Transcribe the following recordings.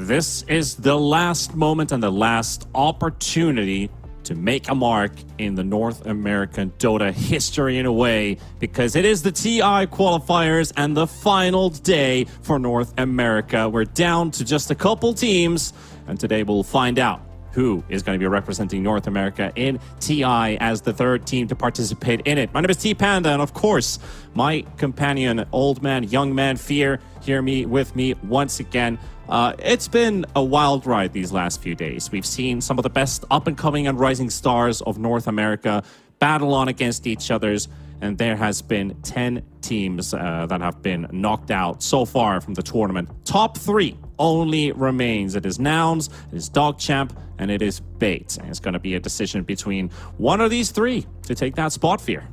this is the last moment and the last opportunity to make a mark in the North American Dota history in a way, because it is the TI qualifiers and the final day for North America. We're down to just a couple teams, and today we'll find out who is going to be representing North America in TI as the third team to participate in it. My name is T-Panda, and of course, my companion, old man, young man, Fear, here with me once again. It's been a wild ride these last few days. We've seen some of the best up-and-coming and rising stars of North America battle on against each other's, and there has been 10 teams that have been knocked out so far from the tournament. Top 3 only remains. It is Nouns, it is DogChamp, and it is Bait. And it's going to be a decision between one of these 3 to take that spot, Fear.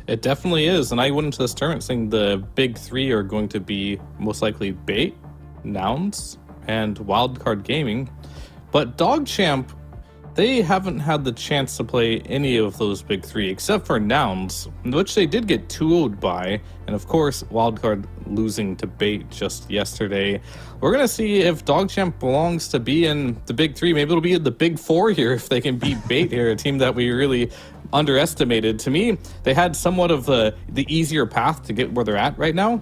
It definitely is, and I went into this tournament saying the big 3 are going to be most likely Bait, Nouns, and Wildcard Gaming. But DogChamp, they haven't had the chance to play any of those big 3 except for Nouns, which they did get 2-0'd by, and of course Wildcard losing to Bait just yesterday. We're gonna see if DogChamp belongs to be in the big 3. Maybe it'll be in the big 4 here if they can beat Bait here, a team that we really underestimated. To me, they had somewhat of the easier path to get where they're at right now.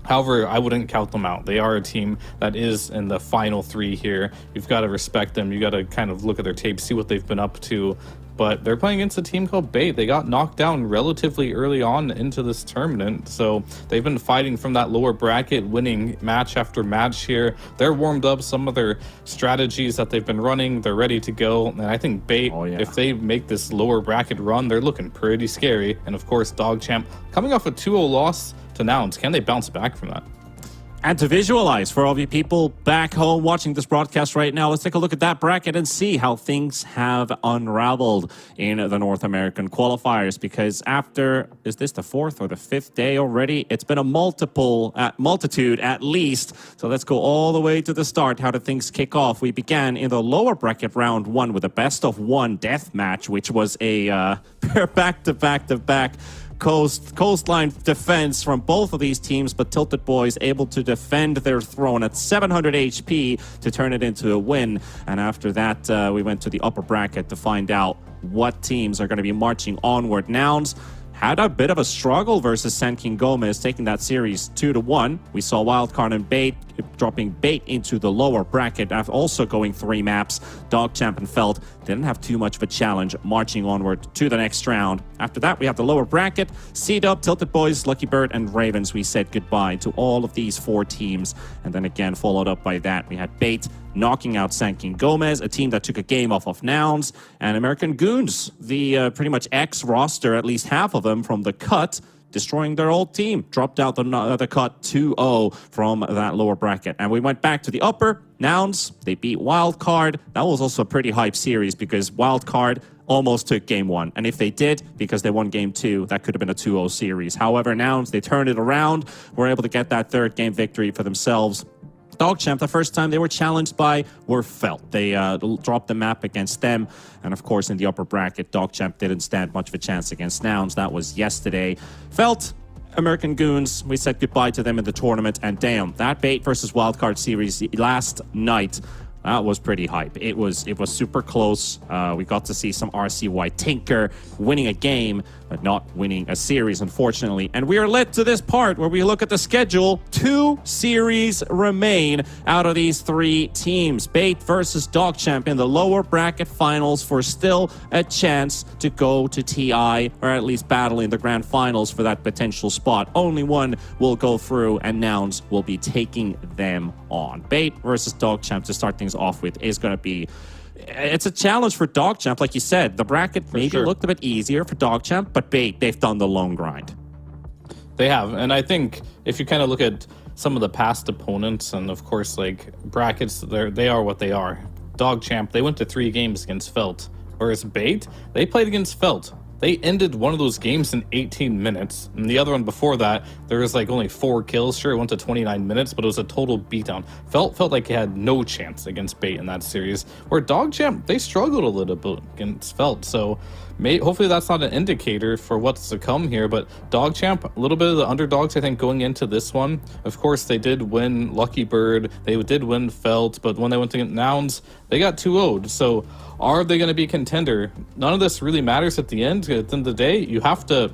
However, I wouldn't count them out. They are a team that is in the final 3 here. You've got to respect them. You got to kind of look at their tape, see what they've been up to. But they're playing against a team called Bait. They got knocked down relatively early on into this tournament. So they've been fighting from that lower bracket, winning match after match here. They're warmed up. Some of their strategies that they've been running, they're ready to go. And I think Bait, if they make this lower bracket run, they're looking pretty scary. And of course, DogChamp coming off a 2-0 loss to Nouns. Can they bounce back from that? And to visualize for all of you people back home watching this broadcast right now, let's take a look at that bracket and see how things have unraveled in the North American qualifiers. Because after, is this the 4th or the 5th day already? It's been a multitude at least. So let's go all the way to the start. How did things kick off? We began in the lower bracket round 1 with a best-of-1 death match, which was a back-to-back coastline defense from both of these teams, but TiltedBoys able to defend their throne at 700 HP to turn it into a win. And after that, we went to the upper bracket to find out what teams are going to be marching onward. Nouns had a bit of a struggle versus Senkin GÓMEZ, taking that series 2-1. We saw Wildcard and Bait dropping Bait into the lower bracket after also going 3 maps. DogChamp and Felt didn't have too much of a challenge, marching onward to the next round. After that, we have the lower bracket. CDUB, TiltedBoys, Lucky Bird, and Ravens. We said goodbye to all of these 4 teams. And then again, followed up by that, we had Bait knocking out Senkin GÓMEZ, a team that took a game off of Nouns, and American Goons, the pretty much ex-roster, at least half of them from the cut, destroying their old team. Dropped out the cut 2-0 from that lower bracket. And we went back to the upper. Nouns, they beat Wildcard. That was also a pretty hype series because Wildcard almost took game 1. And if they did, because they won game 2, that could have been a 2-0 series. However, Nouns, they turned it around, were able to get that 3rd game victory for themselves. DogChamp, the first time they were challenged by were Felt. They dropped the map against them. And of course, in the upper bracket, DogChamp didn't stand much of a chance against Nouns. That was yesterday. Felt, American Goons, we said goodbye to them in the tournament. And damn, that Bait versus Wildcard series last night, that was pretty hype. It was super close. We got to see some RCY Tinker winning a game, but not winning a series, unfortunately. And we are led to this part where we look at the schedule. 2 series remain out of these 3 teams. Bait versus DogChamp in the lower bracket finals for still a chance to go to TI, or at least battle in the grand finals for that potential spot. Only one will go through, and Nouns will be taking them on. Bait versus DogChamp to start things off with is going to be, it's a challenge for DogChamp. Like you said, the bracket maybe looked a bit easier for DogChamp, but Bait, they've done the long grind. They have, and I think if you kind of look at some of the past opponents, and of course, like, brackets, they are what they are. DogChamp, they went to 3 games against Felt, whereas Bait, they played against Felt. They ended one of those games in 18 minutes. And the other one before that, there was like only 4 kills. Sure, it went to 29 minutes, but it was a total beatdown. Felt like he had no chance against Bait in that series. Where DogChamp, they struggled a little bit against Felt. So hopefully that's not an indicator for what's to come here, but DogChamp, a little bit of the underdogs, I think, going into this one. Of course, they did win Lucky Bird, they did win Felt, but when they went to Nouns, they got 2-0'd. So are they going to be a contender? None of this really matters at the end. At the end of the day, you have to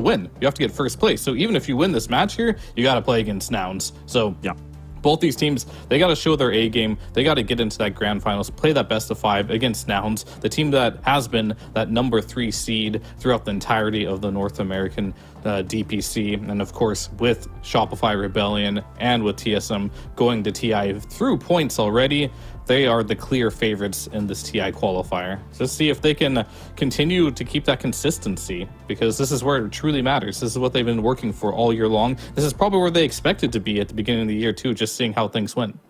win. You have to get first place. So even if you win this match here, you got to play against Nouns. So yeah. Both these teams, they got to show their A game. They got to get into that grand finals, play that best of 5 against Nouns, the team that has been that number 3 seed throughout the entirety of the North American DPC. And of course, with Shopify Rebellion and with TSM going to TI through points already, they are the clear favorites in this TI qualifier. So let's see if they can continue to keep that consistency, because this is where it truly matters. This is what they've been working for all year long. This is probably where they expected to be at the beginning of the year too, just seeing how things went.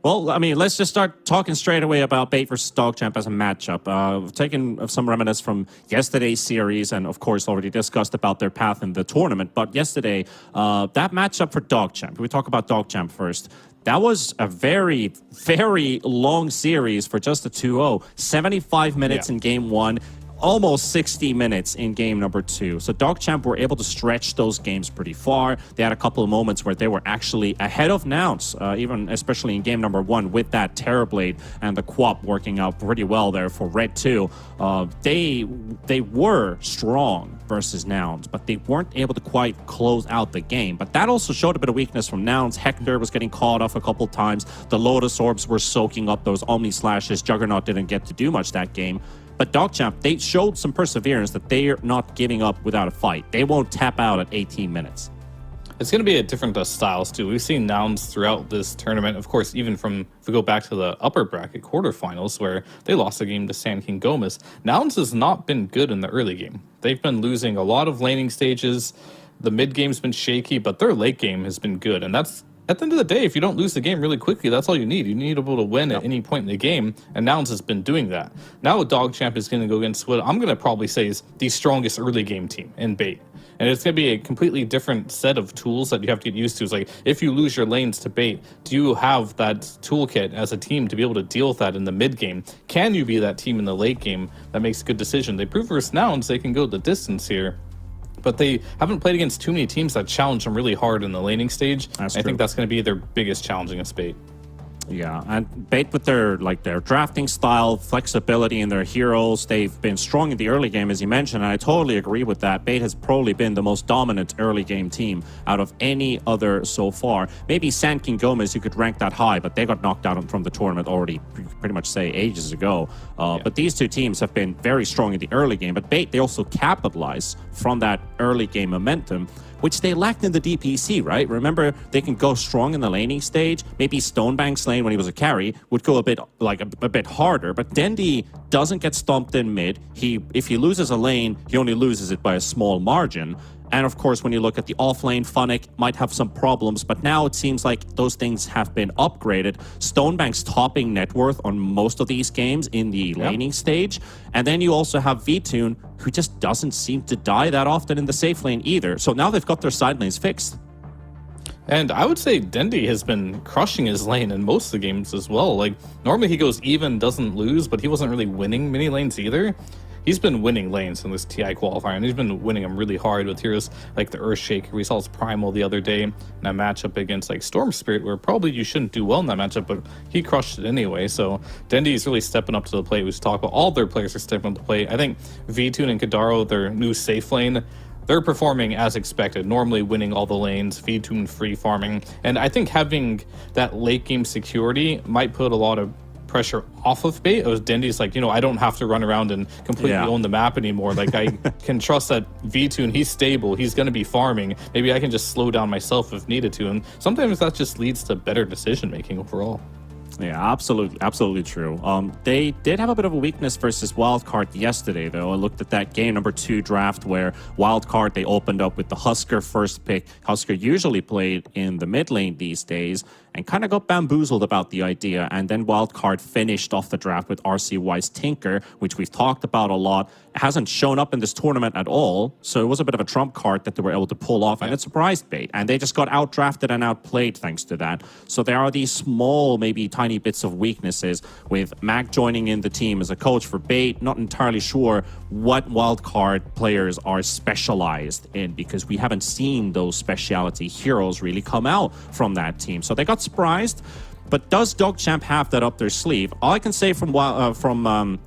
Well, I mean, let's just start talking straight away about Bait versus DogChamp as a matchup. Taking some reminiscence from yesterday's series, and of course already discussed about their path in the tournament. But yesterday, that matchup for DogChamp, we talk about DogChamp first. That was a very, very long series for just a 2-0. 75 minutes in game 1. Almost 60 minutes in game number 2. So DogChamp were able to stretch those games pretty far. They had a couple of moments where they were actually ahead of Nouns, even especially in game number 1 with that Terrorblade and the Quap working out pretty well there for Red 2. They were strong versus Nouns, but they weren't able to quite close out the game. But that also showed a bit of weakness from Nouns. Hector was getting caught off a couple times. The Lotus Orbs were soaking up those Omni Slashes. Juggernaut didn't get to do much that game. But DogChamp, they showed some perseverance that they're not giving up without a fight. They won't tap out at 18 minutes. It's going to be a different styles too. We've seen Nouns throughout this tournament. Of course, even from, if we go back to the upper bracket quarterfinals where they lost a game to Sand King GÓMEZ, Nouns has not been good in the early game. They've been losing a lot of laning stages. The mid game's been shaky, but their late game has been good. And that's, at the end of the day, if you don't lose the game really quickly, that's all you need. You need to be able to win at any point in the game, and Nouns has been doing that. Now DogChamp is going to go against what I'm going to probably say is the strongest early game team in Bait. And it's going to be a completely different set of tools that you have to get used to. It's like, if you lose your lanes to Bait, do you have that toolkit as a team to be able to deal with that in the mid game? Can you be that team in the late game that makes a good decision? They prove versus Nouns they can go the distance here, but they haven't played against too many teams that challenge them really hard in the laning stage. I think that's going to be their biggest challenge against Bait. Yeah, and Bait with their drafting style, flexibility in their heroes, they've been strong in the early game, as you mentioned, and I totally agree with that. Bait has probably been the most dominant early game team out of any other so far. Maybe Sand King GÓMEZ, you could rank that high, but they got knocked out from the tournament already, pretty much say ages ago. But these two teams have been very strong in the early game, but Bait, they also capitalize from that early game momentum, which they lacked in the DPC, right? Remember, they can go strong in the laning stage. Maybe Stonebank's lane when he was a carry would go a bit harder, but Dendy doesn't get stomped in mid. If he loses a lane, he only loses it by a small margin. And of course, when you look at the offlane, Funnick might have some problems, but now it seems like those things have been upgraded. Stonebank's topping net worth on most of these games in the laning stage. And then you also have VTune, who just doesn't seem to die that often in the safe lane either. So now they've got their side lanes fixed. And I would say Dendy has been crushing his lane in most of the games as well. Like, normally he goes even, doesn't lose, but he wasn't really winning many lanes either. He's been winning lanes in this TI qualifier, and he's been winning them really hard with heroes like the Earthshaker. We saw his Primal the other day in a matchup against like Storm Spirit, where probably you shouldn't do well in that matchup, but he crushed it anyway. So Dendy is really stepping up to the plate. We should talk about all their players are stepping up to the plate. I think VTune and Kadaro, their new safe lane, they're performing as expected, normally winning all the lanes, VTune free farming. And I think having that late game security might put a lot of pressure off of Bait. It was Dendy's like, I don't have to run around and completely own the map anymore. Like, I can trust that VTune, he's stable, he's going to be farming. Maybe I can just slow down myself if needed to. And sometimes that just leads to better decision making overall. Yeah, absolutely true. They did have a bit of a weakness versus Wildcard yesterday, though. I looked at that game number 2 draft where Wildcard, they opened up with the Husker first pick. Husker usually played in the mid lane these days, and kind of got bamboozled about the idea. And then Wildcard finished off the draft with RCY's Tinker, which we've talked about a lot. It hasn't shown up in this tournament at all, so it was a bit of a trump card that they were able to pull off, and it surprised Bait. And they just got outdrafted and outplayed thanks to that. So there are these small, maybe tiny bits of weaknesses with Mac joining in the team as a coach for Bait. Not entirely sure what Wildcard players are specialized in, because we haven't seen those specialty heroes really come out from that team. So they got surprised. But does DogChamp have that up their sleeve? All I can say from DogChamp,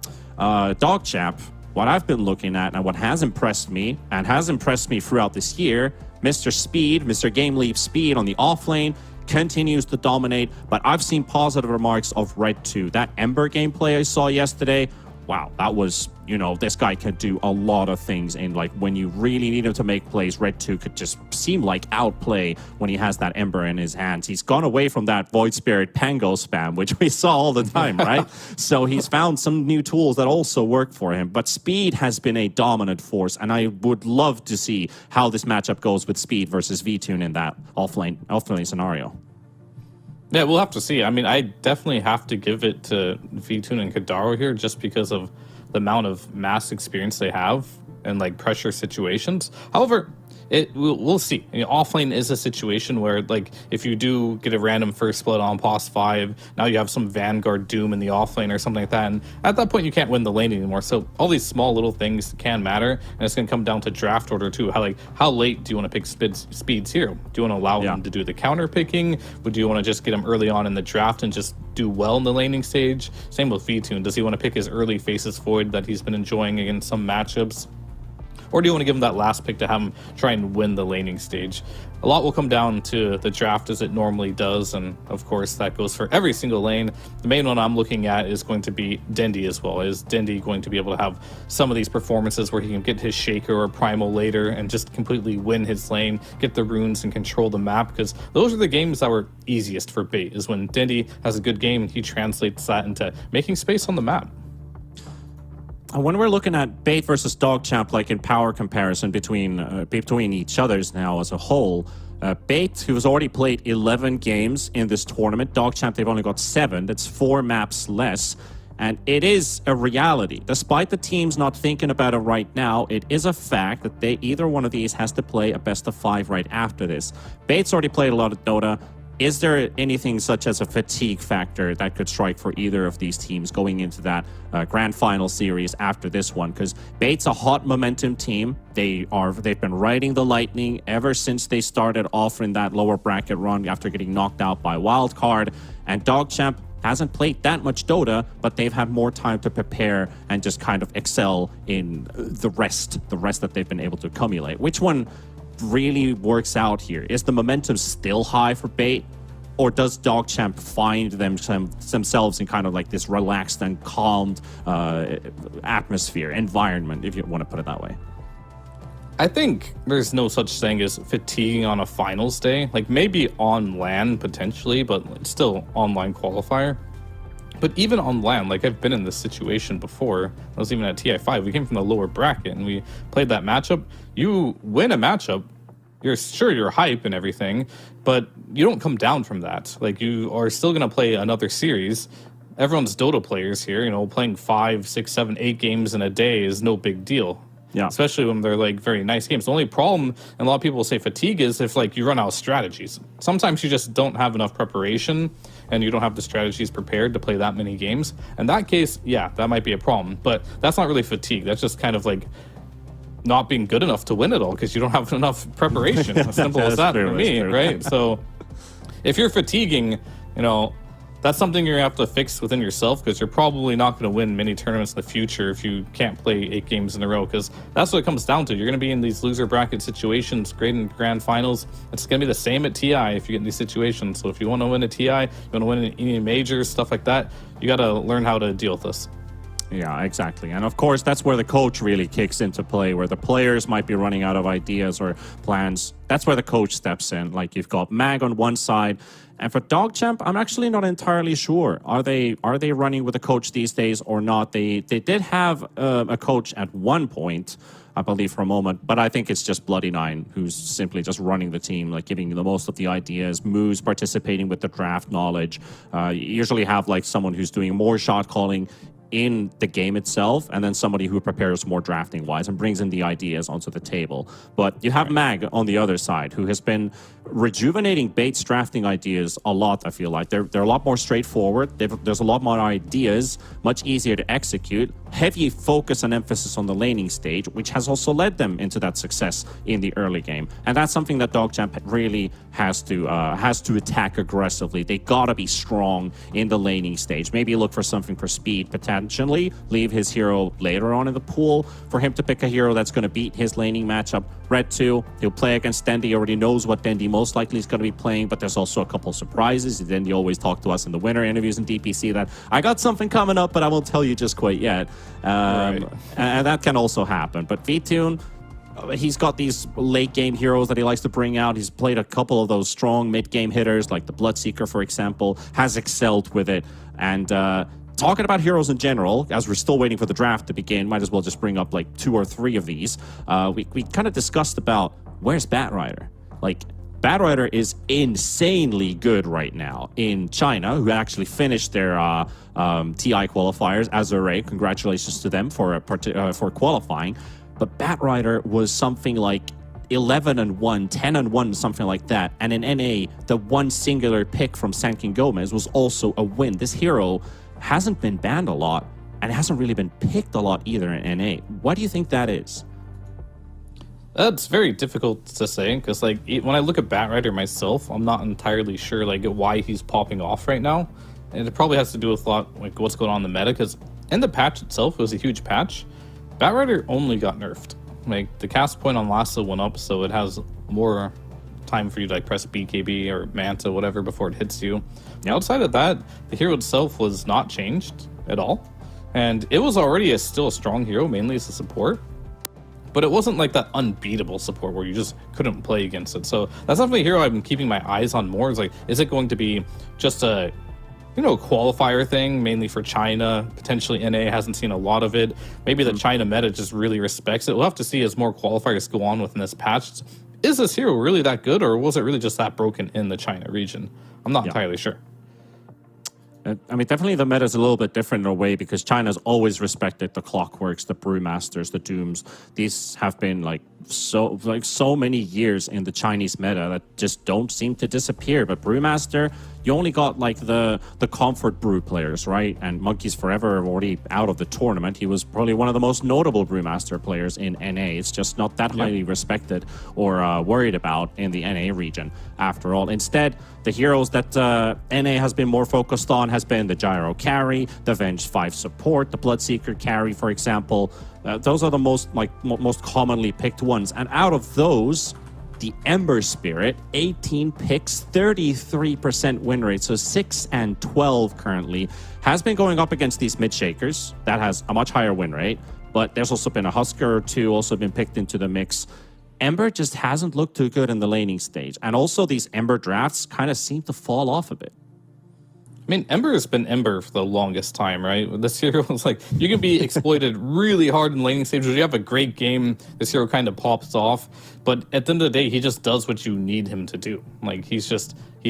what I've been looking at and what has impressed me and has impressed me throughout this year, Mr. Speed, Mr. Game Leap Speed on the offlane continues to dominate. But I've seen positive remarks of Red 2. That Ember gameplay I saw yesterday, wow, that was, you know, this guy could do a lot of things. And like when you really need him to make plays, Red 2 could just seem like outplay when he has that Ember in his hands. He's gone away from that Void Spirit Pango spam, which we saw all the time, right? So he's found some new tools that also work for him. But Speed has been a dominant force, and I would love to see how this matchup goes with Speed versus VTune in that offlane scenario. Yeah, we'll have to see. I mean, I definitely have to give it to VTune and Kadaro here just because of the amount of mass experience they have and like pressure situations. However, we'll see. You know, offlane is a situation where, like, if you do get a random first blood on pos 5, now you have some Vanguard Doom in the offlane or something like that, and at that point you can't win the lane anymore. So all these small little things can matter, and it's going to come down to draft order too. How late do you want to pick Speed's hero? Do you want to allow him to do the counter picking? Would you want to just get him early on in the draft and just do well in the laning stage? Same with VTune. Does he want to pick his early Faces Void that he's been enjoying against some matchups? Or do you want to give him that last pick to have him try and win the laning stage? A lot will come down to the draft as it normally does, and of course that goes for every single lane. The main one I'm looking at is going to be Dendi as well. Is Dendi going to be able to have some of these performances where he can get his Shaker or Primal later and just completely win his lane, get the runes and control the map? Because those are the games that were easiest for Bait, is when Dendi has a good game, he translates that into making space on the map. When we're looking at Bait versus DogChamp, like in power comparison between each other's now as a whole, Bait, who has already played 11 games in this tournament, DogChamp, they've only got 7. That's 4 maps less. And it is a reality. Despite the teams not thinking about it right now, it is a fact that either one of these has to play a best of 5 right after this. Bait's already played a lot of Dota. Is there anything such as a fatigue factor that could strike for either of these teams going into that grand final series after this one? Because Bait's a hot momentum team. They've been riding the lightning ever since they started off in that lower bracket run after getting knocked out by Wildcard. And DogChamp hasn't played that much Dota, but they've had more time to prepare and just kind of excel in the rest that they've been able to accumulate. Which one really works out here? Is the momentum still high for Bait, or does DogChamp find themselves in kind of like this relaxed and calmed environment, if you want to put it that way? I think there's no such thing as fatiguing on a finals day. Like maybe on LAN potentially, but it's still online qualifier. But even on LAN, like I've been in this situation before. I was even at TI5. We came from the lower bracket and we played that matchup. You win a matchup, you're hype and everything, but you don't come down from that. Like you are still going to play another series. Everyone's Dota players here, you know, playing 5, 6, 7, 8 games in a day is no big deal. Yeah. Especially when they're like very nice games. The only problem, and a lot of people say fatigue, is if like you run out of strategies. Sometimes you just don't have enough preparation and you don't have the strategies prepared to play that many games. In that case, yeah, that might be a problem. But that's not really fatigue. That's just kind of like not being good enough to win it all because you don't have enough preparation. As simple as that for me, right? So if you're fatiguing, you know, that's something you're going to have to fix within yourself, because you're probably not going to win many tournaments in the future if you can't play 8 games in a row, because that's what it comes down to. You're going to be in these loser bracket situations, great in grand finals. It's going to be the same at TI if you get in these situations. So if you want to win a TI, you want to win any majors, stuff like that, you got to learn how to deal with this. Yeah, exactly. And of course, that's where the coach really kicks into play, where the players might be running out of ideas or plans. That's where the coach steps in. Like you've got Mag on one side. And for DogChamp, I'm actually not entirely sure. Are they running with a coach these days or not? They did have a coach at one point, I believe, for a moment, but I think it's just Bloody Nine who's simply just running the team, like giving the most of the ideas, moves, participating with the draft knowledge. You usually have like someone who's doing more shot calling in the game itself, and then somebody who prepares more drafting wise and brings in the ideas onto the table. But you have Mag on the other side, who has been rejuvenating Bates drafting ideas a lot. I feel like they're a lot more straightforward. There's a lot more ideas, much easier to execute. Heavy focus and emphasis on the laning stage, which has also led them into that success in the early game. And that's something that DogChamp really has to attack aggressively. They gotta be strong in the laning stage. Maybe look for something for speed, potentially leave his hero later on in the pool for him to pick a hero that's going to beat his laning matchup. Red 2, he'll play against Dendy. He already knows what Dendy most likely is going to be playing, but there's also a couple surprises. Dendy always talk to us in the winter interviews in DPC that I got something coming up, but I won't tell you just quite yet. And that can also happen. But VTune, he's got these late game heroes that he likes to bring out. He's played a couple of those strong mid game hitters, like the Bloodseeker, for example, has excelled with it. And talking about heroes in general, as we're still waiting for the draft to begin, might as well just bring up like 2 or 3 of these. We kind of discussed about where's Batrider. Like, Batrider is insanely good right now in China, who actually finished their TI qualifiers as a Ray. Congratulations to them for qualifying. But Batrider was something like 11-1, 10-1, something like that. And in NA, the one singular pick from Sankin GÓMEZ was also a win. This hero hasn't been banned a lot and hasn't really been picked a lot either in NA. Why do you think that is? That's very difficult to say, because like when I look at Batrider myself, I'm not entirely sure like why he's popping off right now, and it probably has to do with a lot like what's going on in the meta. Because in the patch itself, it was a huge patch. Batrider only got nerfed. Like the cast point on Lasso went up, so it has more time for you to like press BKB or Manta, whatever, before it hits you. Outside of that, the hero itself was not changed at all, and it was already still a strong hero, mainly as a support. But it wasn't like that unbeatable support where you just couldn't play against it. So that's definitely a hero I've been keeping my eyes on more. Is like, is it going to be just a, qualifier thing, mainly for China? Potentially NA hasn't seen a lot of it. Maybe the China meta just really respects it. We'll have to see as more qualifiers go on within this patch. Is this hero really that good, or was it really just that broken in the China region? I'm not entirely sure. I mean, definitely the meta is a little bit different in a way, because China's always respected the Clockworks, the Brewmasters, the Dooms. These have been so many years in the Chinese meta that just don't seem to disappear. But Brewmaster, you only got like the comfort brew players, right? And Monkeys Forever are already out of the tournament. He was probably one of the most notable Brewmaster players in NA. It's just not that highly respected or worried about in the NA region after all. Instead, the heroes that NA has been more focused on has been the Gyro carry, the Venge 5 support, the Bloodseeker carry, for example. Those are the most commonly picked ones. And out of those, the Ember Spirit, 18 picks, 33% win rate, so 6 and 12 currently, has been going up against these mid-shakers. That has a much higher win rate, but there's also been a Husker or two also been picked into the mix. Ember just hasn't looked too good in the laning stage, and also these Ember drafts kind of seem to fall off a bit. I mean, Ember has been Ember for the longest time, right? This hero is like, you can be exploited really hard in laning stages. You have a great game, this hero kind of pops off, but at the end of the day, he just does what you need him to do. Like, he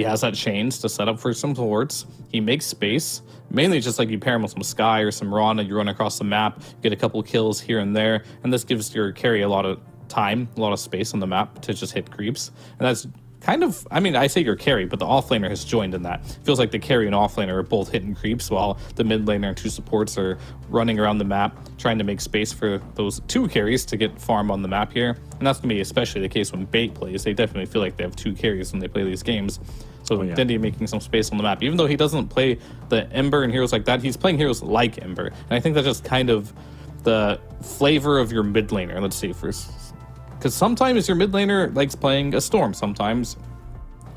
has that chains to set up for some wards. He makes space, mainly just like you pair him with some Sky or some Rana, you run across the map, get a couple kills here and there, and this gives your carry a lot of time, a lot of space on the map to just hit creeps. And that's kind of, I mean, I say your carry, but the offlaner has joined in that. It feels like the carry and offlaner are both hitting creeps, while the mid laner and 2 supports are running around the map, trying to make space for those 2 carries to get farm on the map here. And that's going to be especially the case when Bait plays. They definitely feel like they have 2 carries when they play these games. So Dendy making some space on the map. Even though he doesn't play the Ember and heroes like that, he's playing heroes like Ember. And I think that's just kind of the flavor of your mid laner, let's say first. Because sometimes your mid laner likes playing a Storm. Sometimes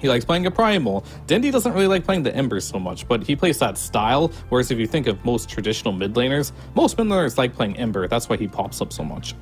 He likes playing a Primal. Dindy doesn't really like playing the Ember so much, but he plays that style, whereas if you think of most traditional mid laners, most mid laners like playing Ember. That's why he pops up so much.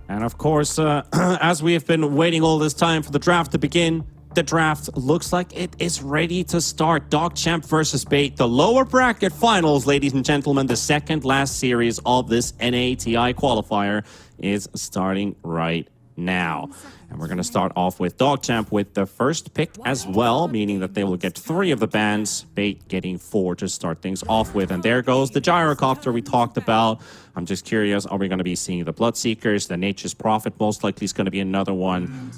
And of course, as we have been waiting all this time for the draft to begin, the draft looks like it is ready to start. DogChamp versus Bait, the lower bracket finals, ladies and gentlemen. The second last series of this NATI qualifier is starting right now. And we're going to start off with DogChamp with the first pick as well, meaning that they will get 3 of the bans, Bait getting 4 to start things off with. And there goes the Gyrocopter we talked about. I'm just curious, are we going to be seeing the Bloodseekers? The Nature's Prophet most likely is going to be another one.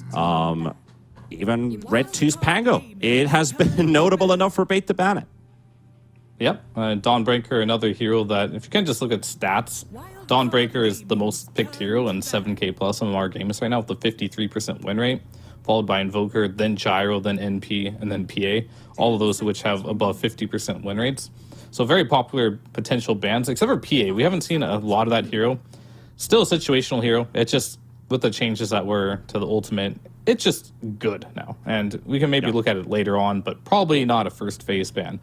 Even Red 2's Pango. It has been notable enough for Bait to ban it. Yep, Dawnbreaker, another hero that, if you can just look at stats, Dawnbreaker is the most picked hero in 7k plus MMR games right now with a 53% win rate, followed by Invoker, then Gyro, then NP, and then PA, all of those which have above 50% win rates. So very popular potential bans, except for PA. We haven't seen a lot of that hero. Still a situational hero. It's just, with the changes that were to the ultimate, it's just good now. And we can maybe look at it later on, but probably not a first phase ban.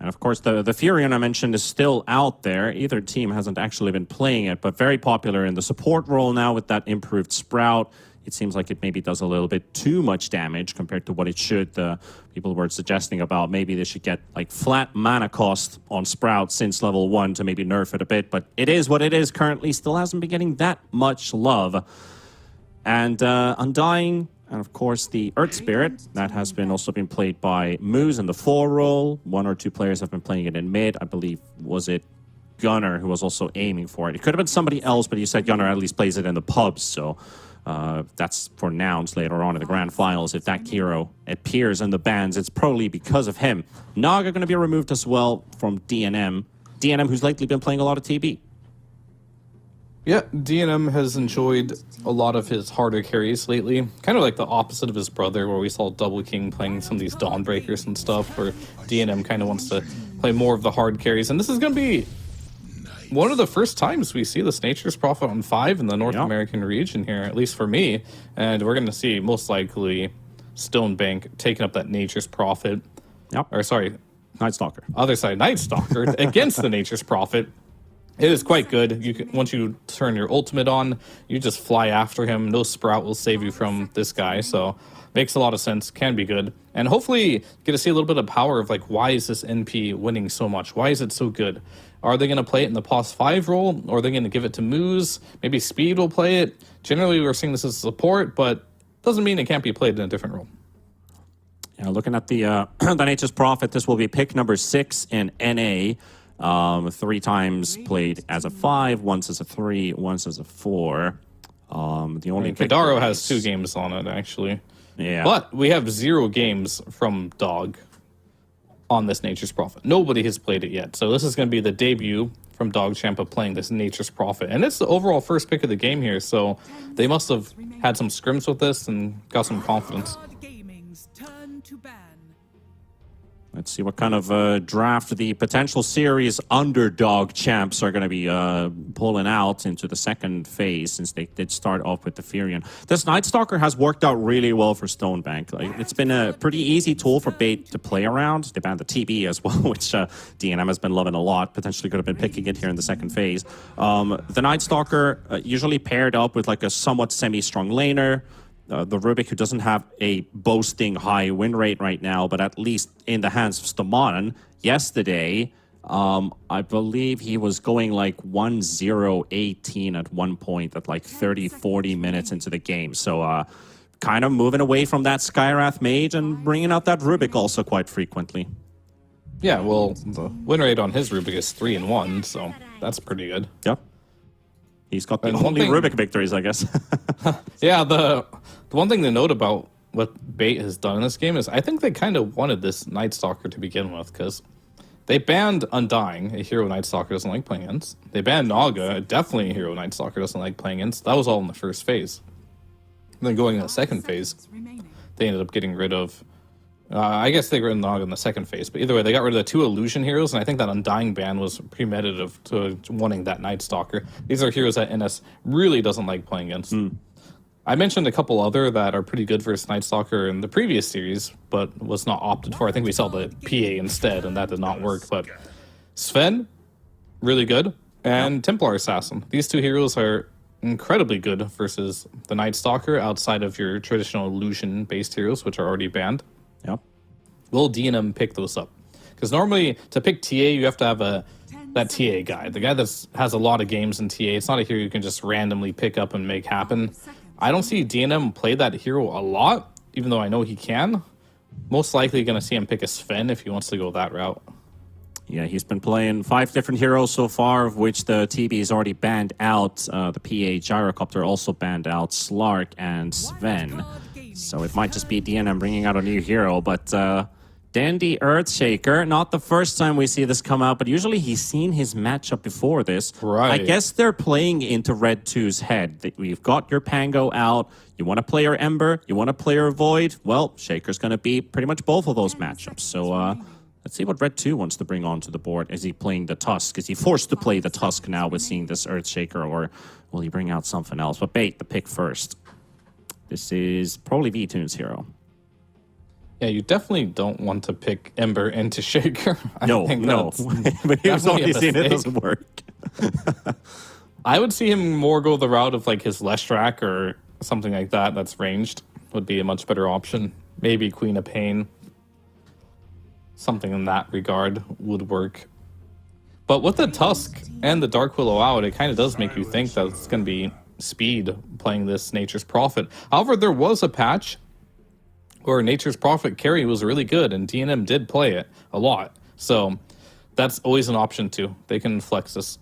And of course, the Furion I mentioned is still out there. Either team hasn't actually been playing it, but very popular in the support role now with that improved Sprout. It seems like it maybe does a little bit too much damage compared to what it should. People were suggesting about maybe they should get like flat mana cost on Sprout since level 1 to maybe nerf it a bit. But it is what it is currently. Still hasn't been getting that much love. And Undying, and of course the Earth Spirit, that has been also been played by Moose in the 4 role. 1 or 2 players have been playing it in mid. I believe, was it Gunner who was also aiming for it? It could have been somebody else, but you said Gunner at least plays it in the pubs, so that's for nouns later on in the grand finals. If that hero appears in the bans, it's probably because of him. Naga going to be removed as well from DNM. DNM who's lately been playing a lot of TB. Yeah, DNM has enjoyed a lot of his harder carries lately. Kind of like the opposite of his brother, where we saw Double King playing some of these Dawnbreakers and stuff, where DNM kind of wants to play more of the hard carries. And this is going to be one of the first times we see this Nature's Prophet on 5 in the North American region here, at least for me. And we're going to see, most likely, Stonebank taking up that Nature's Prophet. Yep. Or, sorry. Night Stalker. Other side, Night Stalker against the Nature's Prophet. It is quite good. You can, once you turn your ultimate on, you just fly after him. No Sprout will save you from this guy, so makes a lot of sense. Can be good, and hopefully get to see a little bit of power of like, why is this NP winning so much? Why is it so good? Are they going to play it in the POS 5 role, or are they going to give it to Moose? Maybe Speed will play it. Generally, we're seeing this as support, but doesn't mean it can't be played in a different role. Yeah, looking at the the Nature's Prophet, this will be pick number 6 in NA. 3 times played as a 5, once as a 3, once as a 4. The only Kadaro has 2 games on it, actually. Yeah. But we have 0 games from Dog on this Nature's Prophet. Nobody has played it yet. So this is going to be the debut from DogChamp of playing this Nature's Prophet. And it's the overall first pick of the game here. So they must have had some scrims with this and got some confidence. Let's see what kind of draft the potential series underdog champs are going to be pulling out into the second phase, since they did start off with the Furion. This Night Stalker has worked out really well for Stonebank. Like, it's been a pretty easy tool for Bait to play around. They banned the TB as well, which DNM has been loving a lot. Potentially could have been picking it here in the second phase. The Night Stalker usually paired up with like a somewhat semi-strong laner. The Rubik, who doesn't have a boasting high win rate right now, but at least in the hands of Stomanen yesterday, I believe he was going like 1-0-18 at one point at like 30-40 minutes into the game. So kind of moving away from that Skywrath Mage and bringing out that Rubik also quite frequently. Yeah, well, the win rate on his Rubik is 3-1, so that's pretty good. Yep. He's got the only Rubik victories, I guess. Yeah, the one thing to note about what Bait has done in this game is I think they kind of wanted this Night Stalker to begin with, because they banned Undying, a hero Night Stalker doesn't like playing against. They banned Naga, definitely a hero Night Stalker doesn't like playing against. That was all in the first phase. And then going in the second phase, they ended up getting rid of... I guess they got rid of Naga in the second phase, but either way, they got rid of the 2 illusion heroes, and I think that Undying ban was premeditative to wanting that Night Stalker. These are heroes that NS really doesn't like playing against. I mentioned a couple other that are pretty good versus Night Stalker in the previous series, but was not opted for. I think we saw the PA instead, and that did not work. But Sven, really good, and Templar Assassin. These two heroes are incredibly good versus the Night Stalker outside of your traditional illusion-based heroes, which are already banned. Yep. Will DNM pick those up? Because normally to pick TA, you have to have that TA guy, the guy that has a lot of games in TA. It's not a hero you can just randomly pick up and make happen. I don't see DNM play that hero a lot, even though I know he can. Most likely going to see him pick a Sven if he wants to go that route. Yeah, he's been playing 5 different heroes so far, of which the TB is already banned out. The PA Gyrocopter also banned out Slark and Sven. So it might just be DNM bringing out a new hero, but Dandy Earthshaker, not the first time we see this come out, but usually he's seen his matchup before this. Right. I guess they're playing into Red 2's head. We've got your Pango out. You want to play your Ember, you want to play your Void. Well, Shaker's going to be pretty much both of those matchups. So let's see what Red 2 wants to bring onto the board. Is he playing the Tusk? Is he forced to play the Tusk now with seeing this Earthshaker, or will he bring out something else? But Bait, the pick first. This is probably V-Tune's hero. Yeah, you definitely don't want to pick Ember into Shaker. No. But here's what he's seen, it doesn't work. I would see him more go the route of like his Leshrac or something like that that's ranged. Would be a much better option. Maybe Queen of Pain. Something in that regard would work. But with the Tusk and the Dark Willow out, it kind of does make you think that it's going to be speed playing this Nature's Prophet. However, there was a patch where Nature's Prophet carry was really good, and DNM did play it a lot. So that's always an option too. They can flex this.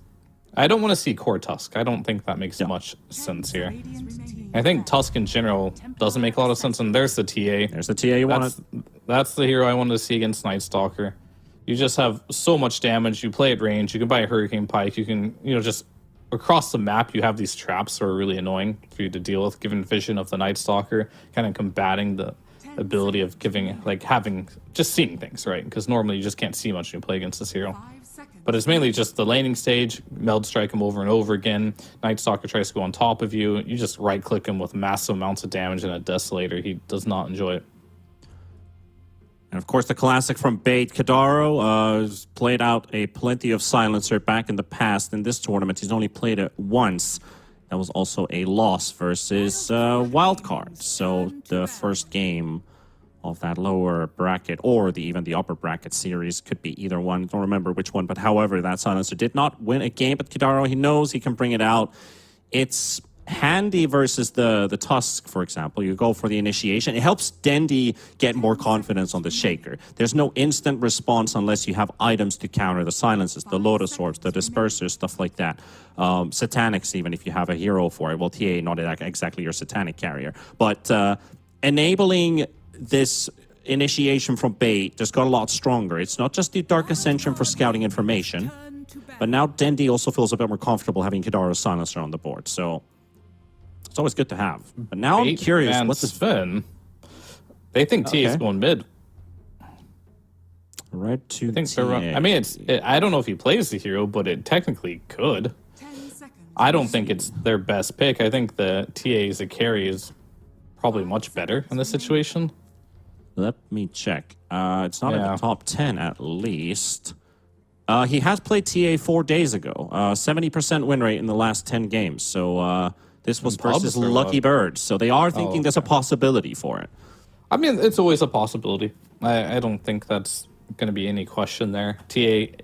I don't want to see core Tusk. I don't think that makes much sense here. I think Tusk in general doesn't make a lot of sense, and there's the TA. There's the TA you want. That's the hero I wanted to see against Night Stalker. You just have so much damage. You play at range. You can buy a Hurricane Pike. You can, just across the map, you have these traps that are really annoying for you to deal with, given vision of the Night Stalker, kind of combating the ability of seeing things, right? Because normally you just can't see much when you play against this hero. But it's mainly just the laning stage, meld strike him over and over again. Night Stalker tries to go on top of you. You just right click him with massive amounts of damage and a Desolator. He does not enjoy it. And of course, the classic from Bait, Kadaro, has played out plenty of Silencer back in the past. In this tournament, he's only played it once. That was also a loss versus Wildcard. So the first game of that lower bracket, or even the upper bracket series, could be either one. I don't remember which one, but however, that Silencer did not win a game, but Kadaro, he knows he can bring it out. It's handy versus the Tusk, for example. You go for the initiation. It helps Dendy get more confidence on the Shaker. There's no instant response unless you have items to counter the silences, the Lotus Orbs, the Dispersers, stuff like that. Satanics, even if you have a hero for it. Well, TA, not exactly your Satanic carrier. But enabling this initiation from Bait just got a lot stronger. It's not just the Dark Ascension for scouting information, but now Dendy also feels a bit more comfortable having Kidaro's Silencer on the board. So it's always good to have. But now I'm curious, what's this? Sven? They think T is going mid. Right to I think they're. I mean, I don't know if he plays the hero, but it technically could. I don't think it's their best pick. I think the TA as a carry is probably much better in this situation. Let me check. It's not in the top 10 at least. He has played TA 4 days ago. 70% win rate in the last 10 games. So this was versus Lucky Birds. So they are thinking there's a possibility for it. I mean, it's always a possibility. I don't think that's going to be any question there. TA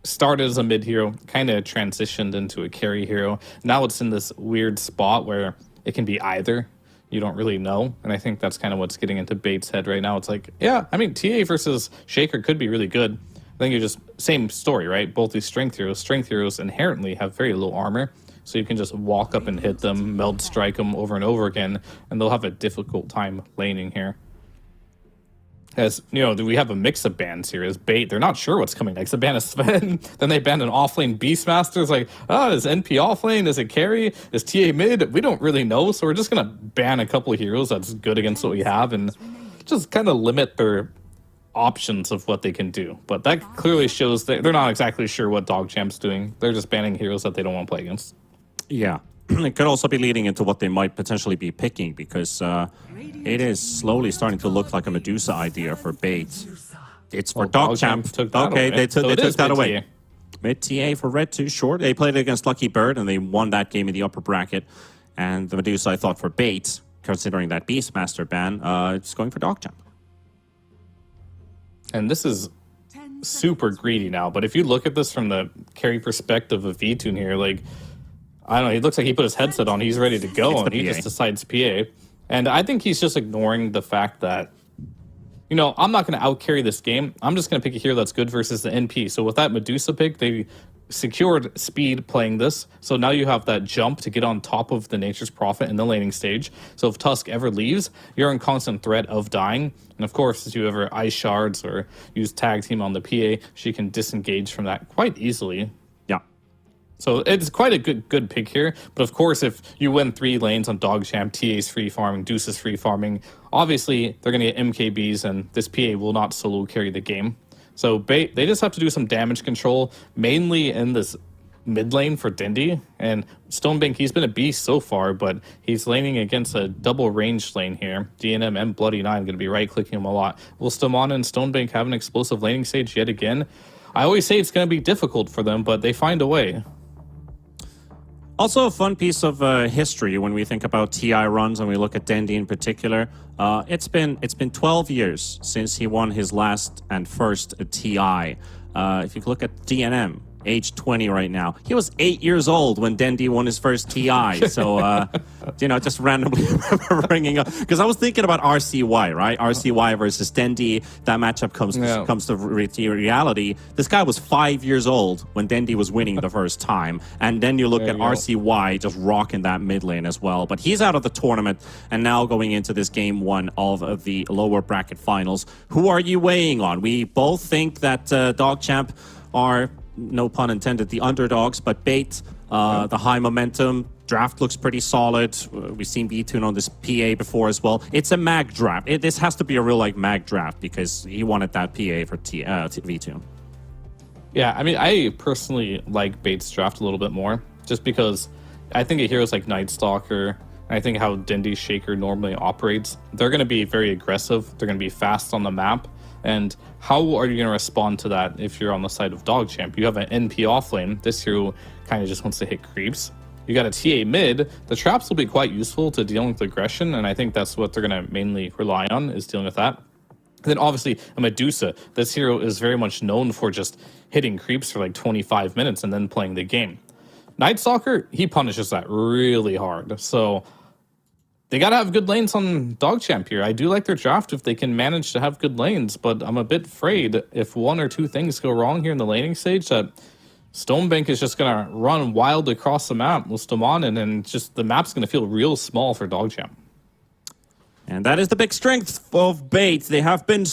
started as a mid hero, kind of transitioned into a carry hero. Now it's in this weird spot where it can be either. You don't really know. And I think that's kind of what's getting into Bait's head right now. It's like, yeah, I mean, TA versus Shaker could be really good. I think you're just, same story, right? Both these strength heroes inherently have very low armor. So you can just walk up and hit them, meld strike them over and over again, and they'll have a difficult time laning here. As we have a mix of bans here. As Bait, they're not sure what's coming next. They ban a Sven, then they ban an offlane Beastmaster. It's like, is NP offlane? Is it carry? Is TA mid? We don't really know, so we're just gonna ban a couple of heroes that's good against what we have and just kind of limit their options of what they can do. But that clearly shows that they're not exactly sure what DogChamp's doing. They're just banning heroes that they don't want to play against. Yeah. it could also be leading into what they might potentially be picking, because it is slowly starting to look like a Medusa idea for bait. It's for DogChamp. Okay, they took that away. Mid TA for red too short. They played it against Lucky Bird and they won that game in the upper bracket. And the Medusa, I thought, for bait, considering that Beastmaster ban, it's going for DogChamp. And this is super greedy now, but if you look at this from the carry perspective of VTune here, like, I don't know, he looks like he put his headset on, he's ready to go, and he just decides PA. And I think he's just ignoring the fact that, you know, I'm not going to out-carry this game. I'm just going to pick a hero that's good versus the NP. So with that Medusa pick, they secured speed playing this. So now you have that jump to get on top of the Nature's Prophet in the laning stage. So if Tusk ever leaves, you're in constant threat of dying. And of course, if you ever ice shards or use tag team on the PA, she can disengage from that quite easily. Yeah. So it's quite a good pick here. But of course, if you win 3 lanes on DogChamp, TA's free farming, Deuce is free farming, obviously they're going to get MKBs and this PA will not solo carry the game. So they just have to do some damage control, mainly in this mid lane for Dindy. And Stonebank, he's been a beast so far, but he's laning against a double range lane here. DNM and Bloody Nine going to be right-clicking him a lot. Will Stamana and Stonebank have an explosive laning stage yet again? I always say it's going to be difficult for them, but they find a way. Also a fun piece of history when we think about TI runs and we look at Dendy in particular. It's been 12 years since he won his last and first TI. If you look at DNM, age 20 right now. He was 8 years old when Dendy won his first TI. So, you know, just randomly bringing up. Because I was thinking about RCY, right? RCY versus Dendy. That matchup comes to reality. This guy was 5 years old when Dendy was winning the first time. And then you look at RCY just rocking that mid lane as well. But he's out of the tournament and now going into this game 1 of the lower bracket finals. Who are you weighing on? We both think that DogChamp are, no pun intended, the underdogs, but bait, the high momentum draft looks pretty solid. We've seen B-Tune on this PA before as well. It's a mag draft. This has to be a real like mag draft because he wanted that PA for V-Tune. Yeah, I mean, I personally like bait's draft a little bit more, just because I think of heroes like Night Stalker, and I think how Dindy Shaker normally operates. They're going to be very aggressive. They're going to be fast on the map. And how are you going to respond to that if you're on the side of DogChamp? You have an NP off lane. This hero kind of just wants to hit creeps. You got a TA mid. The traps will be quite useful to dealing with aggression, and I think that's what they're going to mainly rely on, is dealing with that. And then obviously a Medusa. This hero is very much known for just hitting creeps for like 25 minutes and then playing the game. Night Stalker, he punishes that really hard. So they got to have good lanes on DogChamp here. I do like their draft if they can manage to have good lanes, but I'm a bit afraid if 1 or 2 things go wrong here in the laning stage that Stonebank is just going to run wild across the map with Stomanen, and just the map's going to feel real small for DogChamp. And that is the big strength of bait. They have been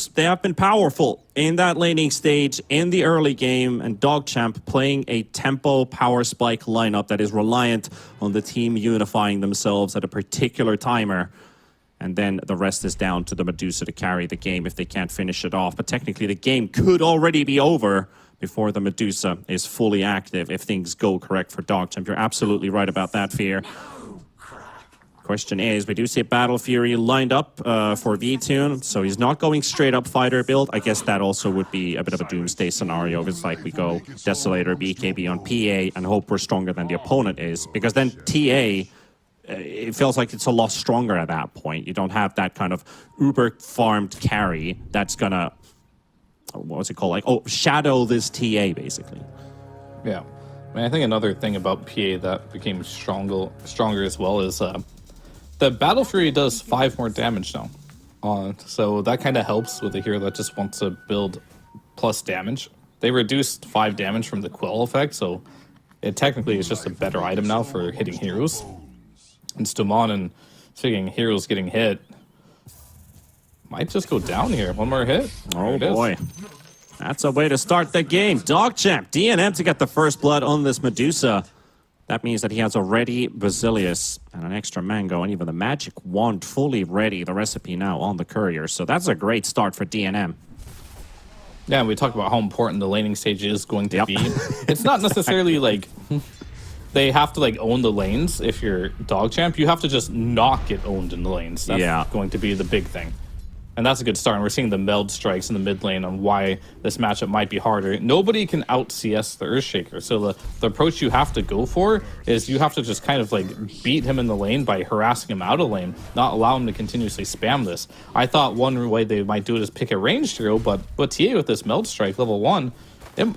powerful in that laning stage in the early game, and DogChamp playing a tempo power spike lineup that is reliant on the team unifying themselves at a particular timer. And then the rest is down to the Medusa to carry the game if they can't finish it off. But technically the game could already be over before the Medusa is fully active if things go correct for DogChamp. You're absolutely right about that, Fear. Question is, we do see a Battle Fury lined up for V-Tune, so he's not going straight up fighter build. I guess that also would be a bit of a doomsday scenario. It's like we go Desolator, BKB on PA and hope we're stronger than the opponent is, because then TA, it feels like it's a lot stronger at that point. You don't have that kind of uber farmed carry that's gonna, what's it called, like, shadow this TA basically. Yeah, I mean, I think another thing about PA that became stronger as well is the Battle Fury does 5 more damage now. So that kind of helps with a hero that just wants to build plus damage. They reduced 5 damage from the Quill effect, so it technically is just a better item now for hitting heroes. And Stomanen, speaking of heroes getting hit, might just go down here. 1 more hit. Oh boy. That's a way to start the game. DogChamp, DNM to get the first blood on this Medusa. That means that he has a ready Basilius and an extra Mango, and even the Magic Wand fully ready. The recipe now on the Courier. So that's a great start for DNM. Yeah, we talked about how important the laning stage is going to be. It's not necessarily like they have to like own the lanes. If you're DogChamp, you have to just not get owned in the lanes. That's going to be the big thing. And that's a good start. And we're seeing the meld strikes in the mid lane on why this matchup might be harder. Nobody can out CS the Earthshaker. So the approach you have to go for is you have to just kind of like beat him in the lane by harassing him out of lane, not allow him to continuously spam this. I thought one way they might do it is pick a ranged hero, but TA with this meld strike level 1, it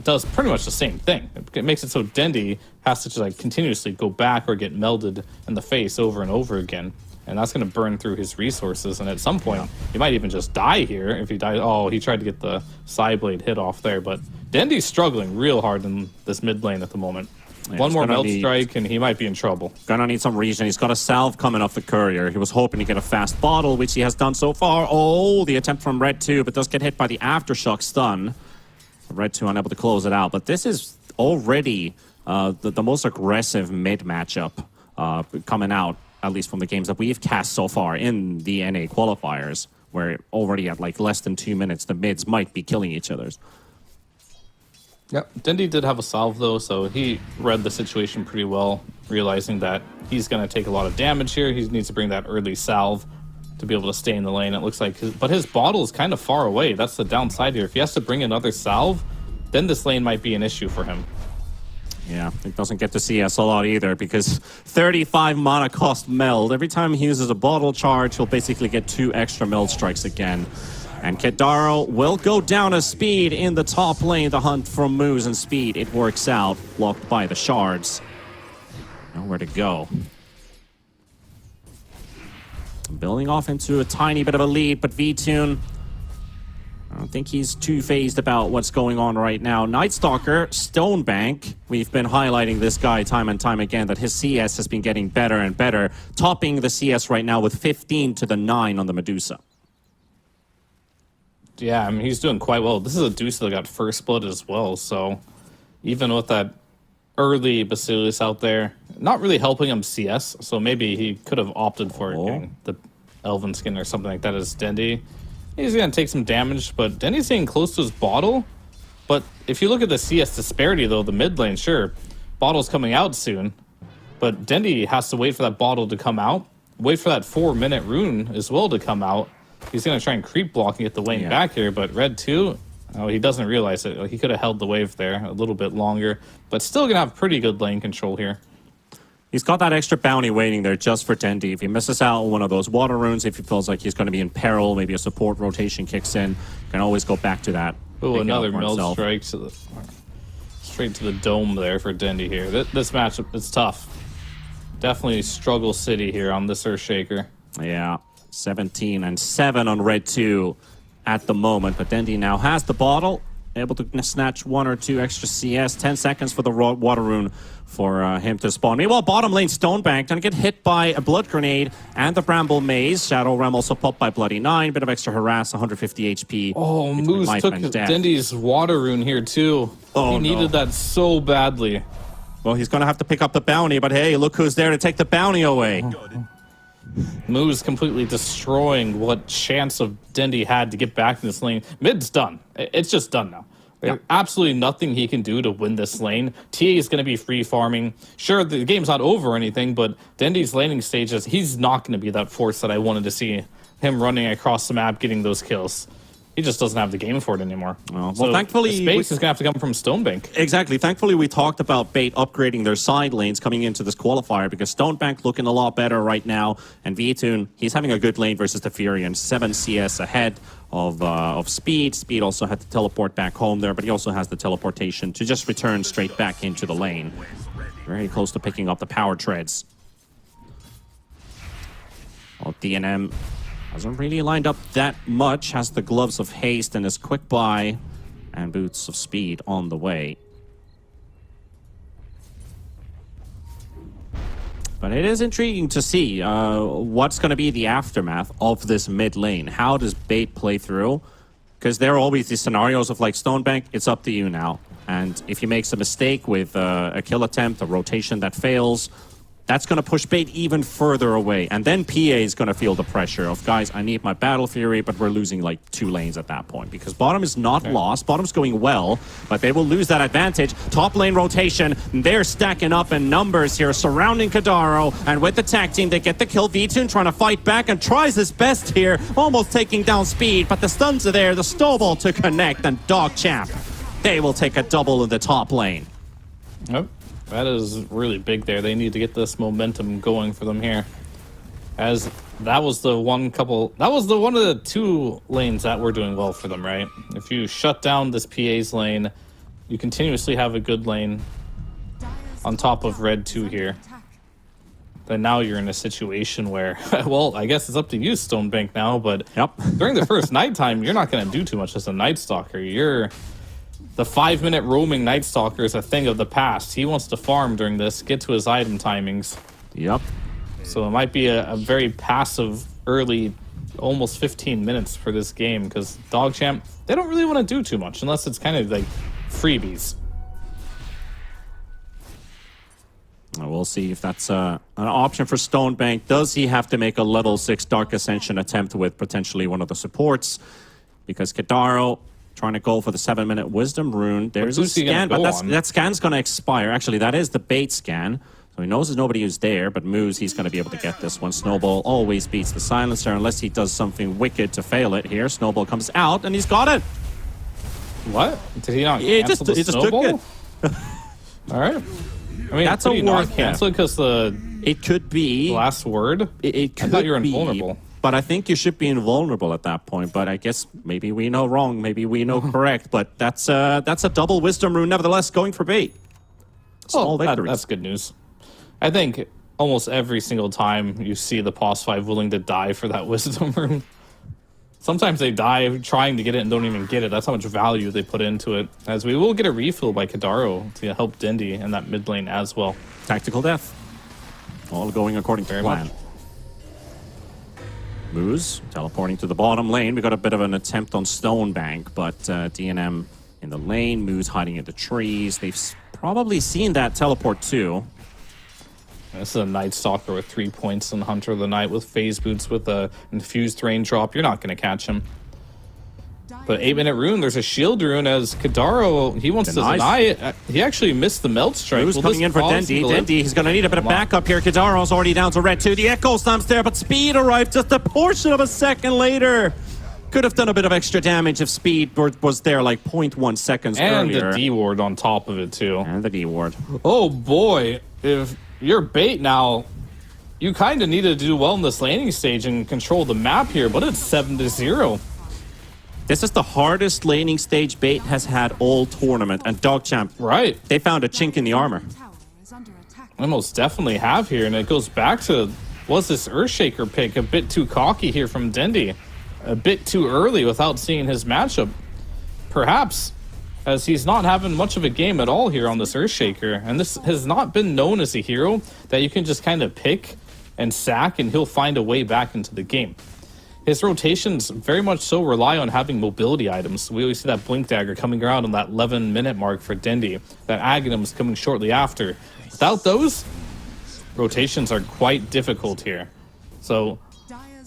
does pretty much the same thing. It makes it so Dendi has to just like continuously go back or get melded in the face over and over again. And that's going to burn through his resources. And at some point, he might even just die here. If he dies, oh, he tried to get the side blade hit off there. But Dendi's struggling real hard in this mid lane at the moment. Yeah, one more meld strike, and he might be in trouble. Gonna need some regen. He's got a salve coming off the courier. He was hoping to get a fast bottle, which he has done so far. Oh, the attempt from Red 2, but does get hit by the aftershock stun. Red 2 unable to close it out. But this is already the most aggressive mid matchup coming out, at least from the games that we've cast so far in the NA qualifiers, where already at like less than 2 minutes, the mids might be killing each other's. Yep, Dendi did have a salve though, so he read the situation pretty well, realizing that he's going to take a lot of damage here. He needs to bring that early salve to be able to stay in the lane, it looks like. But his bottle is kind of far away. That's the downside here. If he has to bring another salve, then this lane might be an issue for him. Yeah, it doesn't get to CS a lot either, because 35 mana cost meld. Every time he uses a bottle charge, he'll basically get 2 extra meld strikes again. And Kedaro will go down a speed in the top lane. The hunt from Moose and speed, it works out. Blocked by the shards. Nowhere to go. Building off into a tiny bit of a lead, but V-Tune, I don't think he's too phased about what's going on right now. Nightstalker, Stonebank, we've been highlighting this guy time and time again, that his CS has been getting better and better, topping the CS right now with 15 to the 9 on the Medusa. Yeah, I mean, he's doing quite well. This is a Medusa that got first blood as well, so even with that early Basilius out there, not really helping him CS, so maybe he could have opted for getting the Elven skin or something like that as Dendi. He's going to take some damage, but Dendi's getting close to his bottle. But if you look at the CS disparity, though, the mid lane, sure, bottle's coming out soon. But Dendi has to wait for that bottle to come out, wait for that 4-minute rune as well to come out. He's going to try and creep block and get the lane back here, but Red 2, oh, he doesn't realize it. He could have held the wave there a little bit longer, but still going to have pretty good lane control here. He's got that extra bounty waiting there just for Dendi. If he misses out on one of those water runes, if he feels like he's going to be in peril, maybe a support rotation kicks in, can always go back to that. Oh, another meld strike straight to the dome there for Dendi here. This matchup is tough. Definitely struggle city here on this Earthshaker. Yeah, 17 and 7 on Red 2 at the moment, but Dendi now has the bottle, able to snatch 1 or 2 extra CS. 10 seconds for the water rune for him to spawn. Meanwhile, bottom lane, Stonebank gonna get hit by a blood grenade and the bramble maze. Shadow Ram also popped by Bloody 9. Bit of extra harass, 150 HP. Oh, Moose took Dendi's water rune here too. Oh, he needed that so badly. Well, he's gonna have to pick up the bounty, but hey, look who's there to take the bounty away. Moose completely destroying what chance of Dendi had to get back in this lane. Mid's done. It's just done now. There's absolutely nothing he can do to win this lane. TA is going to be free farming. Sure, the game's not over or anything, but Dendi's laning stages, he's not going to be that force that I wanted to see him running across the map, getting those kills. He just doesn't have the game for it anymore. Well, thankfully, the space is going to have to come from Stonebank. Exactly. Thankfully, we talked about Bait upgrading their side lanes coming into this qualifier, because Stonebank looking a lot better right now, and V-Tune, he's having a good lane versus the Furion. 7 CS ahead of Speed. Speed also had to teleport back home there, but he also has the teleportation to just return straight back into the lane. Very close to picking up the power treads. Well, DNM hasn't really lined up that much. Has the gloves of haste and his quick buy and boots of speed on the way. But it is intriguing to see what's going to be the aftermath of this mid lane. How does Bait play through? Because there are always these scenarios of like Stonebank, it's up to you now. And if he makes a mistake with a kill attempt, a rotation that fails, That's going to push Bait even further away. And then PA is going to feel the pressure of, guys, I need my Battle Fury, but we're losing like 2 lanes at that point. Because bottom is not lost. Bottom's going well, but they will lose that advantage. Top lane rotation, they're stacking up in numbers here, surrounding Kadaro. And with the tag team, they get the kill. V-Tune trying to fight back and tries his best here, almost taking down Speed. But the stuns are there, the snowball to connect, and DogChamp, they will take a double in the top lane. Yep. That is really big there. They need to get this momentum going for them here. As that was the one of the 2 lanes that were doing well for them, right? If you shut down this PA's lane, you continuously have a good lane on top of Red 2 here. Then now you're in a situation where, well, I guess it's up to you, Stonebank, now, but during the first nighttime, you're not going to do too much as a Night Stalker. The 5-minute roaming Night Stalker is a thing of the past. He wants to farm during this, get to his item timings. Yep. So it might be a very passive, early, almost 15 minutes for this game, because DogChamp, they don't really want to do too much, unless it's kind of like freebies. We'll see if that's an option for Stonebank. Does he have to make a level 6 Dark Ascension attempt with potentially one of the supports? Because Kadaro trying to go for the 7-minute Wisdom Rune. There's a scan, but that scan's going to expire. Actually, that is the bait scan. So he knows there's nobody who's there, but Moose, he's going to be able to get this one. Snowball always beats the Silencer unless he does something wicked to fail it here. Snowball comes out, and he's got it. What? Did he not cancel the Snowball? Just took it. All right. I mean, that's a word. Cancel because it could be last word. It could I thought you were invulnerable. But I think you should be invulnerable at that point. But I guess maybe we know wrong, maybe we know correct. But that's a double Wisdom Rune, nevertheless, going for Bait. Small victories. That's good news. I think almost every single time you see the POS 5 willing to die for that Wisdom Rune. Sometimes they die trying to get it and don't even get it. That's how much value they put into it. As we will get a refill by Kadaro to help Dindy in that mid lane as well. Tactical death. All going according to plan. Moose teleporting to the bottom lane. We got a bit of an attempt on Stonebank, but DNM in the lane. Moose hiding in the trees. They've probably seen that teleport too. This is a Night Stalker with 3 points and Hunter of the Night with phase boots with a infused raindrop. You're not going to catch him. But 8-minute rune, there's a shield rune as Kadaro, he wants to deny it. He actually missed the melt strike. Who's coming in for Dendy? Dendy, he's going to need a bit of backup here. Kadaro's already down to red 2. The Echo Slamp's there, but Speed arrived just a portion of a second later. Could have done a bit of extra damage if Speed was there like 0.1 seconds earlier. And the D-ward on top of it too. And the D-ward. Oh boy, if you're Bait now, you kind of need to do well in this landing stage and control the map here, but it's 7-0. This is the hardest laning stage Bait has had all tournament, and DogChamp, they found a chink in the armor. I most definitely have here, and it goes back to, was this Earthshaker pick a bit too cocky here from Dendy? A bit too early without seeing his matchup. Perhaps, as he's not having much of a game at all here on this Earthshaker, and this has not been known as a hero that you can just kind of pick and sack and he'll find a way back into the game. His rotations very much so rely on having mobility items. We always see that Blink Dagger coming around on that 11-minute mark for Dendy. That Aghanim is coming shortly after. Without those, rotations are quite difficult here. So,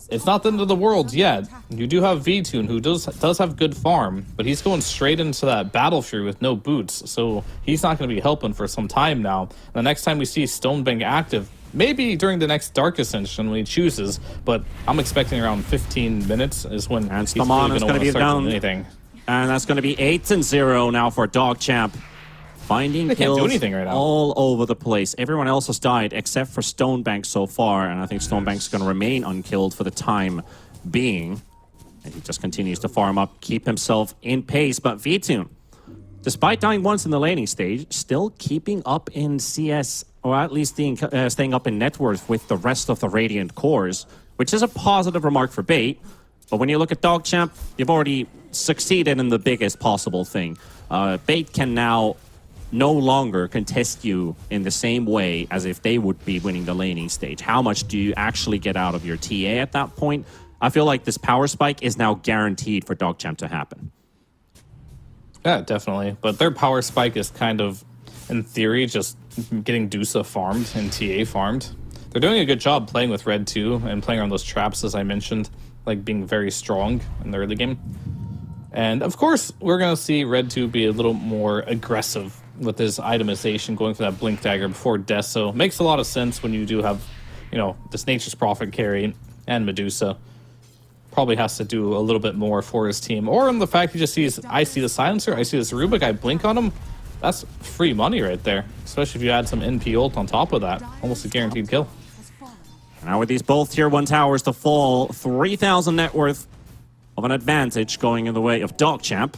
it's not the end of the world yet. You do have V-Tune, who does have good farm, but he's going straight into that Battle Fury with no boots, so he's not going to be helping for some time now. The next time we see Stonebank active, maybe during the next Dark Ascension when he chooses, but I'm expecting around 15 minutes is when he's really going to want to start doing anything. And that's going to be 8-0 now for DogChamp. Finding kills right now. all over the place. Everyone else has died except for Stonebank so far, and I think Stonebank's going to remain unkilled for the time being. And he just continues to farm up, keep himself in pace. But V-Tune, despite dying once in the laning stage, still keeping up in CS, or at least staying up in net worth with the rest of the Radiant cores, which is a positive remark for Bait. But when you look at DogChamp, you've already succeeded in the biggest possible thing. Bait can now no longer contest you in the same way as if they would be winning the laning stage. How much do you actually get out of your TA at that point? I feel like this power spike is now guaranteed for DogChamp to happen. Yeah, definitely. But their power spike is kind of, in theory, just getting Dusa farmed and TA farmed. They're doing a good job playing with Red 2 and playing on those traps, as I mentioned, like being very strong in the early game. And of course, we're going to see Red 2 be a little more aggressive with his itemization, going for that Blink Dagger before death. So makes a lot of sense when you do have, you know, this Nature's Prophet carry and Medusa. Probably has to do a little bit more for his team. Or in the fact he just sees, I see the Silencer, I see this Rubik, I blink on him. That's free money right there. Especially if you add some NP ult on top of that. Almost a guaranteed kill. Now with these both tier 1 towers to fall, 3,000 net worth of an advantage going in the way of DogChamp.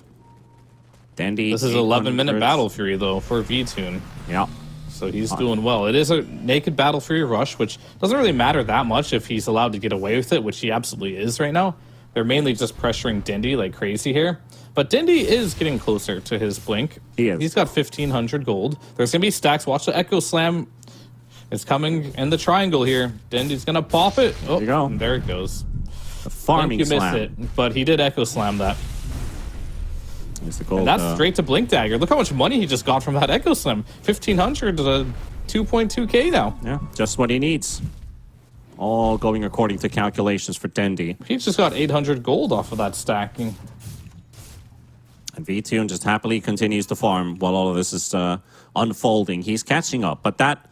Dendy. This is 11-minute Battle Fury, though, for V-Tune. Yeah. So he's doing well. It is a naked Battle Fury rush, which doesn't really matter that much if he's allowed to get away with it, which he absolutely is right now. They're mainly just pressuring Dendy like crazy here. But Dendy is getting closer to his blink. He is. He's got 1,500 gold. There's going to be stacks. Watch the Echo Slam. It's coming in the triangle here. Dendy's going to pop it. Oh, there you go. And there it goes. The farming you slam. missed it, but he did Echo Slam that. The gold, and that's straight to Blink Dagger. Look how much money he just got from that Echo Slam. 1,500 to 2.2k now. Yeah, just what he needs. All going according to calculations for Dendy. He just got 800 gold off of that stacking. And V-Tune just happily continues to farm while all of this is unfolding. He's catching up, but that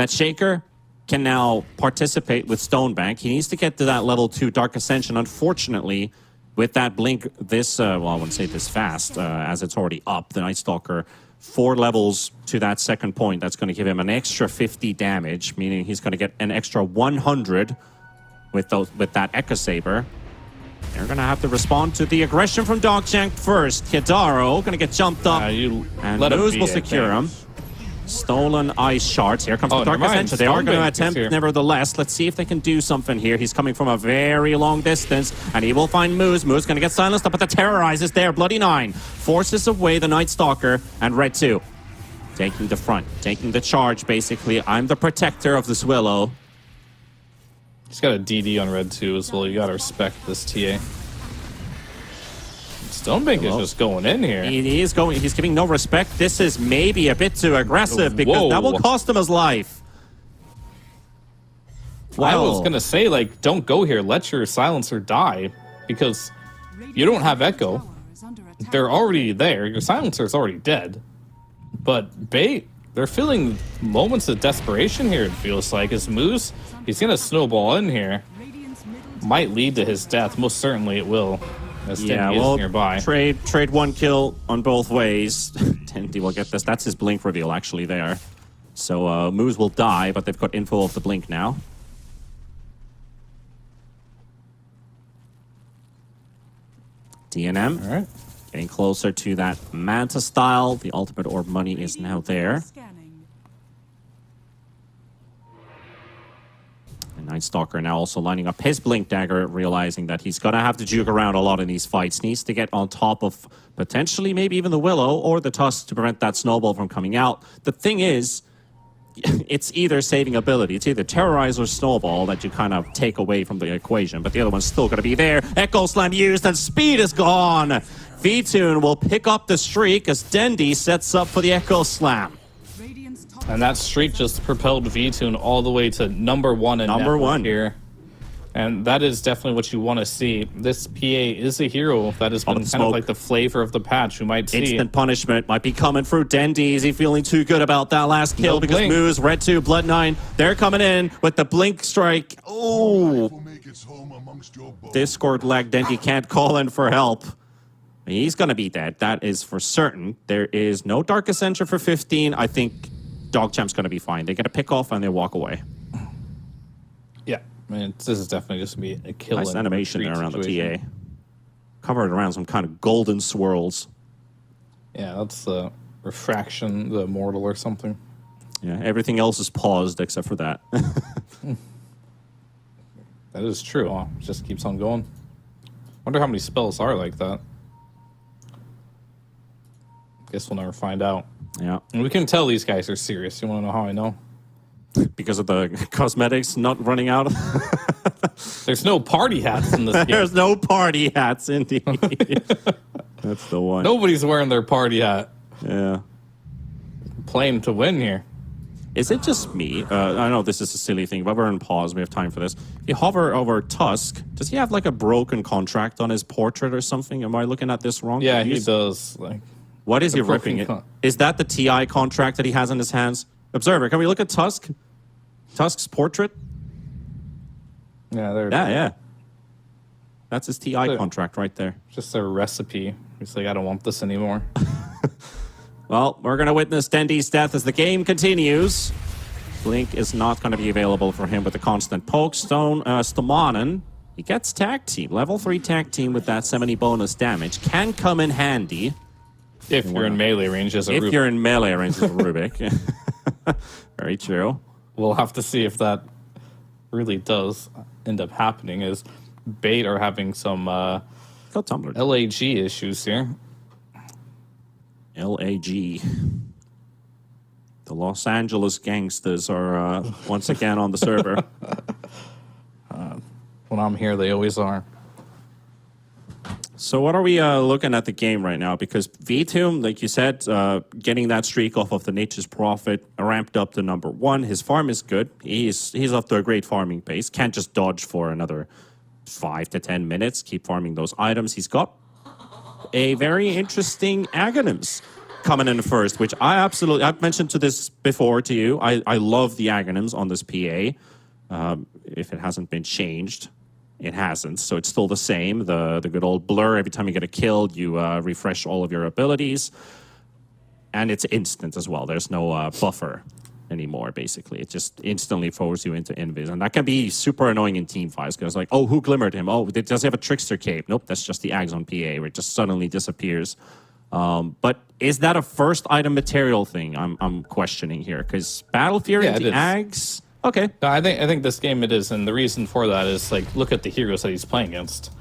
Shaker can now participate with Stonebank. He needs to get to that level 2 Dark Ascension. Unfortunately, with that blink this, well, I wouldn't say this fast, as it's already up. The Night Stalker, 4 levels to that second point. That's going to give him an extra 50 damage, meaning he's going to get an extra 100 with that Echo Saber. They're going to have to respond to the aggression from DogChamp first. Hidaro going to get jumped up, and Moose will secure him. Stolen ice shards. Here comes the Dark Ascension. They are going to attempt, nevertheless. Let's see if they can do something here. He's coming from a very long distance, and he will find Moose. Moose going to get silenced up, but the Terrorize is there. Bloody 9 forces away the Night Stalker, and Red 2 taking the front, taking the charge, basically. I'm the protector of this Willow. He's got a DD on Red 2 as well. You got to respect this TA. Stonebank is just going in here. He is going. He's giving no respect. This is maybe a bit too aggressive because that will cost him his life. Wow. I was going to say, like, don't go here. Let your silencer die because you don't have Echo. They're already there. Your silencer's already dead. But Bait, they're feeling moments of desperation here, it feels like. As Moose, he's going to snowball in here. Might lead to his death. Most certainly it will. Yeah, well, nearby. Trade 1 kill on both ways. Dendy will get this. That's his blink reveal actually there. So Moose will die, but they've got info of the blink now. DNM. All right. Getting closer to that Manta style. The ultimate orb money is now there. Night Stalker now also lining up his Blink Dagger, realizing that he's going to have to juke around a lot in these fights. Needs to get on top of potentially maybe even the Willow or the Tusk to prevent that snowball from coming out. The thing is, it's either saving ability. It's either Terrorize or Snowball that you kind of take away from the equation, but the other one's still going to be there. Echo Slam used and speed is gone. V-Tune will pick up the streak as Dendy sets up for the Echo Slam. And that streak just propelled V-Tune all the way to number 1 in number 1 here. And that is definitely what you want to see. This PA is a hero that has been kind of like the flavor of the patch. You might see instant punishment might be coming through Dendy. Is he feeling too good about that last kill? Because blink. Moose, Red 2, Blood 9, they're coming in with the blink strike. Oh! Discord lag. Dendy can't call in for help. He's going to be dead. That is for certain. There is no Dark Ascension for 15. I think DogChamp's going to be fine. They get a pick off and they walk away. Yeah, I mean, this is definitely just going to be a kill. Nice animation there around the TA. Covered around some kind of golden swirls. Yeah, that's the refraction, the immortal or something. Yeah, everything else is paused except for that. That is true. Huh? It just keeps on going. Wonder how many spells are like that. Guess we'll never find out. Yeah. And we can tell these guys are serious. You want to know how I know? Because of the cosmetics not running out? There's no party hats in this game. There's no party hats, indeed. That's the one. Nobody's wearing their party hat. Yeah. Playing to win here. Is it just me? I know this is a silly thing, but we're in pause. We have time for this. If you hover over Tusk, does he have like a broken contract on his portrait or something? Am I looking at this wrong? Yeah, he does. Like, what is he ripping it? Is that the TI contract that he has in his hands? Observer, can we look at Tusk? Tusk's portrait? Yeah, there. Yeah. That's his TI contract right there. Just a recipe. He's like, I don't want this anymore. Well, we're going to witness Dendy's death as the game continues. Blink is not going to be available for him with the constant poke. Stomanen, he gets tag team. Level 3 tag team with that 70 bonus damage. Can come in handy. If you're in melee range as a Rubik. If you're in melee range as a Rubik. Very true. We'll have to see if that really does end up happening, as Bait are having some LAG issues here. LAG. The Los Angeles gangsters are once again on the server. When I'm here, they always are. So what are we looking at the game right now? Because Vtoom, like you said, getting that streak off of the Nature's Prophet, ramped up to number 1. His farm is good. He's up to a great farming pace. Can't just dodge for another 5 to 10 minutes. Keep farming those items. He's got a very interesting Aghanims coming in first, which I've mentioned to this before to you. I love the Aghanims on this PA. If it hasn't been changed, it hasn't. So it's still the same. The good old blur. Every time you get a kill, you refresh all of your abilities. And it's instant as well. There's no buffer anymore, basically. It just instantly forwards you into invis. And that can be super annoying in team fights, because like, oh, who glimmered him? Oh, does he have a trickster cape? Nope, that's just the Ags on PA, where it just suddenly disappears. But is that a first item material thing? I'm questioning here, because Battle Fury and the Ags... Okay. No, I think this game it is, and the reason for that is, like, look at the heroes that he's playing against.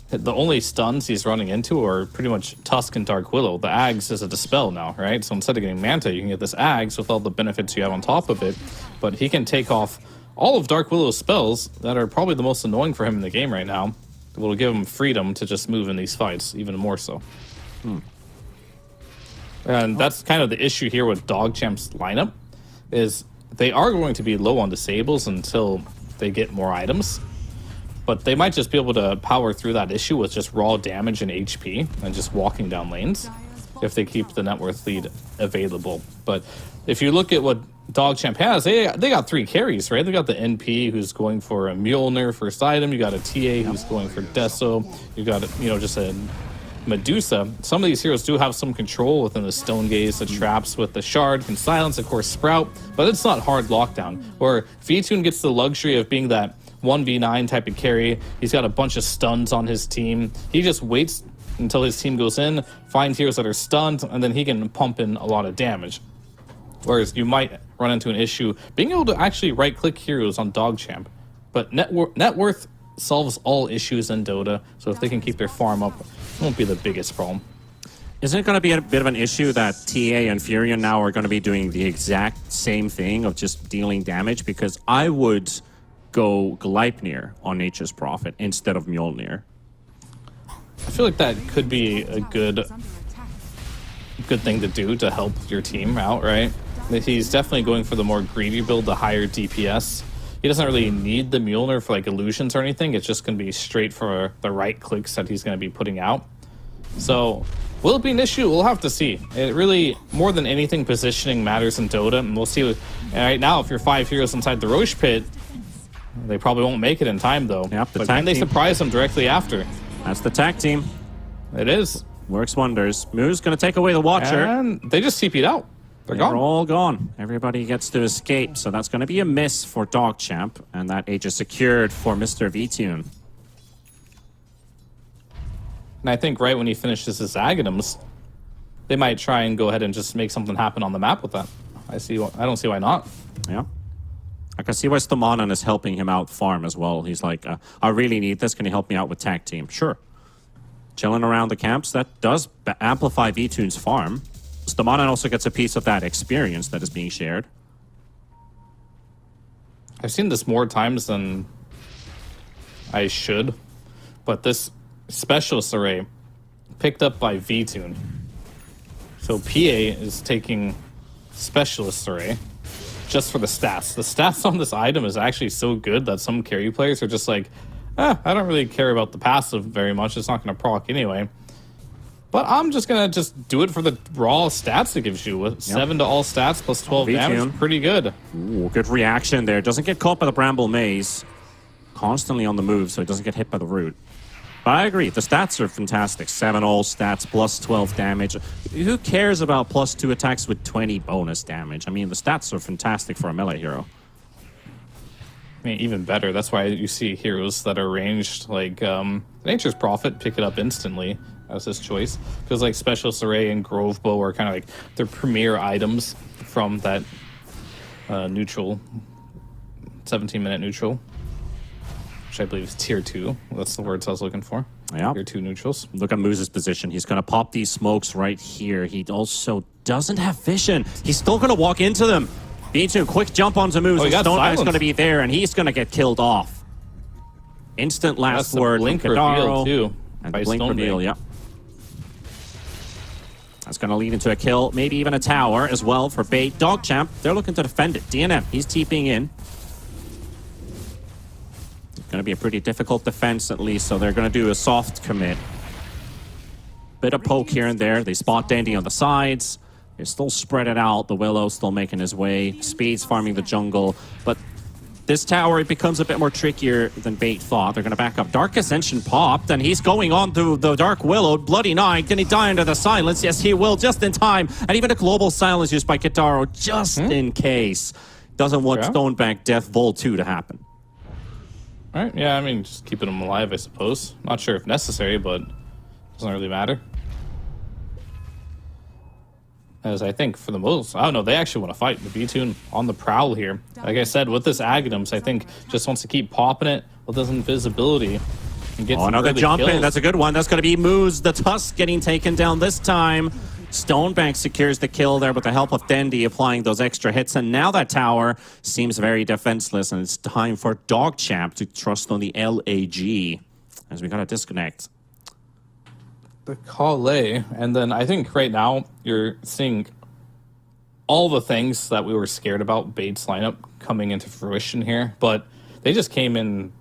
The only stuns he's running into are pretty much Tusk and Dark Willow. The Ags is a Dispel now, right? So instead of getting Manta, you can get this Ags with all the benefits you have on top of it. But he can take off all of Dark Willow's spells that are probably the most annoying for him in the game right now. It will give him freedom to just move in these fights, even more so. And that's kind of the issue here with DogChamp's lineup, is they are going to be low on disables until they get more items. But they might just be able to power through that issue with just raw damage and HP and just walking down lanes if they keep the net worth lead available. But if you look at what DogChamp has, they got 3 carries, right? They got the NP who's going for a Mjolnir first item. You got a TA who's going for Deso. You got, just a Medusa. Some of these heroes do have some control within the Stone Gaze, the traps with the Shard, can silence, of course, Sprout, but it's not hard lockdown. Or Vtoon gets the luxury of being that 1v9 type of carry. He's got a bunch of stuns on his team. He just waits until his team goes in, finds heroes that are stunned, and then he can pump in a lot of damage. Whereas you might run into an issue being able to actually right-click heroes on DogChamp. But net worth solves all issues in Dota, so if they can keep their farm up, it won't be the biggest problem. Isn't it going to be a bit of an issue that TA and Furion now are going to be doing the exact same thing of just dealing damage? Because I would go Gleipnir on Nature's Prophet instead of Mjolnir. I feel like that could be a good thing to do to help your team out, right? He's definitely going for the more greedy build, the higher DPS. He doesn't really need the Mjolnir for like illusions or anything. It's just going to be straight for the right clicks that he's going to be putting out. So will it be an issue? We'll have to see. It really, more than anything, positioning matters in Dota, and we'll see. Right now, if you're 5 heroes inside the Roche pit, they probably won't make it in time, though. Yep, but can they surprise them directly after? That's the tag team. It is. Works wonders. Moo's going to take away the Watcher. And they just CP'd out. They're gone. All gone. Everybody gets to escape, so that's going to be a miss for DogChamp, and that H is secured for Mr. Vtoon. And I think right when he finishes his Aghanims, they might try and go ahead and just make something happen on the map with that. I don't see why not. Yeah. I can see why Stomanen is helping him out farm as well. He's like, I really need this. Can you help me out with tag team? Sure. Chilling around the camps, that does amplify Vtoon's farm. Stomanen also gets a piece of that experience that is being shared. I've seen this more times than I should, but this Specialist Array picked up by Vtoon. So PA is taking Specialist Array, just for the stats. The stats on this item is actually so good that some carry players are just like, I don't really care about the passive very much. It's not going to proc anyway. But I'm just going to just do it for the raw stats it gives you. With 7 to all stats plus 12 damage, pretty good. Ooh, good reaction there. Doesn't get caught by the Bramble Maze. Constantly on the move, so it doesn't get hit by the root. But I agree, the stats are fantastic. 7 all stats, plus 12 damage. Who cares about plus 2 attacks with 20 bonus damage? I mean, the stats are fantastic for a melee hero. I mean, even better. That's why you see heroes that are ranged, like Nature's Prophet, pick it up instantly as his choice. Because like Specialist Array and Grove Bow are kind of like their premier items from that neutral, 17-minute neutral. Which I believe is tier 2. That's the words I was looking for. Yeah. Tier 2 neutrals. Look at Moose's position. He's going to pop these smokes right here. He also doesn't have vision. He's still going to walk into them. B2, quick jump onto Moose. Oh, Stonebank's going to be there, and he's going to get killed off. Instant last word. Blink reveal, too. And the blink reveal, yeah. That's going to lead into a kill, maybe even a tower as well for Bait. DogChamp, they're looking to defend it. DNM, he's TPing in. Going to be a pretty difficult defense at least, so they're going to do a soft commit. Bit of poke here and there. They spot Dandy on the sides. They're still spread it out. The Willow still making his way. Speed's farming the jungle, but this tower, it becomes a bit more trickier than Bait thought. They're going to back up. Dark Ascension popped, and he's going on to the Dark Willow. Bloody Knight, can he die under the silence? Yes, he will, just in time. And even a global silence used by Kitaro, just in case. Doesn't want Stonebank Death Vol 2 to happen. All right, yeah, I mean, just keeping them alive, I suppose. Not sure if necessary, but doesn't really matter. As I think, for the most, I don't know, they actually want to fight. The B-Tune on the prowl here. Like I said, with this Aghanim's, I think just wants to keep popping it with his invisibility. And get another jump kills. in. That's a good one. That's going to be Moose, the Tusk, getting taken down this time. Stonebank secures the kill there with the help of Dandy applying those extra hits. And now that tower seems very defenseless, and it's time for DogChamp to trust on the LAG as we got to disconnect. The Calais, and then I think right now you're seeing all the things that we were scared about Bait's lineup coming into fruition here, but they just came in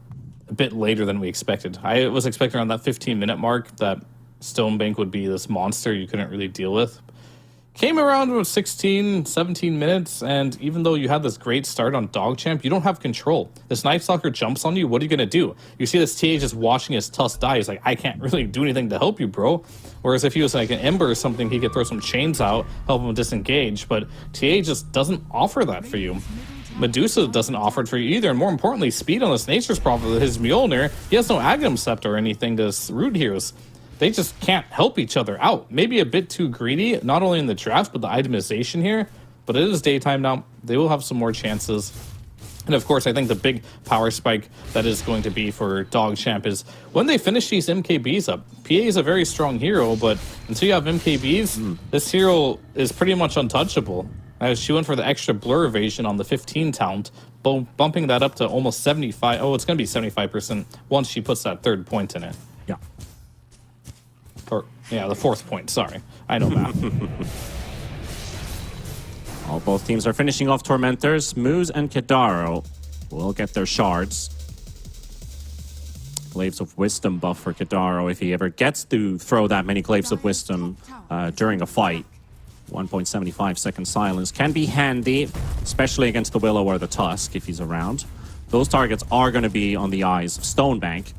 a bit later than we expected. I was expecting around that 15-minute mark that Stonebank would be this monster you couldn't really deal with. Came around with 16, 17 minutes, and even though you had this great start on DogChamp, you don't have control. This Night Stalker jumps on you, what are you going to do? You see this TA just watching his Tusk die. He's like, I can't really do anything to help you, bro. Whereas if he was like an Ember or something, he could throw some chains out, help him disengage, but TA just doesn't offer that for you. Medusa doesn't offer it for you either, and more importantly, Speed on this Nature's Prophet, his Mjolnir, he has no Aghanim Scepter or anything to root heroes. They just can't help each other out. Maybe a bit too greedy, not only in the draft, but the itemization here. But it is daytime now. They will have some more chances. And of course, I think the big power spike that is going to be for DogChamp is when they finish these MKBs up. PA is a very strong hero, but until you have MKBs, this hero is pretty much untouchable. As she went for the extra blur evasion on the 15 talent, bumping that up to almost 75. Oh, it's going to be 75% once she puts that third point in it. Yeah. Or, yeah, the fourth point, sorry. I know math. Both teams are finishing off Tormentors. Moose and Kidaro will get their shards. Glaives of Wisdom buff for Kidaro if he ever gets to throw that many Glaives of Wisdom during a fight. 1.75 second silence can be handy, especially against the Willow or the Tusk if he's around. Those targets are going to be on the eyes of Stonebank.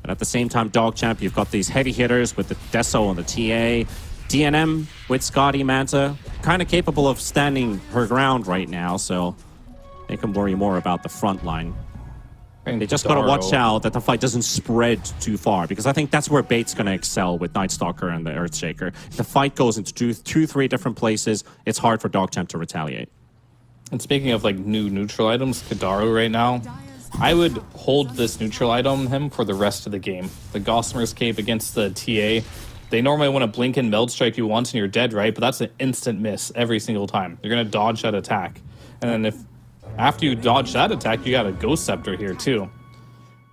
But at the same time, DogChamp, you've got these heavy hitters with the Deso on the TA. DNM with Scotty Manta, kind of capable of standing her ground right now, so they can worry more about the front line. And they just got to watch out that the fight doesn't spread too far, because I think that's where Bait's going to excel with Night Stalker and the Earthshaker. If the fight goes into two, three different places, it's hard for DogChamp to retaliate. And speaking of like new neutral items, Kidaro right now, I would hold this neutral item him for the rest of the game. The Gossamer's Cape against the TA. They normally want to blink and meld strike you once and you're dead, right? But that's an instant miss every single time. You're going to dodge that attack. And then if after you dodge that attack, you got a Ghost Scepter here too.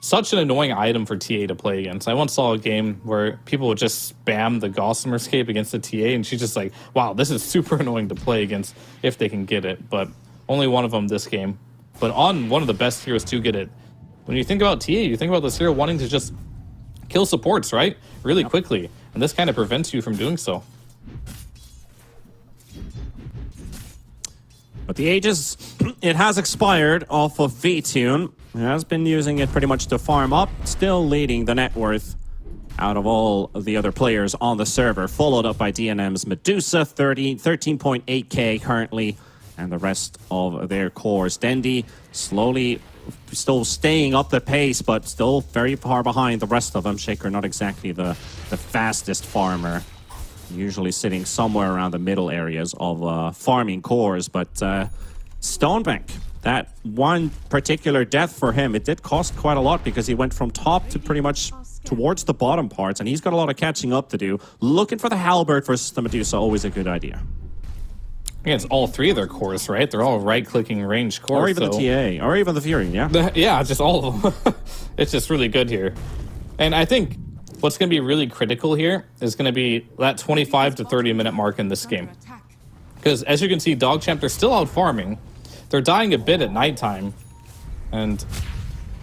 Such an annoying item for TA to play against. I once saw a game where people would just spam the Gossamer Escape against the TA, and she's just like, wow, this is super annoying to play against if they can get it. But Only one of them this game. But on one of the best heroes to get it. When you think about TA, you think about this hero wanting to just kill supports, right? Really quickly. And this kind of prevents you from doing so. But the Aegis, it has expired off of VTune. He has been using it pretty much to farm up, still leading the net worth out of all of the other players on the server, followed up by DNM's Medusa, 13.8k currently, and the rest of their cores. Dendi slowly still staying up the pace, but still very far behind the rest of them. Shaker not exactly the fastest farmer, usually sitting somewhere around the middle areas of farming cores, but Stonebank, that one particular death for him, it did cost quite a lot because he went from top to pretty much towards the bottom parts, and he's got a lot of catching up to do. Looking for the Halberd versus the Medusa, always a good idea. Against all three of their cores, right? They're all right-clicking range cores. Or even the TA, or even the Fury, yeah? Yeah, just all of them. It's just really good here. And I think what's going to be really critical here is going to be that 25 to 30-minute mark in this game. Because as you can see, DogChamp, they're still out farming. They're dying a bit at nighttime. And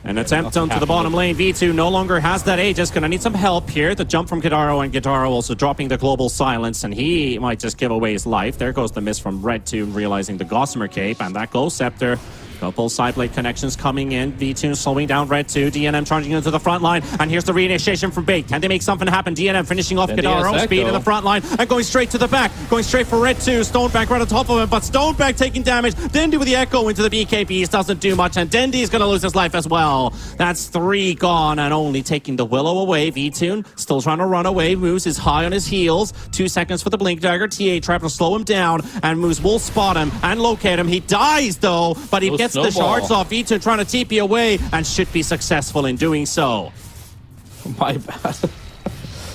an attempt onto the bottom lane. V2 no longer has that Aegis. Gonna need some help here. The jump from Guitaro, and Guitaro also dropping the global silence, and he might just give away his life. There goes the miss from Red2, realizing the Gossamer Cape, and that goes Scepter. Couple side blade connections coming in. V2 slowing down Red2. DNM charging into the front line. And here's the reinitiation from Bait. Can they make something happen? DNM finishing off Guitaro. Speed in the front line and going straight to the back. Going straight for Red2. Stonebank right on top of him, but Stonebank taking damage. Dendi with the Echo into the BKBs doesn't do much, and Dendi's going to lose his life as well. That's 3 gone, and only taking the Willow away. V2 still trying to run away. Moose is high on his heels. 2 seconds for the Blink Dagger. TA trying to slow him down, and Moose will spot him and locate him. He dies though, but he gets the shards off. V2 trying to TP away and should be successful in doing so. My bad.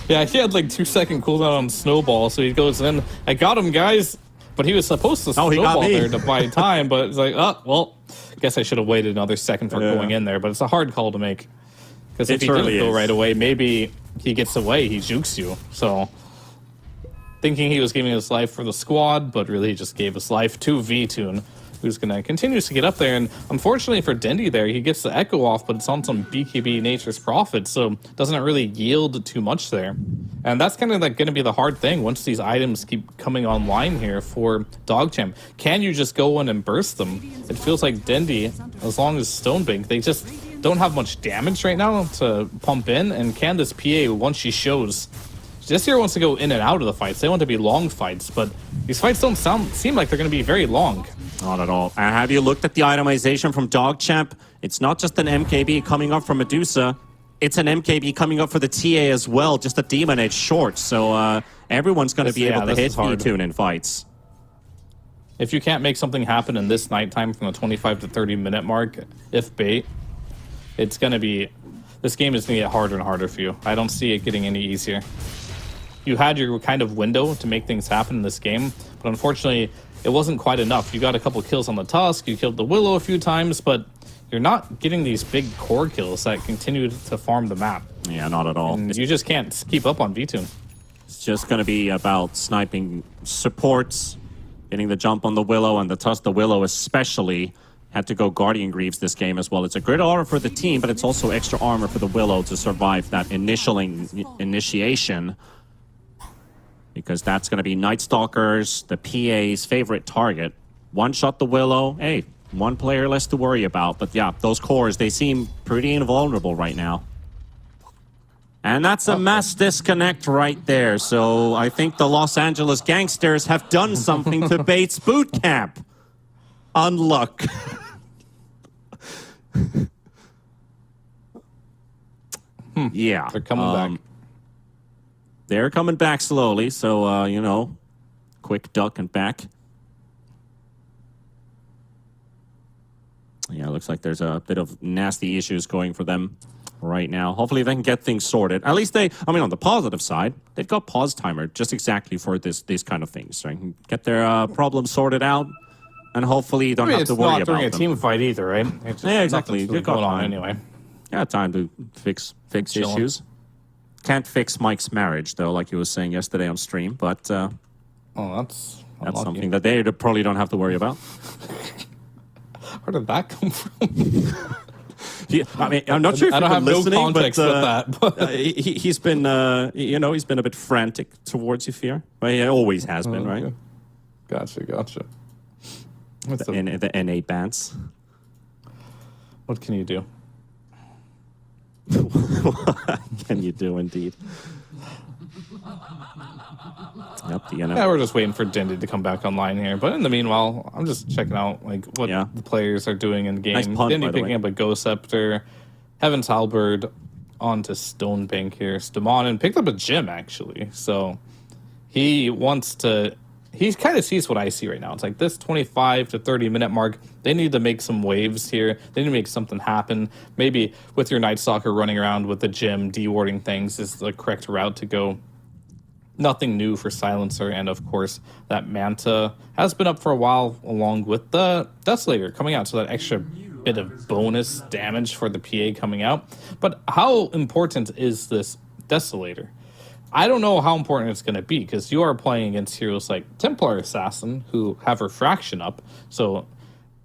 Yeah, he had like 2-second cooldown on Snowball, so he goes in. I got him, guys. But he was supposed to snowball there to buy time, but it's like, oh, well, I guess I should have waited another second for going in there, but it's a hard call to make. Because if he didn't go right away, maybe he gets away, he jukes you. So, thinking he was giving his life for the squad, but really he just gave his life to V-Tune, who's going to continue to get up there. And unfortunately for Dendi there, he gets the Echo off, but it's on some BKB Nature's Prophet, so doesn't really yield too much there. And that's kind of like going to be the hard thing once these items keep coming online here for DogChamp. Can you just go in and burst them? It feels like Dendi, as long as Stonebank, they just don't have much damage right now to pump in. And can this PA, once she shows, this here wants to go in and out of the fights. They want to be long fights, but these fights don't seem like they're going to be very long. Not at all. And have you looked at the itemization from DogChamp? It's not just an MKB coming up from Medusa. It's an MKB coming up for the TA as well, just a Demon Edge short. So everyone's going to be able to hit V-Tune in fights. If you can't make something happen in this nighttime from the 25 to 30-minute mark, if bait, it's going to be... This game is going to get harder and harder for you. I don't see it getting any easier. You had your kind of window to make things happen in this game, but unfortunately, it wasn't quite enough. You got a couple kills on the Tusk, you killed the Willow a few times, but you're not getting these big core kills that continue to farm the map. Yeah, not at all. And you just can't keep up on V-Tune. It's just going to be about sniping supports, getting the jump on the Willow, and the Tusk. The Willow especially had to go Guardian Greaves this game as well. It's a great armor for the team, but it's also extra armor for the Willow to survive that initial initiation. Because that's going to be Night Stalkers, the PA's favorite target. One shot the Willow. Hey, one player less to worry about. But yeah, those cores, they seem pretty invulnerable right now. And that's a mass disconnect right there. So I think the Los Angeles Gangsters have done something to Bates Boot Camp. Unluck. Yeah. They're coming back. They're coming back slowly, so, you know, quick duck and back. Yeah, it looks like there's a bit of nasty issues going for them right now. Hopefully they can get things sorted. At least they, I mean, on the positive side, they've got pause timer just exactly for these kind of things. Right? Get their problems sorted out, and hopefully you don't have to worry about them. It's not during a team fight either, right? Yeah, exactly. You've got going on anyway. Yeah, time to fix issues. Can't fix Mike's marriage, though, like he was saying yesterday on stream, but that's something that they probably don't have to worry about. Where did that come from? I mean, I'm not sure if I don't have listening, no context but, with that. But he's been, he's been a bit frantic towards you, Fear. Well, he always has been, right? Gotcha. What's The NA bans. What can you do? What can you do, indeed? Yep, Yeah, we're just waiting for Dindy to come back online here. But in the meanwhile, I'm just checking out like what the players are doing in the game. Nice punt, Dindy by the picking way. up a Go Scepter. Heavens Halberd onto Stonebank here. Stamanen picked up a gym, actually. So he wants to... He kind of sees what I see right now. It's like this 25 to 30 minute mark. They need to make some waves here. They need to make something happen. Maybe with your Night Stalker running around with the gym, dewarding things is the correct route to go. Nothing new for Silencer, and of course, that Manta has been up for a while, along with the Desolator coming out, so that extra bit of bonus damage for the PA coming out. But how important is this Desolator? I don't know how important it's going to be, because you are playing against heroes like Templar Assassin, who have Refraction up, so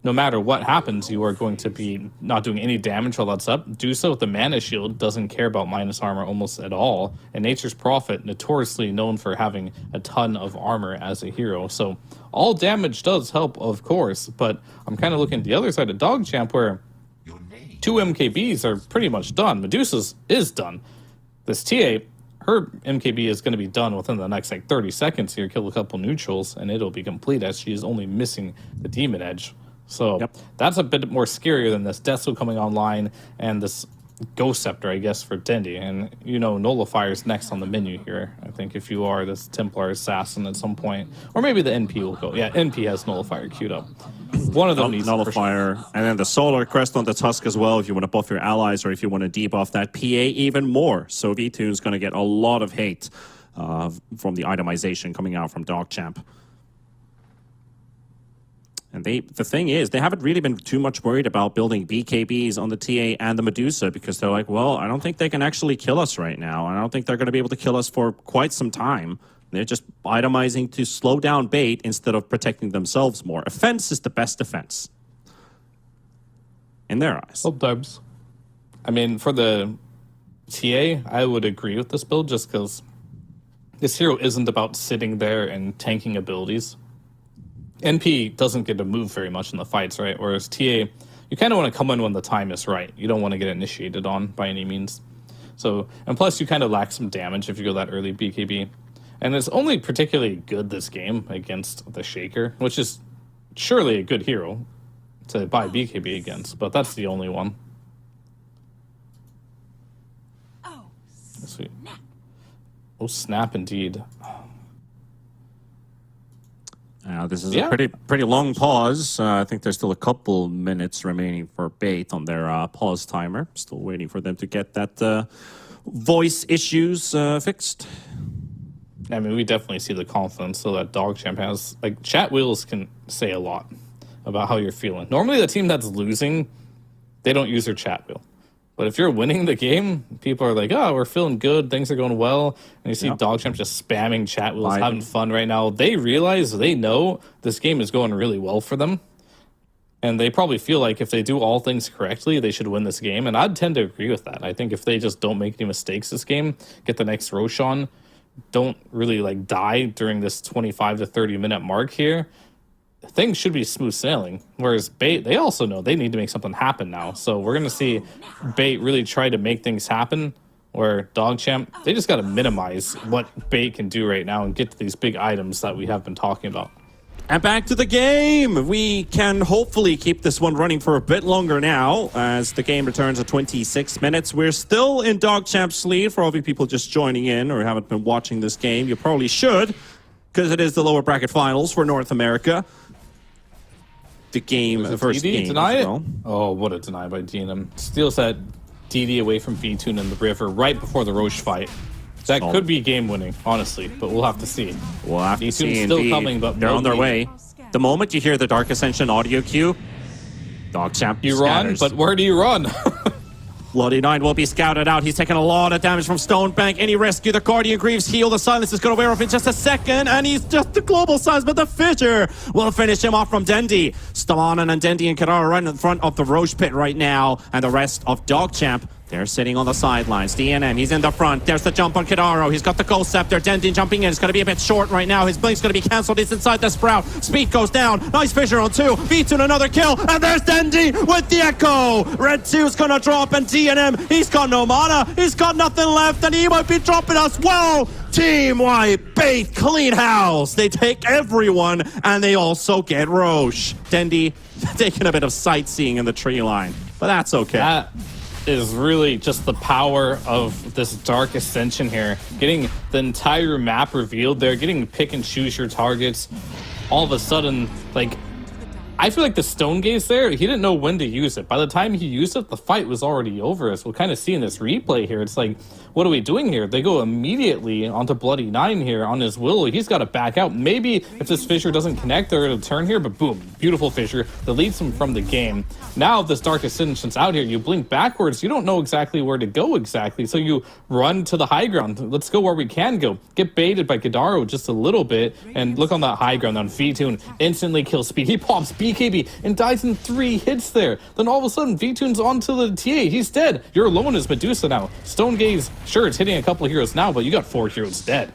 no matter what happens, you are going to be not doing any damage while that's up. Do so with the Mana Shield, doesn't care about minus armor almost at all. And Nature's Prophet, notoriously known for having a ton of armor as a hero. So all damage does help, of course, but I'm kind of looking at the other side of DogChamp, where 2 MKBs are pretty much done. Medusa's is done. This TA, her MKB is going to be done within the next 30 seconds here, kill a couple neutrals, and it'll be complete, as she is only missing the Demon Edge. So that's a bit more scarier than this Deso coming online and this Ghost Scepter, I guess, for Dindy. And, Nullifier's next on the menu here. I think if you are this Templar Assassin at some point. Or maybe the NP will go. Yeah, NP has Nullifier queued up. One of them needs Nullifier. And then the Solar Crest on the Tusk as well, if you want to buff your allies or if you want to debuff that PA even more. So V2 is going to get a lot of hate from the itemization coming out from DogChamp. And the thing is, they haven't really been too much worried about building BKBs on the TA and the Medusa, because they're like, well, I don't think they can actually kill us right now. I don't think they're going to be able to kill us for quite some time. They're just itemizing to slow down bait instead of protecting themselves more. Offense is the best defense. In their eyes. Sometimes. I mean, for the TA, I would agree with this build, just because this hero isn't about sitting there and tanking abilities. NP doesn't get to move very much in the fights, right? Whereas TA, you kind of want to come in when the time is right. You don't want to get initiated on by any means. So, and plus you kind of lack some damage if you go that early BKB. And it's only particularly good this game against the Shaker, which is surely a good hero to buy BKB against, but that's the only one. Oh, Sweet. Oh, snap indeed. This is a pretty long pause. I think there's still a couple minutes remaining for bait on their pause timer. Still waiting for them to get that voice issues fixed. I mean, we definitely see the confidence so that DogChamp has. Like, chat wheels can say a lot about how you're feeling. Normally, the team that's losing, they don't use their chat wheel. But if you're winning the game, people are like, oh, we're feeling good, things are going well. And you see DogChamp just spamming chat wheels, having fun right now. They realize, they know this game is going really well for them. And they probably feel like if they do all things correctly, they should win this game. And I'd tend to agree with that. I think if they just don't make any mistakes this game, get the next Roshan, don't really die during this 25 to 30 minute mark here, things should be smooth sailing. Whereas Bait, they also know they need to make something happen now. So we're going to see Bait really try to make things happen, where DogChamp, they just got to minimize what Bait can do right now and get to these big items that we have been talking about. And back to the game. We can hopefully keep this one running for a bit longer now as the game returns at 26 minutes. We're still in DogChamp's lead. For all of you people just joining in or haven't been watching this game, you probably should, because it is the lower bracket finals for North America. The game, the first game. Deny it? Oh, what a deny by DNM. Steals that DD away from V-Tune in the river right before the Roche fight. That could be game winning, honestly, but we'll have to see. We'll have to see. Still coming, but they're on their way. The moment you hear the Dark Ascension audio cue, DogChamp you run, but where do you run? Bloody Nine will be scouted out. He's taking a lot of damage from Stonebank. Any rescue? The Guardian Greaves heal. The Silence is going to wear off in just a second. And he's just the global size, but the Fissure will finish him off from Dendi. Stamanen and Dendi and Kadara right in front of the Roche pit right now. And the rest of DogChamp, they're sitting on the sidelines. DNM, he's in the front. There's the jump on Kadaro. He's got the Ghost Scepter. Dendi jumping in. It's going to be a bit short right now. His blink's going to be cancelled. He's inside the Sprout. Speed goes down. Nice Fissure on 2. V2 another kill. And there's Dendi with the Echo. Red 2's going to drop. And DNM, he's got no mana. He's got nothing left. And he might be dropping as well. Team White Bait clean house. They take everyone. And they also get Roche. Dendi taking a bit of sightseeing in the tree line. But that's okay. That is really just the power of this Dark Ascension here. Getting the entire map revealed there, getting to pick and choose your targets. All of a sudden, like, I feel like the Stone Gaze there, he didn't know when to use it. By the time he used it, the fight was already over. As we'll kind of see in this replay here, it's like, what are we doing here? They go immediately onto Bloody Nine here on his Willow. He's got to back out. Maybe if this Fissure doesn't connect, they're going to turn here, but boom, beautiful Fissure that leads him from the game. Now, if this Dark Ascension's out here, you blink backwards, you don't know exactly where to go exactly, so you run to the high ground. Let's go where we can go. Get baited by Kadaro just a little bit, and look on that high ground on V-Tune. Instantly kills Speed. He pops BKB and dies in 3 hits there. Then all of a sudden, V-Tune's onto the TA. He's dead. You're alone as Medusa now. Stone Gaze, sure, it's hitting a couple of heroes now, but you got 4 heroes dead.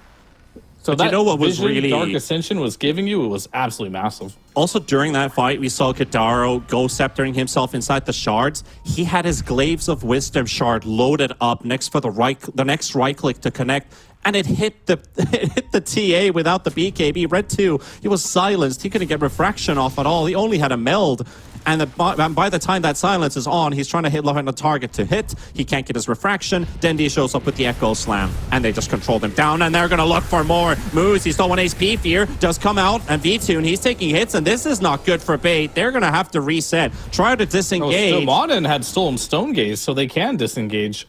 So but that you know what was really Dark Ascension was giving you, it was absolutely massive. Also, during that fight, we saw Kadaro go sceptering himself inside the shards. He had his Glaives of Wisdom shard loaded up next for the next right click to connect, and it hit the TA without the BKB. Red 2, he was silenced. He couldn't get refraction off at all. He only had a meld. And by the time that silence is on, he's trying to hit on the target to hit. He can't get his refraction. Dendi shows up with the Echo Slam, and they just control him down, and they're going to look for more moves. He stole one HP. Fear does come out, and V-Tune, he's taking hits, and this is not good for Bait. They're going to have to reset. Try to disengage. Stamanen had stolen Stone Gaze, so they can disengage.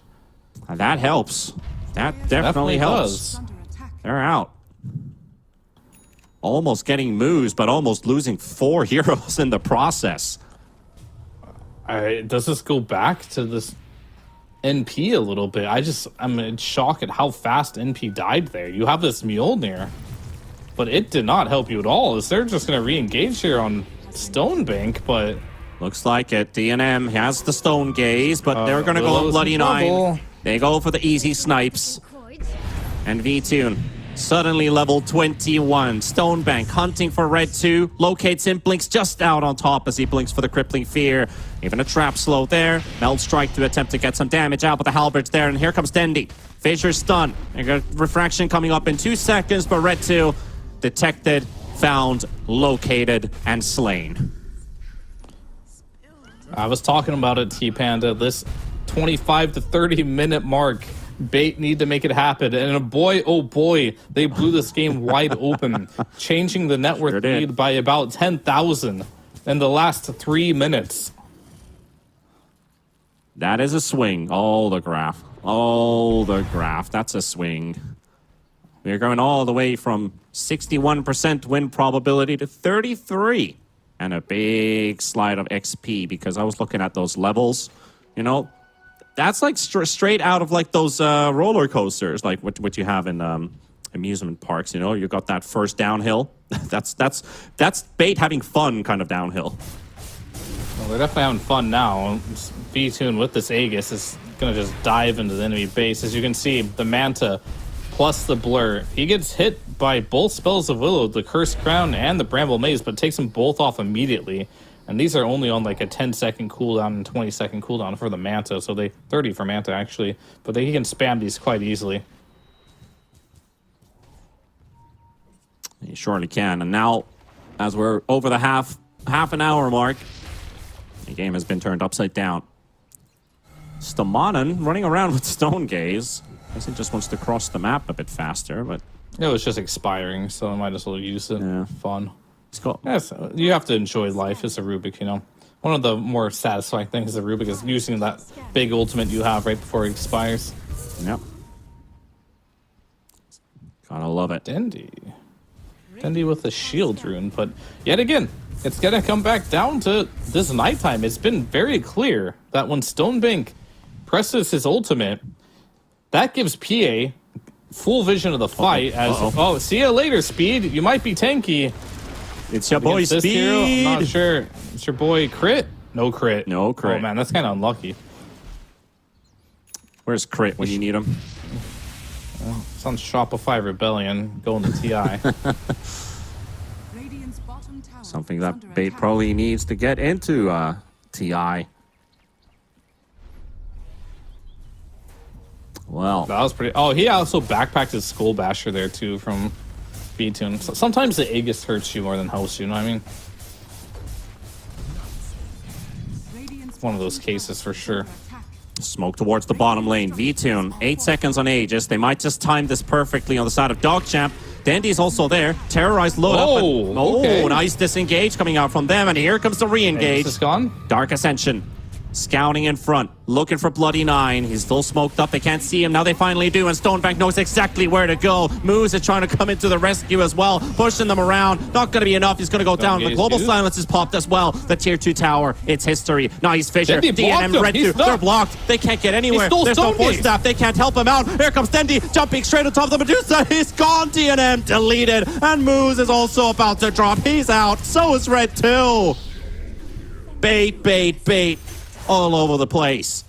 And that helps. That definitely helps. Does. They're out. Almost getting moves, but almost losing 4 heroes in the process. Does this go back to this NP a little bit? I'm in shock at how fast NP died there. You have this Mjolnir, but it did not help you at all. They're just going to re-engage here on Stonebank, but... Looks like it. DNM has the Stone Gaze, but they're going to go Bloody Nine. They go for the easy snipes. And V-Tune suddenly level 21. Stonebank hunting for Red 2. Locates him, blinks just out on top as he blinks for the Crippling Fear. Even a trap slow there. Meld Strike to attempt to get some damage out, but the Halberds there. And here comes Dendi. Fissure's stun. They got refraction coming up in 2 seconds, but Red 2 detected, found, located, and slain. I was talking about it, T-Panda. This 25 to 30 minute mark, Bait need to make it happen. And boy, oh boy, they blew this game wide open, changing the net worth lead by about 10,000 in the last 3 minutes. That is a swing. Oh, the graph. Oh, the graph. That's a swing. We're going all the way from 61% win probability to 33. And a big slide of XP, because I was looking at those levels. You know, that's like straight out of like those roller coasters, like what you have in amusement parks. You know, you got that first downhill. that's Bait having fun kind of downhill. Well, they're definitely having fun now. V-Tune with this Aegis is going to just dive into the enemy base. As you can see, the Manta plus the Blur. He gets hit by both spells of Willow, the Cursed Crown and the Bramble Maze, but takes them both off immediately. And these are only on like a 10-second cooldown and 20-second cooldown for the Manta, so 30 for Manta actually, but he can spam these quite easily. He surely can. And now, as we're over the half an hour mark, the game has been turned upside down. Stamanen running around with Stone Gaze. I guess he just wants to cross the map a bit faster, but it was just expiring, so I might as well use it. Yeah. Fun. Cool. Yes, you have to enjoy life as a Rubik, you know. One of the more satisfying things as a Rubik is using that big ultimate you have right before it expires. Yep. Gotta love it. Dendi with the shield rune, but yet again, it's gonna come back down to this nighttime. It's been very clear that when Stonebank presses his ultimate. That gives PA full vision of the fight. Oh, see you later, Speed. You might be tanky. It's your boy Speed. Hero, I'm not sure. It's your boy Crit. No crit. No crit. Oh man, that's kind of unlucky. Where's Crit when you need him? It's on Shopify Rebellion. Going to TI. Something that Bait probably needs to get into TI. Well, That was pretty. Oh, he also backpacked his Skull Basher there too from B-Tune. Sometimes the Aegis hurts you more than helps you. You know what I mean? One of those cases for sure. smoke towards the bottom lane. V-Tune, 8 seconds on Aegis. They might just time this perfectly on the side of DogChamp. Dandy's also there. Terrorized load up. Okay. Nice disengage coming out from them. And here comes the re-engage. Aegis is gone. Dark Ascension. Scouting in front, looking for Bloody Nine. He's still smoked up. They can't see him. Now they finally do, and Stonebank knows exactly where to go. Moose is trying to come into the rescue as well, pushing them around. Not going to be enough. He's going to go down. The Global Silence is popped as well. The Tier 2 tower, it's history. Nice Fisher. DNM Red 2. They're blocked. They can't get anywhere. There's no force staff. They can't help him out. Here comes Dendy, jumping straight on top of the Medusa. He's gone. DNM deleted. And Moose is also about to drop. He's out. So is Red 2. Bait. All over the place.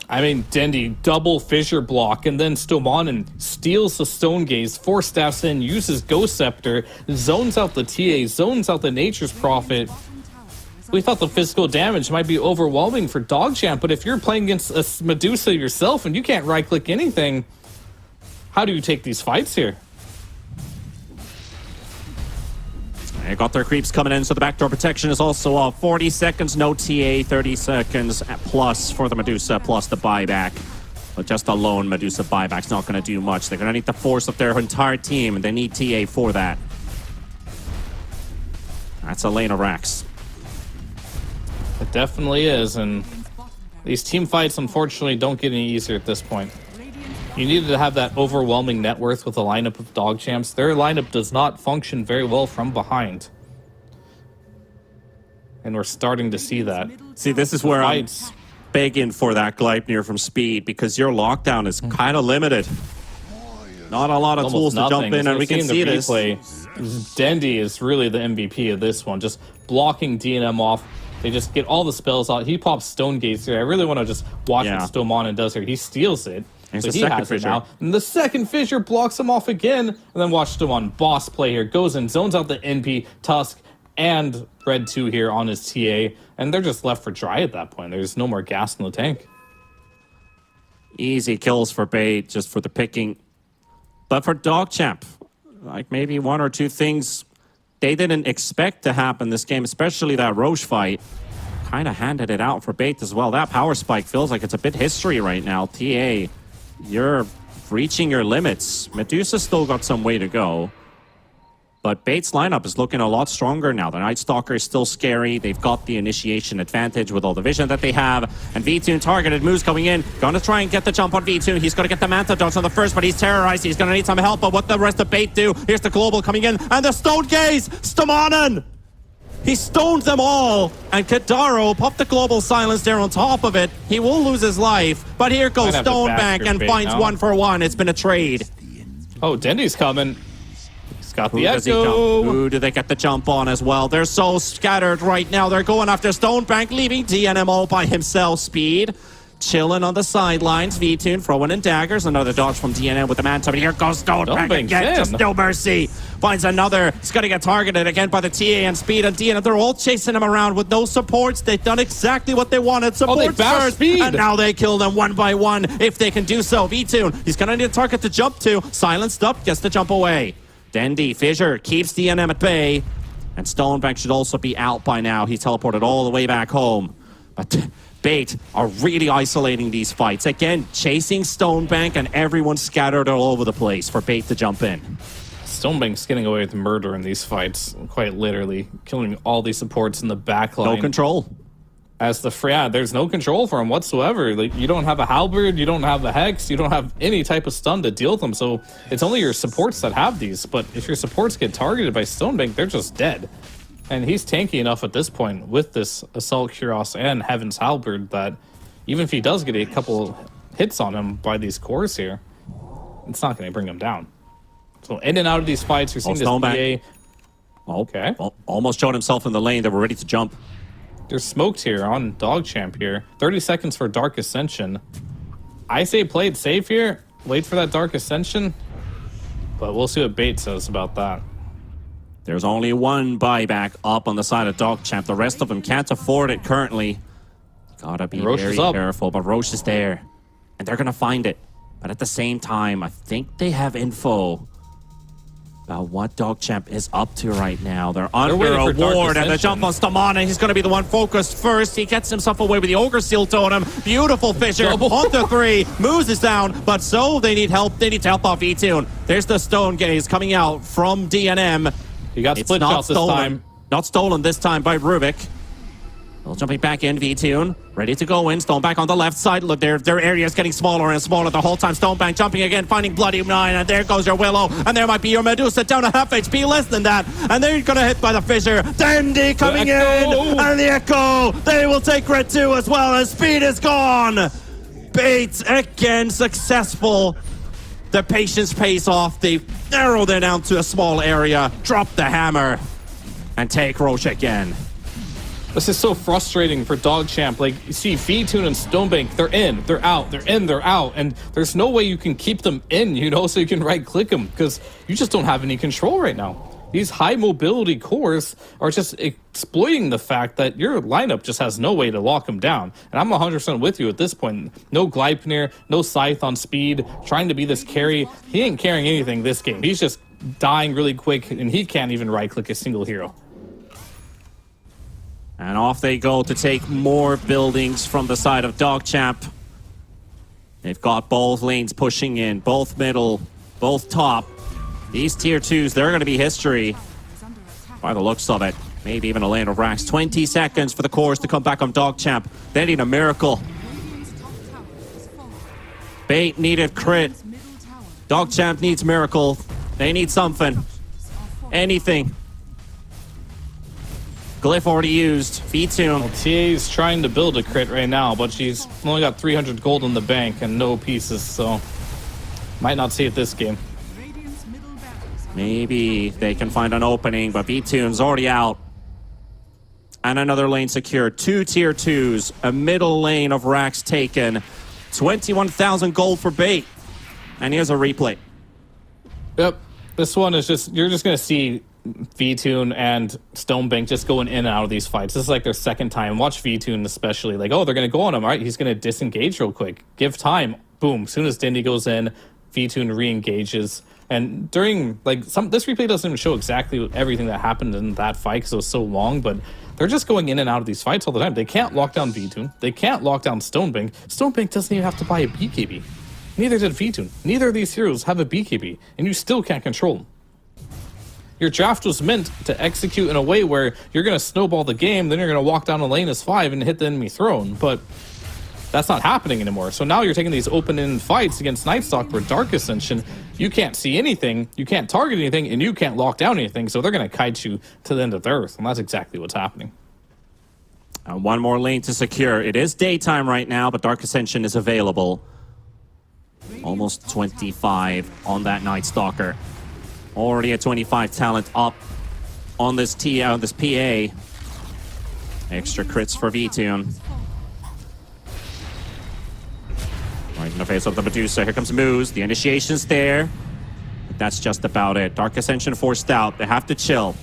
I mean, Dendy double fissure block, and then Stomanen steals the Stone Gaze, Force Staffs in, uses Ghost Scepter, zones out the TA, zones out the Nature's Prophet. We thought the physical damage might be overwhelming for DogChamp, but if you're playing against a Medusa yourself and you can't right-click anything, how do you take these fights here? They got their creeps coming in, so the backdoor protection is also off. 40 seconds, no TA, 30 seconds plus for the Medusa, plus the buyback. But just a lone Medusa buyback's not going to do much. They're going to need the force of their entire team, and they need TA for that. That's a lane of Rax. It definitely is, and these team fights, unfortunately, don't get any easier at this point. You needed to have that overwhelming net worth with a lineup of DogChamps. Their lineup does not function very well from behind. And we're starting to see that. See, this is where I'm begging for that Gleipnir from Speed, because your lockdown is kind of limited. Not a lot of tools to jump in, and we can see this. Dendy is really the MVP of this one, just blocking DNM off. They just get all the spells out. He pops Stone Gaze here. I really want to just watch what Stomanen does here. He steals it. So he has it now. And the second fissure blocks him off again. And then watch Stomanen boss play here. Goes and zones out the NP, Tusk, and Red 2 here on his TA. And they're just left for dry at that point. There's no more gas in the tank. Easy kills for Bait, just for the picking. But for DogChamp, like maybe one or two things they didn't expect to happen this game, especially that Roche fight. Kind of handed it out for Bait as well. That power spike feels like it's a bit history right now. TA, you're reaching your limits. Medusa's still got some way to go. But Bait's lineup is looking a lot stronger now. The Night Stalker is still scary. They've got the initiation advantage with all the vision that they have. And V-Tune targeted. Moves coming in. Gonna try and get the jump on V-Tune. He's gonna get the Manta dodge on the first, but he's terrorized. He's gonna need some help. But what the rest of Bait do? Here's the Global coming in. And the Stone Gaze! Stomanen! He stoned them all, and Kadaro popped the Global Silence there on top of it. He will lose his life, but here goes Stonebank and finds 1-for-1. It's been a trade. Oh, Dendy's coming. He's got the echo. Who do they get the jump on as well? They're so scattered right now. They're going after Stonebank, leaving DNM all by himself. Speed chilling on the sidelines. V-Tune throwing in daggers. Another dodge from DNM with the Manta. But here goes Stonebank again. Just no mercy. Finds another. He's going to get targeted again by the TA and Speed and DNM. They're all chasing him around with no supports. They've done exactly what they wanted. Supports first. Speed. And now they kill them one by one if they can do so. V-Tune, he's going to need a target to jump to. Silenced up, gets the jump away. Dendy, Fissure keeps DNM at bay. And Stonebank should also be out by now. He teleported all the way back home. But Bait are really isolating these fights. Again, chasing Stonebank, and everyone scattered all over the place for Bait to jump in. Stonebank's getting away with murder in these fights, quite literally. Killing all these supports in the backline. No control. As the there's no control for him whatsoever. Like, you don't have a halberd, you don't have a hex, you don't have any type of stun to deal with them. So it's only your supports that have these. But if your supports get targeted by Stonebank, they're just dead. And he's tanky enough at this point with this Assault Cuirass and Heaven's Halberd that even if he does get a couple hits on him by these cores here, it's not going to bring him down. So in and out of these fights, you're seeing this PA. Okay. Almost showed himself in the lane. They were ready to jump. They're smoked here on DogChamp here. 30 seconds for Dark Ascension. I say play it safe here. Wait for that Dark Ascension. But we'll see what Bait says about that. There's only one buyback up on the side of DogChamp. The rest of them can't afford it currently. Gotta be very careful. But Roche is there. And they're gonna find it. But at the same time, I think they have info about what DogChamp is up to right now. They're under a ward, and the jump on Stamana. He's going to be the one focused first. He gets himself away with the Ogre Seal Totem. Beautiful Fissure. Onto 3. Moves is down, but so they need help. They need help off E-Tune. There's the Stone Gaze coming out from DNM. He got split shot this time. Not stolen this time by Rubik. Well, jumping back in, V-Tune, ready to go in. Stonebank on the left side. Look, their area is getting smaller and smaller the whole time. Stonebank jumping again, finding Bloody 9, and there goes your Willow, and there might be your Medusa down a half HP, less than that, and they're gonna hit by the Fissure. Dandy coming in, and the Echo, they will take Red 2 as well, and Speed is gone. Bait again successful. The patience pays off. They narrowed it down to a small area, drop the hammer, and take Roche again. This is so frustrating for DogChamp. Like, you see V-Tune and Stonebank, they're in, they're out, they're in, they're out, and there's no way you can keep them in, you know, so you can right-click them, because you just don't have any control right now. These high-mobility cores are just exploiting the fact that your lineup just has no way to lock them down. And I'm 100% with you at this point. No Gleipnir, no Scythe on speed, trying to be this carry. He ain't carrying anything this game. He's just dying really quick, and he can't even right-click a single hero. And off they go to take more buildings from the side of DogChamp. They've got both lanes pushing in, both middle, both top. These tier 2s, they're going to be history by the looks of it. Maybe even a lane of racks. 20 seconds for the cores to come back on DogChamp. They need a miracle. Bait needed crit. DogChamp needs miracle. They need something. Anything. Glyph already used. V-Tune. Well, TA's trying to build a crit right now, but she's only got 300 gold in the bank and no pieces, so might not see it this game. Maybe they can find an opening, but V-Tune's already out. And another lane secured. 2 tier 2s. A middle lane of racks taken. 21,000 gold for Bait. And here's a replay. Yep. This one is just, you're just going to see V-Tune and Stonebank just going in and out of these fights. This is like their second time. Watch V-Tune especially. Like, oh, they're going to go on him. All right, he's going to disengage real quick. Give time. Boom. As soon as Dindy goes in, V-Tune re-engages. And during, like, this replay doesn't even show exactly everything that happened in that fight because it was so long, but they're just going in and out of these fights all the time. They can't lock down V-Tune. They can't lock down Stonebank. Stonebank doesn't even have to buy a BKB. Neither did V-Tune. Neither of these heroes have a BKB, and you still can't control them. Your draft was meant to execute in a way where you're going to snowball the game, then you're going to walk down a lane as 5 and hit the enemy throne, but that's not happening anymore. So now you're taking these open-end fights against Nightstalker or Dark Ascension. You can't see anything, you can't target anything, and you can't lock down anything, so they're going to kite you to the end of the earth, and that's exactly what's happening. One more lane to secure. It is daytime right now, but Dark Ascension is available. Almost 25 on that Nightstalker. Already a 25 talent up on this PA. Extra crits for V-Tune. Right in the face of the Medusa. Here comes Moose. The initiation's there. But that's just about it. Dark Ascension forced out. They have to chill.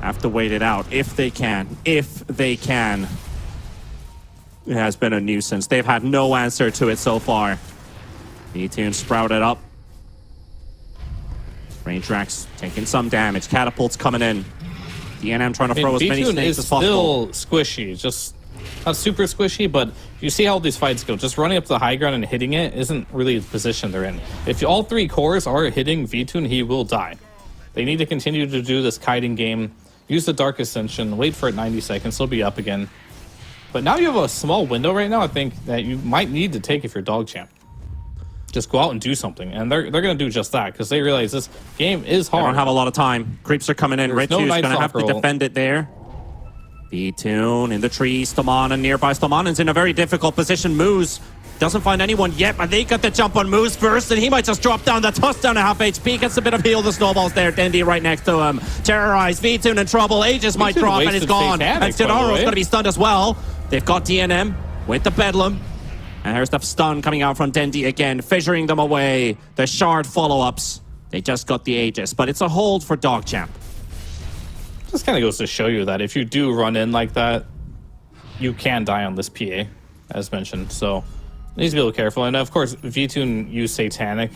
Have to wait it out if they can. If they can. It has been a nuisance. They've had no answer to it so far. V-Tune sprouted up. Range racks taking some damage. Catapults coming in. DNM trying to throw as many snakes as possible. Still squishy. Just not super squishy, but you see how these fights go. Just running up the high ground and hitting it isn't really the position they're in. If all 3 cores are hitting V-Tune, he will die. They need to continue to do this kiting game. Use the Dark Ascension. Wait for it 90 seconds. They'll be up again. But now you have a small window right now, I think, that you might need to take if you're DogChamp. Just go out and do something, and they're going to do just that because they realize this game is hard. They don't have a lot of time. Creeps are coming in. Red 2 is going to have to defend it there. B-Tune in the trees. Stomanen nearby. Stomanen's in a very difficult position. Moose doesn't find anyone yet, but they got the jump on Moose first, and he might just drop down the toss down to half HP. Gets a bit of heal. The snowballs there. Dendy right next to him. Terrorized. V-Tune in trouble. Aegis might drop, and it's gone. And Stenaro's going to be stunned as well. They've got DNM with the Bedlam. And here's the stun coming out from Dendy again, fissuring them away. The shard follow-ups. They just got the Aegis, but it's a hold for DogChamp. This kind of goes to show you that if you do run in like that, you can die on this PA, as mentioned. So, needs to be a little careful. And of course, V-Tune used Satanic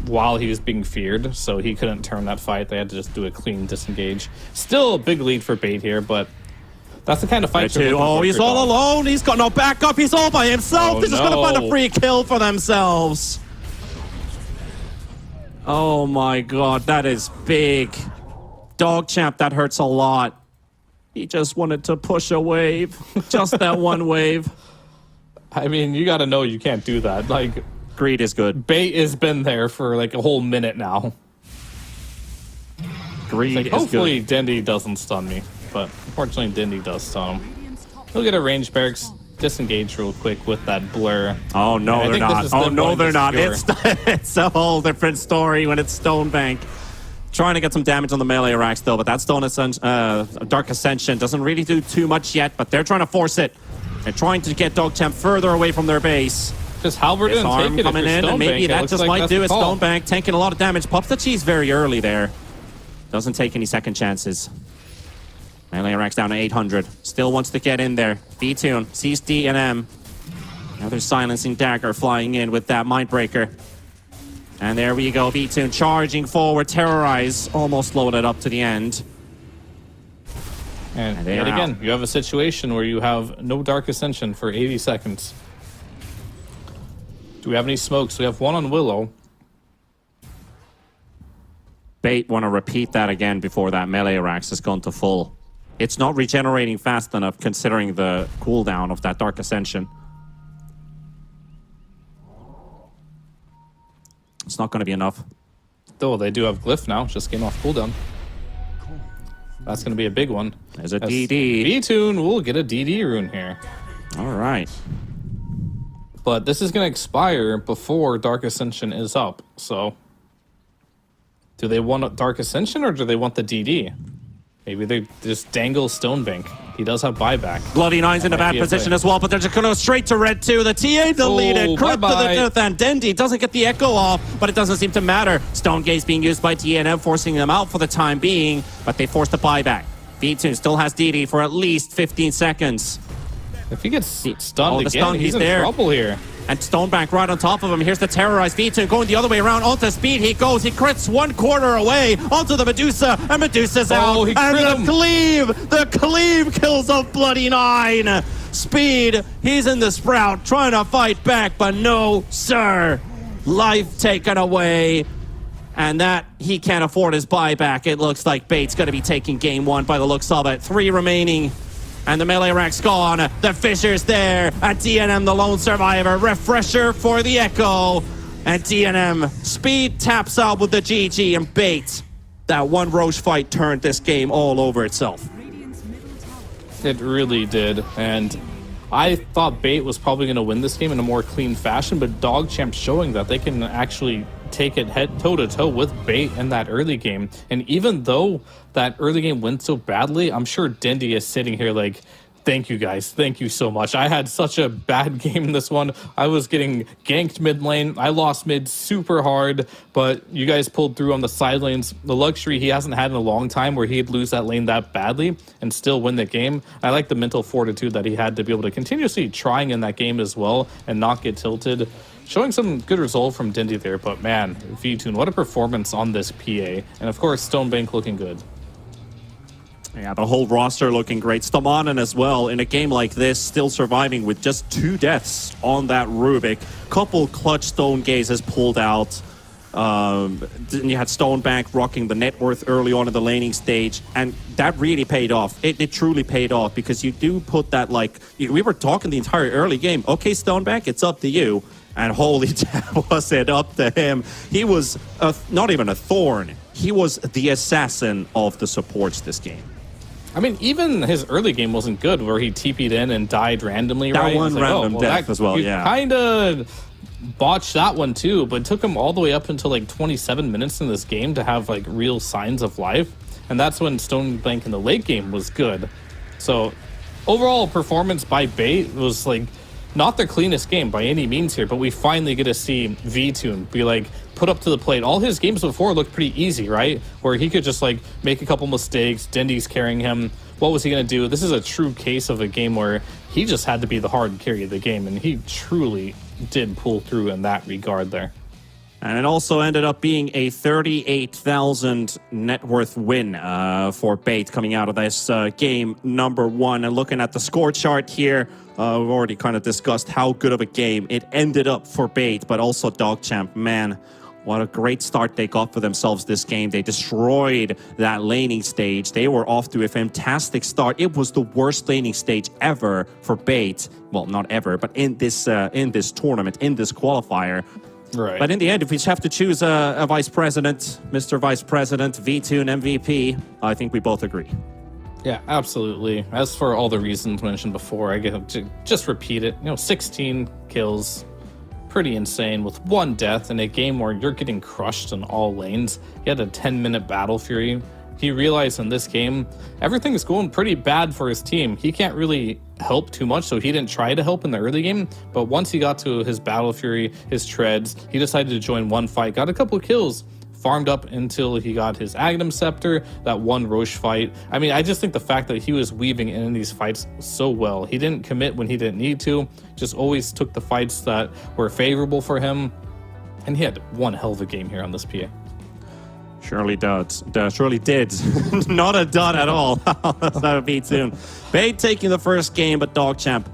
while he was being feared, so he couldn't turn that fight. They had to just do a clean disengage. Still a big lead for Bait here, but that's the kind of fight. Oh, he's all alone. He's got no backup. He's all by himself. They're just going to find a free kill for themselves. Oh my god, that is big. DogChamp, that hurts a lot. He just wanted to push a wave. Just that one wave. I mean, you got to know you can't do that. Like, greed is good. Bait has been there for like a whole minute now. Greed like, is hopefully good. Dendy doesn't stun me, but unfortunately Dendy does stun him. He'll get a range barracks, disengage real quick with that blur. Oh no, they're not. Oh no, they're not. It's a whole different story when it's Stonebank. Trying to get some damage on the melee racks though, but that Dark Ascension doesn't really do too much yet, but they're trying to force it. They're trying to get DogChamp further away from their base. Just Halberd His arm coming in, and maybe that just might do it. Stonebank taking a lot of damage. Pops the cheese very early there. Doesn't take any second chances. Melee racks down to 800. Still wants to get in there. V-Tune sees D&M. Another silencing dagger flying in with that Mindbreaker. And there we go. V-Tune charging forward. Terrorize. Almost loaded up to the end. And yet again, you have a situation where you have no Dark Ascension for 80 seconds. Do we have any smokes? We have one on Willow. Bait want to repeat that again before that melee racks has gone to full. It's not regenerating fast enough considering the cooldown of that Dark Ascension. It's not going to be enough. Though they do have Glyph now, just came off cooldown. That's going to be a big one. There's a DD. V-Tune will get a DD rune here. All right. But this is going to expire before Dark Ascension is up, so do they want a Dark Ascension or do they want the DD? Maybe they just dangle Stonebank. He does have buyback. Bloody Nine's in a bad position as well, but they're just going to go straight to red 2. The TA deleted. Crit to the death, and Dendy doesn't get the echo off, but it doesn't seem to matter. Stonegaze being used by DNM, forcing them out for the time being, but they forced a buyback. V-Tune still has DD for at least 15 seconds. If he gets stunned again, he's in trouble here. And Stonebank right on top of him. Here's the terrorized V-Tune going the other way around. Onto speed he goes. He crits 1 corner away onto the Medusa. And Medusa's out. And the cleave kills off Bloody Nine. Speed, he's in the Sprout trying to fight back, but no, sir. Life taken away. And that, he can't afford his buyback. It looks like Bait's going to be taking game 1 by the looks of it. 3 remaining. And the melee rack's gone. The Fisher's there. And DNM, the lone survivor. Refresher for the Echo. And DNM, speed taps out with the GG and Bait. That one Roche fight turned this game all over itself. It really did. And I thought Bait was probably going to win this game in a more clean fashion, but DogChamp showing that they can actually take it head toe-to-toe with Bait in that early game. And even though that early game went so badly, I'm sure Dendy is sitting here like, thank you guys, thank you so much. I had such a bad game in this one. I was getting ganked mid lane. I lost mid super hard, but you guys pulled through on the side lanes. The luxury he hasn't had in a long time where he'd lose that lane that badly and still win the game. I like the mental fortitude that he had to be able to continuously trying in that game as well and not get tilted. Showing some good resolve from Dendy there, but man, V-Tune, what a performance on this PA. And of course, Stonebank looking good. Yeah, the whole roster looking great. Stomanen as well, in a game like this, still surviving with just 2 deaths on that Rubik. Couple clutch Stone Gazes pulled out. Then you had Stonebank rocking the net worth early on in the laning stage, and that really paid off. It truly paid off, because you do put that, like, we were talking the entire early game. Okay, Stonebank, it's up to you. And holy was it up to him. He was not even a thorn. He was the assassin of the supports this game. I mean, even his early game wasn't good, where he TP'd in and died randomly, That right? one It's random death as well, yeah. Kind of botched that one too, but it took him all the way up until like 27 minutes in this game to have like real signs of life. And that's when Stone Blank in the late game was good. So overall performance by Bait was like not their cleanest game by any means here, but we finally get to see V-Tune be like put up to the plate. All his games before looked pretty easy, right? Where he could just like make a couple mistakes, Dendy's carrying him. What was he going to do? This is a true case of a game where he just had to be the hard carry of the game, and he truly did pull through in that regard there. And it also ended up being a 38,000 net worth win for Bait coming out of this game number 1. And looking at the score chart here, we've already kind of discussed how good of a game it ended up for Bait, but also DogChamp. Man, what a great start they got for themselves this game. They destroyed that laning stage. They were off to a fantastic start. It was the worst laning stage ever for Bait. Well, not ever, but in this tournament, in this qualifier. Right. But in the end, if we have to choose a vice president, Mr. Vice President, V-Tune MVP, I think we both agree. Yeah, absolutely. As for all the reasons mentioned before, I get to just repeat it. 16 kills, pretty insane, with 1 death in a game where you're getting crushed in all lanes. He had a 10-minute battle fury. He realized in this game, everything's going pretty bad for his team. He can't really help too much, so he didn't try to help in the early game. But once he got to his battle fury, his treads, he decided to join one fight, got a couple kills, farmed up until he got his Agnum Scepter, that one Roche fight. I mean, I just think the fact that he was weaving in these fights so well. He didn't commit when he didn't need to, just always took the fights that were favorable for him. And he had one hell of a game here on this PA. Surely does. Surely did. Not a dud at all. That's not a beat soon. Bait taking the first game, but DogChamp,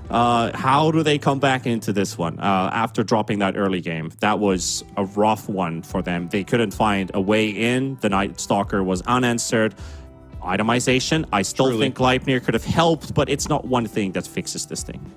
how do they come back into this one after dropping that early game? That was a rough one for them. They couldn't find a way in. The Night Stalker was unanswered. Itemization, I still think Gleipnir could have helped, but it's not one thing that fixes this thing.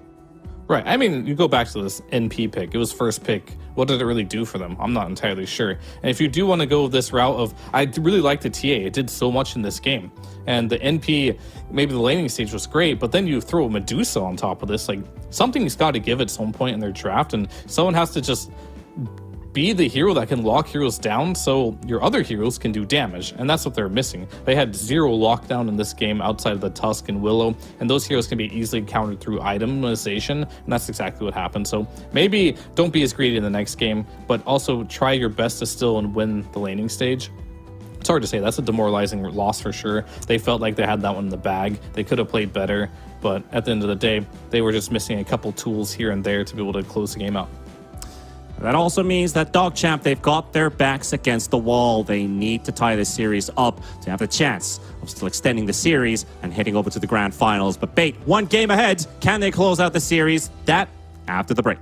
Right. I mean, you go back to this NP pick. It was first pick. What did it really do for them? I'm not entirely sure. And if you do want to go this route of, I really like the TA. It did so much in this game. And the NP, maybe the laning stage was great, but then you throw Medusa on top of this. Like, something's got to give at some point in their draft, and someone has to just be the hero that can lock heroes down so your other heroes can do damage, and that's what they're missing. They had 0 lockdown in this game outside of the Tusk and Willow, and those heroes can be easily countered through itemization, and that's exactly what happened. So maybe don't be as greedy in the next game, but also try your best to still and win the laning stage. It's hard to say. That's a demoralizing loss for sure. They felt like they had that one in the bag. They could have played better, but at the end of the day, they were just missing a couple tools here and there to be able to close the game out. That also means that DogChamp, they've got their backs against the wall. They need to tie this series up to have a chance of still extending the series and heading over to the grand finals. But Bait, 1 game ahead. Can they close out the series? That after the break.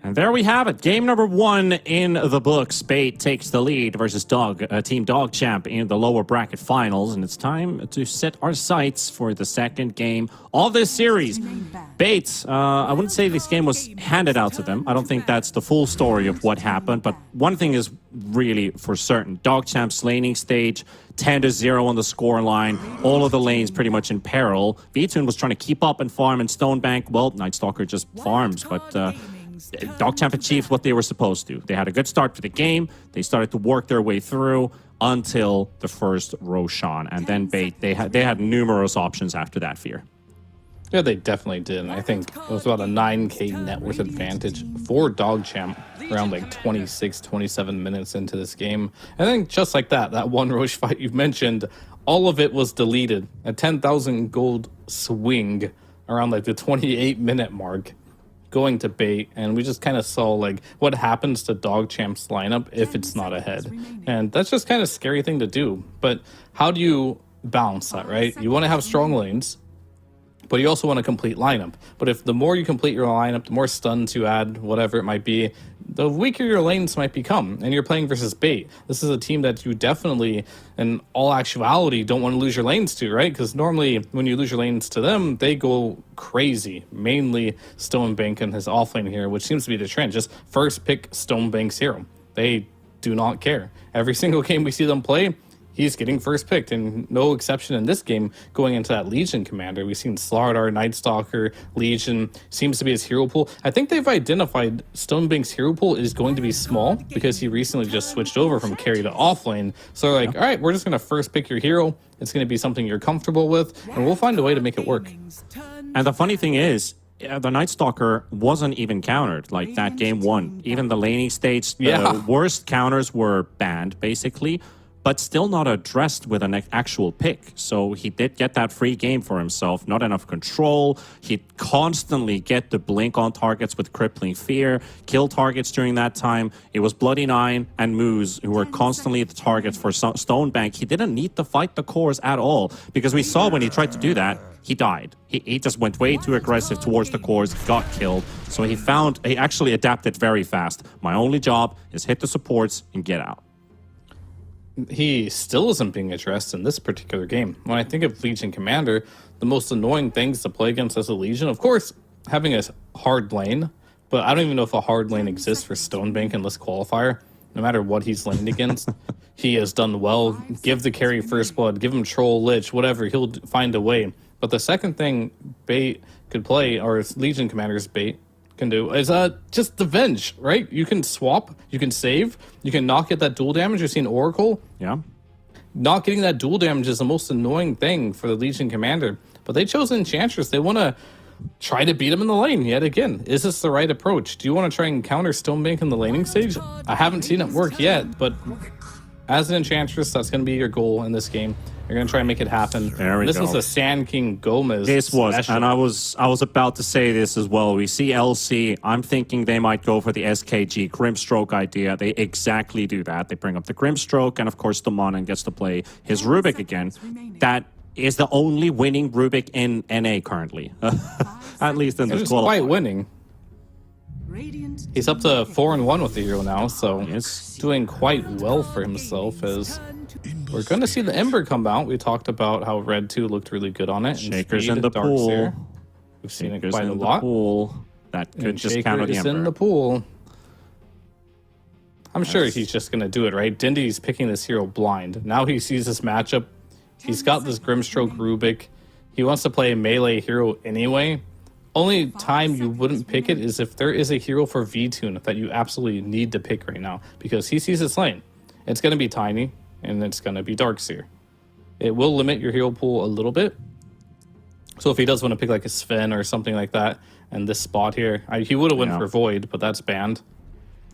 And there we have it. Game number 1 in the books. Bait takes the lead versus Team DogChamp in the lower bracket finals. And it's time to set our sights for the second game of this series. Bait, I wouldn't say this game was handed out to them. I don't think that's the full story of what happened. But one thing is really for certain. DogChamp's laning stage, 10-0 on the score line. All of the lanes pretty much in peril. VTune was trying to keep up and farm in Stonebank. Well, Night Stalker just farms, but DogChamp achieved what they were supposed to. They had a good start to the game. They started to work their way through until the first Roshan. And then Bait, they had numerous options after that, Fear. Yeah, they definitely did. And I think it was about a 9k net worth advantage for DogChamp around like 26, 27 minutes into this game. I think just like that one Roche fight you've mentioned, all of it was deleted. A 10,000 gold swing around like the 28-minute mark going to Bait, and we just kind of saw like what happens to DogChamp's lineup if it's not ahead. And that's just kind of scary thing to do. But how do you balance that, right? You want to have strong lanes, but you also want a complete lineup. But if the more you complete your lineup, the more stuns you add, whatever it might be, the weaker your lanes might become. And you're playing versus Bait. This is a team that you definitely, in all actuality, don't want to lose your lanes to, right? Because normally when you lose your lanes to them, they go crazy. Mainly Stonebank and his offlane here, which seems to be the trend. Just first pick Stonebank's hero. They do not care. Every single game we see them play, he's getting first picked, and no exception in this game going into that Legion commander. We've seen Slardar, Night Stalker, Legion seems to be his hero pool. I think they've identified Stonebank's hero pool is going to be small because he recently just switched over from carry to offlane. So they're like, all right, we're just going to first pick your hero. It's going to be something you're comfortable with, and we'll find a way to make it work. And the funny thing is, the Night Stalker wasn't even countered like that game 1. Even the laning stage, the worst counters were banned, basically, but still not addressed with an actual pick. So he did get that free game for himself, not enough control. He'd constantly get the blink on targets with Crippling Fear, kill targets during that time. It was Bloody Nine and Moose who were constantly the targets for Stonebank. He didn't need to fight the cores at all, because we saw when he tried to do that, he died. He just went way too aggressive towards the cores, got killed. So he actually adapted very fast. My only job is hit the supports and get out. He still isn't being addressed in this particular game. When I think of Legion Commander, the most annoying things to play against as a Legion, of course, having a hard lane, but I don't even know if a hard lane exists for Stonebank in this qualifier. No matter what he's laned against, he has done well. Give the carry first blood, give him Troll, Lich, whatever, he'll find a way. But the second thing Bait could play, or Legion Commander's Bait can do, is just the Venge, right? You can swap, you can save, you can not get that dual damage. You've seen Oracle. Yeah. Not getting that dual damage is the most annoying thing for the Legion Commander. But they chose Enchantress. They want to try to beat him in the lane yet again. Is this the right approach? Do you want to try and counter Stonebank in the laning stage? I haven't seen it work yet, but as an Enchantress, that's going to be your goal in this game. You're going to try and make it happen. This is a Sand King GÓMEZ. This was, special. and I was about to say this as well. We see LC. I'm thinking they might go for the SKG Grimstroke idea. They exactly do that. They bring up the Grimstroke, and of course, the Monon gets to play his Rubik again. That is the only winning Rubik in NA currently. At least in this qualifier. Quite winning. He's up to 4-1 with the hero now, so he's doing quite well for himself. As we're going to see the Ember come out. We talked about how Red 2 looked really good on it. Shakers in the pool. We've seen it quite a lot. That could just counter the Ember. In the pool. I'm sure he's just going to do it, right? Dindy's picking this hero blind. Now he sees this matchup. He's got this Grimstroke Rubik. He wants to play a melee hero anyway. Only time you wouldn't pick it is if there is a hero for VTune that you absolutely need to pick right now, because he sees his lane. It's going to be tiny, and it's going to be Darkseer. It will limit your hero pool a little bit. So if he does want to pick like a Sven or something like that, and this spot here, he would have went for Void, but that's banned.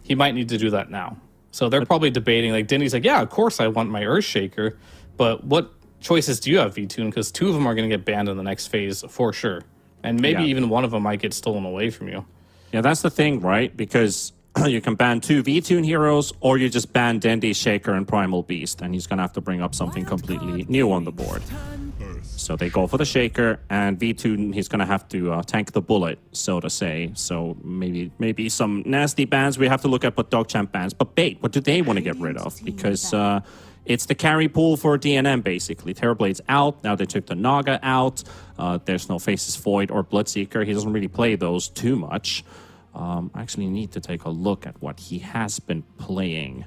He might need to do that now. So they're probably debating, like Dindy's like, yeah, of course I want my Earthshaker, but what choices do you have, VTune? Because 2 of them are going to get banned in the next phase for sure. And maybe even one of them might get stolen away from you. Yeah, that's the thing, right? Because you can ban 2 VTune heroes, or you just ban Dendy, Shaker, and Primal Beast, and he's going to have to bring up something completely new on the board. So they go for the Shaker, and V2, he's going to have to tank the bullet, so to say. So maybe some nasty bans we have to look at, but DogChamp bans. But Bait, what do they want to get rid of? Because it's the carry pool for DNM, basically. Terrorblade's out. Now they took the Naga out. There's no Faceless Void or Bloodseeker. He doesn't really play those too much. I actually need to take a look at what he has been playing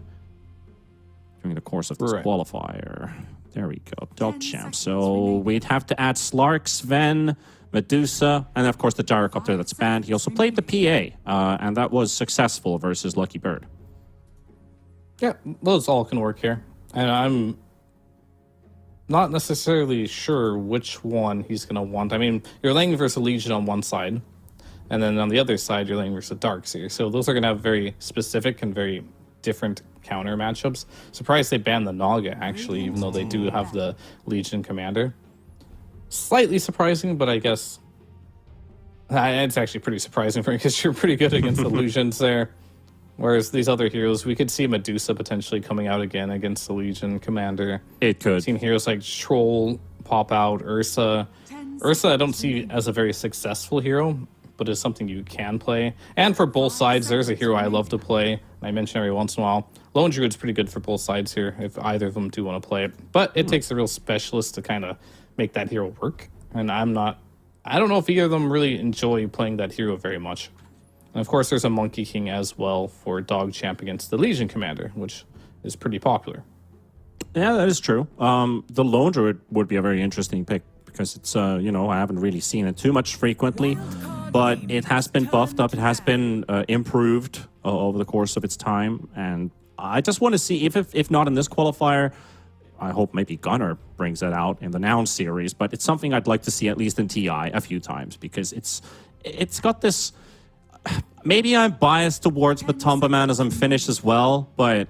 during the course of this qualifier. There we go, DogChamp. So we'd have to add Slark, Sven, Medusa, and of course the Gyrocopter that's banned. He also played the PA, and that was successful versus Lucky Bird. Yeah, those all can work here. And I'm not necessarily sure which one he's going to want. I mean, you're laying versus Legion on one side, and then on the other side, you're laying versus Darkseer. So those are going to have very specific and very different counter matchups. Surprised they banned the Naga, actually, even though they do have the Legion Commander. Slightly surprising, but I guess it's actually pretty surprising for me because you're pretty good against illusions there. Whereas these other heroes, we could see Medusa potentially coming out again against the Legion Commander. It could. I've seen heroes like Troll pop out, Ursa. Ursa I don't see as a very successful hero, but is something you can play. And for both sides, there's a hero I love to play. I mention every once in a while. Lone Druid's pretty good for both sides here, if either of them do want to play it. But it takes a real specialist to kind of make that hero work. And I don't know if either of them really enjoy playing that hero very much. And of course, there's a Monkey King as well for DogChamp against the Legion Commander, which is pretty popular. Yeah, that is true. The Lone Druid would be a very interesting pick because it's, I haven't really seen it too much frequently, but it has been buffed up. It has been improved over the course of its time. And I just want to see if not in this qualifier, I hope maybe Gunnar brings it out in the Nouns series, but it's something I'd like to see at least in TI a few times because it's got this. Maybe I'm biased towards Matumba Man as I'm finished as well, but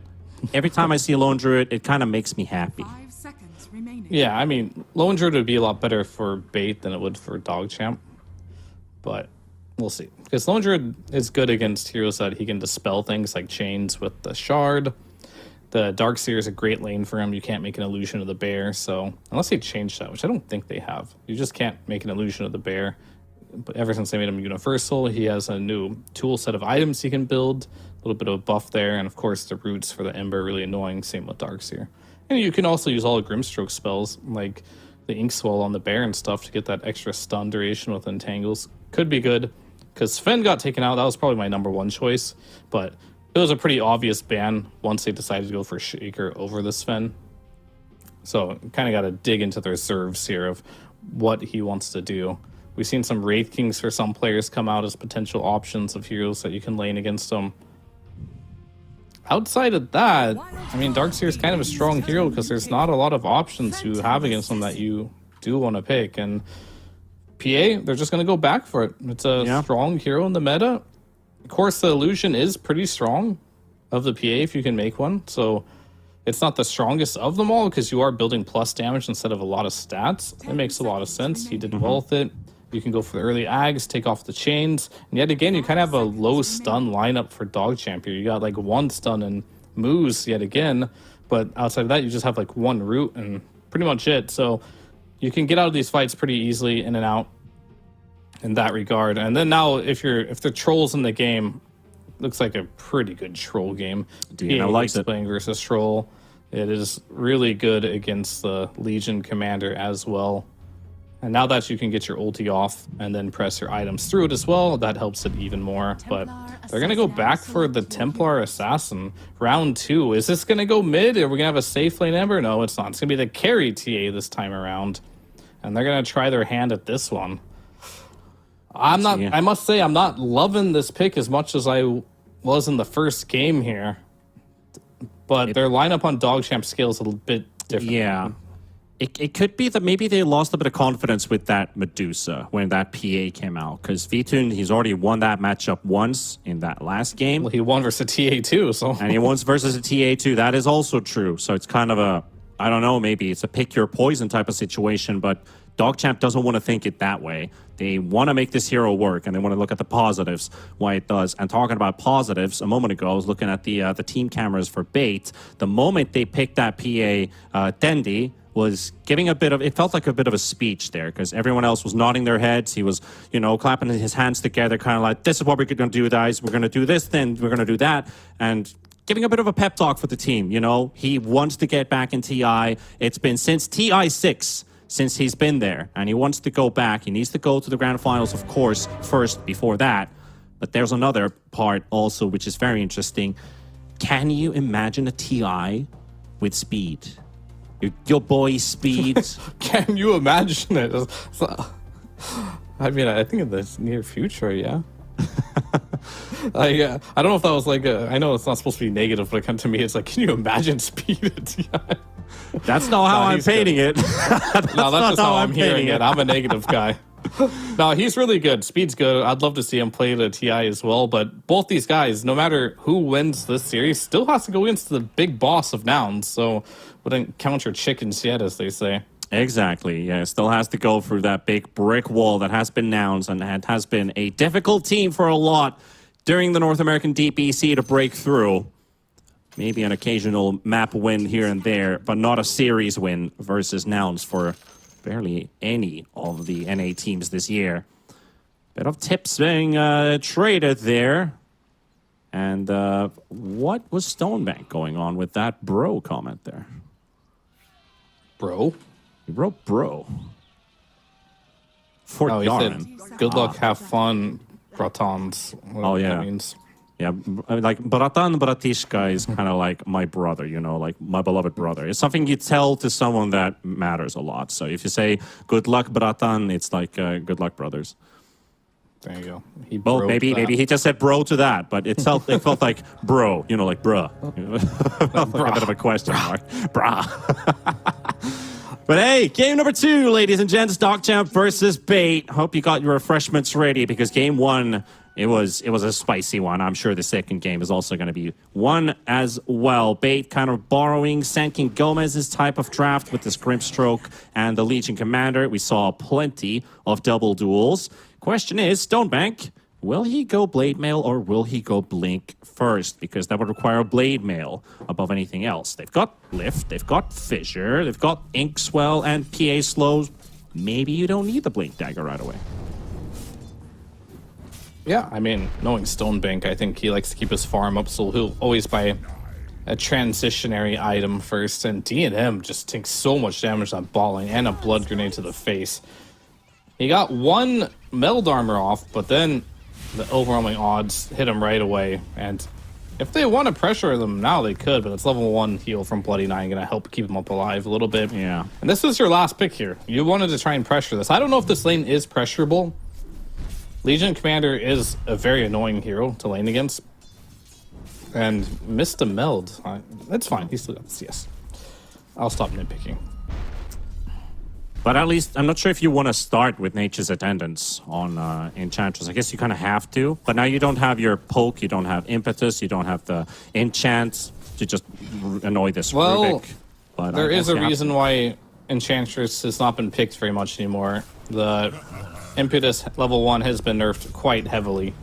every time I see a Lone Druid, it kind of makes me happy. Yeah, I mean, Lone Druid would be a lot better for Bait than it would for DogChamp, but we'll see. Because Lone Druid is good against heroes that he can dispel things like chains with the Shard. The Darkseer is a great lane for him. You can't make an illusion of the bear, so unless they change that, which I don't think they have. You just can't make an illusion of the bear. But ever since they made him universal, he has a new tool set of items he can build, a little bit of a buff there, and of course the roots for the Ember are really annoying, same with Darkseer. And you can also use all the Grimstroke spells, like the Inkswell on the bear and stuff, to get that extra stun duration with Entangles. Could be good, because Sven got taken out. That was probably my #1 choice, but it was a pretty obvious ban once they decided to go for Shaker over the Sven. So kind of got to dig into the reserves here of what he wants to do. We've seen some Wraith Kings for some players come out as potential options of heroes that you can lane against them. Outside of that, I mean, Darkseer is kind of a strong hero because there's not a lot of options you have against them that you do want to pick. And PA, they're just going to go back for it. It's a strong hero in the meta. Of course, the illusion is pretty strong of the PA if you can make one. So it's not the strongest of them all because you are building plus damage instead of a lot of stats. It makes a lot of sense. He did well with it. You can go for the early Ags, take off the chains. And yet again, you kind of have a low stun lineup for DogChamp here. You got like 1 stun and Moose yet again. But outside of that, you just have like 1 root and pretty much it. So you can get out of these fights pretty easily in and out in that regard. And then now if the Troll's in the game, looks like a pretty good Troll game. Dude, I like it. Playing versus Troll. It is really good against the Legion Commander as well. And now that you can get your ulti off and then press your items through it as well, that helps it even more. But they're going to go back for the Templar Assassin. Round 2. Is this going to go mid? Are we going to have a safe lane Ember? No, it's not. It's going to be the carry TA this time around. And they're going to try their hand at this one. I must say, I'm not loving this pick as much as I was in the first game here. But their lineup on DogChamp scales a little bit different. Yeah. It could be that maybe they lost a bit of confidence with that Medusa when that PA came out. Because Vitun, he's already won that matchup once in that last game. Well, he won versus TA too. And he won versus a TA too. That is also true. So it's kind of a, I don't know, maybe it's a pick your poison type of situation. But DogChamp doesn't want to think it that way. They want to make this hero work, and they want to look at the positives, why it does. And talking about positives, a moment ago, I was looking at the team cameras for Bait. The moment they picked that PA Dendi, was giving it felt like a bit of a speech there, because everyone else was nodding their heads. He was, clapping his hands together, kind of like, this is what we're going to do, guys. We're going to do this, then we're going to do that. And giving a bit of a pep talk for the team, He wants to get back in TI. It's been since TI 6 since he's been there, and he wants to go back. He needs to go to the grand finals, of course, first before that. But there's another part also, which is very interesting. Can you imagine a TI with Speed? Your boy Speed. Can you imagine it? I mean, I think in the near future, yeah. I don't know if that was I know it's not supposed to be negative, but to me, it's like, can you imagine Speed at TI? That's not how I'm painting it. That's just how I'm hearing it. I'm a negative guy. No, he's really good. Speed's good. I'd love to see him play the TI as well. But both these guys, no matter who wins this series, still has to go against the big boss of nouns. So wouldn't count your chickens yet, as they say. Exactly. Yeah, still has to go through that big brick wall that has been nouns, and it has been a difficult team for a lot during the North American DPC to break through. Maybe an occasional map win here and there, but not a series win versus nouns for barely any of the NA teams this year. Bit of tips being traded there. And what was Stonebank going on with that bro comment there? Bro? He wrote bro. For he said, good luck, have fun, bratans. Oh, yeah. That means. Yeah, like bratan, bratishka is kind of like my brother, like my beloved brother. It's something you tell to someone that matters a lot. So if you say good luck, bratan, it's like good luck, brothers. There you go. Well, maybe he just said bro to that, but it felt like bro, like bruh. Like a bit of a question mark. Brah. But hey, game number 2, ladies and gents, DogChamp versus Bait. Hope you got your refreshments ready, because game 1, it was a spicy one. I'm sure the second game is also going to be one as well. Bait kind of borrowing Sanking Gomez's type of draft with the Grimstroke and the Legion Commander. We saw plenty of double duels. Question is, Stonebank, will he go Blade Mail or will he go Blink first? Because that would require Blade Mail above anything else. They've got Lift, they've got Fissure, they've got Inkswell and PA Slows. Maybe you don't need the Blink Dagger right away. Yeah, I mean, knowing Stonebank, I think he likes to keep his farm up, so he'll always buy a transitionary item first. And D&M just takes so much damage on balling and a blood grenade to the face. He got one meld armor off, but then the overwhelming odds hit him right away. And if they want to pressure them now, they could, but it's level 1 heal from Bloody 9 going to help keep him up alive a little bit. Yeah. And this is your last pick here. You wanted to try and pressure this. I don't know if this lane is pressurable. Legion Commander is a very annoying hero to lane against. And missed a meld. That's fine. He still got the CS. I'll stop nitpicking. But at least, I'm not sure if you want to start with Nature's Attendance on Enchantress. I guess you kind of have to. But now you don't have your poke, you don't have impetus, you don't have the enchant to just annoy this Rubik. But there is a reason why Enchantress has not been picked very much anymore. The impetus level 1 has been nerfed quite heavily.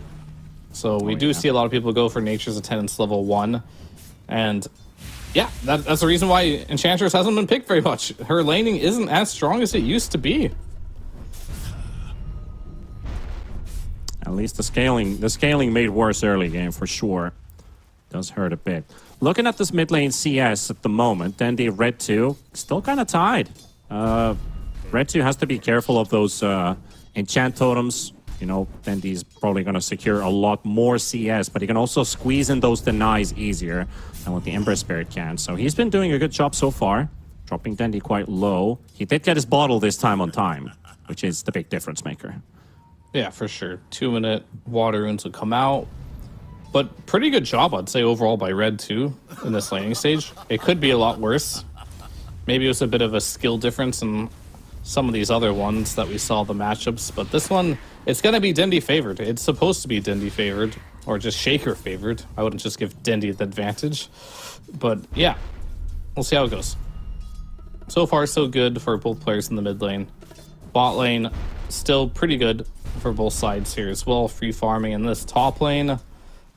So we do see a lot of people go for Nature's Attendance level 1. And yeah, that's the reason why Enchantress hasn't been picked very much. Her laning isn't as strong as it used to be. At least the scaling made worse early game for sure. Does hurt a bit. Looking at this mid lane CS at the moment, Dendy Red 2 still kind of tied. Red 2 has to be careful of those enchant totems. Dendy's probably going to secure a lot more CS, but he can also squeeze in those denies easier than what the Ember Spirit can. So he's been doing a good job so far, dropping Dendy quite low. He did get his bottle this time on time, which is the big difference maker. Yeah, for sure. 2-minute water runes will come out. But pretty good job, I'd say, overall by Red 2 in this laning stage. It could be a lot worse. Maybe it was a bit of a skill difference in some of these other ones that we saw the matchups, but this one, it's going to be Dendy favored. It's supposed to be Dendy favored, or just Shaker favored. I wouldn't just give Dendy the advantage. But yeah, we'll see how it goes. So far, so good for both players in the mid lane. Bot lane, still pretty good for both sides here as well. Free farming in this top lane.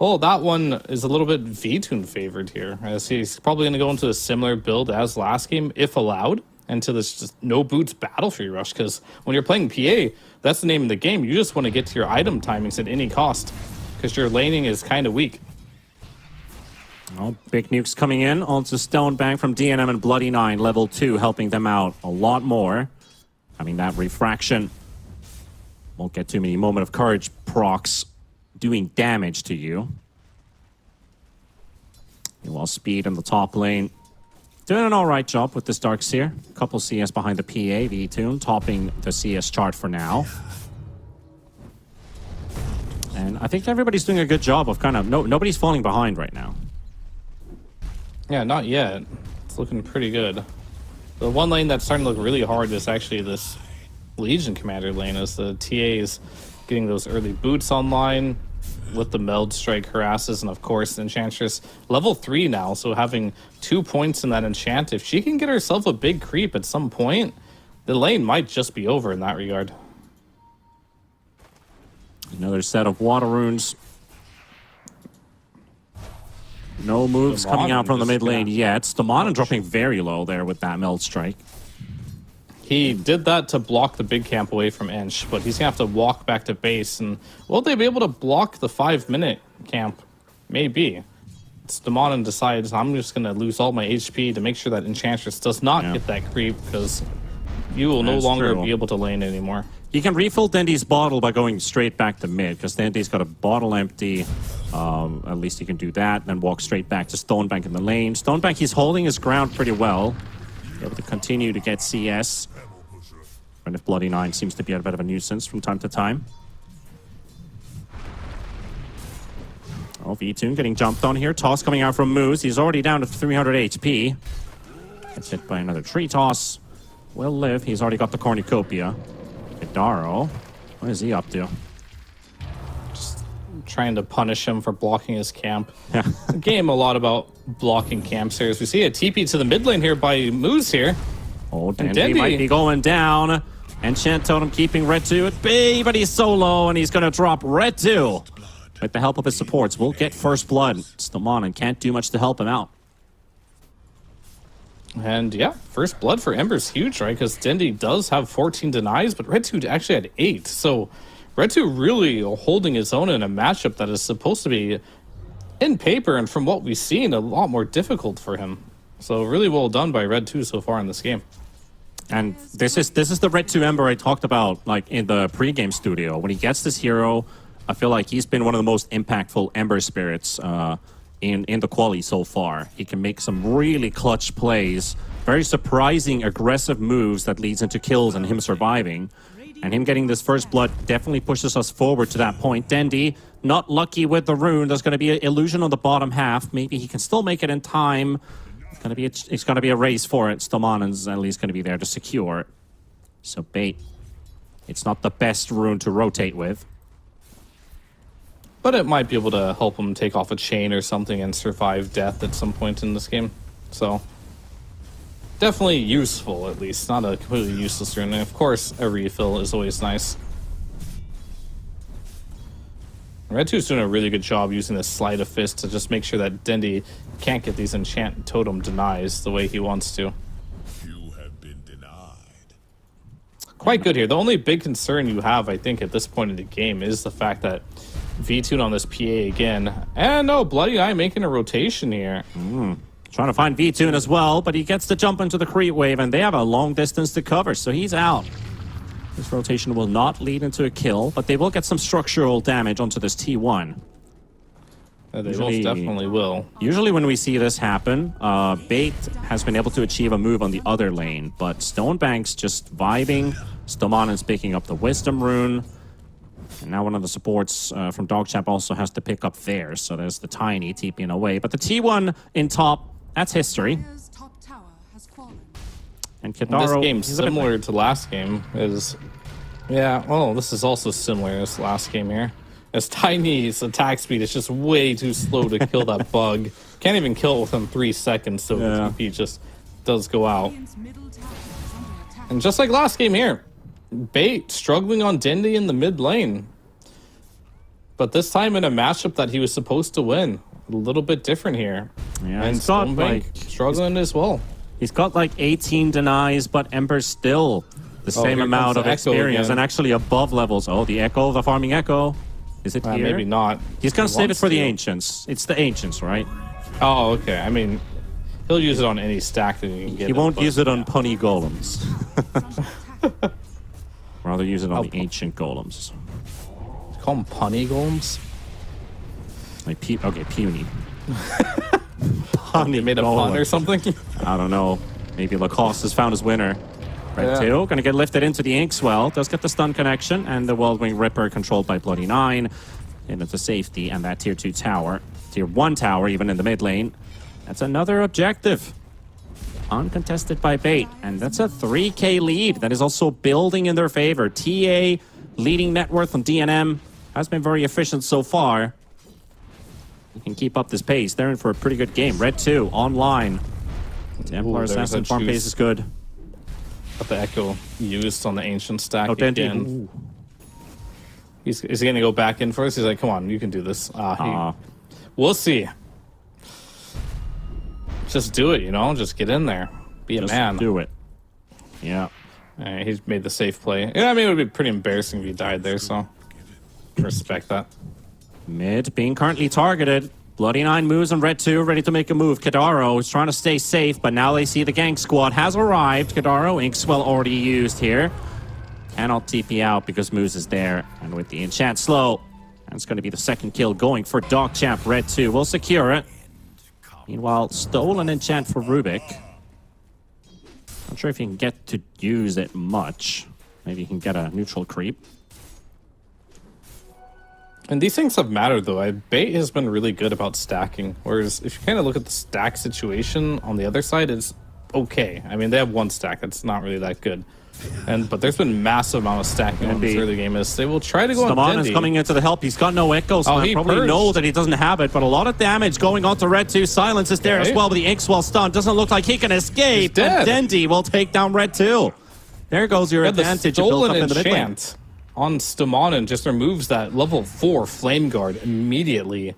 Oh, that one is a little bit V-Tune favored here, as he's probably going to go into a similar build as last game, if allowed. into this just no boots battle free rush, because when you're playing PA, that's the name of the game. You just want to get to your item timings at any cost, because your laning is kind of weak. Well, big nukes coming in onto Stonebank from DNM and Bloody Nine, level 2, helping them out a lot more. Having that refraction. Won't get too many moment of courage procs doing damage to you. Meanwhile, Speed in the top lane. Doing an alright job with this Darkseer. Couple CS behind the PA, V-Tune, topping the CS chart for now. And I think everybody's doing a good job of kind of... nobody's falling behind right now. Yeah, not yet. It's looking pretty good. The one lane that's starting to look really hard is actually this Legion Commander lane, as the TA's getting those early boots online with the Meld Strike harasses, and of course Enchantress level 3 now, so having 2 points in that enchant, if she can get herself a big creep at some point, the lane might just be over in that regard. Another set of water runes. No moves coming out from the mid lane yet. Stamana dropping very low there with that Meld Strike. He did that to block the big camp away from Ench, but he's going to have to walk back to base. And will they be able to block the 5-minute camp? Maybe. Stamana decides, I'm just going to lose all my HP to make sure that Enchantress does not get that creep, because you will no longer be able to lane anymore. He can refill Dendy's bottle by going straight back to mid, because Dendy's got a bottle empty. At least he can do that, then walk straight back to Stonebank in the lane. Stonebank, he's holding his ground pretty well. Able to continue to get CS. And if Bloody Nine seems to be a bit of a nuisance from time to time. Oh, V-Tune getting jumped on here. Toss coming out from Moose. He's already down to 300 HP. Gets hit by another tree toss. Will live. He's already got the cornucopia. Hidaro. What is he up to? Just trying to punish him for blocking his camp. Yeah. The game a lot about blocking camps here. As we see a TP to the mid lane here by Moose here. Oh, Dendy might be going down. Enchant Totem keeping Red 2 at bay, but he's so low, and he's going to drop Red 2. With the help of his supports, we'll get first blood. Stamana can't do much to help him out. And yeah, first blood for Ember's huge, right? Because Dendy does have 14 denies, but Red 2 actually had 8. So Red 2 really holding his own in a matchup that is supposed to be, in paper and from what we've seen, a lot more difficult for him. So really well done by Red 2 so far in this game. And this is the Red 2 Ember I talked about, like in the pregame studio. When he gets this hero, I feel like he's been one of the most impactful Ember spirits in the quali so far. He can make some really clutch plays, very surprising, aggressive moves that leads into kills and him surviving. And him getting this first blood definitely pushes us forward to that point. Dendy, not lucky with the rune. There's going to be an illusion on the bottom half. Maybe he can still make it in time. It's going to be a race for it. Stamanen's at least going to be there to secure it. So bait. It's not the best rune to rotate with. But it might be able to help him take off a chain or something and survive death at some point in this game. So definitely useful, at least. Not a completely useless rune. And of course, a refill is always nice. Red 2 is doing a really good job using this Sleight of Fist to just make sure that Dendy can't get these enchant totem denies the way he wants to. You have been denied. Quite good here. The only big concern you have, I think, at this point in the game is the fact that V-Tune on this PA again. And no, Bloody Eye making a rotation here. Trying to find V-Tune as well, but he gets to jump into the creep wave, and they have a long distance to cover, so he's out. This rotation will not lead into a kill, but they will get some structural damage onto this T1. They most definitely will. Usually when we see this happen, Bait has been able to achieve a move on the other lane, but Stonebank's just vibing. Stomanen's picking up the Wisdom Rune. And now one of the supports from DogChamp also has to pick up theirs, so there's the Tiny TPing away. But the T1 in top, that's history. And Kidaro, this game, similar to last game, is... Yeah, well, this is also similar to this last game here. As Tiny's attack speed is just way too slow to kill that bug. Can't even kill it within 3 seconds, so the TP just does go out. And just like last game here, Bait struggling on Dendy in the mid lane. But this time in a matchup that he was supposed to win. A little bit different here. Yeah, and Stonebank struggling as well. He's got like 18 denies, but Ember's still the same here amount comes of the Echo experience again. and actually above levels. Oh, the Echo, the farming Echo. Is it here? Maybe not. He's going to save it wants for the to. Ancients. It's the Ancients, right? Oh, okay. I mean, he'll use it on any stack that you can get. He won't but use it on yeah. punny golems. Rather use it on the ancient golems. Call them punny golems. Like okay, puny. They made a pun or something. I don't know. Maybe Lacoste has found his winner. Red Yeah. 2, going to get lifted into the Inkswell. Does get the stun connection, and the Whirlwind Ripper controlled by Bloody 9. Into safety, and that tier 2 tower. Tier 1 tower, even in the mid lane. That's another objective. Uncontested by Bait, and that's a 3k lead that is also building in their favor. TA leading net worth on DNM has been very efficient so far. You can keep up this pace. They're in for a pretty good game. Red 2 online. Templar there's Assassin a farm juice. pace is good. But the Echo used on the ancient stack Oh, again. He's going to go back in first. He's like, come on, you can do this. We'll see. Just do it, you know? Just get in there. Be a Just man. do it. Yeah. He's made the safe play. Yeah, I mean, it would be pretty embarrassing if he died there, so respect that. Mid being currently targeted. Bloody 9 moves on Red 2, ready to make a move. Kadaro is trying to stay safe, but now they see the gank squad has arrived. Kadaro, Inkswell already used here. Cannot TP out because Moose is there. And with the enchant slow, that's going to be the second kill going for DogChamp. Red 2 will secure it. Meanwhile, stolen enchant for Rubik. Not sure if you can get to use it much. Maybe you can get a neutral creep. And these things have mattered, though. Bait has been really good about stacking. Whereas if you kind of look at the stack situation on the other side, it's okay. I mean, they have one stack that's not really that good. But there's been massive amount of stacking on this early game. As they will try to go on Staman is Dendi. coming into the help. He's got no echoes. So he probably purged. knows that he doesn't have it, but a lot of damage going on to Red 2. Silence is there Okay. as well, but the Inkswell stun doesn't look like he can escape. He's dead. And Dendi will take down Red 2. There goes your Yeah, the advantage. You built stolen up in the mid lane. enchant on Stamanen just removes that level 4 flame guard immediately.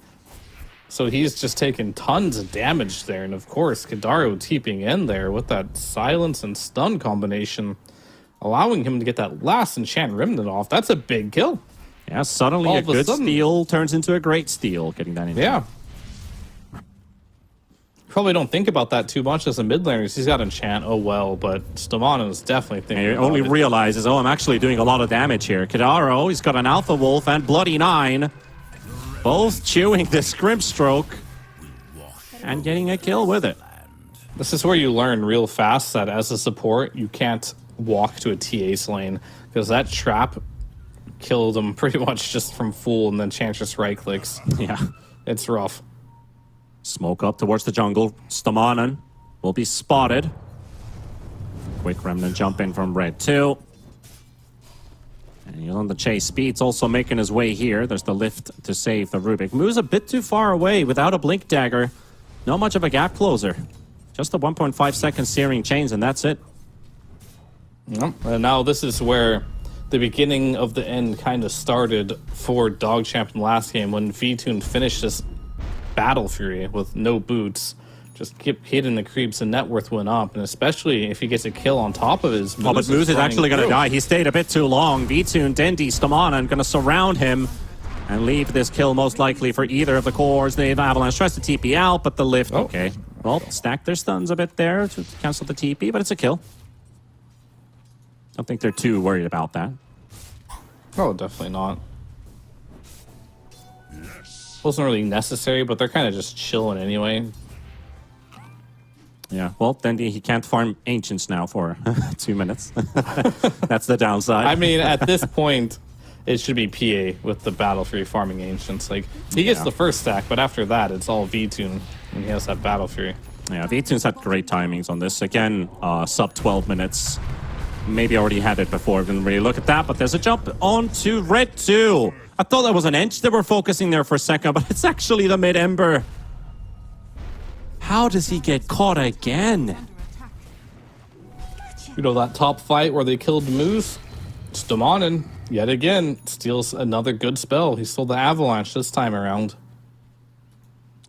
So he's just taking tons of damage there. And of course, Kadaro TPing in there with that silence and stun combination, allowing him to get that last enchant remnant off. That's a big kill. Yeah, suddenly All a of a good sudden. steal turns into a great steal, getting that in. Yeah. Probably don't think about that too much as a mid laner. He's got enchant, oh well, but Stamanen is definitely thinking He about only it. realizes, oh, I'm actually doing a lot of damage here. Kadaro, he's got an Alpha Wolf and Bloody 9. Both chewing this Grimstroke and getting a kill with it. This is where you learn real fast that as a support, you can't walk to a TA's lane, because that trap killed him pretty much just from full and then Chantress right clicks. Yeah. It's rough. Smoke up towards the jungle. Stamanen will be spotted. Quick remnant jump in from Red 2. And he's on the chase. Speed's also making his way here. There's the lift to save the Rubik. Moves a bit too far away without a blink dagger. Not much of a gap closer. Just the 1.5 second searing chains, and that's it. Yep. And now this is where the beginning of the end kind of started for DogChamp in the last game, when V-Tune finished this Battle Fury with no boots. Just kept hitting the creeps and net worth went up, and especially if he gets a kill on top of his Oh, but Moose is actually going to die. He stayed a bit too long. V-Tune, Dendi, Stamanen going to surround him and leave this kill most likely for either of the cores. The Avalanche tries to TP out, but the lift, okay. Well, stack their stuns a bit there to cancel the TP, but it's a kill. Don't think they're too worried about that. Oh, definitely not. Wasn't really necessary, but they're kind of just chilling anyway. Yeah, well, Dendi, he can't farm Ancients now for 2 minutes. That's the downside. I mean, at this point, it should be PA with the Battle Fury farming Ancients. Like, he gets the first stack, but after that, it's all V-Tune, and he has that Battle Fury. Yeah, V-Tune's had great timings on this. Again, sub 12 minutes. Maybe already had it before. Didn't really look at that, but there's a jump onto Red 2. I thought that was an Ench they were focusing there for a second, but it's actually the mid-Ember. How does he get caught again? You know, that top fight where they killed Moose? Stamanen, yet again, steals another good spell. He stole the Avalanche this time around.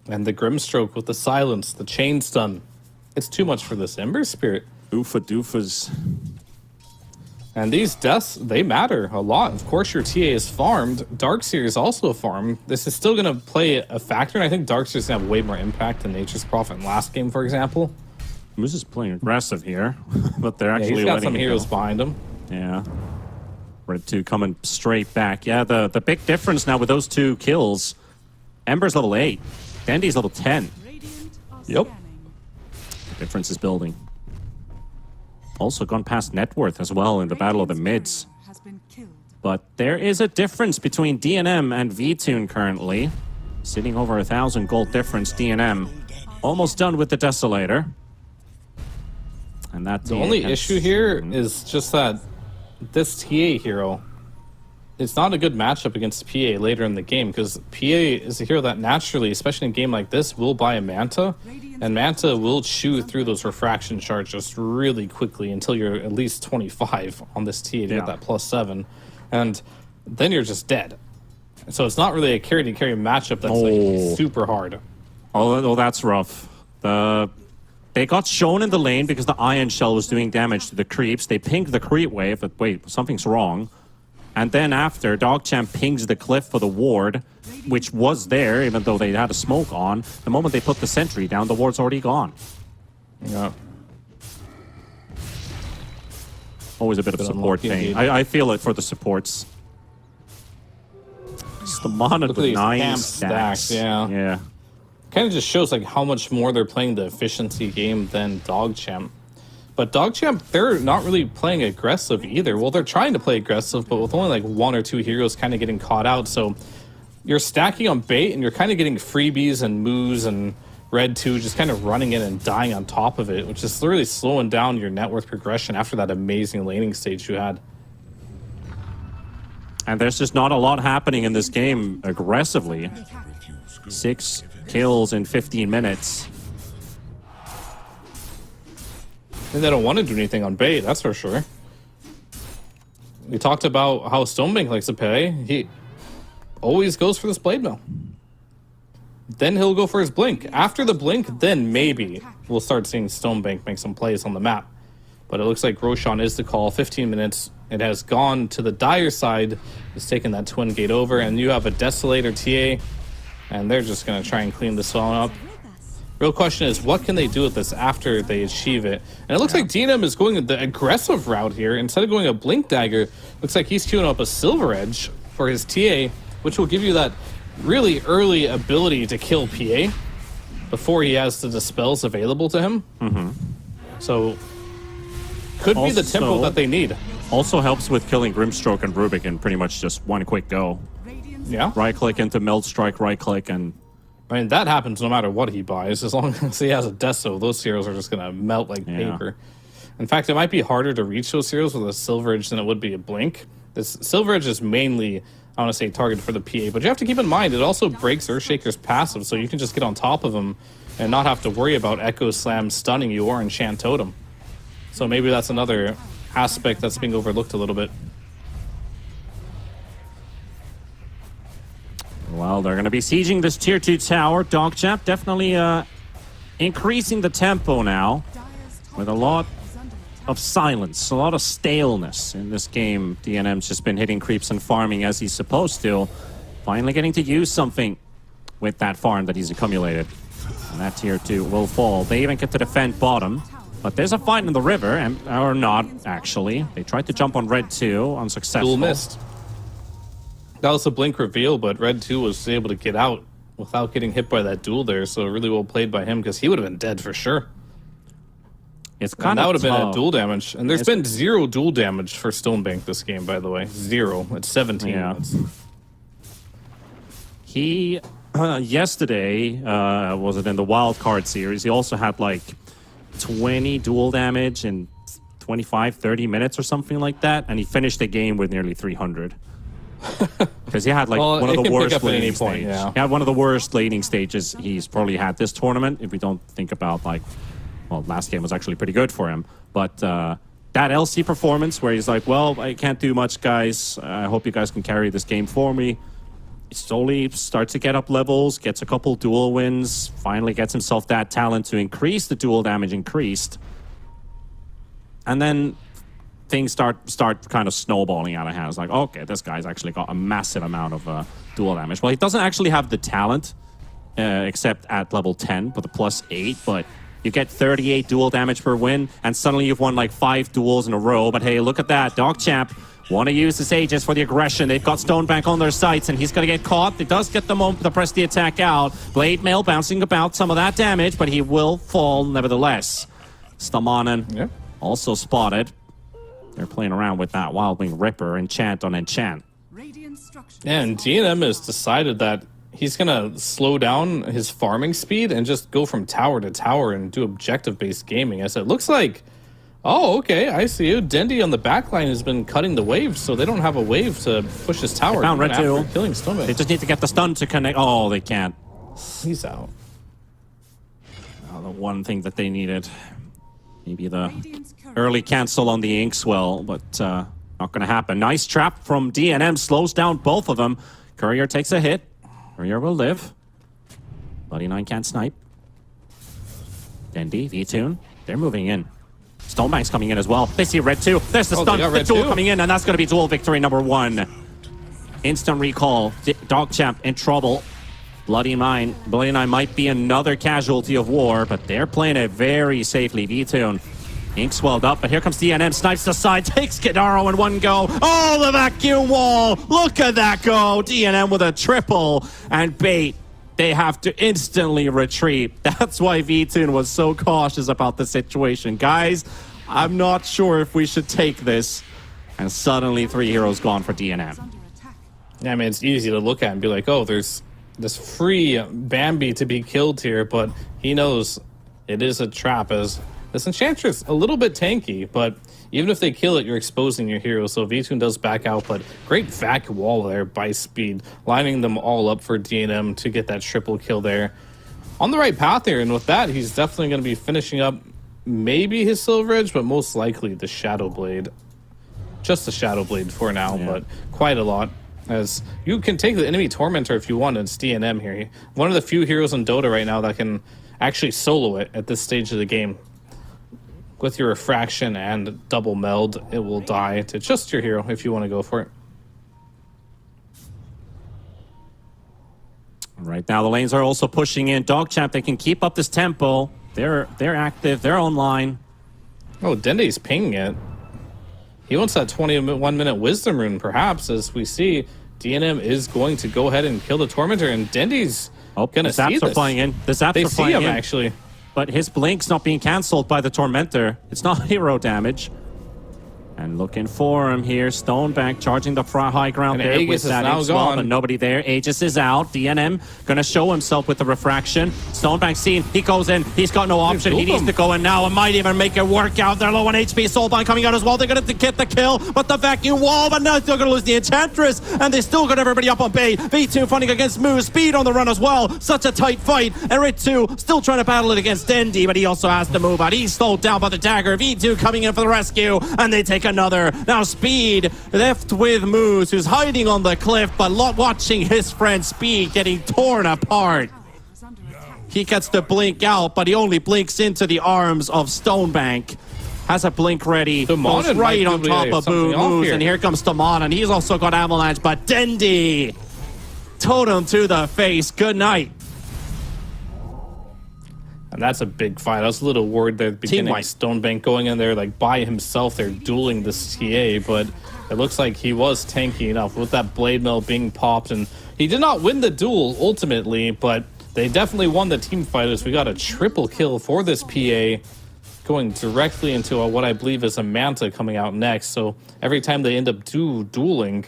And the Grimstroke with the silence, the chain stun. It's too much for this Ember Spirit. Oofa doofas. And these deaths, they matter a lot. Of course, your TA is farmed. Darkseer is also farmed. This is still going to play a factor, and I think Darkseer is going to have way more impact than Nature's Prophet in last game, for example. Moose is playing aggressive here, but they're actually he's got letting some it heroes go. behind him. Yeah. Red 2 coming straight back. Yeah, the big difference now with those 2 kills, Ember's level 8, Dendy's level 10. Yep. The difference is building. Also gone past net worth as well in the battle of the mids. But there is a difference between DNM and VTune currently. Sitting over 1,000 gold difference, DNM. Almost done with the Desolator. And that The only issue here is just that this TA hero, it's not a good matchup against PA later in the game, because PA is a hero that naturally, especially in a game like this, will buy a Manta, and Manta will chew through those refraction shards just really quickly until you're at least 25 on this TA to get that +7, and then you're just dead. So it's not really a carry-to-carry matchup that's like super hard. Oh, that's rough. They got shown in the lane because the Iron Shell was doing damage to the creeps. They pinged the creep wave, but wait, something's wrong. And then after, DogChamp pings the cliff for the ward, which was there, even though they had a smoke on. The moment they put the sentry down, the ward's already gone. Yeah. Always a bit of support thing. I feel it for the supports. Stamana Look at with these 9 camp stacks. stacks, yeah. Yeah. Kind of just shows like how much more they're playing the efficiency game than DogChamp. But DogChamp, they're not really playing aggressive either. Well, they're trying to play aggressive, but with only like 1 or 2 heroes kind of getting caught out. So you're stacking on bait, and you're kind of getting freebies and moves and Red 2 just kind of running in and dying on top of it, which is really slowing down your net worth progression after that amazing laning stage you had. And there's just not a lot happening in this game aggressively. 6 kills in 15 minutes. And they don't want to do anything on bait, that's for sure. We talked about how Stonebank likes to play. He always goes for this Blade Mill. Then he'll go for his Blink. After the Blink, then maybe we'll start seeing Stonebank make some plays on the map. But it looks like Roshan is the call. 15 minutes. It has gone to the Dire side. It's taken that Twin Gate over. And you have a Desolator TA. And they're just going to try and clean this one up. Real question is, what can they do with this after they achieve it? And it looks like DNM is going the aggressive route here. Instead of going a Blink Dagger, looks like he's queuing up a Silver Edge for his TA, which will give you that really early ability to kill PA before he has the Dispels available to him. So, could be the tempo that they need. Also helps with killing Grimstroke and Rubik in pretty much just one quick go. Yeah. Right click into Meld Strike, right click, and I mean, that happens no matter what he buys. As long as he has a Deso, those heroes are just going to melt like paper. In fact, it might be harder to reach those heroes with a Silver Edge than it would be a Blink. This Silver Edge is mainly, I want to say, targeted for the PA. But you have to keep in mind, it also breaks Earthshaker's passive, so you can just get on top of him and not have to worry about Echo Slam stunning you or Enchant Totem. So maybe that's another aspect that's being overlooked a little bit. well, they're going to be sieging this tier 2 tower. DogChamp definitely increasing the tempo now with a lot of silence, a lot of staleness in this game. DNM's just been hitting creeps and farming as he's supposed to. Finally getting to use something with that farm that he's accumulated. And that tier 2 will fall. They even get to defend bottom. But there's a fight in the river, or not, actually. They tried to jump on Red 2, unsuccessful. Duel missed. That was a Blink reveal, but Red 2 was able to get out without getting hit by that duel there, so really well played by him, because he would have been dead for sure. It's kind that of would have been a duel damage. And there's been 0 duel damage for Stonebank this game, by the way. 0. It's 17 minutes. He, yesterday, was it in the Wildcard series, he also had like 20 duel damage in 25, 30 minutes or something like that, and he finished the game with nearly 300. Because he had like one of the worst laning stages. Yeah. He had one of the worst laning stages he's probably had this tournament, if we don't think about like, well, last game was actually pretty good for him. But that LC performance where he's like, well, I can't do much, guys. I hope you guys can carry this game for me. slowly starts to get up levels, gets a couple duel wins, finally gets himself that talent to increase the duel damage increased. And then things start kind of snowballing out of hand. It's like, okay, this guy's actually got a massive amount of duel damage. Well, he doesn't actually have the talent, except at level 10, but the +8, but you get 38 duel damage per win, and suddenly you've won like 5 duels in a row. But hey, look at that. DogChamp want to use his Aegis for the aggression. They've got Stonebank on their sights, and he's going to get caught. He does get the moment to press the attack out. Blade Mail bouncing about some of that damage, but he will fall nevertheless. Stamanen also spotted. They're playing around with that Wildwing Ripper, enchant on enchant. Yeah, and GNM has decided that he's going to slow down his farming speed and just go from tower to tower and do objective-based gaming. As it looks like, oh, okay, I see you. Dendi on the backline has been cutting the wave, so they don't have a wave to push his tower. They found Red 2. Killing Stonebank. They just need to get the stun to connect. Oh, they can't. He's out. Oh, the one thing that they needed. Maybe the early cancel on the Inkswell, but not going to happen. Nice trap from DNM. Slows down both of them. Courier takes a hit. Courier will live. Bloody9 can't snipe. Dendi, V-Tune. They're moving in. Stonebank's coming in as well. They see Red 2. There's the stun. The duel coming in, and that's going to be duel victory number 1. Instant recall. DogChamp in trouble. Bloody9 might be another casualty of war, but they're playing it very safely. V-Tune. Ink swelled up, but here comes DNM. Snipes the side, takes Gidaro in one go. Oh, the vacuum wall. Look at that go. DNM with a triple. And Bait, they have to instantly retreat. That's why V-Tune was so cautious about the situation. Guys, I'm not sure if we should take this. And suddenly 3 heroes gone for DNM. Yeah, I mean, it's easy to look at and be like, oh, there's this free Bambi to be killed here, but he knows it is a trap, as this Enchantress a little bit tanky, but even if they kill it, you're exposing your hero, so V-Tune does back out, but great vac wall there by speed, lining them all up for DNM to get that triple kill there. On the right path here, and with that, he's definitely going to be finishing up maybe his Silver Edge, but most likely the Shadow Blade. Just the Shadow Blade for now, but quite a lot. As you can take the enemy Tormentor if you want, it's DNM here. One of the few heroes in Dota right now that can actually solo it at this stage of the game. With your Refraction and Double Meld, it will die to just your hero if you want to go for it. Right now the lanes are also pushing in. DogChamp, they can keep up this tempo. They're active, they're online. Oh, Dende's pinging it. He wants that 21-minute Wisdom Rune, perhaps, as we see DNM is going to go ahead and kill the Tormentor, and Dendi's going to see this. Are flying in. The zaps they are see flying him, in. actually. But his blink's not being cancelled by the Tormentor. It's not hero damage. And looking for him here. Stonebank charging the high ground and there Aegis with that is now gone. But nobody there. Aegis is out. DNM going to show himself with the Refraction. Stonebank seen. He goes in. He's got no option. He needs to go in now and might even make it work out. They're low on HP. Soulbind coming out as well. They're going to get the kill. But the vacuum wall. But now they're going to lose the Enchantress. And they still got everybody up on bait. V2 fighting against Moose. Speed on the run as well. Such a tight fight. Erit2 still trying to battle it against Dendi. But he also has to move out. He's slowed down by the dagger. V2 coming in for the rescue. And they take another. Now Speed left with Moose, who's hiding on the cliff, but watching his friend Speed getting torn apart. He gets to blink out, but he only blinks into the arms of Stonebank. Has a blink ready, goes right on top of Moose, and here comes Tamon, and he's also got Avalanche, but Dendi, totem to the face, good night. And that's a big fight. I was a little worried there at the beginning. Stonebank going in there like by himself. They're dueling this TA, but it looks like he was tanky enough with that Blade Mill being popped. And he did not win the duel ultimately, but they definitely won the team fight as we got a triple kill for this PA, going directly into what I believe is a Manta coming out next. So every time they end up dueling,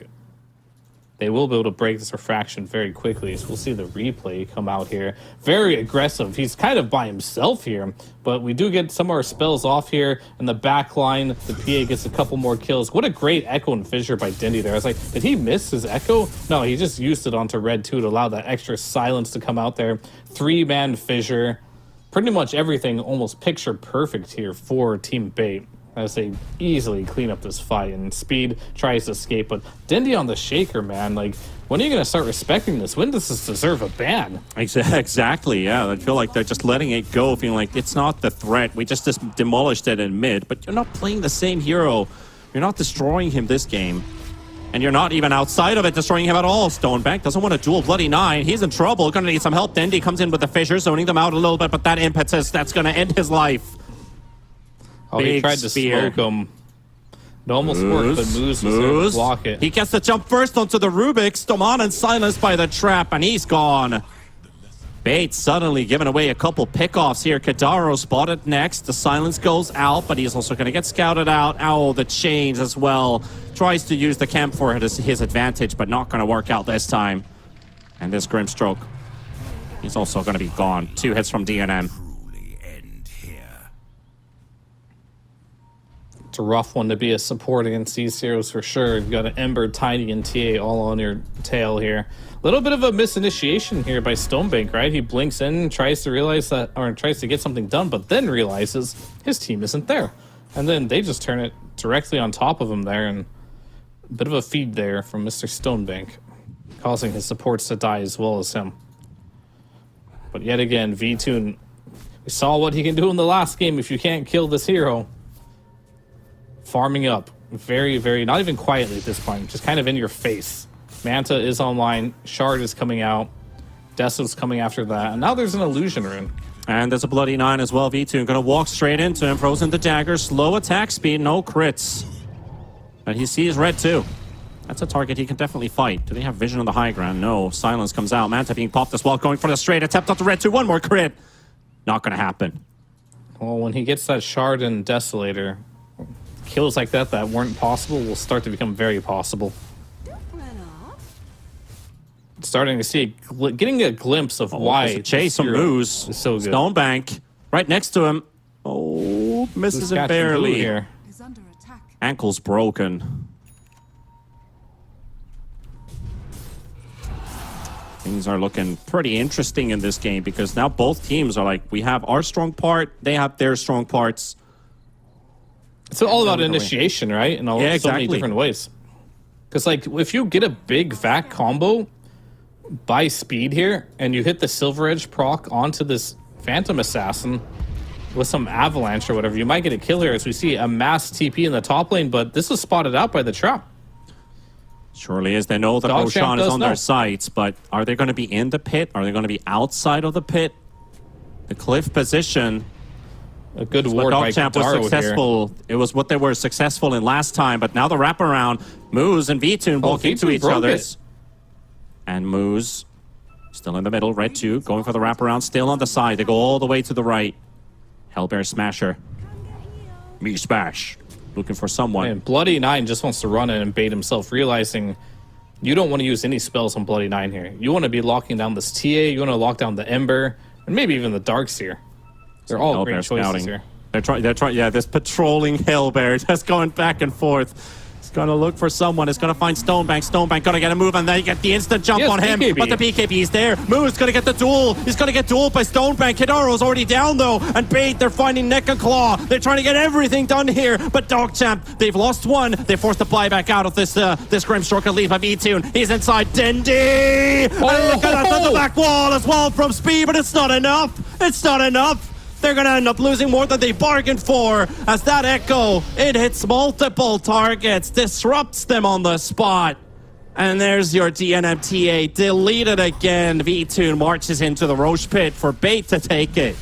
they will be able to break this Refraction very quickly. So we'll see the replay come out here. Very aggressive. He's kind of by himself here, but we do get some of our spells off here in the back line. The PA gets a couple more kills. What a great Echo and Fissure by Dendi there. I was like, did he miss his Echo? No, he just used it onto Red 2 to allow that extra silence to come out there. 3-man Fissure. Pretty much everything almost picture perfect here for Team Bait. as they easily clean up this fight. And Speed tries to escape, but Dindy on the shaker, man. Like, when are you going to start respecting this? When does this deserve a ban? Exactly, yeah. I feel like they're just letting it go, feeling like it's not the threat. We just demolished it in mid, but you're not playing the same hero. You're not destroying him this game. And you're not even outside of it destroying him at all. Stonebank doesn't want to duel Bloody 9. He's in trouble. Gonna need some help. Dendy comes in with the fissures, zoning them out a little bit, but that impetus, that's gonna end his life. Oh, he tried to smoke him. It almost worked, but Moose was there to block it. He gets the jump first onto the Rubik's. Stoman silenced by the trap, and he's gone. Bait suddenly giving away a couple pickoffs here. Kadaro spotted next. The silence goes out, but he's also going to get scouted out. Ow, the chains as well. Tries to use the camp for his advantage, but not going to work out this time. And this Grimstroke, he's also going to be gone. 2 hits from DNM. It's a rough one to be a support against these heroes for sure. You've got an Ember, Tiny, and TA all on your tail here. A little bit of a misinitiation here by Stonebank, right? He blinks in, tries to realize that, or tries to get something done, but then realizes his team isn't there. And then they just turn it directly on top of him there, and a bit of a feed there from Mr. Stonebank, causing his supports to die as well as him. But yet again, V-Tune, we saw what he can do in the last game if you can't kill this hero. Farming up very, very, not even quietly at this point, just kind of in your face. Manta is online, Shard is coming out, Deso's coming after that, and now there's an illusion rune. And there's a Bloody 9 as well. V2 gonna walk straight into him, throws in the dagger, slow attack speed, no crits. But he sees red too. That's a target he can definitely fight. Do they have vision on the high ground? No. Silence comes out. Manta being popped as well, going for the straight attempt on the red 2. One more crit. Not gonna happen. Well, when he gets that Shard and Desolator, kills like that weren't possible will start to become very possible. Starting to see, getting a glimpse of why chase some moves. Is so good. Stonebank right next to him. Oh, misses it barely. Here. Ankle's broken. Things are looking pretty interesting in this game because now both teams are like, we have our strong part, they have their strong parts. It's all about initiation, right? In exactly. So many different ways. Because, like, if you get a big vac combo by Speed here, and you hit the Silver Edge proc onto this Phantom Assassin with some Avalanche or whatever, you might get a kill here as we see a mass TP in the top lane, but this was spotted out by the trap. Surely is. They know that Roshan is on their sights, but are they going to be in the pit? Are they going to be outside of the pit? The cliff position... A good ward by DogChamp was successful. Here. It was what they were successful in last time, but now the wraparound. Moose and V-Tune walk into each other's. And Moose still in the middle. Red 2 going for the wraparound, still on the side. They go all the way to the right. Hellbear Smasher. Me Smash. Looking for someone. And Bloody 9 just wants to run in and bait himself, realizing you don't want to use any spells on Bloody 9 here. You want to be locking down this TA, you want to lock down the Ember, and maybe even the Darkseer. They're all great choices here. They're trying, yeah, this patrolling Hellbear just going back and forth. He's gonna look for someone. He's gonna find Stonebank. Stonebank gonna get a move, and then you get the instant jump on him. BKB. But the BKB is there. Moo's gonna get the duel. He's gonna get dueled by Stonebank. Hidaro's already down though, and Bait, they're finding Neck and Claw. They're trying to get everything done here, but DogChamp, they've lost one. They forced the buyback out of this Grimstroke and lead by V-Tune. He's inside Dindy. And look at that, the back wall as well from Speed, but it's not enough. It's not enough. They're going to end up losing more than they bargained for as that Echo, it hits multiple targets, disrupts them on the spot. And there's your DNMTA deleted again. V-Tune marches into the Roche pit for Bait to take it.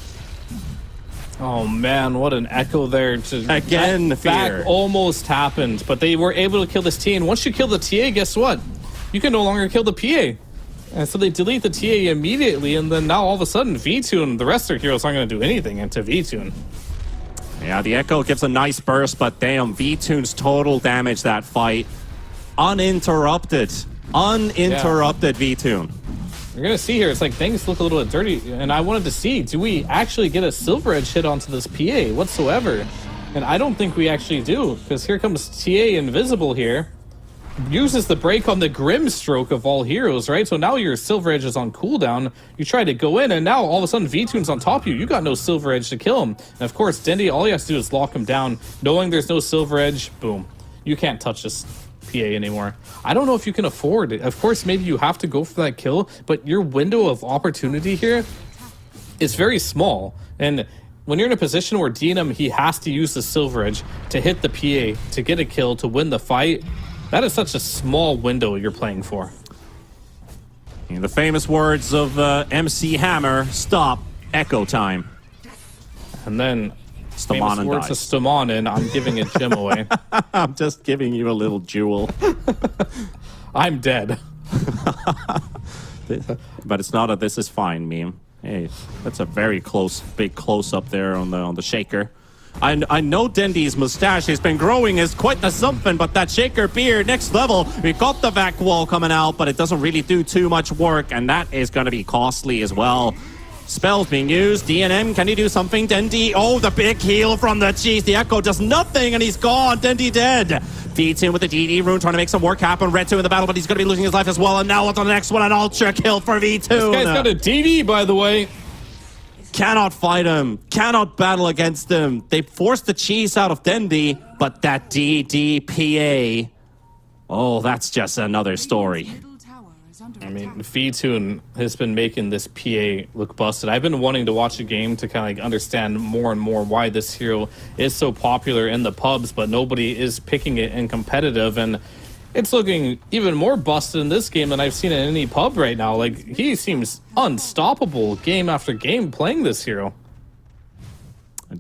Oh man, what an Echo there. Again, Back almost happened, but they were able to kill this TA. And once you kill the TA, guess what? You can no longer kill the PA. And so they delete the TA immediately, and then now all of a sudden V-Tune, the rest of their heroes aren't going to do anything into V-Tune. Yeah, the Echo gives a nice burst, but damn, V-Tune's total damage that fight. Uninterrupted. Uninterrupted V-Tune. You're going to see here, it's like things look a little bit dirty, and I wanted to see, do we actually get a Silver Edge hit onto this PA whatsoever? And I don't think we actually do, because here comes TA Invisible here. uses the break on the Grim stroke of all heroes, right? So now your Silver Edge is on cooldown. You try to go in, and now all of a sudden V-Tune's on top of you. You got no Silver Edge to kill him. And of course, Dendy, all he has to do is lock him down. Knowing there's no Silver Edge, boom. You can't touch this PA anymore. I don't know if you can afford it. Of course, maybe you have to go for that kill, but your window of opportunity here is very small. And when you're in a position where DNM, he has to use the Silver Edge to hit the PA, to get a kill, to win the fight, that is such a small window you're playing for. In the famous words of MC Hammer, stop, echo time. And then, famous Stamanen words of dies. Stamanen, I'm giving a gem away. I'm just giving you a little jewel. I'm dead. But it's not a "this is fine" meme. Hey, that's a very big close up there on the shaker. I know Dendy's mustache has been growing is quite the something, but that shaker beard, next level. We got the vac wall coming out, but it doesn't really do too much work, and that is going to be costly as well. Spells being used. DNM, can he do something? Dendy, oh, the big heal from the cheese. The Echo does nothing, and he's gone. Dendy dead. Feeds in with the DD rune, trying to make some work happen. Red 2 in the battle, but he's going to be losing his life as well. And now on to the next one, an ultra kill for V2. This guy's got a DD, by the way. Cannot fight him. Cannot battle against him. They forced the cheese out of Dendy, but that DDPA, oh, that's just another story. I mean, V-Tune has been making this PA look busted. I've been wanting to watch a game to kind of like understand more and more why this hero is so popular in the pubs, but nobody is picking it in competitive, and it's looking even more busted in this game than I've seen in any pub right now. Like, he seems unstoppable game after game playing this hero.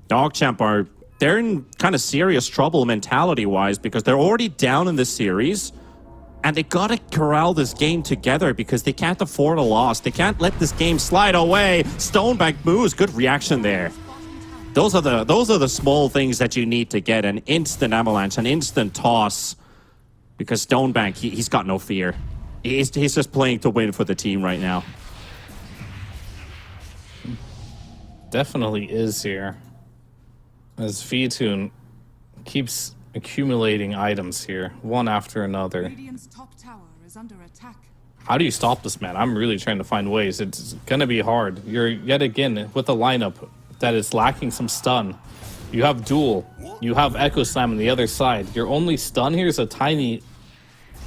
DogChamp they're in kind of serious trouble mentality-wise because they're already down in the series. And they gotta corral this game together because they can't afford a loss. They can't let this game slide away. Stonebank moves, good reaction there. Those are the small things that you need to get an instant avalanche, an instant toss. Because Stonebank, he's got no fear. He's just playing to win for the team right now. Definitely is here. As V-Tune keeps accumulating items here, one after another. Radiant's top tower is under attack. How do you stop this man? I'm really trying to find ways. It's gonna be hard. You're yet again with a lineup that is lacking some stun. You have Duel. You have Echo Slam on the other side. Your only stun here is a tiny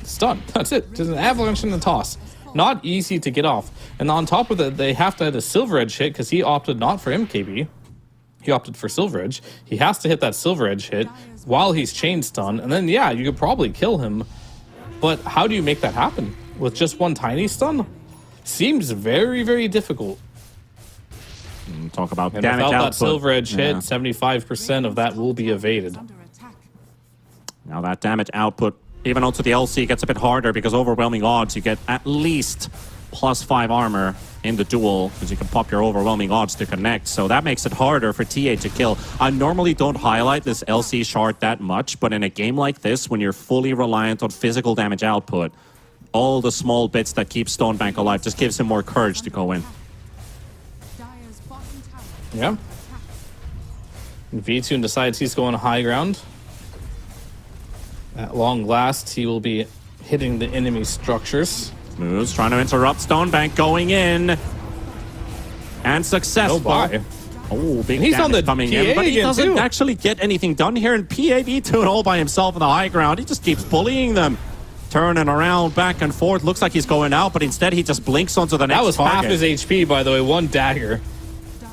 stun. That's it. Just an avalanche and a toss. Not easy to get off. And on top of that, they have to hit a Silver Edge hit because he opted not for MKB. He opted for Silver Edge. He has to hit that Silver Edge hit while he's chain stun. And then, yeah, you could probably kill him. But how do you make that happen? With just one tiny stun? Seems very, very difficult. Talk about And damage without output. that Silver Edge hit, 75% of that will be evaded. Under attack. Now that damage output, even onto the LC, gets a bit harder because overwhelming odds, you get at least +5 armor in the duel because you can pop your overwhelming odds to connect. So that makes it harder for TA to kill. I normally don't highlight this LC shard that much, but in a game like this, when you're fully reliant on physical damage output, all the small bits that keep Stonebank alive just gives him more courage to go in. Dire's bottom tower is Yeah. under attack. V-Tune decides he's going high ground. At long last, he will be hitting the enemy structures. Moves, trying to interrupt Stonebank going in. And successful. No buy. Oh, big He's on damage the coming PA in, but he again, doesn't too. actually get anything done here. And PAB doing all by himself on the high ground. He just keeps bullying them. Turning around, back and forth. Looks like he's going out, but instead he just blinks onto the next That was target. half his HP, by the way. One dagger.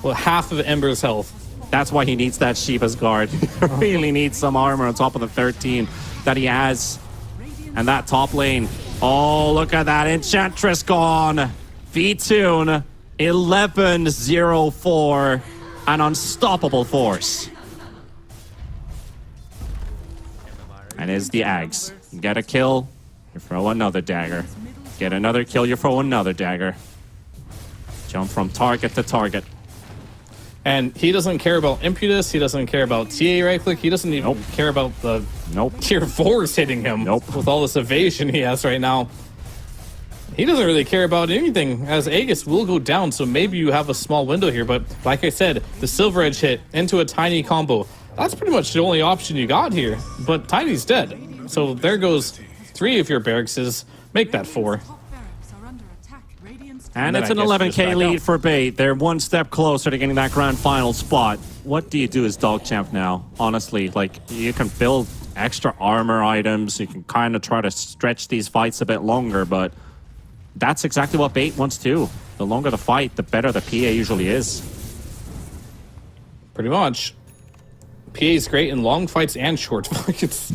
Well, half of Ember's health. That's why he needs that Shiva's guard. He really needs some armor on top of the 13 that he has. And that top lane. Oh, look at that. Enchantress gone. V-Tune, 11-0-4. An unstoppable force. And is the Ags. You get a kill, you throw another dagger. Get another kill, you throw another dagger. Jump from target to target. And he doesn't care about Impetus. He doesn't care about TA right click. He doesn't even care about the tier 4s hitting him. With all this evasion he has right now. He doesn't really care about anything, as Aegis will go down, so maybe you have a small window here. But like I said, the Silver Edge hit into a Tiny combo. That's pretty much the only option you got here. But Tiny's dead. So there goes 3 of your barracks is make that 4. Top barracks are under attack. Radiant's And then it's I an guess you just 11k back lead out. for Bait. They're one step closer to getting that grand final spot. What do you do as DogChamp now? Honestly, like, you can build extra armor items. You can kind of try to stretch these fights a bit longer, but that's exactly what Bait wants to. The longer the fight, the better the PA usually is. Pretty much. PA is great in long fights and short fights.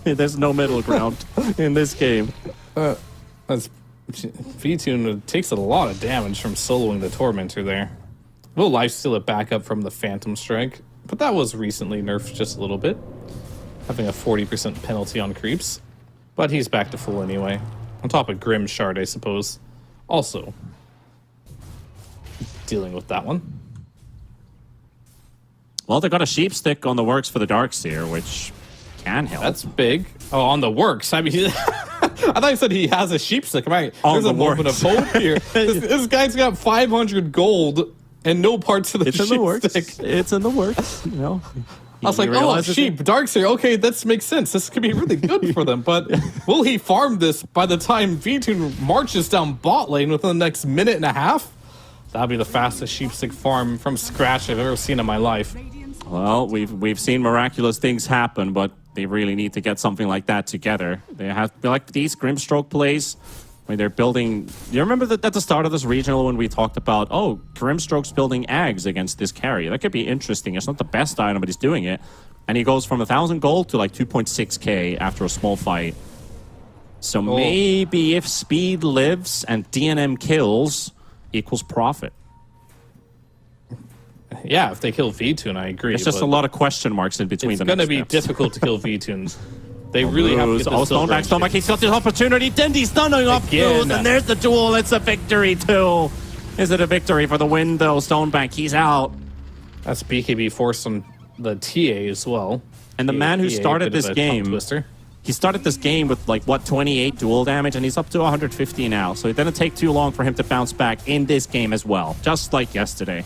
There's no middle ground in this game. That's V-Tune takes a lot of damage from soloing the Tormentor there. We'll lifesteal it back up from the Phantom Strike, but that was recently nerfed just a little bit, having a 40% penalty on creeps. But he's back to full anyway. On top of Grim Shard, I suppose. Also, dealing with that one. Well, they got a sheep stick on the works for the Darkseer, which can help. That's big. Oh, on the works. I mean, I thought you said he has a sheep stick. Right? On There's the a moment works. of hope here. This guy's got 500 gold and no parts of the it's sheep in the works. stick. It's in the works. You know. I was like, oh, sheep, Darkseer. Okay, that makes sense. This could be really good for them. But will he farm this by the time V-Tune marches down bot lane within the next minute and a half? That'll be the fastest sheep stick farm from scratch I've ever seen in my life. Well, we've seen miraculous things happen, but they really need to get something like that together. They have like these Grimstroke plays when they're building. You remember that at the start of this regional when we talked about, oh, Grimstroke's building Ags against this carry. That could be interesting. It's not the best item, but he's doing it, and he goes from 1,000 gold to like 2.6k after a small fight. So maybe if speed lives and DNM kills equals profit. Yeah, if they kill V-Tune, I agree. It's just a lot of question marks in between It's them. going to be difficult to kill V-Tunes. They really have to get this Stoneback, he's got the opportunity. Dendy's stunning off Again. Booth, and there's the duel. It's a victory, too. Is it a victory for the win, though? Stoneback, he's out. That's BKB forced on the TA as well. And the man who TA, started bit of this a game, tongue twister. he started this game with, like, what, 28 duel damage, and he's up to 150 now. So it didn't take too long for him to bounce back in this game as well, just like yesterday.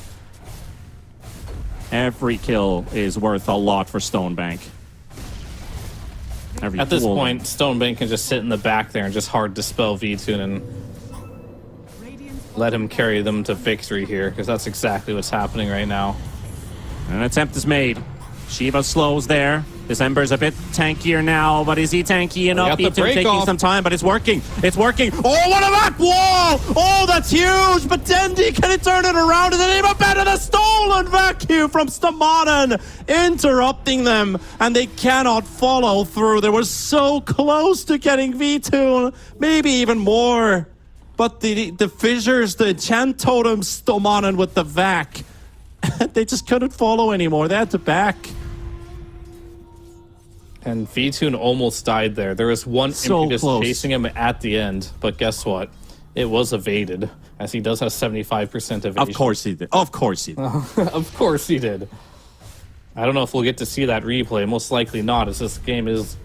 Every kill is worth a lot for Stonebank. Every At this duel. point, Stonebank can just sit in the back there and just hard dispel V-Tune and let him carry them to victory here, because that's exactly what's happening right now. An attempt is made. Shiva slows there. This Ember's a bit tankier now, but is he tanky enough? got the He's break taking off. some time, but it's working. It's working. Oh, what a back wall! Oh, that's huge! But Dendy, can it turn it around? And then even better, the stolen vacuum from Stamanen, interrupting them, and they cannot follow through. They were so close to getting V2, maybe even more. But the fissures, the enchant totem, Stamanen with the vac, they just couldn't follow anymore. They had to back. And V-Tune almost died there. There was one So impetus close. chasing him at the end, but guess what? It was evaded, as he does have 75% evasion. Of course he did. Of course he did. Of course he did. I don't know if we'll get to see that replay. Most likely not, as this game is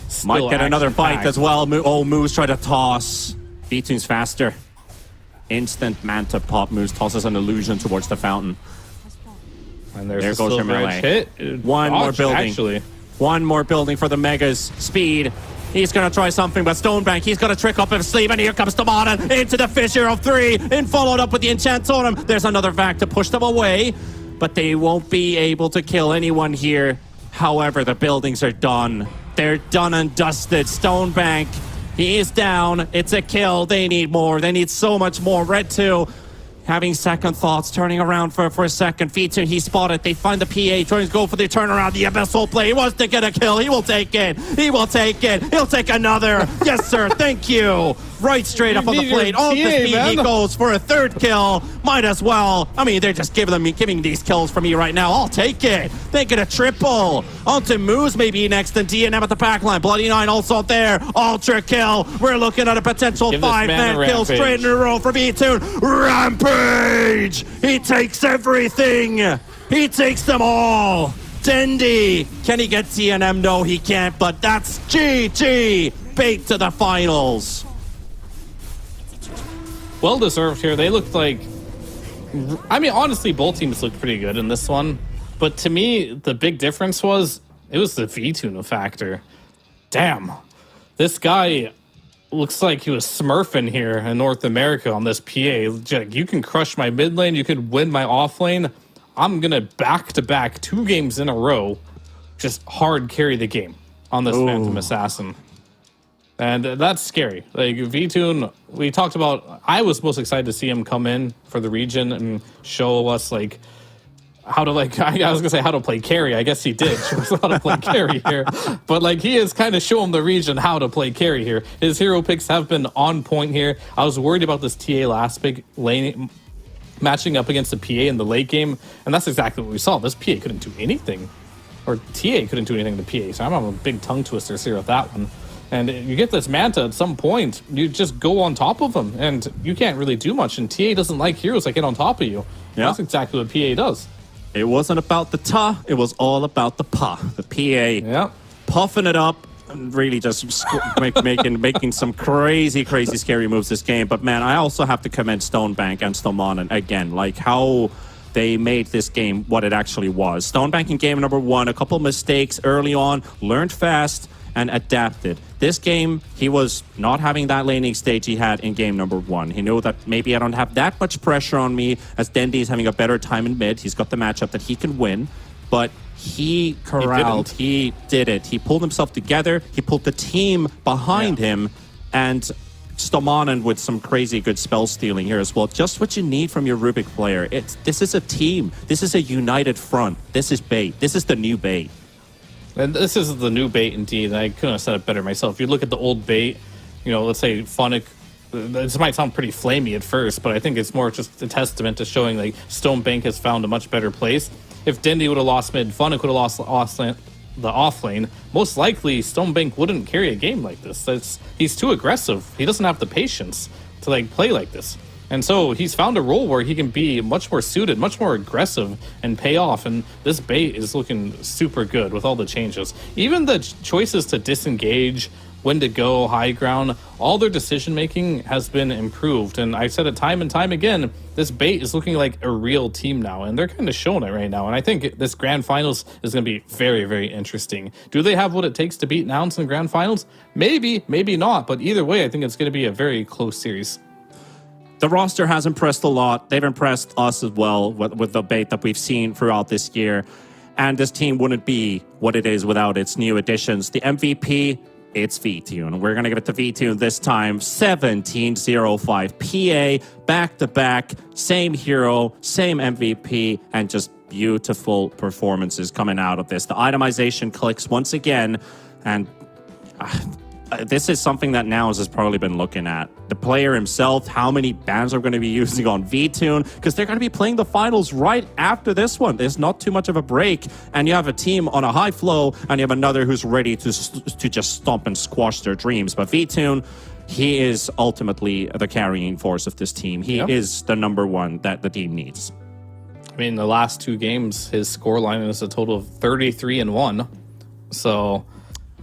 still Might get another fight action-packed. as well. Moose tried to toss. V-Tune's faster. Instant Manta pop. Moose tosses an illusion towards the fountain. And there's There the goes your silver melee. edge hit. One more Dodged, building. Actually. One more building for the Megas. Speed. He's going to try something, but Stonebank, he's got a trick up his sleeve, and here comes Stamanen into the fissure of 3, and followed up with the enchant totem. There's another vac to push them away, but they won't be able to kill anyone here. However, the buildings are done. They're done and dusted. Stonebank, he is down. It's a kill. They need more. They need so much more. Red 2 having second thoughts, turning around for a second. V2, he spotted. They find the PA, trying to go for the turnaround. The Abyssal play. He wants to get a kill. He will take it. He will take it. He'll take another. Yes, sir. Thank you. Right straight up on the need your plate. On the PA, speed, he man. goes for a third kill. Might as well. I mean, they're just giving these kills for me right now. I'll take it. They get a triple. Onto Moose maybe next, and DNM at the back line. Bloody Nine also there. Ultra kill. We're looking at a potential Give this man 5-man a kill rampage. straight in a row for V2. Rampage! He takes everything. He takes them all. Dendy, can he get DNM? No, he can't, but that's GG. Bait to the finals. Well deserved here. They looked like... I mean, honestly, both teams looked pretty good in this one. But to me, the big difference was... It was the V-Tune factor. Damn. This guy looks like he was smurfing here in North America on this PA. You can crush my mid lane, you can win my off lane. I'm going to back-to-back 2 games in a row just hard carry the game on this Phantom Assassin. And that's scary. Like, Vtoon, we talked about, I was most excited to see him come in for the region and show us, like, how to, like, I was gonna say how to play carry. I guess he did show us how to play carry here. But, like, he has kind of shown the region how to play carry here. His hero picks have been on point here. I was worried about this TA last big lane matching up against the PA in the late game, and that's exactly what we saw. This PA couldn't do anything. Or TA couldn't do anything to PA, so I'm having a big tongue twisters here with that one. And you get this Manta at some point, you just go on top of him, and you can't really do much. And TA doesn't like heroes that get on top of you. Yeah. That's exactly what PA does. It wasn't about the ta, it was all about the pa. The PA puffing it up, and really just making some crazy scary moves this game. But man, I also have to commend Stonebank and Stonemonen again, like how they made this game what it actually was. Stonebank in game number 1, a couple mistakes early on, learned fast and adapted. This game, he was not having that laning stage he had in game number 1. He knew that maybe I don't have that much pressure on me, as Dendi is having a better time in mid. He's got the matchup that he can win, but he corralled, he did it. He pulled himself together, he pulled the team behind him, and Stonemonen with some crazy good spell stealing here as well. Just what you need from your Rubik player. This is a team. This is a united front. This is bait. This is the new bait. And this is the new bait indeed. I couldn't have said it better myself. If you look at the old bait, you know, let's say Funnick, this might sound pretty flamey at first, but I think it's more just a testament to showing like Stonebank has found a much better place. If Dendi would have lost mid, Funnick would have lost the off lane, most likely Stonebank wouldn't carry a game like this. He's too aggressive. He doesn't have the patience to like play like this. And so he's found a role where he can be much more suited, much more aggressive, and pay off. And this bait is looking super good with all the changes. Even the choices to disengage, when to go, high ground, all their decision-making has been improved. And I said it time and time again, this bait is looking like a real team now. And they're kind of showing it right now. And I think this grand finals is going to be very, very interesting. Do they have what it takes to beat Nouns in grand finals? Maybe, maybe not. But either way, I think it's going to be a very close series. The roster has impressed a lot. They've impressed us as well with the bait that we've seen throughout this year. And this team wouldn't be what it is without its new additions. The MVP, it's Vtoon. We're going to get it to Vtoon this time. 17-0-5 PA, back-to-back, same hero, same MVP, and just beautiful performances coming out of this. The itemization clicks once again, and this is something that Nouns has probably been looking at. The player himself, how many bans are going to be using on Vtoon, because they're going to be playing the finals right after this one. There's not too much of a break, and you have a team on a high flow, and you have another who's ready to just stomp and squash their dreams. But Vtoon, he is ultimately the carrying force of this team. He is the number 1 that the team needs. I mean, the last 2 games, his scoreline is a total of 33-1. So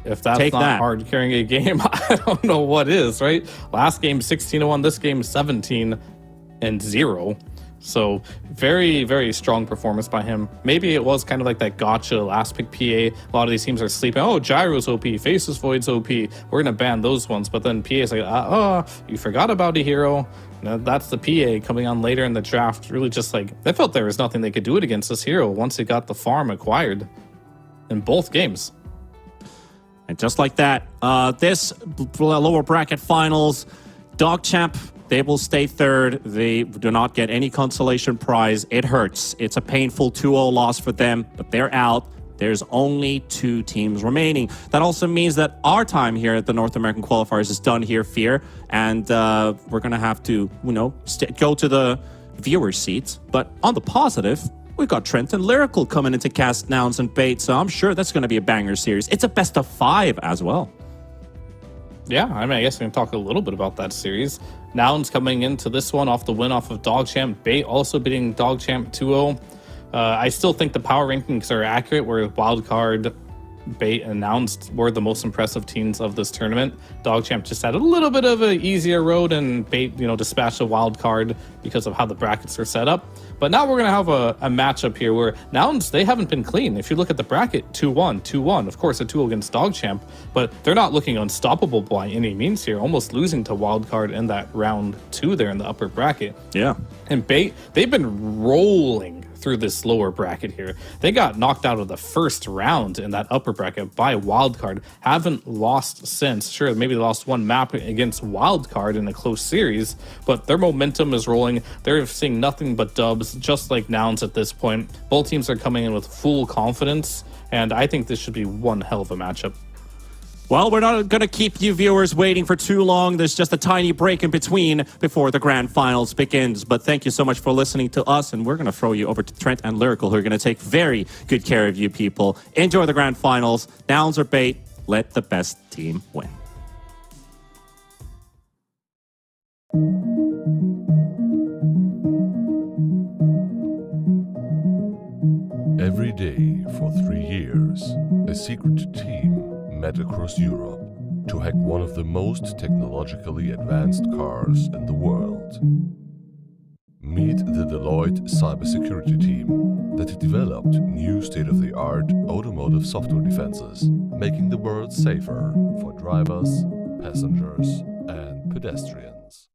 if that's not hard carrying a game, I don't know what is, right? Last game 16-1, this game 17-0. So very, very strong performance by him. Maybe it was kind of like that gotcha last pick PA. A lot of these teams are sleeping. Oh, Gyro's OP, Faceless Void's OP. We're going to ban those ones. But then PA is like, you forgot about a hero. Now, that's the PA coming on later in the draft. Really just like, they felt there was nothing they could do it against this hero once it got the farm acquired in both games. And just like that, this lower bracket finals, DogChamp, they will stay third. They do not get any consolation prize. It hurts. It's a painful 2-0 loss for them, but they're out. There's only 2 teams remaining. That also means that our time here at the North American Qualifiers is done here, Fear, and we're going to have to, go to the viewer seats. But on the positive, we've got Trent and Lyrical coming in to cast Nouns and Bait, so I'm sure that's going to be a banger series. It's a best of 5 as well. Yeah, I mean, I guess we can talk a little bit about that series. Nouns coming into this one off the win off of DogChamp. Bait also beating DogChamp 2-0. I still think the power rankings are accurate, where Wildcard, Bait, and Nouns were the most impressive teams of this tournament. DogChamp just had a little bit of an easier road, and Bait, dispatched a Wildcard because of how the brackets are set up. But now we're going to have a matchup here where Nouns, they haven't been clean. If you look at the bracket, 2-1, 2-1. Of course, a 2 against DogChamp, but they're not looking unstoppable by any means here, almost losing to Wildcard in that round 2 there in the upper bracket. Yeah. And Bait, they've been rolling through this lower bracket here. They got knocked out of the first round in that upper bracket by Wildcard. Haven't lost since. Sure, maybe they lost one map against Wildcard in a close series, but their momentum is rolling. They're seeing nothing but dubs, just like Nouns at this point. Both teams are coming in with full confidence, and I think this should be one hell of a matchup. Well, we're not going to keep you viewers waiting for too long. There's just a tiny break in between before the grand finals begins. But thank you so much for listening to us, and we're going to throw you over to Trent and Lyrical, who are going to take very good care of you people. Enjoy the grand finals. Nouns or Bait, let the best team win. Every day for 3 years, a secret team met across Europe to hack one of the most technologically advanced cars in the world. Meet the Deloitte cybersecurity team that developed new state-of-the-art automotive software defenses, making the world safer for drivers, passengers, and pedestrians.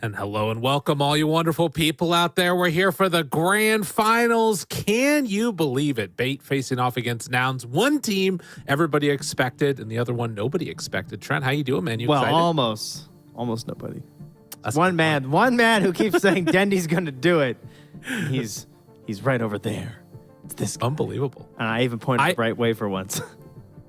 And hello and welcome, all you wonderful people out there. We're here for the grand finals. Can you believe it? Bait facing off against Nouns. One team everybody expected, and the other one nobody expected. Trent, how you doing, man? You excited? Almost nobody. That's one man who keeps saying Dendy's going to do it. He's right over there. It's this guy. Unbelievable. And I even pointed the right way for once.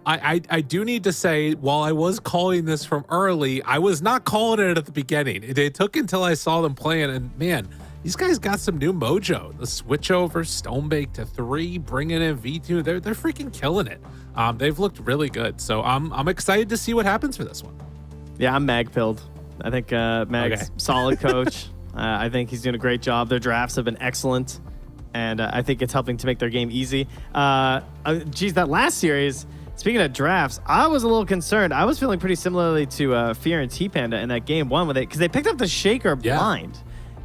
I do need to say, while I was calling this from early, I was not calling it at the beginning. It took until I saw them playing, and man, these guys got some new mojo. The switch over, Stonebake to 3, bringing in V2, they're freaking killing it. They've looked really good, so I'm excited to see what happens for this one. Yeah, I'm mag-pilled. I think Mag's solid coach. I think he's doing a great job. Their drafts have been excellent, and I think it's helping to make their game easy. Geez, that last series... Speaking of drafts, I was a little concerned. I was feeling pretty similarly to Fear and T-Panda in that game one, because they picked up the Shaker blind.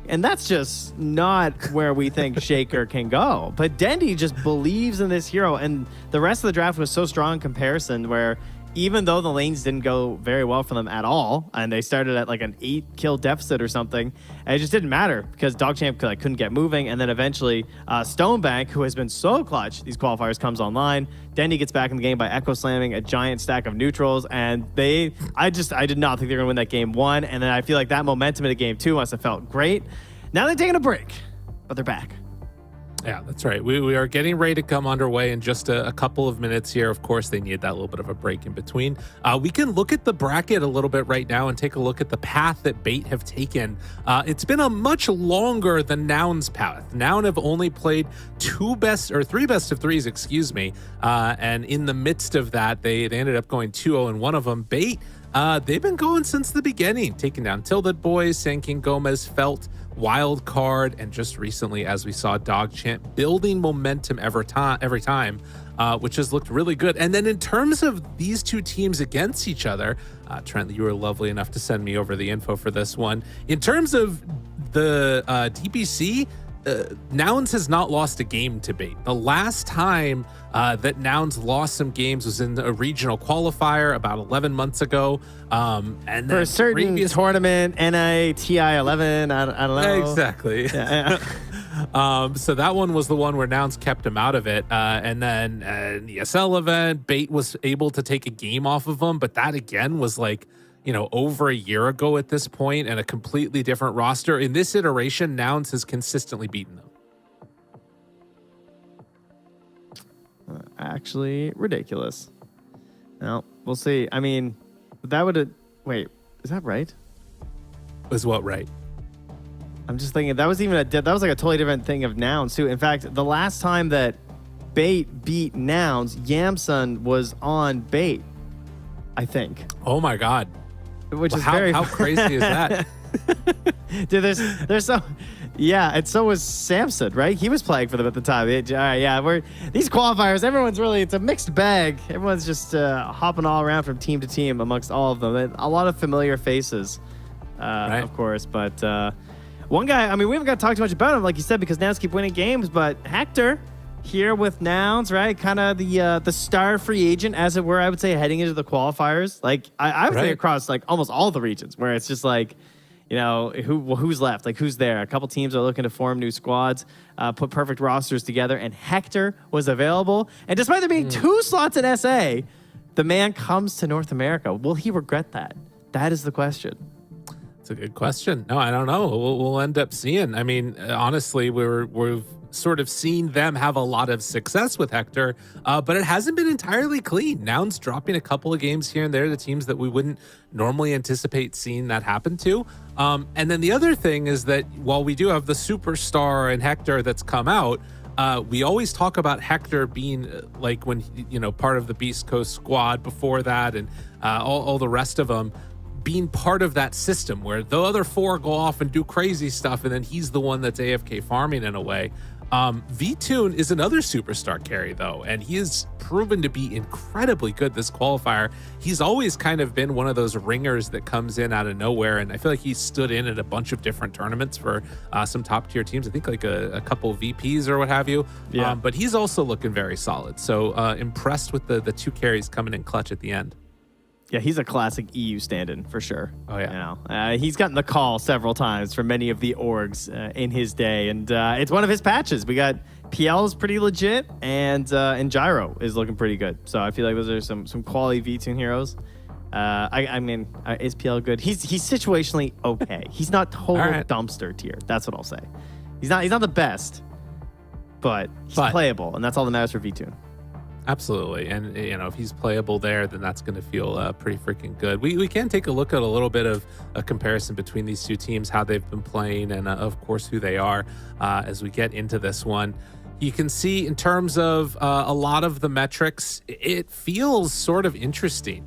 And that's just not where we think Shaker can go. But Dendy just believes in this hero, and the rest of the draft was so strong in comparison where even though the lanes didn't go very well for them at all, and they started at like an 8-kill deficit or something, and it just didn't matter because DogChamp couldn't get moving, and then eventually Stonebank, who has been so clutch these qualifiers, comes online. Dendy gets back in the game by echo slamming a giant stack of neutrals, and I did not think they were gonna win that game one, and then I feel like that momentum in the game two must have felt great. Now they're taking a break, but they're back. Yeah, that's right. We are getting ready to come underway in just a couple of minutes here. Of course, they need that little bit of a break in between. We can look at the bracket a little bit right now and take a look at the path that Bait have taken. It's been a much longer than Noun's path. Noun have only played 3 best of 3s, and in the midst of that, they ended up going 2-0 in one of them. Bait, they've been going since the beginning, taking down TiltedBoys, Sanking GÓMEZ, Felt, Wildcard, and just recently, as we saw, DogChamp building momentum every time, which has looked really good. And then in terms of these two teams against each other, Trent, you were lovely enough to send me over the info for this one. In terms of the DPC, Nouns has not lost a game to Bait. The last time that Nouns lost some games was in a regional qualifier about 11 months ago. And for a certain tournament, NITI 11, I don't know. Exactly. Yeah. So that one was the one where Nouns kept him out of it. And then in the ESL event, Bait was able to take a game off of him, but that again was like, over a year ago at this point, and a completely different roster. In this iteration, Nouns has consistently beaten them. Actually, ridiculous. No, we'll see. I mean, that would have... Wait, is that right? Is what right? I'm just thinking that was like a totally different thing of Nouns too. In fact, the last time that Bait beat Nouns, Yamsun was on Bait, I think. Oh my God. Which is how crazy is that? Dude, there's so... Yeah, and so was Samson, right? He was playing for them at the time. These qualifiers, it's a mixed bag. Everyone's just hopping all around from team to team amongst all of them. A lot of familiar faces, right, of course. But one guy, we haven't got to talk too much about him, like you said, because Nouns keep winning games. But Hector here with Nouns, right? Kind of the star free agent, as it were, I would say, heading into the qualifiers. Like, I would say across like almost all the regions, where it's just like, who's left? Like, who's there? A couple teams are looking to form new squads, put perfect rosters together, and Hector was available. And despite there being 2 slots in SA, the man comes to North America. Will he regret that? That is the question. It's a good question. No, I don't know. We'll end up seeing. Honestly, we've sort of seen them have a lot of success with Hector, but it hasn't been entirely clean. Nouns dropping a couple of games here and there to teams that we wouldn't normally anticipate seeing that happen to. And then the other thing is that while we do have the superstar and Hector that's come out, we always talk about Hector being like when, part of the Beast Coast squad before that, and all the rest of them being part of that system where the other 4 go off and do crazy stuff, and then he's the one that's AFK farming in a way. V-Tune is another superstar carry, though, and he has proven to be incredibly good this qualifier. He's always kind of been one of those ringers that comes in out of nowhere, and I feel like he stood in at a bunch of different tournaments for some top-tier teams. I think like a couple VPs or what have you. Yeah. But he's also looking very solid. So impressed with the 2 carries coming in clutch at the end. Yeah, he's a classic EU stand-in for sure. Oh, yeah. You know, he's gotten the call several times from many of the orgs in his day, and it's one of his patches. We got PL's pretty legit, and Gyro is looking pretty good. So I feel like those are some quality V-Tune heroes. I mean, is PL good? He's situationally okay. He's not total dumpster tier. That's what I'll say. He's not the best, but he's playable, and that's all that matters for V-Tune. Absolutely. And, you know, if he's playable there, then that's going to feel pretty freaking good. We can take a look at a little bit of a comparison between these two teams, how they've been playing, and, of course, who they are as we get into this one. You can see in terms of a lot of the metrics, it feels sort of interesting.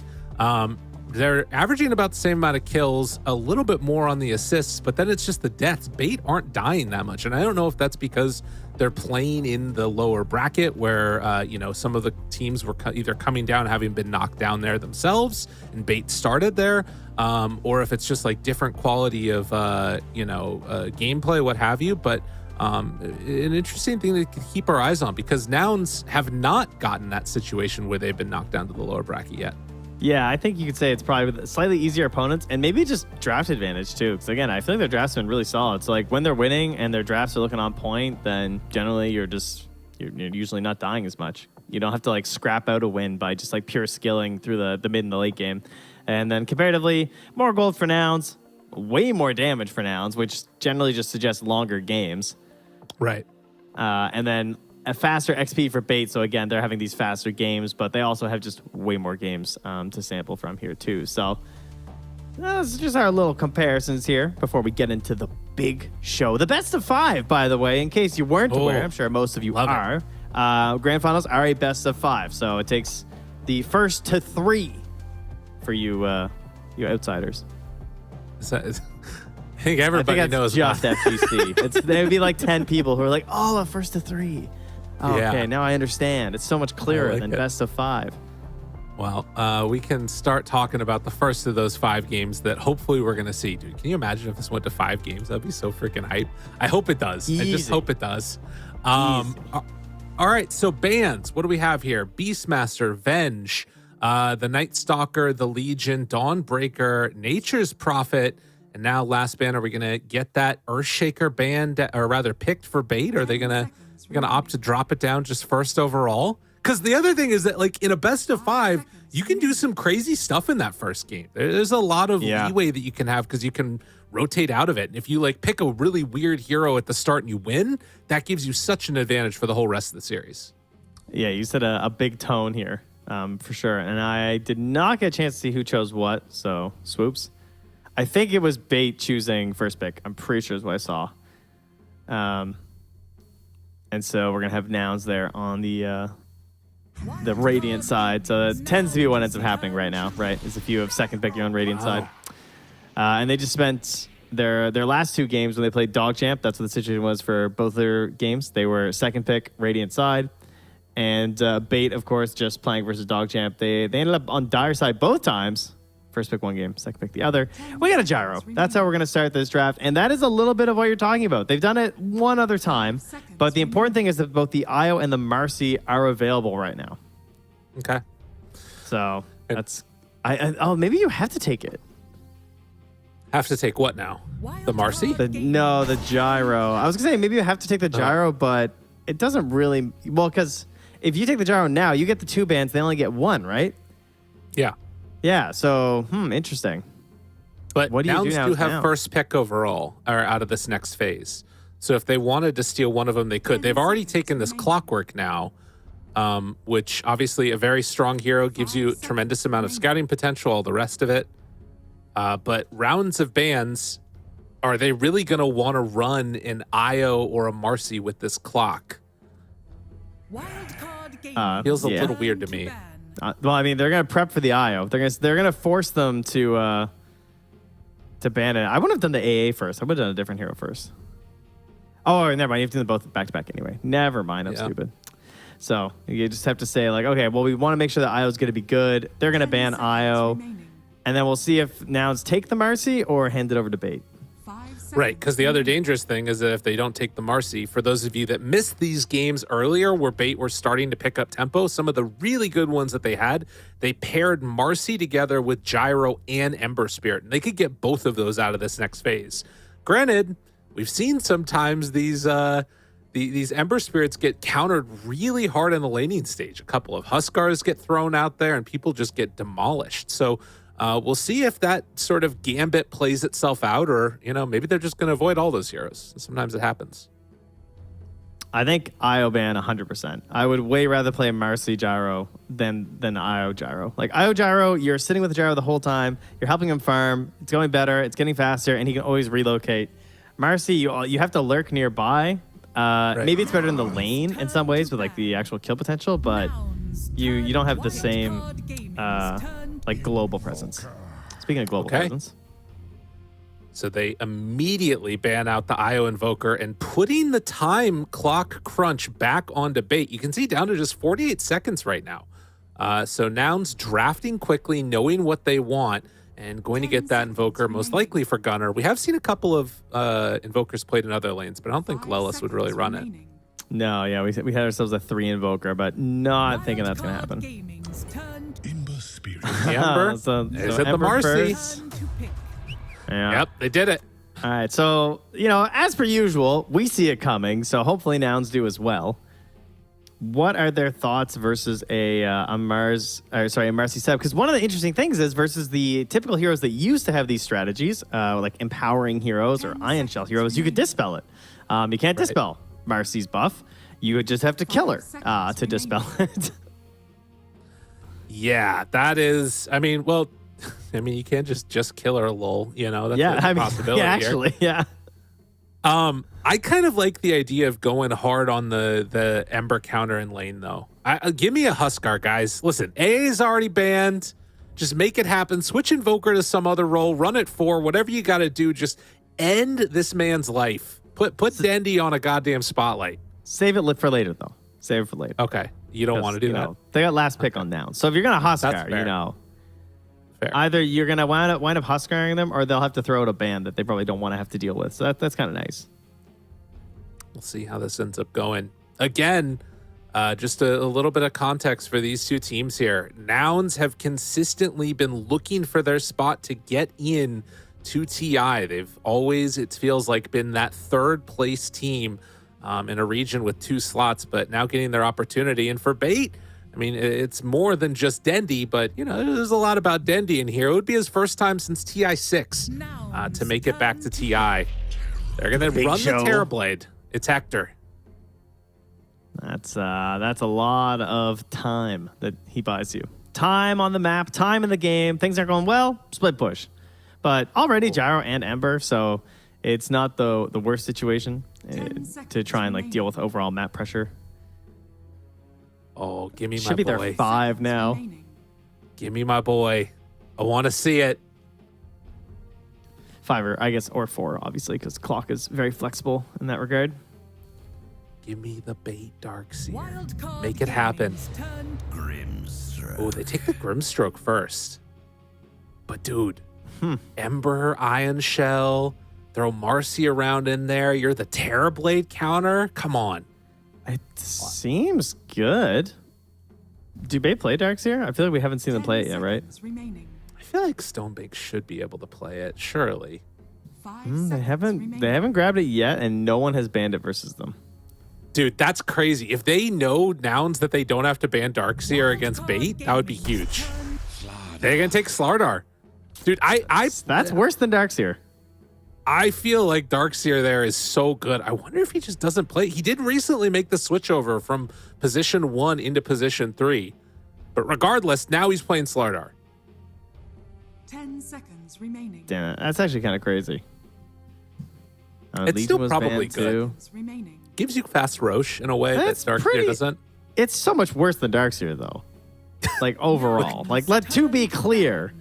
They're averaging about the same amount of kills, a little bit more on the assists, but then it's just the deaths. Bait aren't dying that much. And I don't know if that's because they're playing in the lower bracket where, you know, some of the teams were either coming down, having been knocked down there themselves, and Bait started there, or if it's just like different quality of, you know, gameplay, what have you. But an interesting thing to keep our eyes on, because Nouns have not gotten that situation where they've been knocked down to the lower bracket yet. Yeah, I think you could say it's probably with slightly easier opponents, and maybe just draft advantage too. Because again, I feel like their drafts have been really solid. So like when they're winning and their drafts are looking on point, then generally you're usually not dying as much. You don't have to like scrap out a win by just like pure skilling through the mid and the late game. And then comparatively, more gold for Nouns, way more damage for Nouns, which generally just suggests longer games. Right. And then a faster XP for Bait. So again, they're having these faster games, but they also have just way more games to sample from here too. So that's just our little comparisons here before we get into the big show. The best of 5, by the way, in case you weren't aware. I'm sure most of you are. Grand finals are a best of 5. So it takes the first to 3 for you outsiders. I think everybody knows. Just FGC. There would be like 10 people who are like, oh, a first to 3. Oh, yeah. Okay, now I understand. It's so much clearer than best of 5. Well, we can start talking about the first of those 5 games that hopefully we're going to see. Dude, can you imagine if this went to 5 games? That'd be so freaking hype. I hope it does. Easy. I just hope it does. All right, so bans. What do we have here? Beastmaster, Venge, the Night Stalker, the Legion, Dawnbreaker, Nature's Prophet, and now last ban. Are we going to get that Earthshaker banned, or rather picked for Bait? Or are they going to opt to drop it down just first overall? Because the other thing is that, like, in a best of 5, you can do some crazy stuff in that first game. There's a lot of leeway that you can have because you can rotate out of it. And if you, like, pick a really weird hero at the start and you win, that gives you such an advantage for the whole rest of the series. Yeah, you set a big tone here, for sure. And I did not get a chance to see who chose what, so swoops. I think it was Bait choosing first pick. I'm pretty sure is what I saw. And so we're going to have Nouns there on the Radiant side. So that tends to be what ends up happening right now, right? Is if you have second pick, you're on Radiant side. And they just spent their last 2 games when they played DogChamp. That's what the situation was for both their games. They were second pick, Radiant side. And Bait, of course, just playing versus DogChamp. They ended up on Dire side both times. First pick one game, second pick the other. We got a Gyro. That's how we're going to start this draft. And that is a little bit of what you're talking about. They've done it one other time. But the important thing is that both the Io and the Marcy are available right now. Okay. So that's... oh, maybe you have to take it. Have to take what now? The Marcy? The Gyro. I was going to say, maybe you have to take the Gyro, but it doesn't really... Well, because if you take the Gyro now, you get the 2 bans. They only get 1, right? Yeah. Yeah, so, interesting. But what do you do now? Do have first pick overall, or out of this next phase. So if they wanted to steal one of them, they could. They've already taken this Clockwork now, which obviously a very strong hero, gives you a tremendous amount of scouting potential, all the rest of it. But rounds of bans, are they really going to want to run an Io or a Marcy with this clock? Feels a little weird to me. Well, I mean, they're gonna prep for the IO. They're gonna force them to ban it. I wouldn't have done the AA first. I would have done a different hero first. Oh, never mind. You have to do them both back to back anyway. Never mind. I'm stupid. So you just have to say like, okay, well, we want to make sure that IO is gonna be good. They're gonna ban IO, and then we'll see if Nouns take the Marcy or hand it over to Bait. Right, because the other dangerous thing is that if they don't take the Marcy, for those of you that missed these games earlier where Bait were starting to pick up tempo, some of the really good ones that they had, they paired Marcy together with Gyro and Ember Spirit, and they could get both of those out of this next phase. Granted, we've seen sometimes these Ember Spirits get countered really hard in the laning stage. A couple of Huskars get thrown out there, and people just get demolished. So we'll see if that sort of gambit plays itself out, or, maybe they're just going to avoid all those heroes. Sometimes it happens. I think IO ban 100%. I would way rather play Marcy Gyro than IO Gyro. Like IO Gyro, you're sitting with the Gyro the whole time. You're helping him farm. It's going better. It's getting faster, and he can always relocate. Marcy, you have to lurk nearby. Right. Maybe it's better in the lane in some ways with like the actual kill potential, but you don't have the same like global presence. Speaking of global presence. So they immediately ban out the IO Invoker and putting the time clock crunch back on Bait. You can see down to just 48 seconds right now. So Nouns drafting quickly, knowing what they want, and going to get that Invoker most likely for Gunner. We have seen a couple of Invokers played in other lanes, but I don't think Lelis would really run it. No, yeah, we had ourselves a 3 Invoker, but not thinking that's going to happen. Ember, is it the Marcy? Yeah. Yep, they did it. All right, so, as per usual, we see it coming, so hopefully Nouns do as well. What are their thoughts versus a Marcy Seb? Because one of the interesting things is versus the typical heroes that used to have these strategies, like empowering heroes or Iron Shell heroes, you could dispel it. You can't dispel Marcy's buff. You would just have to kill her to dispel it. Yeah, that is. You can't just kill her, lol. That's a possibility. Yeah, actually, here. I kind of like the idea of going hard on the Ember counter in lane, though. Give me a Huskar, guys. Listen, AA is already banned. Just make it happen. Switch Invoker to some other role. Run it 4. Whatever you got to do. Just end this man's life. Put Dendy on a goddamn spotlight. Save it for later, though. Save it for later. Okay. You don't want to do that? They got last pick on Nouns. So if you're going to Huskar, Fair. Either you're going to wind up Huskaring them, or they'll have to throw out a ban that they probably don't want to have to deal with. So that's kind of nice. We'll see how this ends up going. Again, just a little bit of context for these two teams here. Nouns have consistently been looking for their spot to get in to TI. They've always, it feels like, been that third place team in a region with 2 slots, but now getting their opportunity. And for Bait, it's more than just Dendy, but, there's a lot about Dendy in here. It would be his first time since TI6 to make it back to TI. They're going to run the Terrorblade. It's Hector. That's a lot of time that he buys you. Time on the map, time in the game. Things aren't going well, split push. But already Gyro and Ember, so it's not the worst situation to try and deal with overall map pressure. Oh, give me my boy. Should be their 5 now. Give me my boy. I want to see it. 5 or 4, obviously, because clock is very flexible in that regard. Give me the Bait Darkseer. Make it happen. Oh, they take the Grimstroke first. But dude, Ember, Iron Shell, throw Marcy around in there. You're the Terrorblade counter. Come on. It seems good. Do they play Darkseer? I feel like we haven't seen them play it yet, right? I feel like Stonebank should be able to play it, surely. They haven't grabbed it yet, and no one has banned it versus them. Dude, that's crazy. If they know Nouns that they don't have to ban Darkseer against Bait, that would be huge. They're gonna take Slardar. Dude, that's worse than Darkseer. I feel like Darkseer there is so good. I wonder if he just doesn't play. He did recently make the switch over from position 1 into position 3. But regardless, now he's playing Slardar. 10 seconds remaining. Damn it. That's actually kind of crazy. It's Legion still was probably banned good. Too. Gives you fast Roche in a way that Darkseer doesn't. It's so much worse than Darkseer, though. Overall. Let 2 be clear.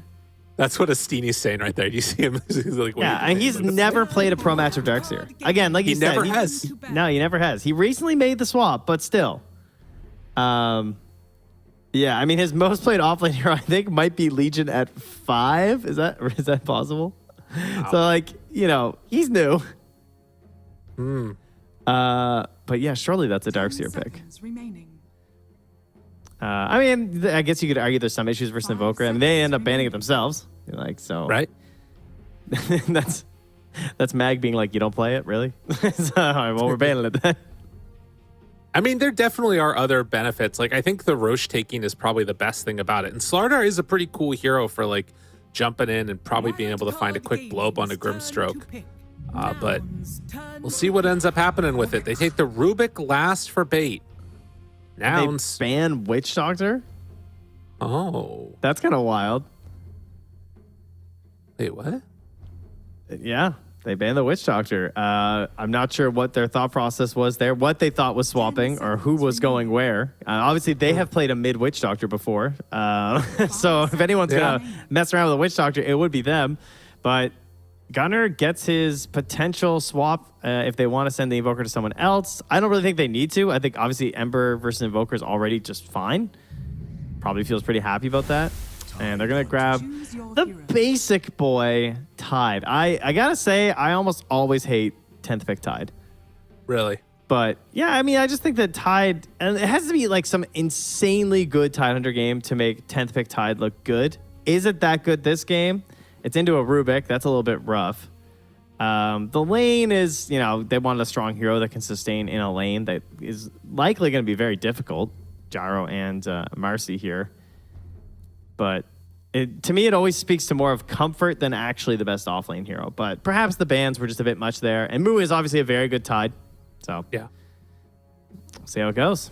That's what Astini's saying right there. You see him? He's like, and he's never played a pro match of Darkseer. Again, like you said. Never has. No, he never has. He recently made the swap, but still. His most played offlane hero, I think, might be Legion at 5. Is that possible? Wow. So, he's new. Hmm. But yeah, surely that's a 10 Darkseer pick. seconds remaining. I mean, I guess you could argue there's some issues versus Invoker, and they end up banning it themselves. So Right? that's Mag being like, you don't play it, really? So, all right, well, we're banning it then. I mean, there definitely are other benefits. Like, I think the Roche taking is probably the best thing about it. And Slardar is a pretty cool hero for, like, jumping in and probably being able to find a quick blow up on a Grimstroke. But we'll see what ends up happening with it. They take the Rubik last for bait. Nouns. They ban Witch Doctor? Oh. That's kind of wild. Wait, what? Yeah, they banned the Witch Doctor. I'm not sure what their thought process was there, what they thought was swapping, or who was going where. Obviously, they have played a mid Witch Doctor before. So if anyone's going to mess around with a Witch Doctor, it would be them. But Gunner gets his potential swap if they want to send the Invoker to someone else. I don't really think they need to. I think, obviously, Ember versus Invoker is already just fine. Probably feels pretty happy about that. And they're going to grab the basic boy, Tide. I got to say, I almost always hate 10th pick Tide. Really? But, yeah, I mean, I just think that Tide, and it has to be like some insanely good Tide Hunter game to make 10th pick Tide look good. Is it that good this game? It's into a Rubik. That's a little bit rough. The lane is, they want a strong hero that can sustain in a lane that is likely going to be very difficult. Gyro and Marcy here. But to me, it always speaks to more of comfort than actually the best offlane hero. But perhaps the bans were just a bit much there. And Moo is obviously a very good Tide. So, yeah. We'll see how it goes.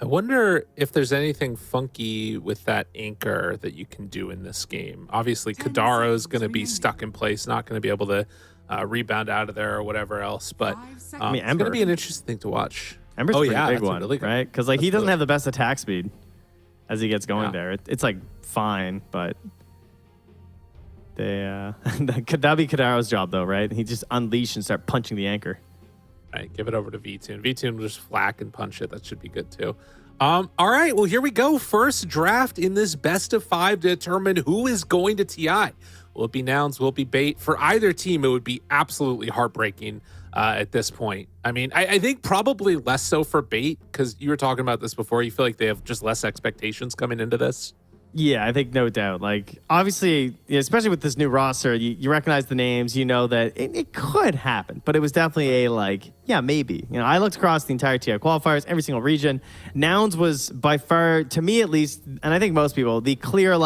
I wonder if there's anything funky with that anchor that you can do in this game. Obviously, Kadaro is going to be stuck in place, not going to be able to rebound out of there or whatever else. But it's going to be an interesting thing to watch. Ember's a pretty big that's one, really good. right? Because he doesn't have the best attack speed as he gets going there. It's like fine, but that'd be Kadaro's job though, right? He just unleash and start punching the anchor. Right, give it over to V-Tune. V-Tune will just flack and punch it. That should be good too. All right, well, here we go. First draft in this best of 5 to determine who is going to TI. Will it be Nouns? Will it be Bait? For either team, it would be absolutely heartbreaking at this point. I mean, I think probably less so for Bait, because you were talking about this before. You feel like they have just less expectations coming into this? Yeah, I think no doubt. Like, obviously, especially with this new roster, you recognize the names, you know that it could happen, but it was definitely maybe. I looked across the entire TI qualifiers, every single region. Nouns was by far, to me at least, and I think most people, the clear,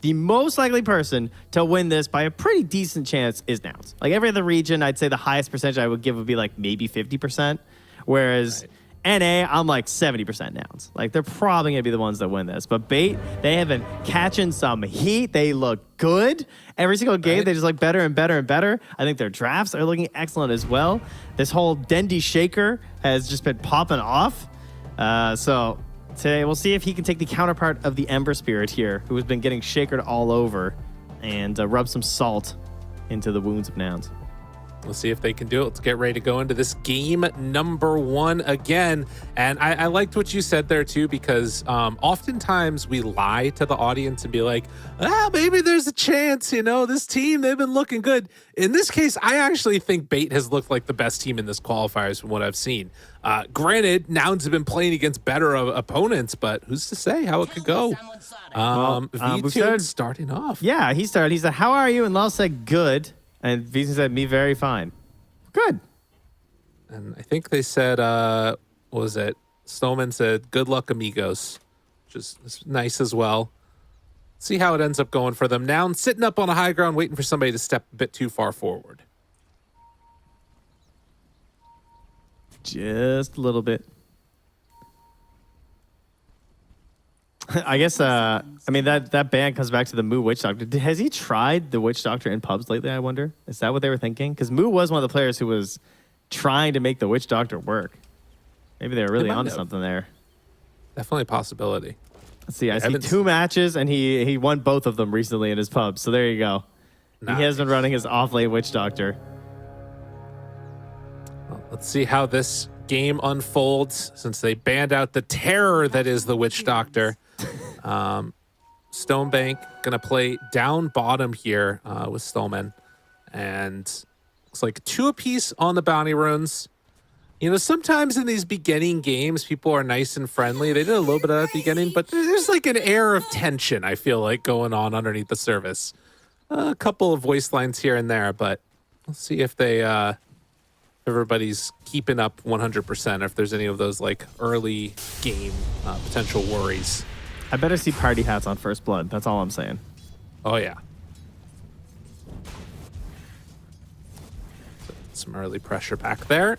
the most likely person to win this by a pretty decent chance is Nouns. Like, every other region, I'd say the highest percentage I would give would be maybe 50%, whereas... Right. NA, I'm 70% Nouns. They're probably going to be the ones that win this. But Bait, they have been catching some heat. They look good. Every single game, they just better and better and better. I think their drafts are looking excellent as well. This whole Dendy Shaker has just been popping off. So today, we'll see if he can take the counterpart of the Ember Spirit here, who has been getting shakered all over, and rub some salt into the wounds of Nouns. We'll see if they can do it. Let's get ready to go into this game number 1 again. And I liked what you said there too, because oftentimes we lie to the audience and be like, maybe there's a chance, this team, they've been looking good. In this case, I actually think Bait has looked like the best team in this qualifiers from what I've seen. Granted, Nouns have been playing against better opponents, but who's to say how it could go? V2 starting off. Yeah, he started. He said, how are you? And Lal said, good. And Vision said, me very fine. Good. And I think they said, what was it? Snowman said, good luck, amigos. Which is nice as well. See how it ends up going for them. Now sitting up on a high ground, waiting for somebody to step a bit too far forward. Just a little bit. I guess, that ban comes back to the Moo Witch Doctor. Has he tried the Witch Doctor in pubs lately, I wonder? Is that what they were thinking? Because Moo was one of the players who was trying to make the Witch Doctor work. Maybe they were really onto something there. Definitely a possibility. Let's see, I see 2 matches, and he won both of them recently in his pub. So there you go. Nice. He has been running his off-lane Witch Doctor. Well, let's see how this game unfolds, since they banned out the terror that is the Witch Doctor. Stonebank gonna play down bottom here with Stolman, and Looks like 2 apiece on the bounty runes. You know, sometimes in these beginning games, people are nice and friendly. They did a little bit of that at the beginning, but there's like an air of tension, I feel like, going on underneath the surface. A couple of voice lines here and there, but let's see if they, everybody's keeping up 100%, or if there's any of those like early game potential worries. I better see party hats on First Blood. That's all I'm saying. Oh, yeah. Some early pressure back there.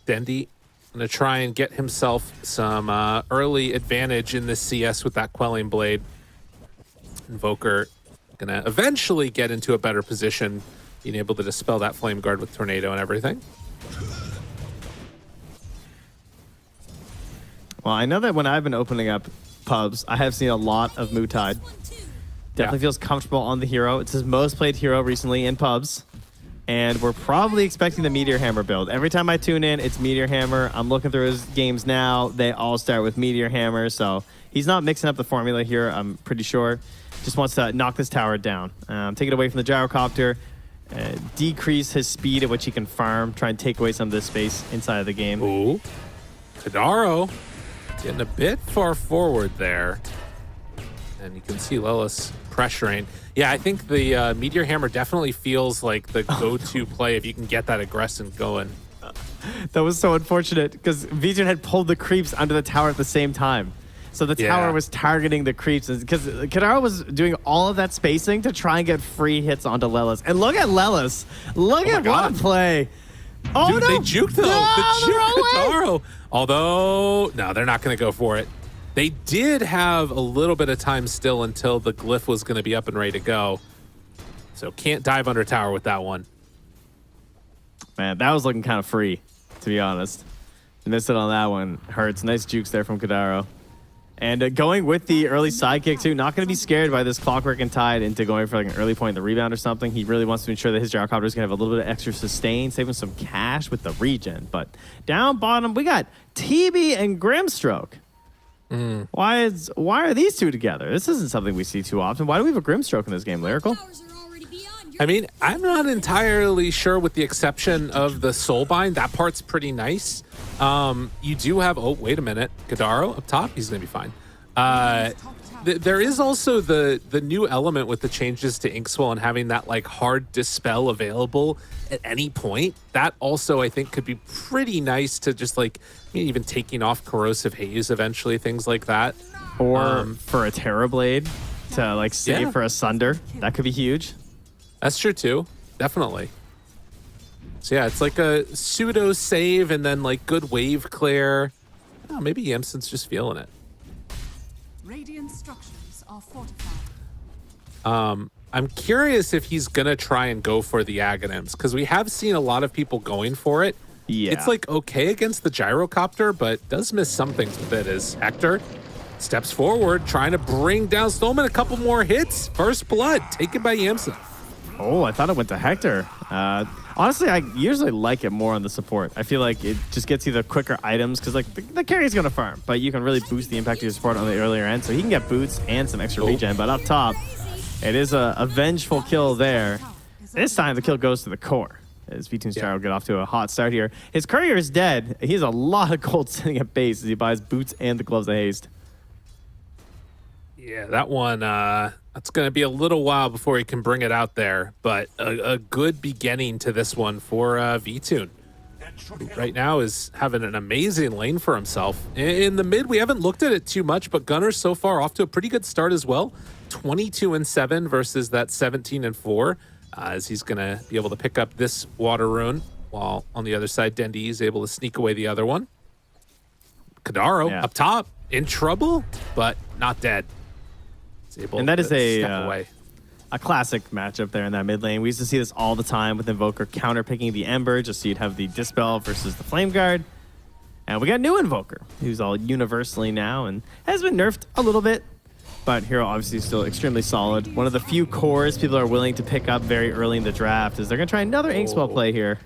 Dendy going to try and get himself some early advantage in this CS with that Quelling Blade. Invoker going to eventually get into a better position, being able to dispel that Flame Guard with Tornado and everything. Well, I know that when I've been opening up pubs, I have seen a lot of Mutide. Definitely feels comfortable on the hero. It's his most played hero recently in pubs. And we're probably expecting the Meteor Hammer build. Every time I tune in, it's Meteor Hammer. I'm looking through his games now. They all start with Meteor Hammer. So he's not mixing up the formula here, I'm pretty sure. Just wants to knock this tower down. Take it away from the Gyrocopter. Decrease his speed at which he can farm. Try and take away some of this space inside of the game. Ooh. Kadaro getting a bit far forward there. And you can see Lelis pressuring. Yeah, I think the Meteor Hammer definitely feels like the go-to play if you can get that aggression going. That was so unfortunate because Vijun had pulled the creeps under the tower at the same time. So the tower was targeting the creeps because Kadaro was doing all of that spacing to try and get free hits onto Lelis. And look at Lelis. Look at what a play. Oh, dude, no. They juked, though. No, the juke Kadaro. Although, no, they're not going to go for it. They did have a little bit of time still until the glyph was going to be up and ready to go. So can't dive under tower with that one. Man, that was looking kind of free, to be honest. Missed it on that one. Hurts. Nice jukes there from Kadaro. And going with the early sidekick, too. Not going to be scared by this Clockwork and Tide into going for like an early point in the rebound or something. He really wants to ensure that his Gyrocopter is going to have a little bit of extra sustain, saving some cash with the regen. But down bottom, we got TB and Grimstroke. Why are these two together? This isn't something we see too often. Why do we have a Grimstroke in this game, Lyrical? I mean, I'm not entirely sure with the exception of the Soulbind. That part's pretty nice. You do have, oh, wait a minute. Kadaro up top, he's going to be fine. There is also the new element with the changes to Inkswell and having that like hard dispel available at any point. That also, I think, could be pretty nice to just like even taking off Corrosive Haze eventually, things like that. Or for a Terrorblade to like save for a Sunder. That could be huge. That's true too. Definitely. So yeah, it's like a pseudo save and then like good wave clear. Oh, maybe Yamson's just feeling it. Radiant structures are fortified. I'm curious if he's gonna try and go for the Aghanims because we have seen a lot of people going for it. Yeah. It's like okay against the Gyrocopter, but does miss some things with it as Hector steps forward, trying to bring down Stolman. A couple more hits. First blood taken by Yamson. Oh, I thought it went to Hector. Honestly, I usually like it more on the support. I feel like it just gets you the quicker items because like the carry's going to farm, but you can really boost the impact of your support on the earlier end. So he can get boots and some extra regen, but up top, it is a vengeful kill there. This time the kill goes to the core. As V-Tune's Gyro get off to a hot start here. His courier is dead. He has a lot of gold sitting at base as he buys boots and the gloves of haste. Yeah, that one, that's going to be a little while before he can bring it out there, but a good beginning to this one for V-Tune. Right now is having an amazing lane for himself. In the mid, we haven't looked at it too much, but Gunner's so far off to a pretty good start as well. 22-7 versus that 17-4, as he's going to be able to pick up this water rune, while on the other side, Dendy is able to sneak away the other one. Kadaro up top, in trouble, but not dead. And that is a classic matchup there in that mid lane. We used to see this all the time with Invoker counter-picking the Ember, just so you'd have the Dispel versus the Flame Guard. And we got new Invoker, who's all universally now and has been nerfed a little bit, but hero obviously still extremely solid. One of the few cores people are willing to pick up very early in the draft is they're going to try another Inkswell play here.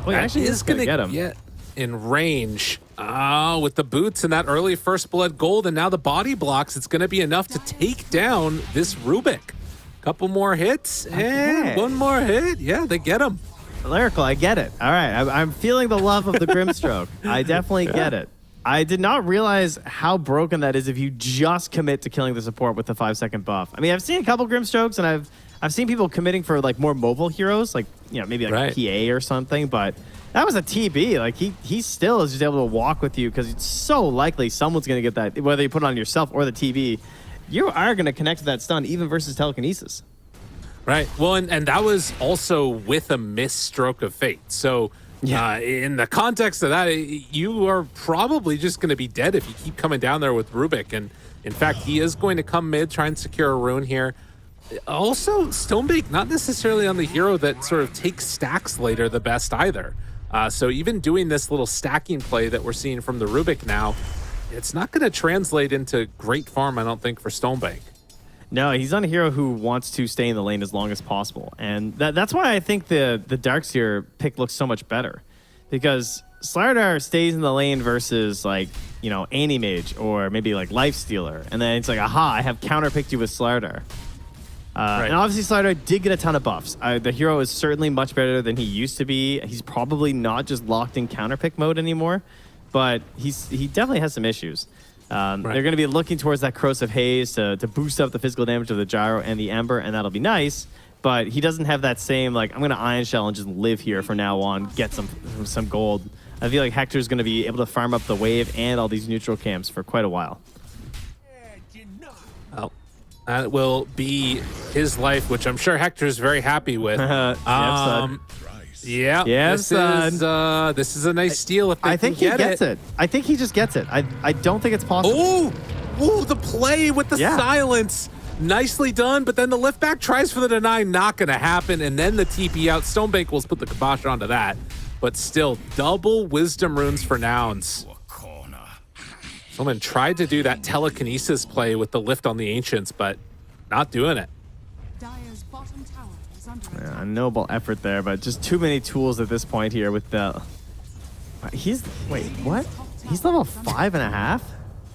Well, actually is going to get him. Get in range. Oh, with the boots and that early first blood gold and now the body blocks, it's going to be enough to take down this Rubik. Couple more hits and one more hit. Yeah, they get him. Lyrical, I get it. All right, I'm feeling the love of the Grimstroke. I definitely get it. I did not realize how broken that is if you just commit to killing the support with the 5-second buff. I mean, I've seen a couple Grimstrokes, and I've seen people committing for like more mobile heroes, like maybe like PA or something. But that was a TB. Like he still is just able to walk with you because it's so likely someone's gonna get that, whether you put it on yourself or the TB. You are going to connect to that stun even versus telekinesis. Right. Well, and that was also with a missed stroke of fate. So in the context of that, you are probably just going to be dead if you keep coming down there with Rubik. And in fact, he is going to come mid, try and secure a rune here. Also, Stonebake, not necessarily on the hero that sort of takes stacks later the best either. So even doing this little stacking play that we're seeing from the Rubik now, it's not going to translate into great farm, I don't think, for Stonebank. No, he's on a hero who wants to stay in the lane as long as possible. And that's why I think the Darkseer pick looks so much better. Because Slardar stays in the lane versus, like, Animage or maybe, like, Lifestealer. And then it's like, aha, I have counterpicked you with Slardar. And obviously, Slardar did get a ton of buffs. The hero is certainly much better than he used to be. He's probably not just locked in counterpick mode anymore. But he definitely has some issues. They're going to be looking towards that Corrosive Haze to boost up the physical damage of the Gyro and the Ember, and that'll be nice. But he doesn't have that same, like, I'm going to Ion Shell and just live here from now on, get some gold. I feel like Hector's going to be able to farm up the wave and all these neutral camps for quite a while. Well, that will be his life, which I'm sure Hector's very happy with. Yeah, yes, this is a nice steal if they I think he gets it. I think he just gets it. I don't think it's possible. Oh, the play with the silence. Nicely done, but then the lift back tries for the deny, not going to happen, and then the TP out. Stonebank will put the kibosh onto that, but still, double wisdom runes for nouns. Someone tried to do that telekinesis play with the lift on the Ancients, but not doing it. Dire's bottom tower is under attack. A noble effort there, but just too many tools at this point here with the... Wait, what? He's level 5.5?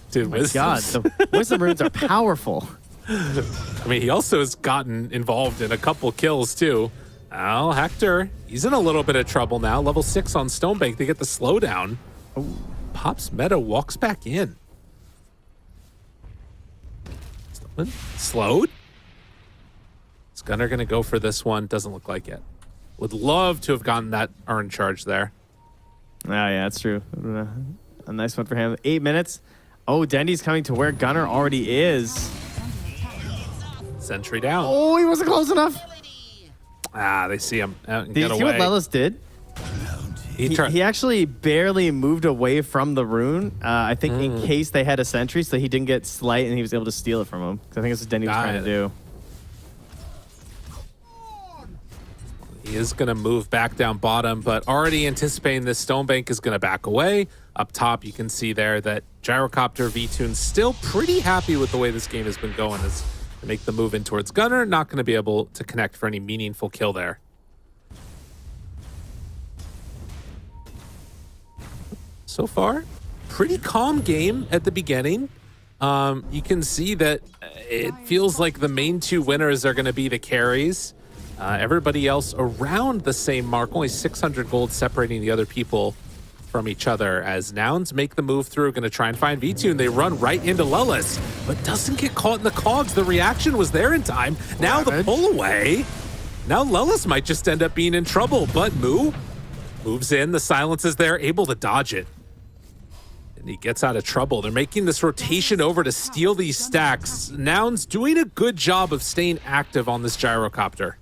Dude, oh my God, the wisdom runes are powerful. I mean, he also has gotten involved in a couple kills, too. Oh, Hector, he's in a little bit of trouble now. Level 6 on Stonebank to get the slowdown. Pops meta, walks back in. Slowed? Is Gunnar going to go for this one? Doesn't look like it. Would love to have gotten that earn charge there. Oh, yeah, that's true. A nice one for him. 8 minutes. Oh, Dendy's coming to where Gunnar already is. Sentry down. Oh, he wasn't close enough. They see him out and Did get you see away. what Lelis did? He actually barely moved away from the rune, I think in case they had a sentry, so he didn't get slight and he was able to steal it from him. I think that's what Denny was trying to do. He is going to move back down bottom, but already anticipating this, Stonebank is going to back away. Up top, you can see there that Gyrocopter V-Tune's still pretty happy with the way this game has been going as they make the move in towards Gunnar. Not going to be able to connect for any meaningful kill there. So far, pretty calm game at the beginning. You can see that it feels like the main two winners are going to be the carries. Everybody else around the same mark, only 600 gold separating the other people from each other as nouns make the move through, going to try and find V-Tune. They run right into Lelis, but doesn't get caught in the cogs. The reaction was there in time. Now the pull away. Now Lelis might just end up being in trouble, but Moo moves in. The silence is there, able to dodge it. And he gets out of trouble. They're making this rotation over to steal these stacks. Nouns doing a good job of staying active on this Gyrocopter.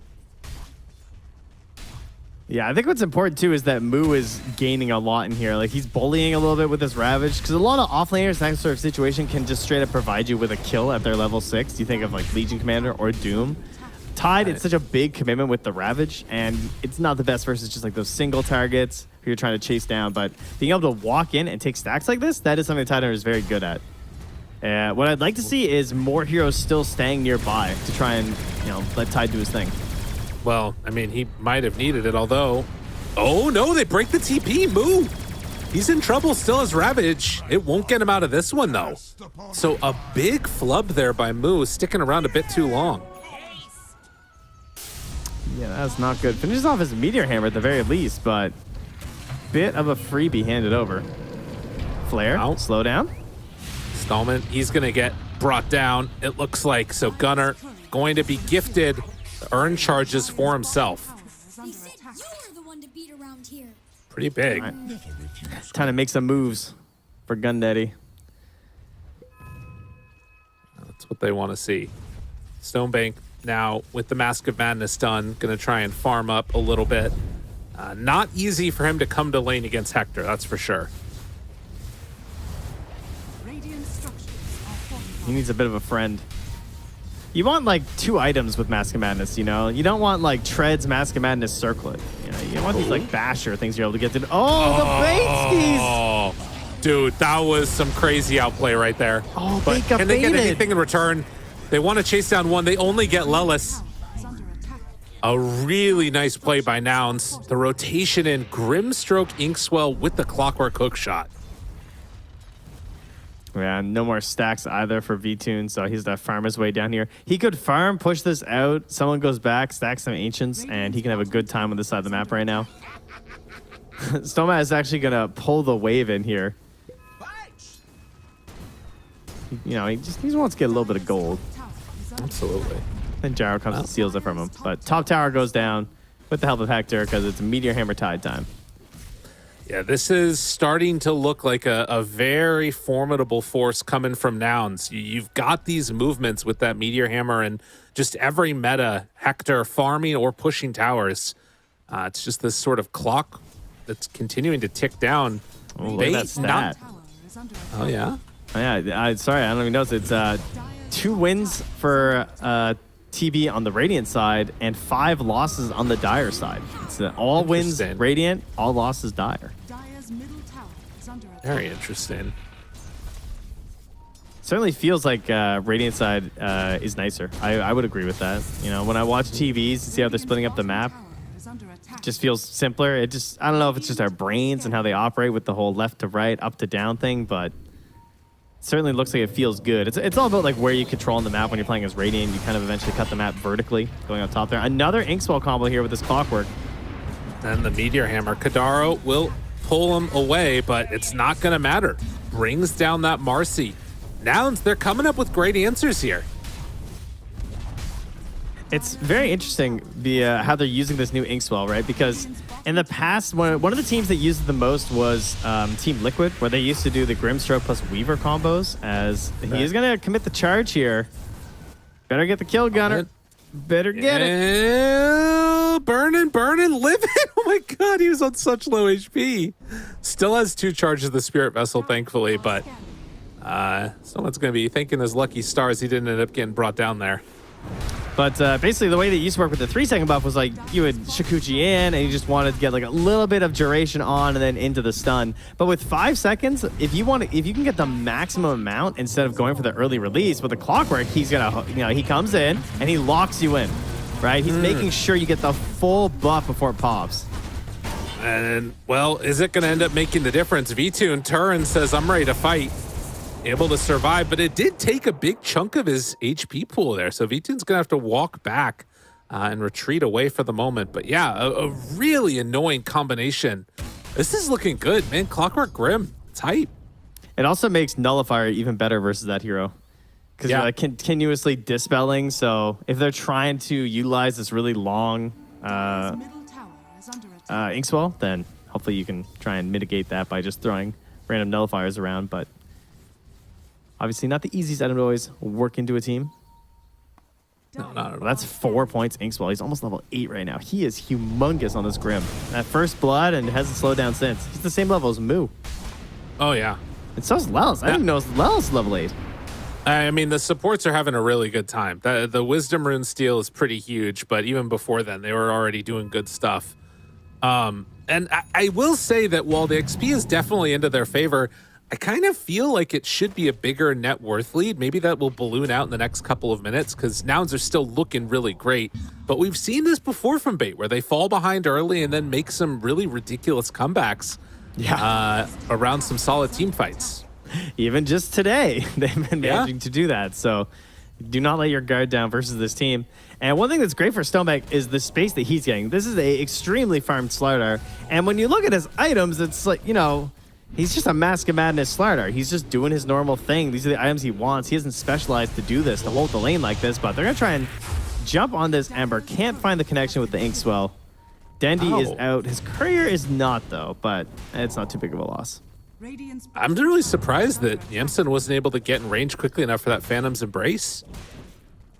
Yeah, I think what's important too is that Moo is gaining a lot in here. Like, he's bullying a little bit with this Ravage, because a lot of offlaners in that sort of situation can just straight up provide you with a kill at their level 6. You think of like Legion Commander or Doom. Tide, it's such a big commitment with the Ravage, and it's not the best versus just like those single targets who you're trying to chase down. But being able to walk in and take stacks like this, that is something Tidehunter is very good at. What I'd like to see is more heroes still staying nearby to try and, let Tide do his thing. Well, I mean, he might have needed it, although... Oh, no, they break the TP. Moo! He's in trouble, still has Ravage. It won't get him out of this one, though. So a big flub there by Moo, sticking around a bit too long. Yeah, that's not good. Finishes off his Meteor Hammer at the very least, but bit of a freebie handed over. Flare, Ow. slow down. Stallman, he's going to get brought down, it looks like. So Gunnar going to be gifted the earn charges for himself. They said you were the one to beat around here. Pretty big. Time to make some moves for Gun Daddy. That's what they want to see. Stonebank now with the Mask of Madness done, going to try and farm up a little bit. Not easy for him to come to lane against Hector, that's for sure. Radiant structures are fortified. He needs a bit of a friend. You want like 2 items with Mask of Madness, you know? You don't want like Tread's Mask of Madness Circlet. You know, you want these like Basher things you're able to get to. Oh, the bait skis! Oh, dude, that was some crazy outplay right there. Oh, but Bait got can they get baited. anything in return? They want to chase down one. They only get Lelis. Is under attack. A really nice play by Nouns. The rotation in Grimstroke Inkswell with the Clockwork Hook shot. Yeah, no more stacks either for V-Tune, so he's to farm his way down here. He could farm, push this out, someone goes back, stacks some Ancients, and he can have a good time on this side of the map right now. Stoma is actually going to pull the wave in here. You know, he just wants to get a little bit of gold. Tower is under Absolutely. Then Gyro comes and steals it from him. But top tower goes down with the help of Hector because it's Meteor Hammer Tide time. Yeah, this is starting to look like a very formidable force coming from Nouns. You've got these movements with that Meteor Hammer and just every meta, Hector farming or pushing towers. It's just this sort of clock that's continuing to tick down. Oh, look at that stat. tower is under attack. Oh, yeah? Oh, yeah, sorry, I don't even notice. It's 2 wins for TB on the Radiant side and 5 losses on the Dire side. It's all wins Interesting. Radiant, all losses Dire. Dire's middle tower is under attack. Very interesting. Certainly feels like Radiant side is nicer. I would agree with that. You know, when I watch TVs and see how they're splitting up the map, Tower is under attack. just feels simpler. It just, I don't know if it's just our brains and how they operate with the whole left to right, up to down thing, but certainly looks like it feels good. It's all about like where you control on the map when you're playing as Radiant. You kind of eventually cut the map vertically, going up top there. Another Inkswell combo here with this Clockwork. Then the Meteor Hammer. Kadaro will pull him away, but it's not going to matter. Brings down that Marcy. Nouns, they're coming up with great answers here. It's very interesting how they're using this new Inkswell, right? Because in the past, one of the teams that used it the most was Team Liquid, where they used to do the Grimstroke plus Weaver combos. As he is going to commit the charge here. Better get the kill, Gunner. Better get it. Burning, living. Oh my god, he was on such low HP. Still has 2 charges of the Spirit Vessel, thankfully, but someone's going to be thanking his lucky stars he didn't end up getting brought down there. But basically, the way that used to work with the 3-second buff was like you would Shikuchi in, and you just wanted to get like a little bit of duration on and then into the stun. But with 5 seconds, if you can get the maximum amount instead of going for the early release with the Clockwork, he's gonna, he comes in and he locks you in, right? He's making sure you get the full buff before it pops. And, well, is it going to end up making the difference? V-Tune Turin says, I'm ready to fight. Able to survive, but it did take a big chunk of his HP pool there. So V-Tune's going to have to walk back and retreat away for the moment. But yeah, a really annoying combination. This is looking good, man. Clockwork Grim, it's hype. It also makes Nullifier even better versus that hero. Because you're like continuously dispelling. So if they're trying to utilize this really long Dire's middle tower is under attack. Inkswell, then hopefully you can try and mitigate that by just throwing random nullifiers around. But obviously not the easiest item to always work into a team. No, not at all. Well, that's 4 points Inkswell. He's almost level 8 right now. He is humongous on this Grim. That first blood and hasn't slowed down since. He's the same level as Moo. Oh, yeah. And so's Lelis. I didn't even know Lelis level 8. I mean, the supports are having a really good time. The Wisdom Rune steal is pretty huge, but even before then, they were already doing good stuff. And I will say that while the XP is definitely into their favor, I kind of feel like it should be a bigger net worth lead. Maybe that will balloon out in the next couple of minutes because Nouns are still looking really great. But we've seen this before from Bait where they fall behind early and then make some really ridiculous comebacks around some solid team fights. Even just today, they've been managing to do that. So Do not let your guard down versus this team. And one thing that's great for Stonebank is the space that he's getting. This is a extremely farmed Slardar. And when you look at his items, it's like, he's just a Mask of Madness Slardar. He's just doing his normal thing. These are the items he wants. He hasn't specialized to do this, to hold the lane like this, but they're going to try and jump on this Ember. Can't find the connection with the Inkswell. Dendy is out. His courier is not, though, but it's not too big of a loss. Radiant's I'm really surprised that Yamson wasn't able to get in range quickly enough for that Phantom's Embrace.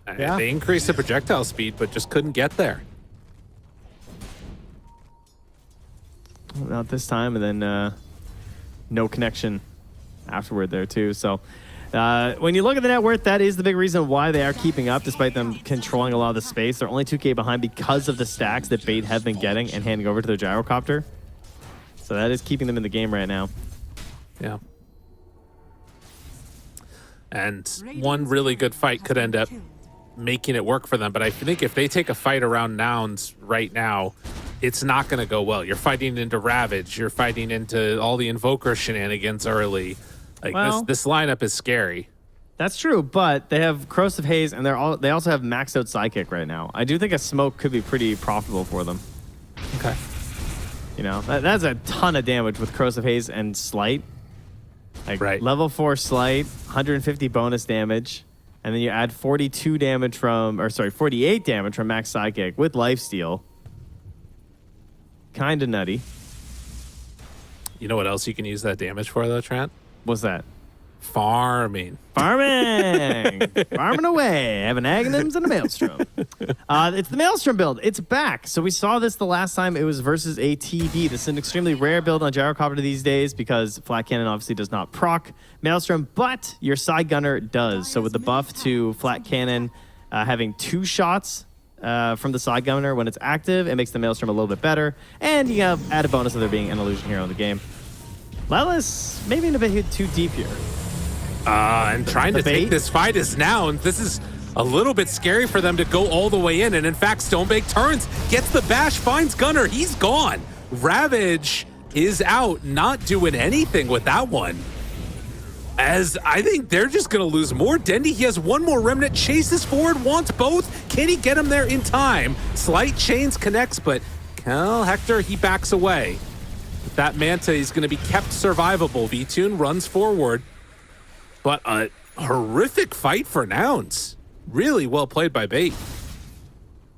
Yeah. They increased the projectile speed, but just couldn't get there. Not this time, and then no connection afterward there, too. So when you look at the net worth, that is the big reason why they are keeping up, despite them controlling a lot of the space. They're only 2K behind because of the stacks that Bait have been getting and handing over to their gyrocopter. So that is keeping them in the game right now. Yeah. And one really good fight could end up making it work for them. But I think if they take a fight around Nouns right now, it's not going to go well. You're fighting into Ravage. You're fighting into all the Invoker shenanigans early. Like, well, this lineup is scary. That's true, but they have Corrosive Haze, and they also have maxed out Psychic right now. I do think a Smoke could be pretty profitable for them. Okay. That's a ton of damage with Corrosive Haze and Slight. Like, right. Level 4 Slight, 150 bonus damage, and then you add 48 damage from Max Psychic with Lifesteal. Kind of nutty. You know what else you can use that damage for, though, Trent? What's that? Farming. Farming away. Having Aghanims and a Maelstrom. It's the Maelstrom build. It's back. So we saw this the last time it was versus a TB. This is an extremely rare build on Gyrocopter these days because Flat Cannon obviously does not proc Maelstrom, but your Side Gunner does. So with the buff to Flat Cannon having 2 shots from the Side Gunner when it's active, it makes the Maelstrom a little bit better. And you have added bonus of there being an illusion hero in the game. Lelis maybe in a bit too deep here. And trying to take this fight is now. And this is a little bit scary for them to go all the way in. And in fact, Stonebank turns, gets the bash, finds Gunner. He's gone. Ravage is out, not doing anything with that one. As I think they're just going to lose more. Dendy, he has one more remnant, chases forward, wants both. Can he get him there in time? Slight chains connects, but Hector, he backs away. With that Manta is going to be kept survivable. V-Tune runs forward. But a horrific fight for Nouns. Really well played by Bait.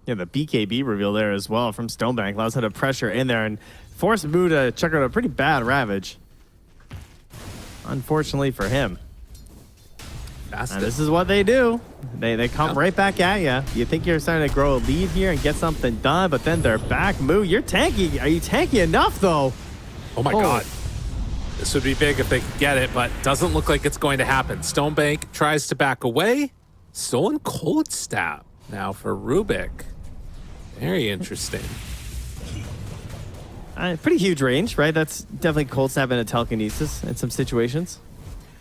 Yeah, the BKB reveal there as well from Stonebank allows her to pressure in there and force Boo to check out a pretty bad Ravage. Unfortunately for him. And this is what they do. They come right back at you. You think you're starting to grow a lead here and get something done, but then they're back. Moo, you're tanky. Are you tanky enough, though? Oh, my God. This would be big if they could get it, but doesn't look like it's going to happen. Stonebank tries to back away. Stolen Cold Stab now for Rubik. Very interesting. Pretty huge range, right? That's definitely Cold Snap and a Telekinesis in some situations.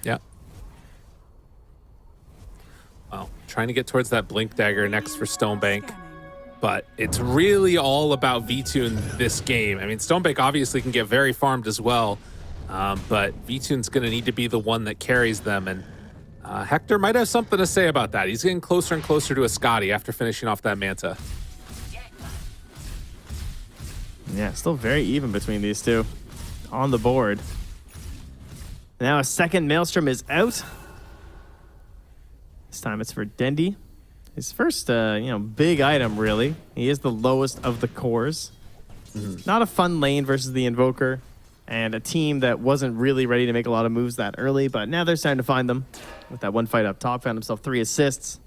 Yeah. Well, trying to get towards that Blink Dagger next for Stonebank. But it's really all about V-Tune this game. I mean, Stonebank obviously can get very farmed as well. But V-Tune's going to need to be the one that carries them. And Hector might have something to say about that. He's getting closer and closer to a Scotty after finishing off that Manta. Yeah, still very even between these two on the board. Now a second Maelstrom is out. This time it's for Dendy. His first, big item, really. He is the lowest of the cores. Not a fun lane versus the Invoker. And a team that wasn't really ready to make a lot of moves that early, but now they're starting to find them. With that one fight up top, found himself 3 assists.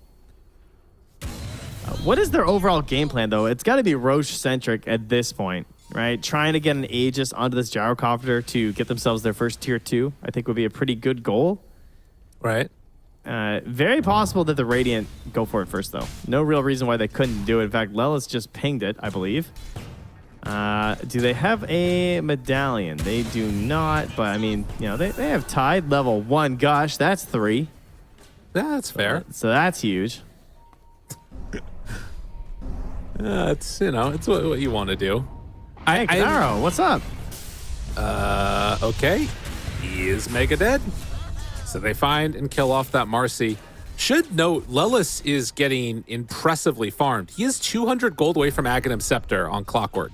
What is their overall game plan, though? It's got to be Roche-centric at this point, right? Trying to get an Aegis onto this Gyrocopter to get themselves their first tier 2, I think would be a pretty good goal. Right. Very possible that the Radiant go for it first, though. No real reason why they couldn't do it. In fact, Lelis just pinged it, I believe. Do they have a medallion? They do not, but I mean, they have Tide level 1. Gosh, that's 3. That's fair. So that's huge. It's what you want to do. Hey, Canaro, what's up? Okay. He is mega dead. So they find and kill off that Marcy. Should note, Lelis is getting impressively farmed. He is 200 gold away from Aghanim Scepter on Clockwork.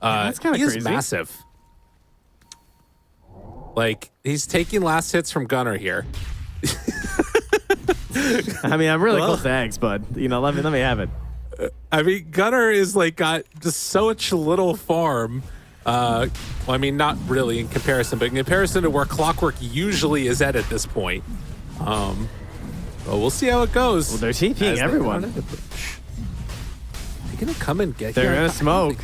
That's kind of he crazy. is massive. Like, he's taking last hits from Gunnar here. I mean, I'm really close to eggs, bud. You know, let me have it. I mean, Gunnar is like got just such little farm. Well, I mean, not really in comparison, but in comparison to where Clockwork usually is at this point. Well, we'll see how it goes. Well, they're TPing everyone. They're gonna come and get. They're here. gonna smoke.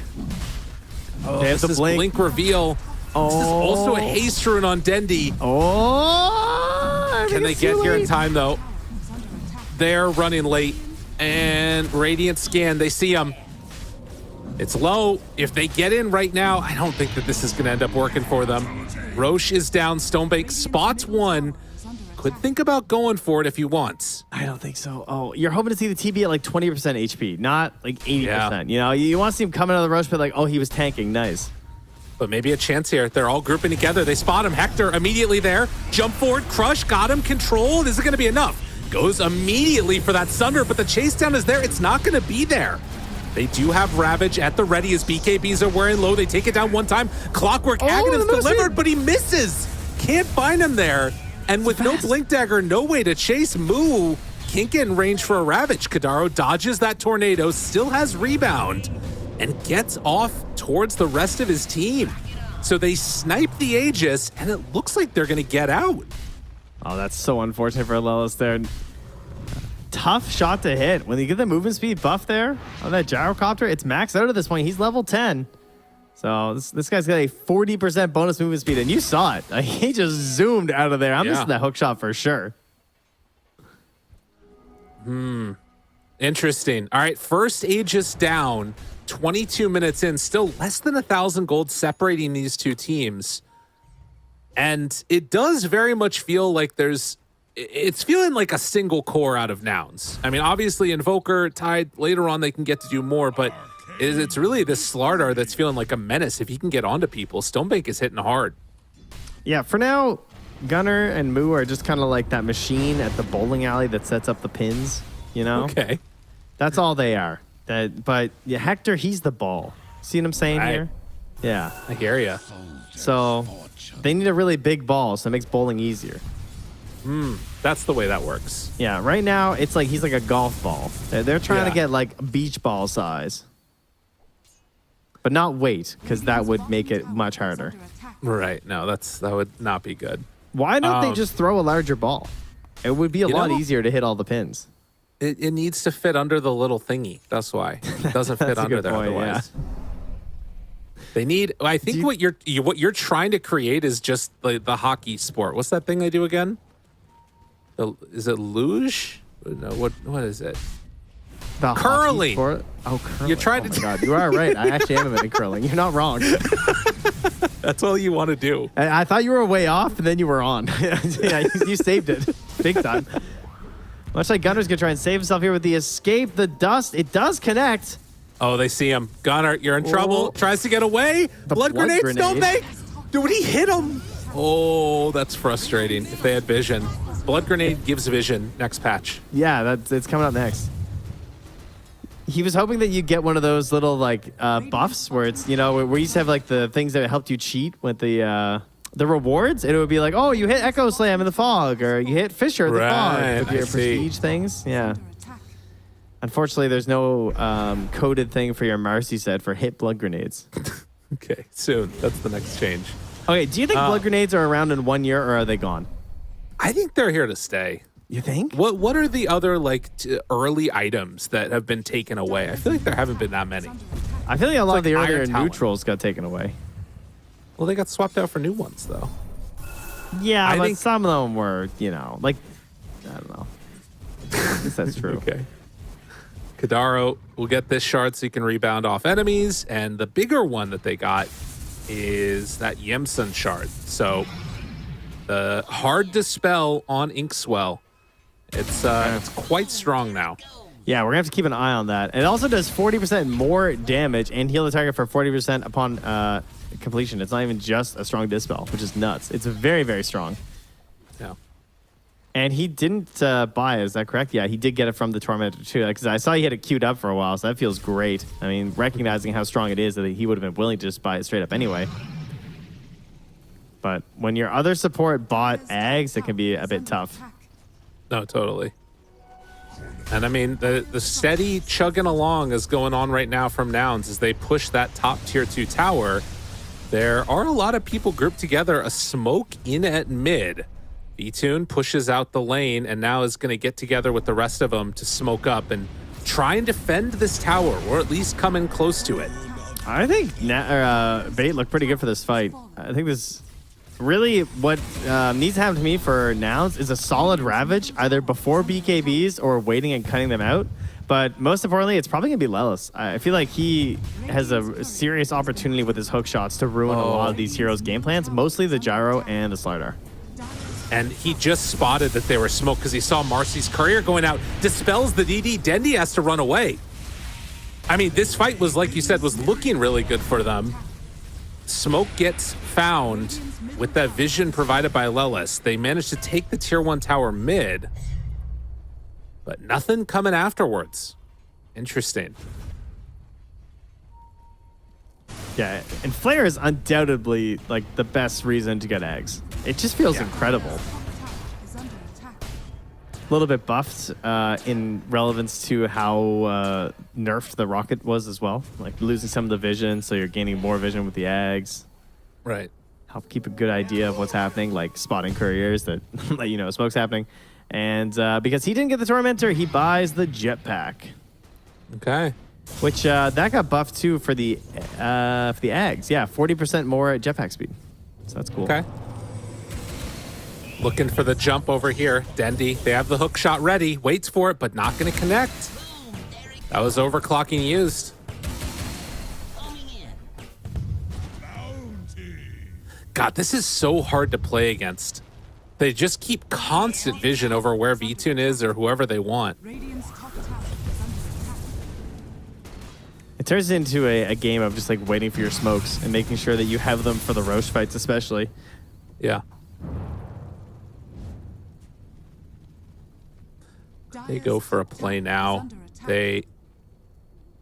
Oh, They have this to is blink. reveal. This is also a haste rune on Dendi. Oh! Can they get here in time though? They're running late, and Radiant scan. They see him. It's low. If they get in right now, I don't think that this is going to end up working for them. Roche is down. Stonebank spots one. Could think about going for it if he wants. I don't think so. Oh, you're hoping to see the TB at like 20% HP, not like 80%. Yeah. You know, you want to see him coming out of the rush, but like, oh, he was tanking. Nice. But maybe a chance here. They're all grouping together. They spot him. Hector immediately there. Jump forward. Crush. Got him. Control. This is going to be enough. Goes immediately for that Sunder, but the chase down is there. It's not going to be there. They do have Ravage at the ready as BKBs are wearing low. They take it down one time. Clockwork Aghanim's delivered, but he misses. Can't find him there. And with no Blink Dagger, no way to chase Moo. Can't get in range for a Ravage. Kadaro dodges that tornado, still has rebound, and gets off towards the rest of his team. So they snipe the Aegis, and it looks like they're going to get out. Oh, that's so unfortunate for Lelis there. Tough shot to hit. When you get the movement speed buff there on that gyrocopter, it's maxed out at this point. He's level 10. So this guy's got a 40% bonus movement speed, and you saw it. He just zoomed out of there. I'm missing that hook shot for sure. Interesting. All right, first Aegis down, 22 minutes in, still less than 1,000 gold separating these two teams. And it does very much feel like it's feeling like a single core out of nouns. I mean, obviously Invoker, Tide, later on they can get to do more, but it's really this Slardar that's feeling like a menace if he can get onto people. Stonebank is hitting hard. Yeah, for now, Gunnar and Moo are just kind of like that machine at the bowling alley that sets up the pins, you know? Okay. That's all they are. But yeah, Hector, he's the ball. See what I'm saying here? Yeah. I hear ya. So they need a really big ball, so it makes bowling easier. That's the way that works. Yeah, right now it's like he's like a golf ball. They're trying to get like beach ball size. But not weight, because that would make it much harder. Right. No, that would not be good. Why don't they just throw a larger ball? It would be a lot easier to hit all the pins. It needs to fit under the little thingy. That's why. It doesn't fit That's a under good there point, otherwise. They need. I think what you're trying to create is just the hockey sport. What's that thing they do again? Is it luge? No. What is it? The Curling. Oh, curling. You're trying oh to. my God, you are right. I actually am into curling. You're not wrong. That's all you want to do. I thought you were way off, and then you were on. Yeah, you saved it big time. Much like Gunnar's gonna try and save himself here with the escape, the dust. It does connect. Oh, they see him. Gunnar, you're in trouble. Tries to get away. Blood grenade. Stonebank. Dude, he hit him. Oh, that's frustrating. If they had vision. Blood grenade gives vision. Next patch. Yeah, it's coming up next. He was hoping that you get one of those little like buffs where it's, you know, where we used to have like the things that helped you cheat with the rewards. And it would be like, oh, you hit Echo Slam in the fog, or you hit Fisher in the fog with your prestige things. Yeah. Unfortunately, there's no coded thing for your Marcy set for hit blood grenades. Okay, soon. That's the next change. Okay, do you think blood grenades are around in 1 year, or are they gone? I think they're here to stay. You think? What are the other like early items that have been taken away? I feel like there haven't been that many. I feel like a lot of the like earlier Iron Talon. neutrals got taken away. Well, they got swapped out for new ones though. Yeah, I but think- some of them were, you know, like, I don't know. I guess that's true. Okay. Kadaro will get this shard so he can rebound off enemies, and the bigger one that they got is that Yemsun shard. So the hard dispel on Inkswell. It's quite strong now. Yeah, we're going to have to keep an eye on that. It also does 40% more damage and heal the target for 40% upon completion. It's not even just a strong dispel, which is nuts. It's very, very strong. Yeah. And he didn't buy, is that correct? Yeah, he did get it from the Tormentor too. Because I saw he had it queued up for a while, so that feels great. I mean, recognizing how strong it is, that he would have been willing to just buy it straight up anyway. But when your other support bought eggs, it can be a bit tough. No, totally. And I mean, the steady chugging along is going on right now from Nouns as they push that top tier 2 tower. There are a lot of people grouped together. A smoke in at mid. Vtoon pushes out the lane and now is going to get together with the rest of them to smoke up and try and defend this tower, or at least come in close to it. I think Bait looked pretty good for this fight. I think this really what needs to happen to me for Nouns is a solid Ravage, either before BKBs or waiting and cutting them out. But most importantly, it's probably going to be Lelis. I feel like he has a serious opportunity with his hook shots to ruin a lot of these heroes' game plans, mostly the Gyro and the Slider. And he just spotted that they were smoked because he saw Marcy's courier going out, dispels the DD. Dendy has to run away. I mean, this fight was, like you said, was looking really good for them. Smoke gets found with that vision provided by Lelis. They managed to take the tier 1 tower mid, but nothing coming afterwards. Interesting. Yeah, and Flare is undoubtedly like the best reason to get eggs. It just feels incredible. A little bit buffed in relevance to how nerfed the rocket was as well. Like losing some of the vision, so you're gaining more vision with the eggs. Right. Help keep a good idea of what's happening, like spotting couriers that let you know smoke's happening. And because he didn't get the Tormentor, he buys the Jetpack. Okay. Which that got buffed too for the eggs. Yeah, 40% more jetpack speed. So that's cool. Okay. Looking for the jump over here. Dendy, they have the hook shot ready. Waits for it, but not going to connect. That was overclocking used. God, this is so hard to play against. They just keep constant vision over where Vtoon is or whoever they want. Radiant's top tower is under attack. It turns into a game of just like waiting for your smokes and making sure that you have them for the Roche fights especially. Yeah. They go for a play now. They,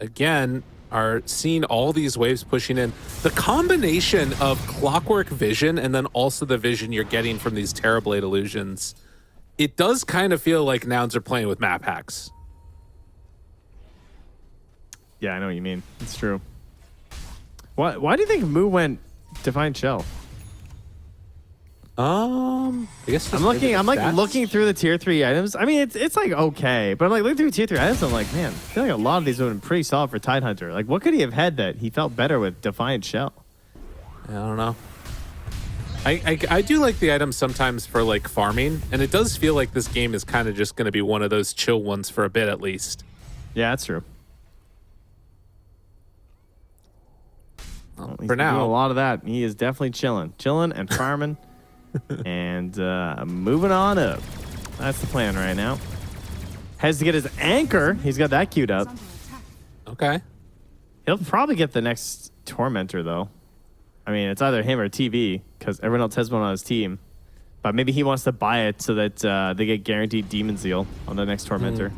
again, are seeing all these waves pushing in. The combination of clockwork vision and then also the vision you're getting from these Terrorblade illusions, it does kind of feel like Nouns are playing with map hacks. Yeah, I know what you mean. It's true. Why do you think Moo went Defiant Shell? I guess I'm looking through the tier 3 items. I mean, it's like okay, but I'm like looking through tier 3 items. I'm like, man, I feel like a lot of these would have been pretty solid for Tidehunter. Like, what could he have had that he felt better with Defiant Shell? I don't know. I do like the items sometimes for like farming, and it does feel like this game is kind of just going to be one of those chill ones for a bit at least. Yeah, that's true. Well, He's for now, doing a lot of that. He is definitely chilling and farming, and moving on up. That's the plan right now. Has to get his anchor. He's got that queued up. okay. He'll probably get the next Tormentor though. I mean, it's either him or TV because everyone else has one on his team. But maybe he wants to buy it so that they get guaranteed Demon Zeal on the next Tormentor.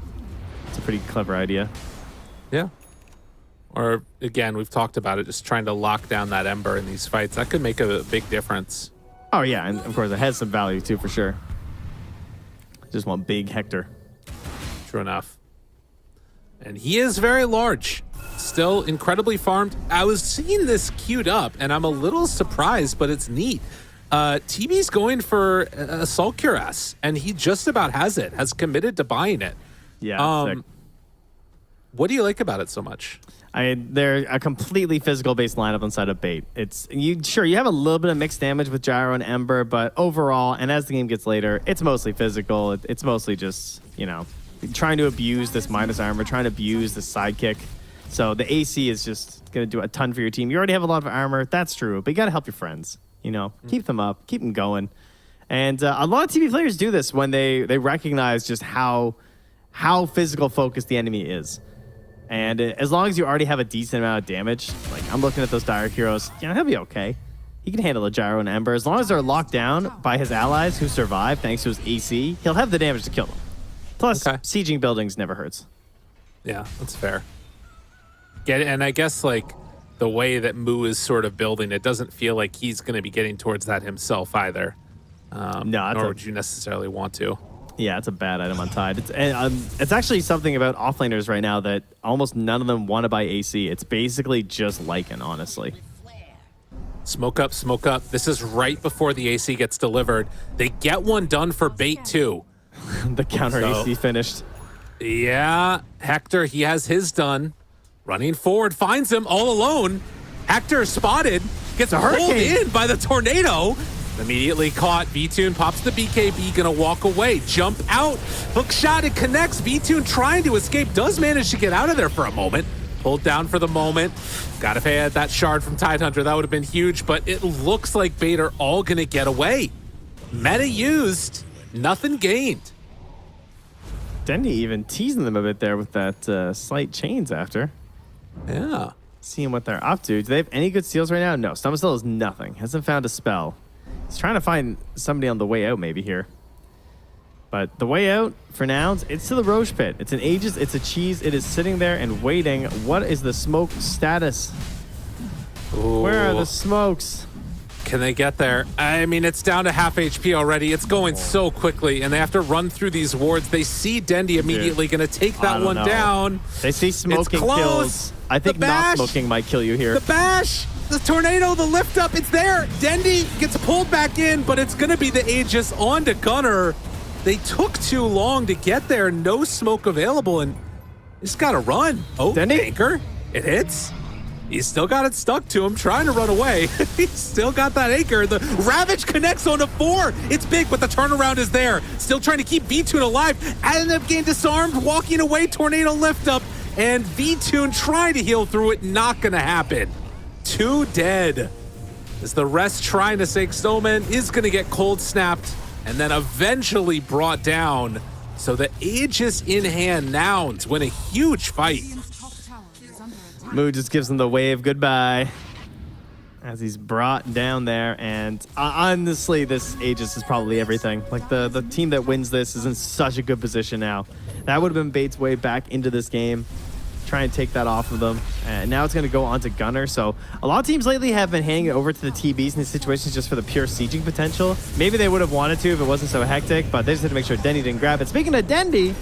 It's a pretty clever idea. Yeah. Or, again, we've talked about it, just trying to lock down that Ember in these fights. That could make a big difference. Oh, yeah, and of course, it has some value, too, for sure. Just want big Hector. True enough. And he is very large. Still incredibly farmed. I was seeing this queued up, and I'm a little surprised, but it's neat. TB's going for a Assault Cuirass, and he just about has it, has committed to buying it. Yeah, sick. What do you like about it so much? They're a completely physical-based lineup inside of Bait. You have a little bit of mixed damage with Gyro and Ember, but overall, and as the game gets later, it's mostly physical. It's mostly just, trying to abuse this minus armor, trying to abuse the sidekick. So the AC is just going to do a ton for your team. You already have a lot of armor. That's true, but you got to help your friends. Keep them up, keep them going. And a lot of TV players do this when they recognize just how physical focused the enemy is. And as long as you already have a decent amount of damage, like I'm looking at those dire heroes, he'll be okay. He can handle a gyro and Ember. As long as they're locked down by his allies who survive thanks to his AC, he'll have the damage to kill them. Plus, sieging buildings never hurts. Yeah, that's fair. And I guess, like, the way that Moo is sort of building, it doesn't feel like he's going to be getting towards that himself either. Nor would you necessarily want to. Yeah, it's a bad item on Tide. It's actually something about offlaners right now that almost none of them want to buy AC. It's basically just Lycan, honestly. Smoke up, smoke up. This is right before the AC gets delivered. They get one done for bait too. The counter AC finished. Yeah, Hector, he has his done. Running forward, finds him all alone. Hector spotted, gets pulled in by the tornado. Immediately caught. V-Tune pops the BKB, gonna walk away. Jump out, hook shot, it connects. V-Tune trying to escape, does manage to get out of there for a moment. Pulled down for the moment. Got if I had that shard from Tidehunter, that would have been huge, but it looks like Bait are all gonna get away. Meta used, nothing gained. Dendy even teasing them a bit there with that slight chains after. Yeah. Seeing what they're up to. Do they have any good steals right now? No, Stomach has nothing. Hasn't found a spell. He's trying to find somebody on the way out maybe here. But the way out for Nouns, it's to the Roche Pit. It's an Aegis, it's a cheese. It is sitting there and waiting. What is the smoke status? Ooh. Where are the smokes? Can they get there? I mean, it's down to half HP already. It's going so quickly, and they have to run through these wards. They see Dendy immediately going to take that one down. They see smoking kills. I think not smoking might kill you here. The bash, the tornado, the lift up, it's there. Dendy gets pulled back in, but it's going to be the Aegis onto Gunner. They took too long to get there. No smoke available, and just got to run. Oh, Dendy? Anchor. It hits. He's still got it stuck to him, trying to run away. He's still got that anchor. The Ravage connects onto 4. It's big, but the turnaround is there. Still trying to keep V-Tune alive. Ended up getting disarmed, walking away, tornado lift up, and V-Tune trying to heal through it. Not going to happen. 2 dead. As the rest trying to save Snowman is going to get cold snapped and then eventually brought down. So the Aegis in hand, Nouns win a huge fight. Moo just gives him the wave goodbye as he's brought down there. And honestly, this Aegis is probably everything. Like the team that wins this is in such a good position now. That would have been Bait's way back into this game. Try and take that off of them. And now it's going to go on to Gunner. So a lot of teams lately have been handing it over to the TBs in these situations just for the pure sieging potential. Maybe they would have wanted to if it wasn't so hectic, but they just had to make sure Dendy didn't grab it. Speaking of Dendy,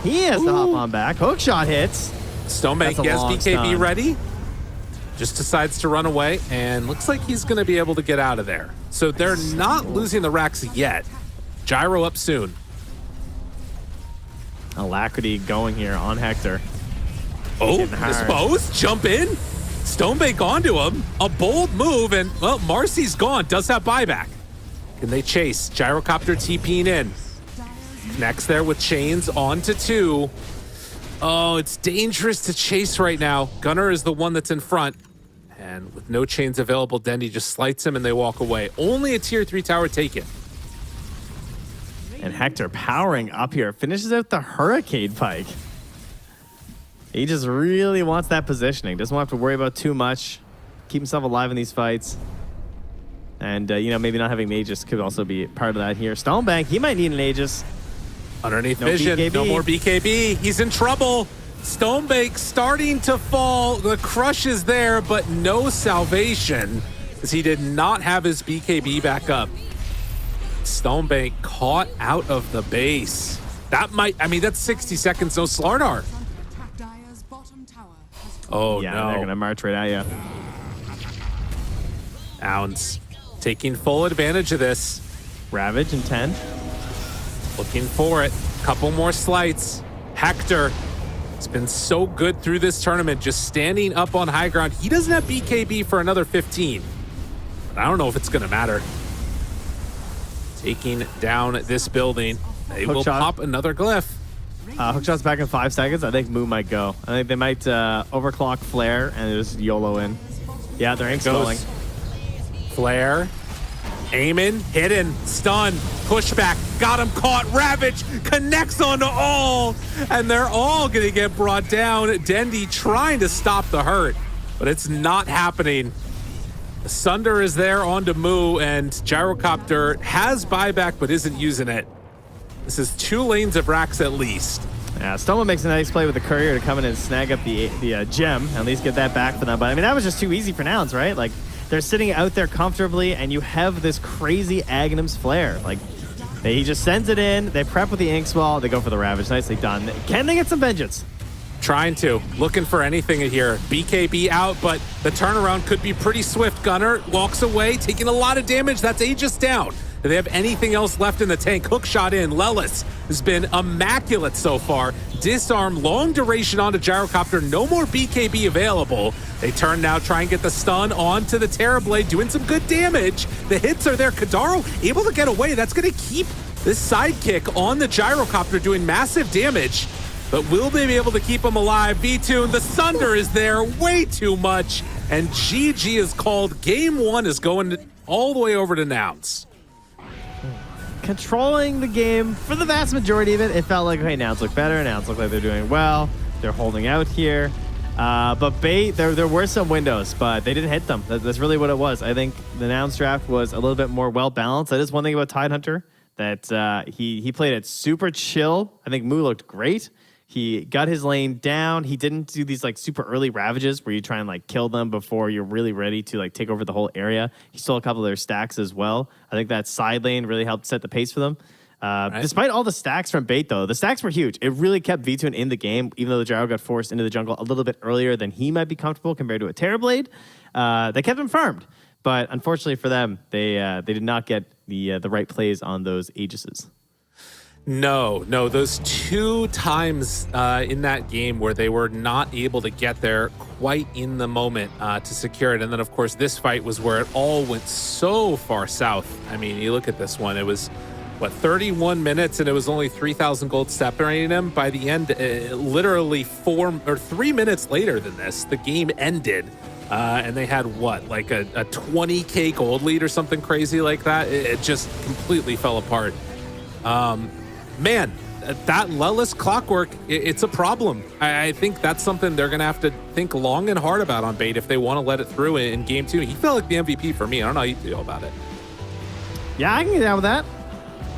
he has to hop on back. Hookshot hits. Stonebank has BKB ready. Just decides to run away, and looks like he's going to be able to get out of there. So they're not losing the racks yet. Gyro up soon. Alacrity going here on Hector. Oh, dispose, jump in. Stonebank onto him. A bold move, and, well, Marcy's gone. Does have buyback. Can they chase? Gyrocopter TPing in. Next there with chains onto 2. Oh, it's dangerous to chase right now. Gunner is the one that's in front. And with no chains available, Dendy just slights him and they walk away. Only a tier 3 tower taken. And Hector powering up here. Finishes out the Hurricane Pike. He just really wants that positioning. Doesn't want to have to worry about too much. Keep himself alive in these fights. And, you know, maybe not having an Aegis could also be part of that here. Stonebank, he might need an Aegis. Underneath vision, BKB. No more BKB. He's in trouble. Stonebank starting to fall. The crush is there, but no salvation as he did not have his BKB back up. Stonebank caught out of the base. That might, I mean, that's 60 seconds, no Slardar. Oh, yeah, no. They're going to march right at you. Ounce taking full advantage of this. Ravage in 10. Looking for it. Couple more slights. Hector has been so good through this tournament, just standing up on high ground. He doesn't have BKB for another 15. But I don't know if it's going to matter. Taking down this building. They will pop another glyph. Hookshot's back in 5 seconds. I think Moo might go. I think they might overclock Flare and just YOLO in. Yeah, they're installing. Flare. Aiming, hidden, stun, pushback, got him caught, Ravage connects onto all, and they're all gonna get brought down. Dendy trying to stop the hurt, but it's not happening. Sunder is there on to Moo, and Gyrocopter has buyback but isn't using it. This is 2 lanes of racks at least. Yeah, Stoma makes a nice play with the courier to come in and snag up the gem, at least get that back for them. But I mean, that was just too easy for Nouns, right? Like, they're sitting out there comfortably, and you have this crazy Agnum's flare. Like, he just sends it in, they prep with the Inks Wall, they go for the Ravage. Nicely done. Can they get some vengeance? Trying to. Looking for anything here. BKB out, but the turnaround could be pretty swift. Gunner walks away, taking a lot of damage. That's Aegis down. Do they have anything else left in the tank? Hook shot in. Lelis has been immaculate so far. Disarm, long duration onto Gyrocopter. No more BKB available. They turn now, try and get the stun onto the Terrorblade, doing some good damage. The hits are there. Kadaro able to get away. That's going to keep this sidekick on the Gyrocopter doing massive damage. But will they be able to keep him alive? V-Tune, the Sunder is there. Way too much. And GG is called. Game 1 is going all the way over to Nouns. Controlling the game for the vast majority of it. It felt like, hey, Nouns look better. Nouns look like they're doing well. They're holding out here. But Bait, there were some windows, but they didn't hit them. That's really what it was. I think the Nouns draft was a little bit more well-balanced. That is one thing about Tidehunter, that he played it super chill. I think Moo looked great. He got his lane down. He didn't do these like super early ravages where you try and like kill them before you're really ready to like take over the whole area. He stole a couple of their stacks as well. I think that side lane really helped set the pace for them. Despite all the stacks from Bait, though, the stacks were huge. It really kept V2 in the game, even though the Gyro got forced into the jungle a little bit earlier than he might be comfortable compared to a Terrorblade. They kept him farmed, but unfortunately for them, they did not get the right plays on those Aegises. No, those 2 times in that game where they were not able to get there quite in the moment to secure it. And then, of course, this fight was where it all went so far south. I mean, you look at this one, it was, 31 minutes, and it was only 3,000 gold separating them. By the end, literally 3 minutes later than this, the game ended. And they had, like a 20K gold lead or something crazy like that. It just completely fell apart. Man, that Lelis clockwork, it's a problem. I think that's something they're going to have to think long and hard about on Bait if they want to let it through in game 2. He felt like the MVP for me. I don't know how you feel about it. Yeah, I can get down with that.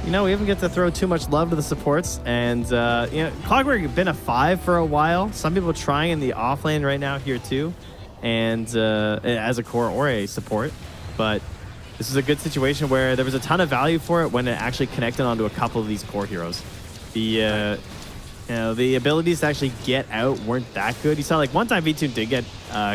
You know, we haven't get to throw too much love to the supports. And, you know, Clockwork has been a 5 for a while. Some people trying in the off lane right now here too. And as a core or a support. But this is a good situation where there was a ton of value for it when it actually connected onto a couple of these core heroes. The the abilities to actually get out weren't that good. You saw like one time V2 did get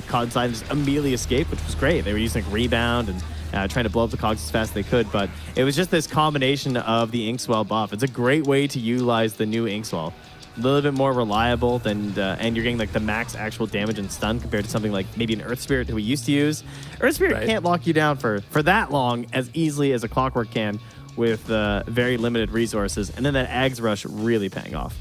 caught inside and just immediately escaped, which was great. They were using like rebound and trying to blow up the cogs as fast as they could, but it was just this combination of the Inkswell buff. It's a great way to utilize the new Inkswell. A little bit more reliable than, and you're getting like the max actual damage and stun compared to something like maybe an Earth Spirit that we used to use. Earth Spirit can't lock you down for that long as easily as a Clockwork can with very limited resources. And then that Ags Rush really paying off.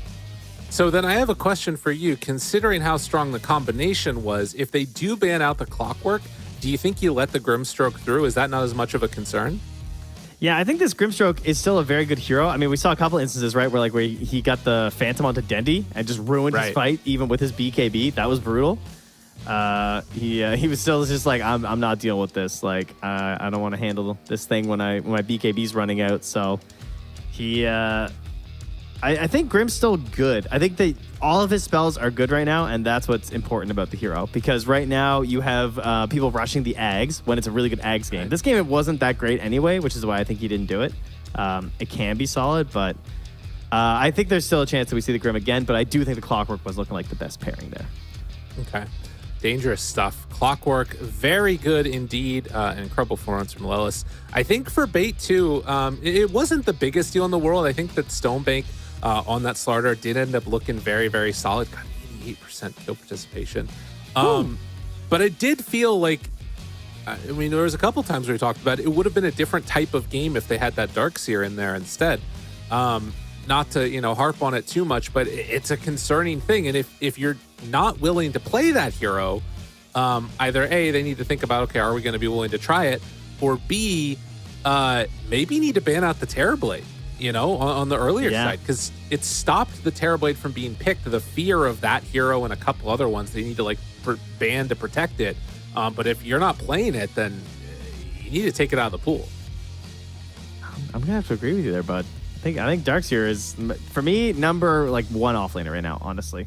So then I have a question for you. Considering how strong the combination was, if they do ban out the Clockwork, do you think you let the Grimstroke through? Is that not as much of a concern? Yeah, I think this Grimstroke is still a very good hero. I mean, we saw a couple instances, right, where he got the Phantom onto Dendy and just ruined his fight, even with his BKB. That was brutal. He was still just like, I'm not dealing with this. Like, I don't want to handle this thing when my BKB's running out. So I think Grim's still good. I think that all of his spells are good right now, and that's what's important about the hero. Because right now you have people rushing the Ags when it's a really good Ags game. This game, it wasn't that great anyway, which is why I think he didn't do it. It can be solid, but I think there's still a chance that we see the Grim again, but I do think the Clockwork was looking like the best pairing there. Okay. Dangerous stuff. Clockwork, very good indeed. Incredible performance from Lelis. I think for Bait too, it wasn't the biggest deal in the world. I think that Stonebank on that Slardar did end up looking very, very solid. Got 88% kill participation. But it did feel like, I mean, there was a couple times where we talked about it would have been a different type of game if they had that Darkseer in there instead. Not to, harp on it too much, but it's a concerning thing. And if you're not willing to play that hero, either A, they need to think about, okay, are we going to be willing to try it? Or B, maybe you need to ban out the Terrorblade, on the earlier side, because it stopped the Terrorblade from being picked. The fear of that hero and a couple other ones, they need to ban to protect it. But if you're not playing it, then you need to take it out of the pool. I'm gonna have to agree with you there, bud. I think Darkseer is, for me, number like 1 offlaner right now. Honestly,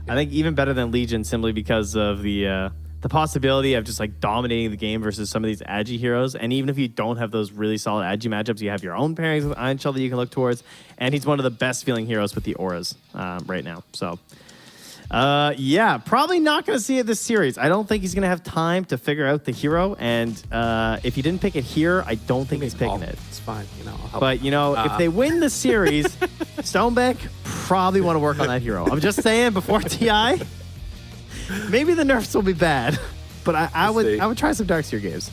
I think even better than Legion simply because of the possibility of just like dominating the game versus some of these agi heroes. And even if you don't have those really solid agi matchups, you have your own pairings with Iron Shell that you can look towards. And he's one of the best feeling heroes with the auras right now. So. Yeah, probably not going to see it this series. I don't think he's going to have time to figure out the hero. And if he didn't pick it here, I don't think he's picking it. It's fine. I'll help. But, if they win the series, Stonebeck probably want to work on that hero. I'm just saying before TI, maybe the nerfs will be bad. But I would try some Darkseer games.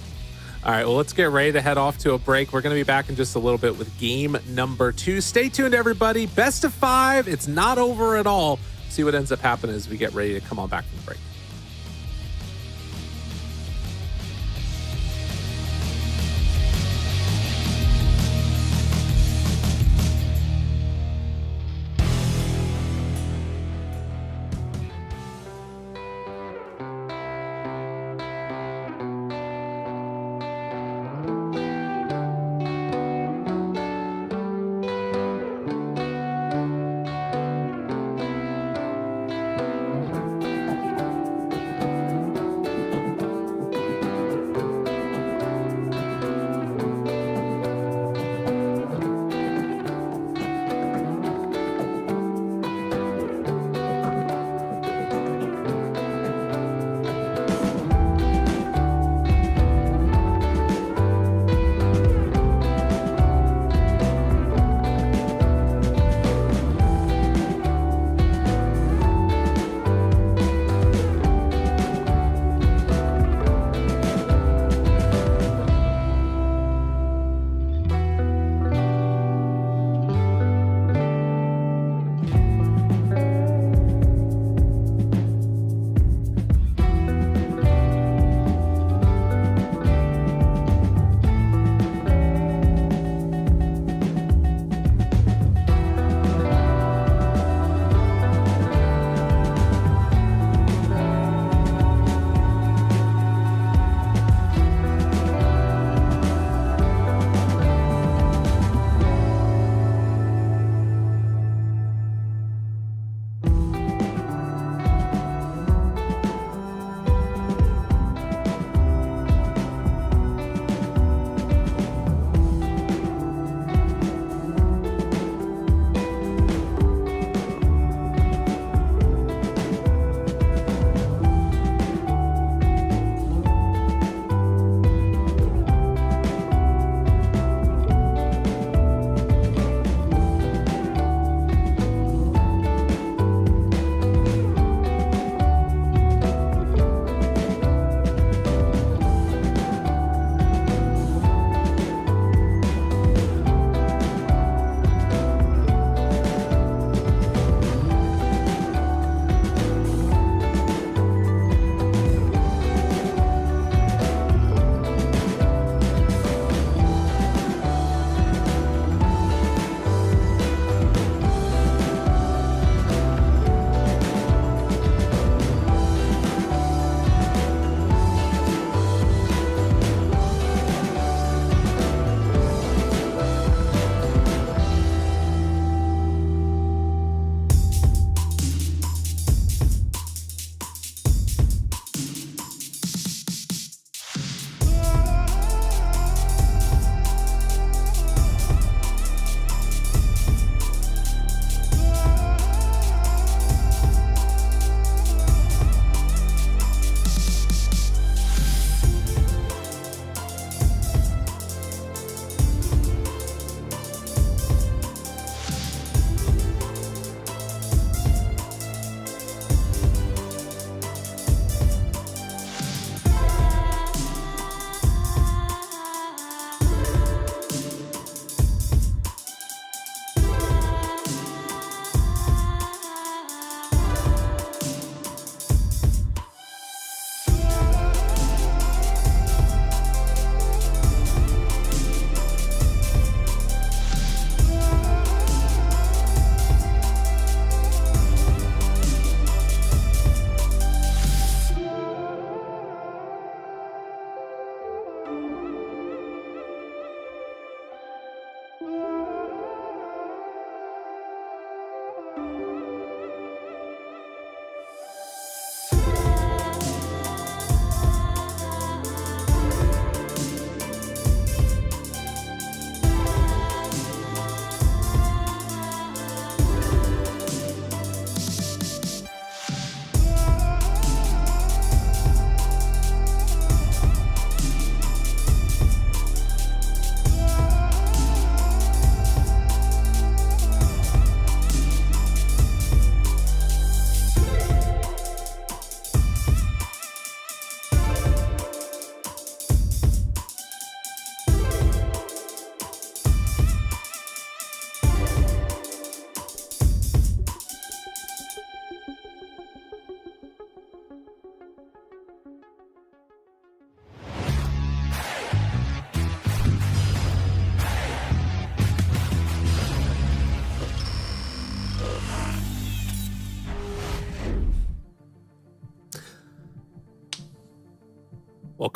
All right, well, let's get ready to head off to a break. We're going to be back in just a little bit with game number 2. Stay tuned, everybody. Best of 5. It's not over at all. See what ends up happening as we get ready to come on back from the break.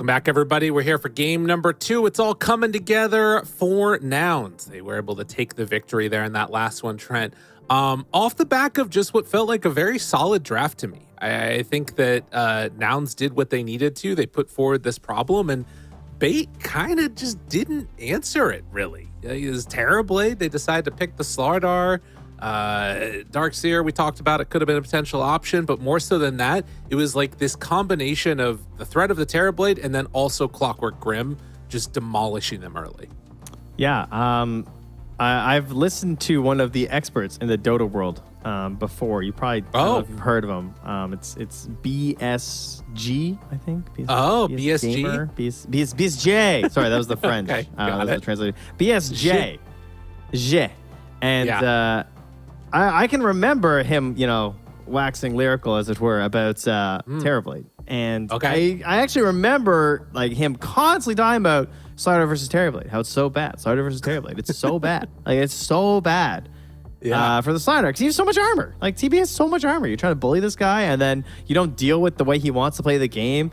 Welcome back, everybody. We're here for game number 2. It's all coming together for nouns. They were able to take the victory there in that last one, Trent. Off the back of just what felt like a very solid draft to me. I think that nouns did what they needed to. They put forward this problem, and Bait kind of just didn't answer it, really. It was Terrorblade. They decided to pick the Slardar. Darkseer, we talked about it, could have been a potential option, but more so than that, it was like this combination of the threat of the Terrorblade and then also Clockwork Grim just demolishing them early. Yeah, I've listened to one of the experts in the Dota world before. You probably don't know if you've heard of him. It's BSG, I think. BSG? Gamer, BSJ. Sorry, that was the French. Okay, that was the translation. BSJ. J. And I can remember him, waxing lyrical, as it were, about Terrorblade. And I actually remember like him constantly talking about Slardar versus Terrorblade, how it's so bad. Slardar versus Terrorblade, it's so bad. Like, it's so bad for the Slardar, because he has so much armor. Like, TB has so much armor. You're trying to bully this guy, and then you don't deal with the way he wants to play the game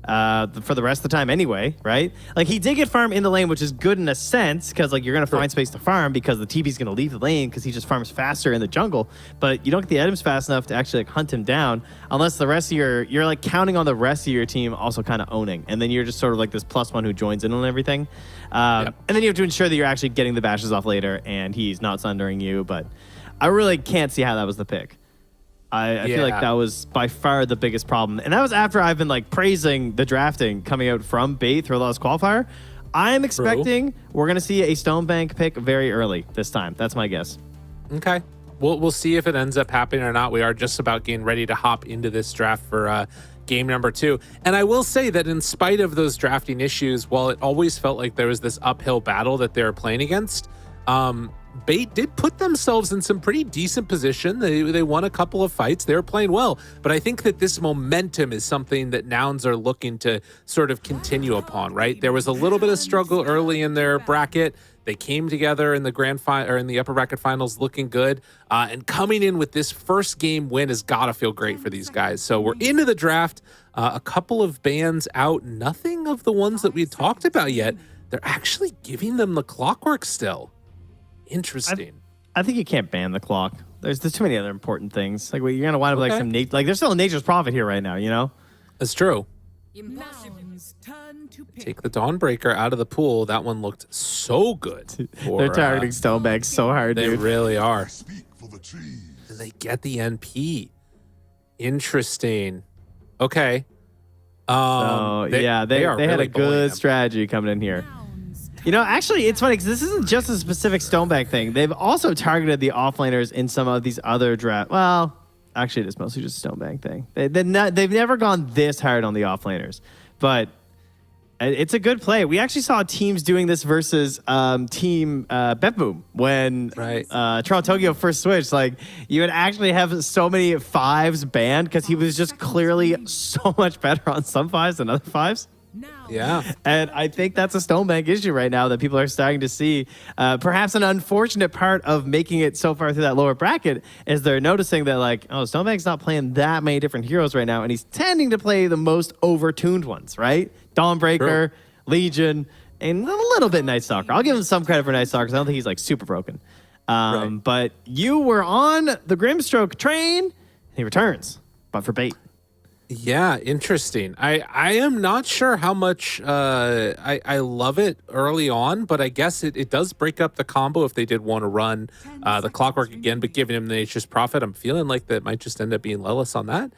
for the rest of the time anyway, right? Like, he did get farm in the lane, which is good in a sense, because like you're going to find space to farm because the TB's going to leave the lane because he just farms faster in the jungle, but you don't get the items fast enough to actually like hunt him down unless the rest of you're like counting on the rest of your team also kind of owning, and then you're just sort of like this +1 who joins in on everything. And then you have to ensure that you're actually getting the bashes off later and he's not sundering you, but I really can't see how that was the pick. I feel like that was by far the biggest problem. And that was after I've been like praising the drafting coming out from Bait through a lot of qualifier. I'm expecting we're going to see a Stonebank pick very early this time. That's my guess. Okay. We'll see if it ends up happening or not. We are just about getting ready to hop into this draft for game number 2. And I will say that in spite of those drafting issues, while it always felt like there was this uphill battle that they were playing against, Bait did put themselves in some pretty decent position. They won a couple of fights. They were playing well. But I think that this momentum is something that nouns are looking to sort of continue upon, right? There was a little bit of struggle early in their bracket. They came together in the in the upper bracket finals looking good. And coming in with this first game win has got to feel great for these guys. So we're into the draft. A couple of bans out. Nothing of the ones that we talked about yet. They're actually giving them the Clockwork still. Interesting. I think you can't ban the clock. There's too many other important things. Like, you're gonna wind up like some there's still a nature's prophet here right now. That's true. Take the Dawnbreaker out of the pool. That one looked so good. They're targeting Stonebank so hard, they dude. really are. And they get the NP. Interesting. Okay. They had a good strategy coming in here. Actually, it's funny because this isn't just a specific Stonebank thing. They've also targeted the offlaners in some of these other drafts. Well, actually, it is mostly just a Stonebank thing. They've never gone this hard on the offlaners, but it's a good play. We actually saw teams doing this versus Team Betboom when Toronto Tokyo first switched. Like, you would actually have so many 5s banned because he was just clearly so much better on some 5s than other 5s. Yeah. And I think that's a Stonebank issue right now that people are starting to see. Perhaps an unfortunate part of making it so far through that lower bracket is they're noticing that, like, Stonebank's not playing that many different heroes right now, and he's tending to play the most overtuned ones, right? Dawnbreaker, Legion, and a little bit Night Stalker. I'll give him some credit for Night Stalker because I don't think he's, like, super broken. But you were on the Grimstroke train, and he returns, but for Bait. Yeah, interesting. I am not sure how much I love it early on, but I guess it does break up the combo if they did want to run the Clockwork again, but giving him the Nature's Prophet. I'm feeling like that might just end up being Lelis on that.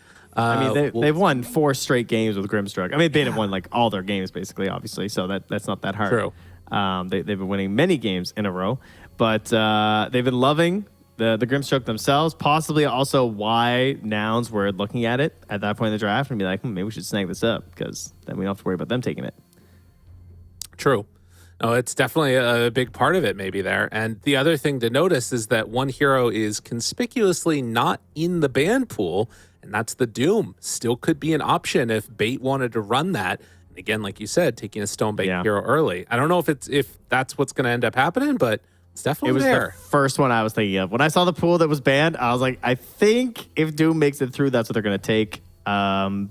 They've won 4 straight games with Grimstroke. They have won like all their games basically, obviously, so that's not that hard. True. They've been winning many games in a row, but they've been loving the Grimstroke themselves, possibly also why nouns were looking at it at that point in the draft and be like, maybe we should snag this up because then we don't have to worry about them taking it. True. No, it's definitely a big part of it maybe there. And the other thing to notice is that one hero is conspicuously not in the ban pool, and that's the Doom. Still could be an option if Bait wanted to run that. And again, like you said, taking a Stonebank hero early. I don't know if that's what's going to end up happening, but it's definitely there. It was the first one I was thinking of. When I saw the pool that was banned, I was like, I think if Doom makes it through, that's what they're going to take.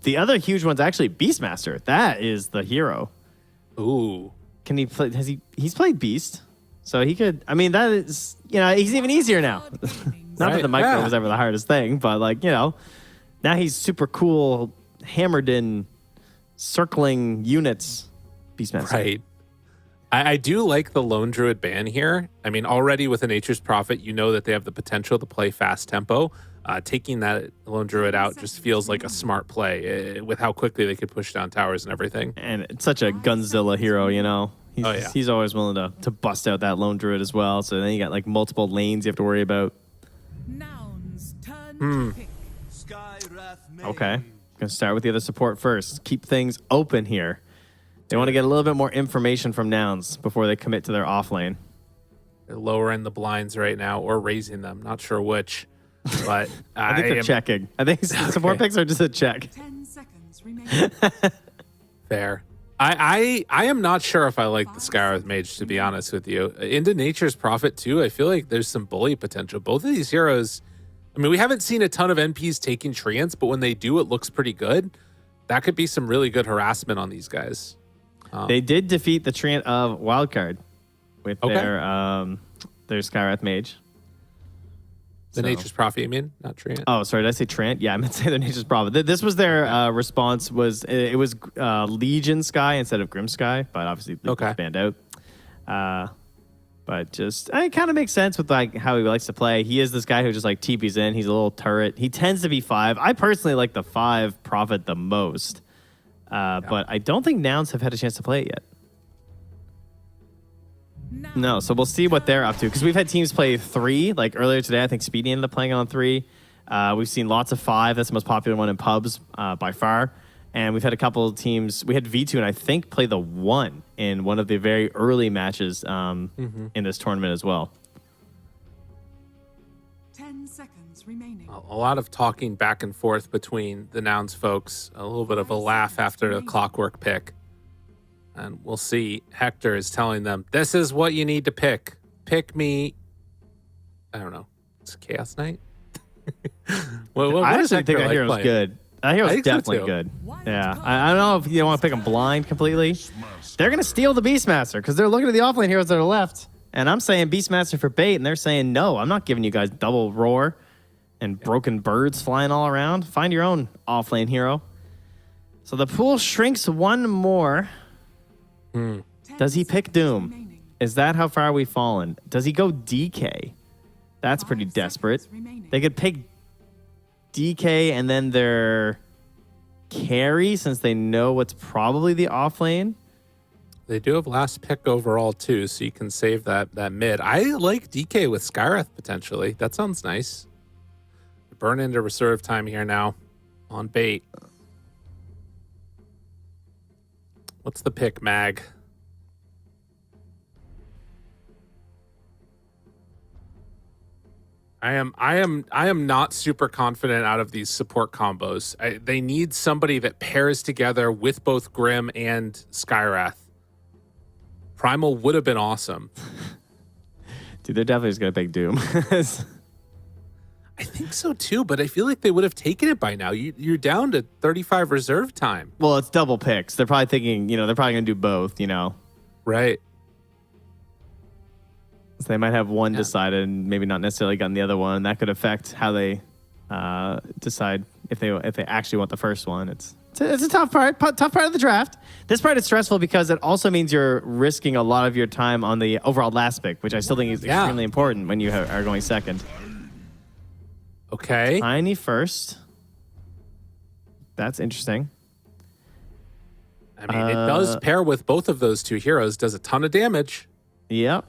The other huge one's actually Beastmaster. That is the hero. Ooh. Can he play? He's played Beast, so he could. I mean, that is, he's even easier now. Not that the micro was ever the hardest thing, but like, now he's super cool, hammered in circling units. Beastmaster. Right. I do like the Lone Druid ban here. I mean, already with a Nature's Prophet, you know that they have the potential to play fast tempo. Taking that Lone Druid out just feels like a smart play with how quickly they could push down towers and everything. And it's such a Gunzilla hero, He's always willing to bust out that Lone Druid as well. So then you got like multiple lanes you have to worry about. Nouns, turn to pick. Okay. Gonna start with the other support first. Keep things open here. They want to get a little bit more information from Nouns before they commit to their off lane. They're lowering the blinds right now or raising them. Not sure which. But I think they're checking. I think support picks are just a check. 10 seconds remaining. Fair. I am not sure if I like the Skywrath Mage, to be honest with you. Into Nature's Prophet, too, I feel like there's some bully potential. Both of these heroes, I mean, we haven't seen a ton of NPs taking Treants, but when they do, it looks pretty good. That could be some really good harassment on these guys. They did defeat the Treant of Wildcard with their Skywrath Mage. The Nature's Prophet, you mean? Not Treant? Oh, sorry. Did I say Treant? Yeah, I meant to say the Nature's Prophet. This was their response. It was Legion Sky instead of Grim Sky, but obviously Legion's banned out. But just it kind of makes sense with like how he likes to play. He is this guy who just like TPs in. He's a little turret. He tends to be 5. I personally like the 5 Prophet the most. But I don't think Nouns have had a chance to play it yet. No, so we'll see what they're up to. Because we've had teams play 3. Like earlier today, I think Speedy ended up playing on 3. We've seen lots of 5. That's the most popular one in pubs by far. And we've had a couple of teams. We had V2 and I think play the 1 in one of the very early matches in this tournament as well. 10 seconds remaining. A lot of talking back and forth between the Nouns folks. A little bit of a laugh after the Clockwork pick. And we'll see. Hector is telling them, this is what you need to pick. Pick me. I don't know. It's Chaos Knight? I actually think that hero's playing? good. That hero's so definitely too. good. Yeah. I don't know if you want to pick him blind completely. They're going to steal the Beastmaster because they're looking at the offlane heroes that are left. And I'm saying Beastmaster for bait, and they're saying, no, I'm not giving you guys double roar and broken birds flying all around. Find your own offlane hero. So the pool shrinks one more. Does he pick Doom? Is that how far we've fallen? Does he go DK? That's pretty desperate. They could pick DK and then their carry since they know what's probably the off lane. They do have last pick overall too, so you can save that mid. I like DK with Skywrath potentially. That sounds nice. Burn into reserve time here now on bait. What's the pick, Mag? I am not super confident out of these support combos. They need somebody that pairs together with both Grim and Skywrath. Primal would have been awesome. Dude, they're definitely just going to pick Doom. I think so too, but I feel like they would have taken it by now. You're down to 35 reserve time. Well, it's double picks. They're probably thinking, they're probably going to do both, Right. So they might have one decided and maybe not necessarily gotten the other one. That could affect how they decide if they actually want the first one. It's a tough part of the draft. This part is stressful because it also means you're risking a lot of your time on the overall last pick, which I still think is extremely important when you are going second. Okay. Tiny first. That's interesting. I mean, it does pair with both of those two heroes. Does a ton of damage. Yep.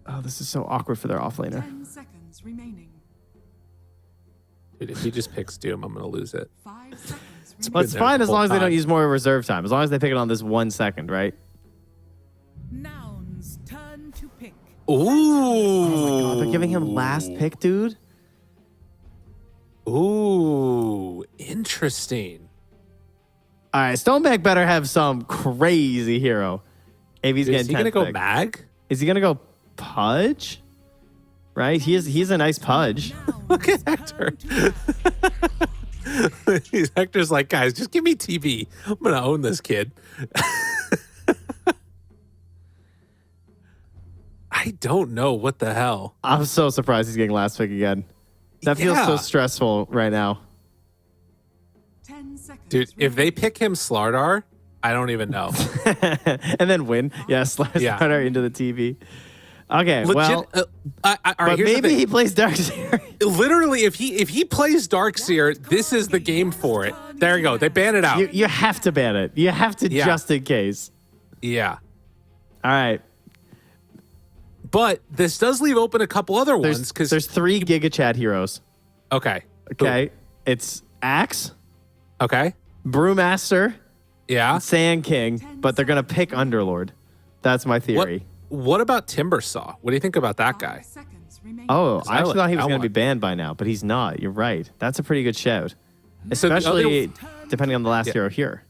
Oh, this is so awkward for their offlaner. 10 seconds remaining. Dude, if he just picks Doom, I'm going to lose it. 5 seconds Well, remaining. it's fine as long as they don't use more reserve time. As long as they pick it on this 1 second, right? Nouns, turn to pick. Ooh. Oh, they're giving him last pick, dude? Ooh. Interesting. All right, Stoneback better have some crazy hero. If he's Dude, getting is he going to 10th go pick. Mag? Is he going to go Pudge? Right? He's a nice Pudge. Nouns, Look at Hector. Hector's like, guys, just give me TV. I'm going to own this kid. I don't know what the hell. I'm so surprised he's getting last pick again. That feels so stressful right now. 10 seconds. Dude, if they pick him Slardar, I don't even know. And then win. Yes, Yeah. Slardar into the TV. Okay, Legit, well, all right, but here's the maybe thing. he plays Darkseer. Literally, if he plays Darkseer, this is the game for it. There you go. They ban it out. You have to ban it. You have to just in case. Yeah. All right. But this does leave open a couple other ones because There's 3 Giga Chat heroes. Okay. Okay. It's Axe, Okay. Brewmaster, Yeah. Sand King, but they're going to pick Underlord. That's my What theory. What about Timbersaw? What do you think about that 5 guy? seconds remaining. Oh, I actually thought he was I going to be want- banned by now, but he's not. You're right. That's a pretty good shout. So the Especially other- depending on the last hero here.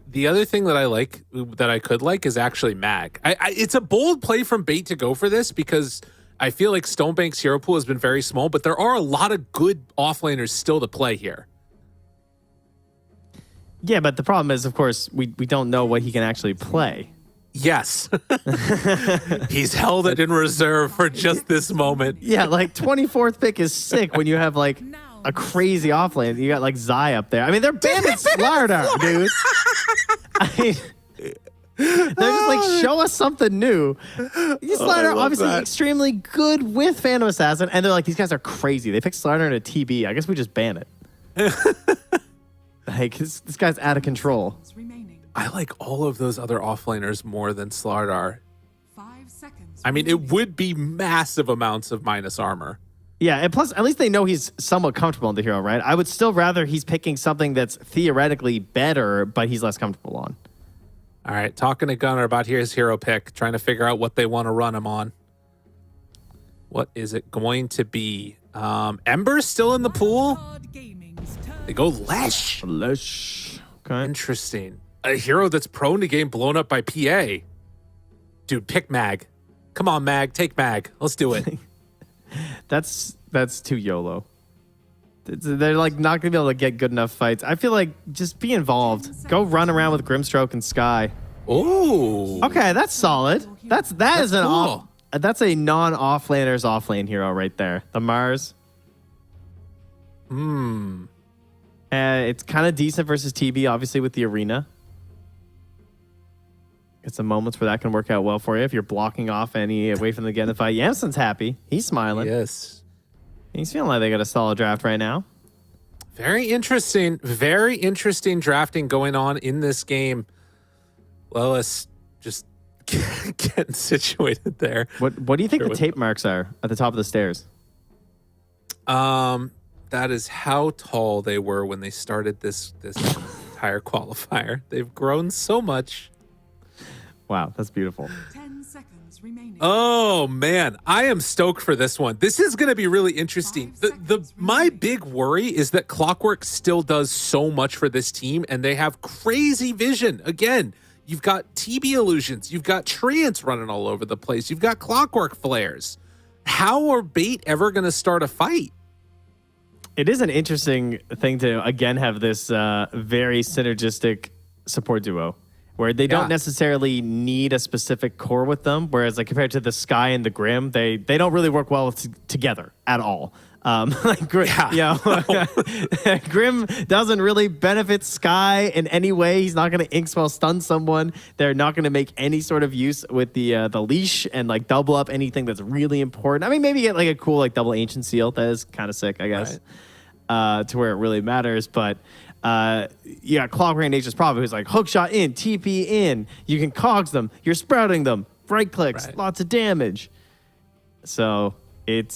The other thing that I like, that I could like, is actually Mag. It's a bold play from Bait to go for this because I feel like Stonebank's hero pool has been very small, but there are a lot of good offlaners still to play here. Yeah, but the problem is, of course, we don't know what he can actually play. Yes. He's held it in reserve for just this moment. Yeah, like 24th pick is sick when you have like a crazy offlane. You got like Zai up there. I mean, they're banning Slardar, dude. I mean, they're just like, show us something new. Slardar, obviously extremely good with Phantom Assassin, and they're like, these guys are crazy. They picked Slardar in a TB. I guess we just ban it. Like, this guy's out of control. Remaining. I like all of those other offlaners more than Slardar. 5 seconds. I mean, it would be massive amounts of minus armor. Yeah, and plus, at least they know he's somewhat comfortable in the hero, right? I would still rather he's picking something that's theoretically better, but he's less comfortable on. All right, talking to Gunnar about his hero pick, trying to figure out what they want to run him on. What is it going to be? Ember's still in the pool? They go Lesh. Lesh. Okay. Interesting. A hero that's prone to getting blown up by PA. Dude, pick Mag. Come on, Mag. Take Mag. Let's do it. That's too YOLO. They're like not gonna be able to get good enough fights. I feel like just be involved. Go run around with Grimstroke and Sky. Oh. Okay, that's solid. That's an cool. that's a non-offlaner's offlane hero right there. The Mars. It's kind of decent versus TB, obviously with the arena. It's some moments where that can work out well for you if you're blocking off any away from the get in the fight. Yamson's happy. He's smiling. Yes. He's feeling like they got a solid draft right now. Very interesting drafting going on in this game. Well, let's just get situated there. What do you think the tape marks are at the top of the stairs? That is how tall they were when they started this entire qualifier. They've grown so much. Wow, that's beautiful. 10 seconds remaining. Oh man, I am stoked for this one. This is going to be really interesting. My big worry is that Clockwork still does so much for this team, and they have crazy vision. Again, you've got TB illusions, you've got Treants running all over the place, you've got Clockwork flares. How are Bait ever going to start a fight? It is an interesting thing to, again, have this very synergistic support duo where they don't necessarily need a specific core with them, whereas like compared to the Sky and the Grim, they don't really work well together at all. Like Grim, Grim doesn't really benefit Sky in any way. He's not going to Inkswell stun someone. They're not going to make any sort of use with the leash and like double up anything that's really important. I mean, maybe get like a cool like double ancient seal. That is kind of sick, I guess, to where it really matters. But Clockwork Nature's Prophet, who's like hookshot in, TP in. You can cogs them. You're sprouting them. Right clicks, lots of damage. So it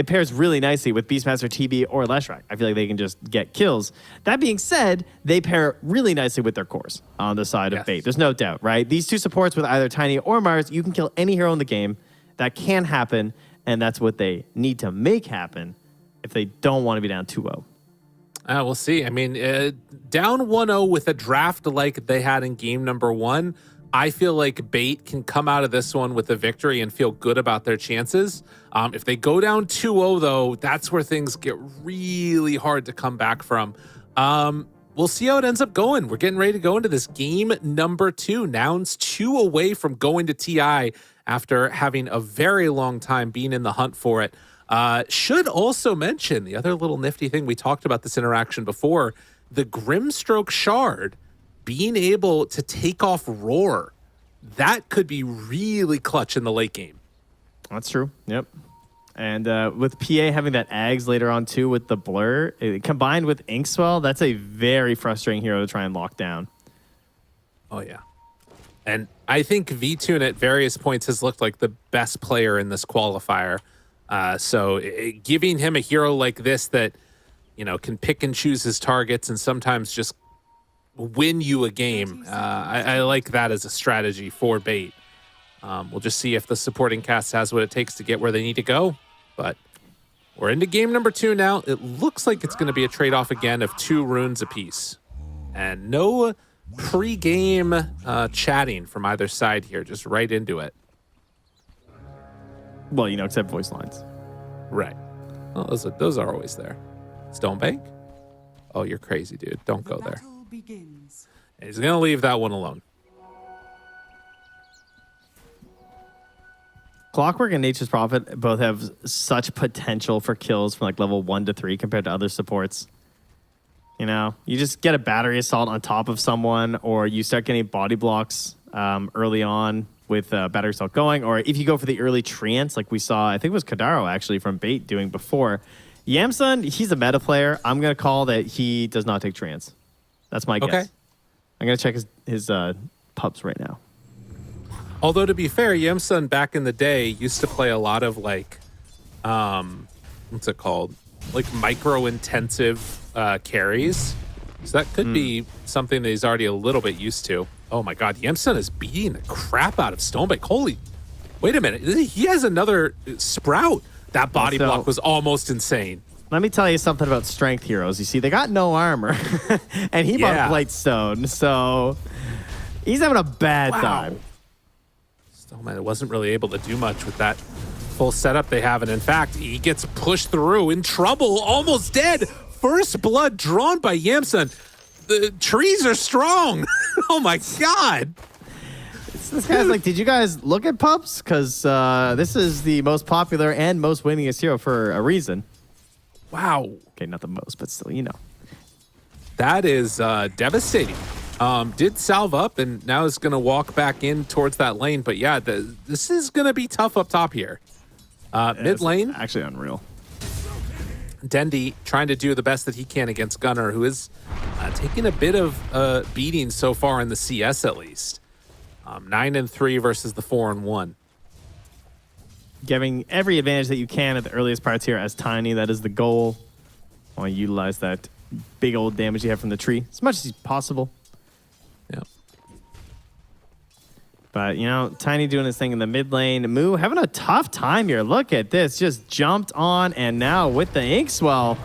pairs really nicely with Beastmaster, TB, or Leshrac. I feel like they can just get kills. That being said, they pair really nicely with their cores on the side of Bait. There's no doubt, right? These two supports with either Tiny or Mars, you can kill any hero in the game. That can happen, and that's what they need to make happen if they don't want to be down 2-0. We'll see. I mean, down 1-0 with a draft like they had in game number 1 I feel like Bait can come out of this one with a victory and feel good about their chances. If they go down 2-0, though, that's where things get really hard to come back from. We'll see how it ends up going. We're getting ready to go into this game number 2. Nouns 2 away from going to TI after having a very long time being in the hunt for it. Should also mention the other little nifty thing, we talked about this interaction before, the Grimstroke Shard being able to take off Roar. That could be really clutch in the late game. That's true. Yep. And with PA having that Ags later on too with the Blur, combined with Inkswell, that's a very frustrating hero to try and lock down. Oh, yeah. And I think VTune at various points has looked like the best player in this qualifier. So giving him a hero like this that, you know, can pick and choose his targets and sometimes just win you a game, I like that as a strategy for Bait. We'll just see if the supporting cast has what it takes to get where they need to go. But we're into game number 2 now. It looks like it's going to be a trade-off again of 2 runes apiece. And no pre-game chatting from either side here, just right into it. Well, you know, except voice lines. Right. Well, those are always there. Stonebank? Oh, you're crazy, dude. Don't go there. Battle begins. He's going to leave that one alone. Clockwork and Nature's Prophet both have such potential for kills from like level 1 to 3 compared to other supports. You know, you just get a battery assault on top of someone, or you start getting body blocks early on with battery assault going, or if you go for the early trance, like we saw, I think it was Kadaro actually from Bait doing before. Yamsun, he's a meta player. I'm going to call that he does not take trance. That's my guess. Okay. I'm going to check his pubs right now. Although, to be fair, Yamsun back in the day used to play a lot of like, what's it called? Like micro-intensive carries. So that could be something that he's already a little bit used to. Oh my God, Yamsun is beating the crap out of Stonebank. Holy, wait a minute. He has another Sprout. That body block was almost insane. Let me tell you something about strength heroes. You see, they got no armor, and he bought Blightstone, so he's having a bad time. Stoneman wasn't really able to do much with that full setup they have, and in fact, he gets pushed through, in trouble, almost dead. First blood drawn by Yamsun. The trees are strong. Oh my God. This guy's like, did you guys look at pups? Because this is the most popular and most winningest hero for a reason. Wow. Okay, not the most, but still, you know. That is devastating. Did salve up and now is going to walk back in towards that lane. But yeah, this is going to be tough up top here. Mid lane. Actually unreal. Dendy trying to do the best that he can against Gunnar, who is taking a bit of beating so far in the CS at least. 9-3 versus the 4-1. Giving every advantage that you can at the earliest parts here as Tiny. That is the goal. I want to utilize that big old damage you have from the tree as much as possible. Yeah. But, you know, Tiny doing his thing in the mid lane. Moo having a tough time here. Look at this. Just jumped on, and now with the Inkswell.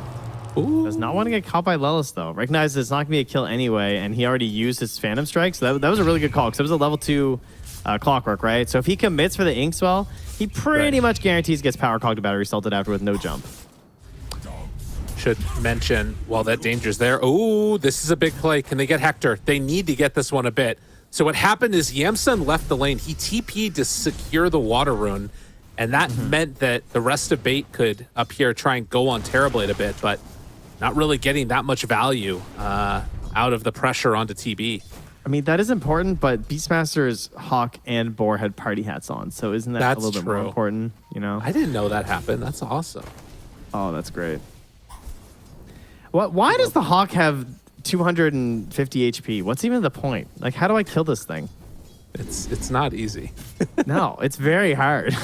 Ooh. Does not want to get caught by Lelis, though. Recognizes it's not going to be a kill anyway, and he already used his Phantom Strike. So that was a really good call, because it was a level 2 Clockwork, right? So if he commits for the Inkswell, he pretty much guarantees gets power clogged to battery salted after with no jump. Should mention, while that danger's there, oh, this is a big play. Can they get Hector? They need to get this one a bit. So what happened is Yamsun left the lane. He TP'd to secure the water rune, and that meant that the rest of Bait could up here try and go on Terrorblade a bit, but not really getting that much value out of the pressure onto TB. I mean, that is important, but Beastmaster's Hawk and Boar had party hats on, so isn't that a little bit more important, you know? I didn't know that happened. That's awesome. Oh, that's great. Why does the Hawk have 250 HP? What's even the point? Like, how do I kill this thing? It's not easy. No, it's very hard.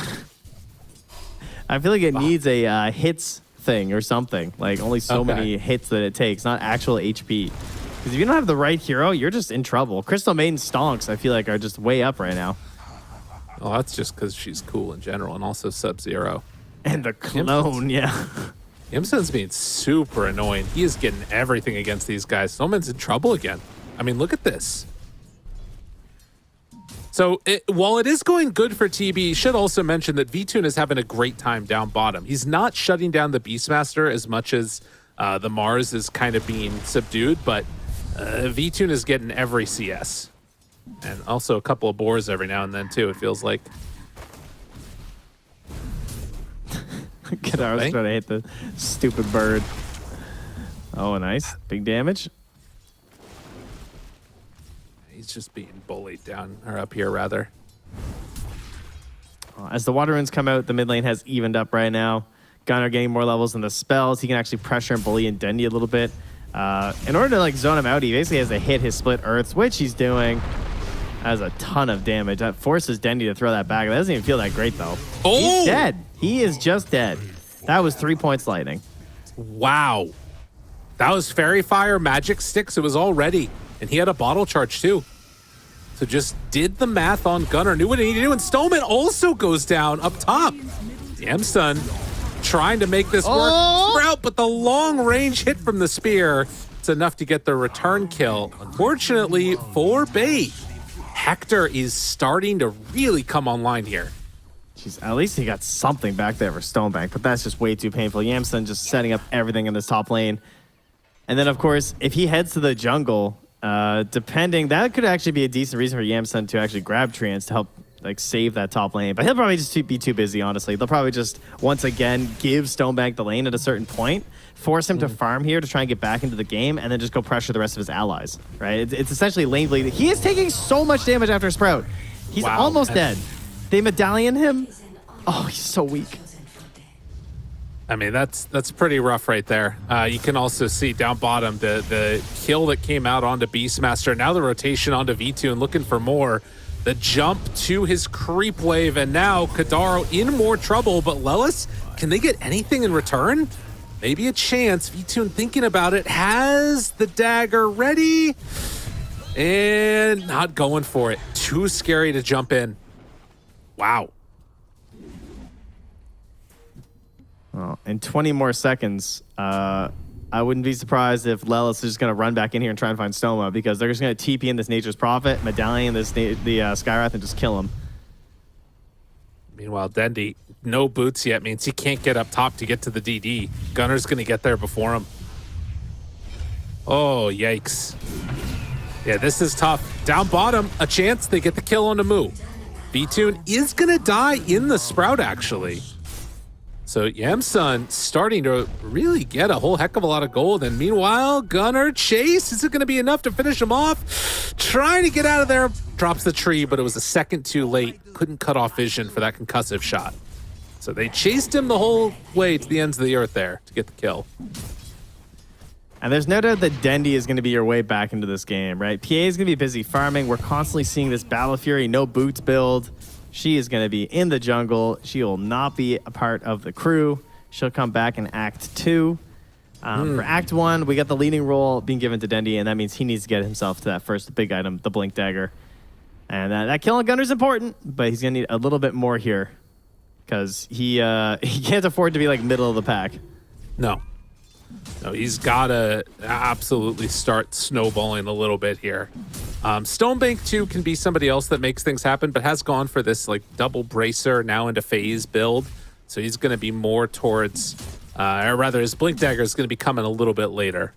I feel like it needs a hits thing or something. Like, only so many hits that it takes, not actual HP. Because if you don't have the right hero, you're just in trouble. Crystal Maiden Stonks, I feel like, are just way up right now. Oh, that's just because she's cool in general, and also Sub-Zero. And the clone, yeah. Yamsun's being super annoying. He is getting everything against these guys. Someone's in trouble again. I mean, look at this. So while it is going good for TB, you should also mention that VTune is having a great time down bottom. He's not shutting down the Beastmaster as much as the Mars is kind of being subdued, but VTune is getting every CS. And also a couple of boars every now and then, too, it feels like. Kadar's trying to hit the stupid bird. Oh, nice. Big damage. He's just being bullied down, or up here, rather. As the water runes come out, the mid lane has evened up right now. Gunnar getting more levels than the spells. He can actually pressure and bully and Dendy a little bit. In order to like zone him out, he basically has to hit his split earths, which he's doing. Has a ton of damage. That forces Dendy to throw that back. That doesn't even feel that great, though. Oh! He's dead. He is just dead. That was 3 points lightning. Wow. That was Fairy Fire, Magic Sticks. It was all ready. And he had a bottle charge, too. So just did the math on Gunnar. Knew what he needed to do. And Stoneman also goes down up top. Yamsun trying to make this work. Sprout, but the long range hit from the spear. It's enough to get the return kill. Unfortunately for Bait, Hector is starting to really come online here. Jeez, at least he got something back there for Stonebank, but that's just way too painful. Yamsun just setting up everything in this top lane. And then, of course, if he heads to the jungle, depending, that could actually be a decent reason for Yamsun to actually grab Treants to help like save that top lane. But he'll probably just be too busy, honestly. They'll probably just, once again, give Stonebank the lane at a certain point, force him to farm here to try and get back into the game, and then just go pressure the rest of his allies, right? It's essentially lane bleed. He is taking so much damage after Sprout. He's almost dead. They medallion him. Oh, he's so weak. I mean, that's pretty rough right there. You can also see down bottom the kill that came out onto Beastmaster. Now the rotation onto V2 looking for more. The jump to his creep wave, and now Kadaro in more trouble. But Lelis, can they get anything in return? Maybe a chance. V2 thinking about it, has the dagger ready and not going for it. Too scary to jump in. Wow. Well, in 20 more seconds, I wouldn't be surprised if Lelis is just going to run back in here and try and find Stoma, because they're just going to TP in this Nature's Prophet, medallion this the Skywrath, and just kill him. Meanwhile, Dendy, no boots yet means he can't get up top to get to the DD. Gunnar's going to get there before him. Oh, yikes. Yeah, this is tough. Down bottom, a chance they get the kill on the Moo. V-Tune is going to die in the Sprout, actually. So Yamsun starting to really get a whole heck of a lot of gold. And meanwhile, Gunnar chase. Is it going to be enough to finish him off? Trying to get out of there. Drops the tree, but it was a second too late. Couldn't cut off vision for that concussive shot. So they chased him the whole way to the ends of the earth there to get the kill. And there's no doubt that Dendy is going to be your way back into this game, right? PA is going to be busy farming. We're constantly seeing this Battle Fury, no boots build. She is going to be in the jungle. She will not be a part of the crew. She'll come back in Act 2. For Act 1, we got the leading role being given to Dendy, and that means he needs to get himself to that first big item, the Blink Dagger. And that kill on Gunner is important, but he's going to need a little bit more here because he can't afford to be like middle of the pack. No, he's got to absolutely start snowballing a little bit here. Stonebank, too, can be somebody else that makes things happen, but has gone for this like double bracer now into phase build. So he's going to be more towards, or rather his Blink Dagger is going to be coming a little bit later.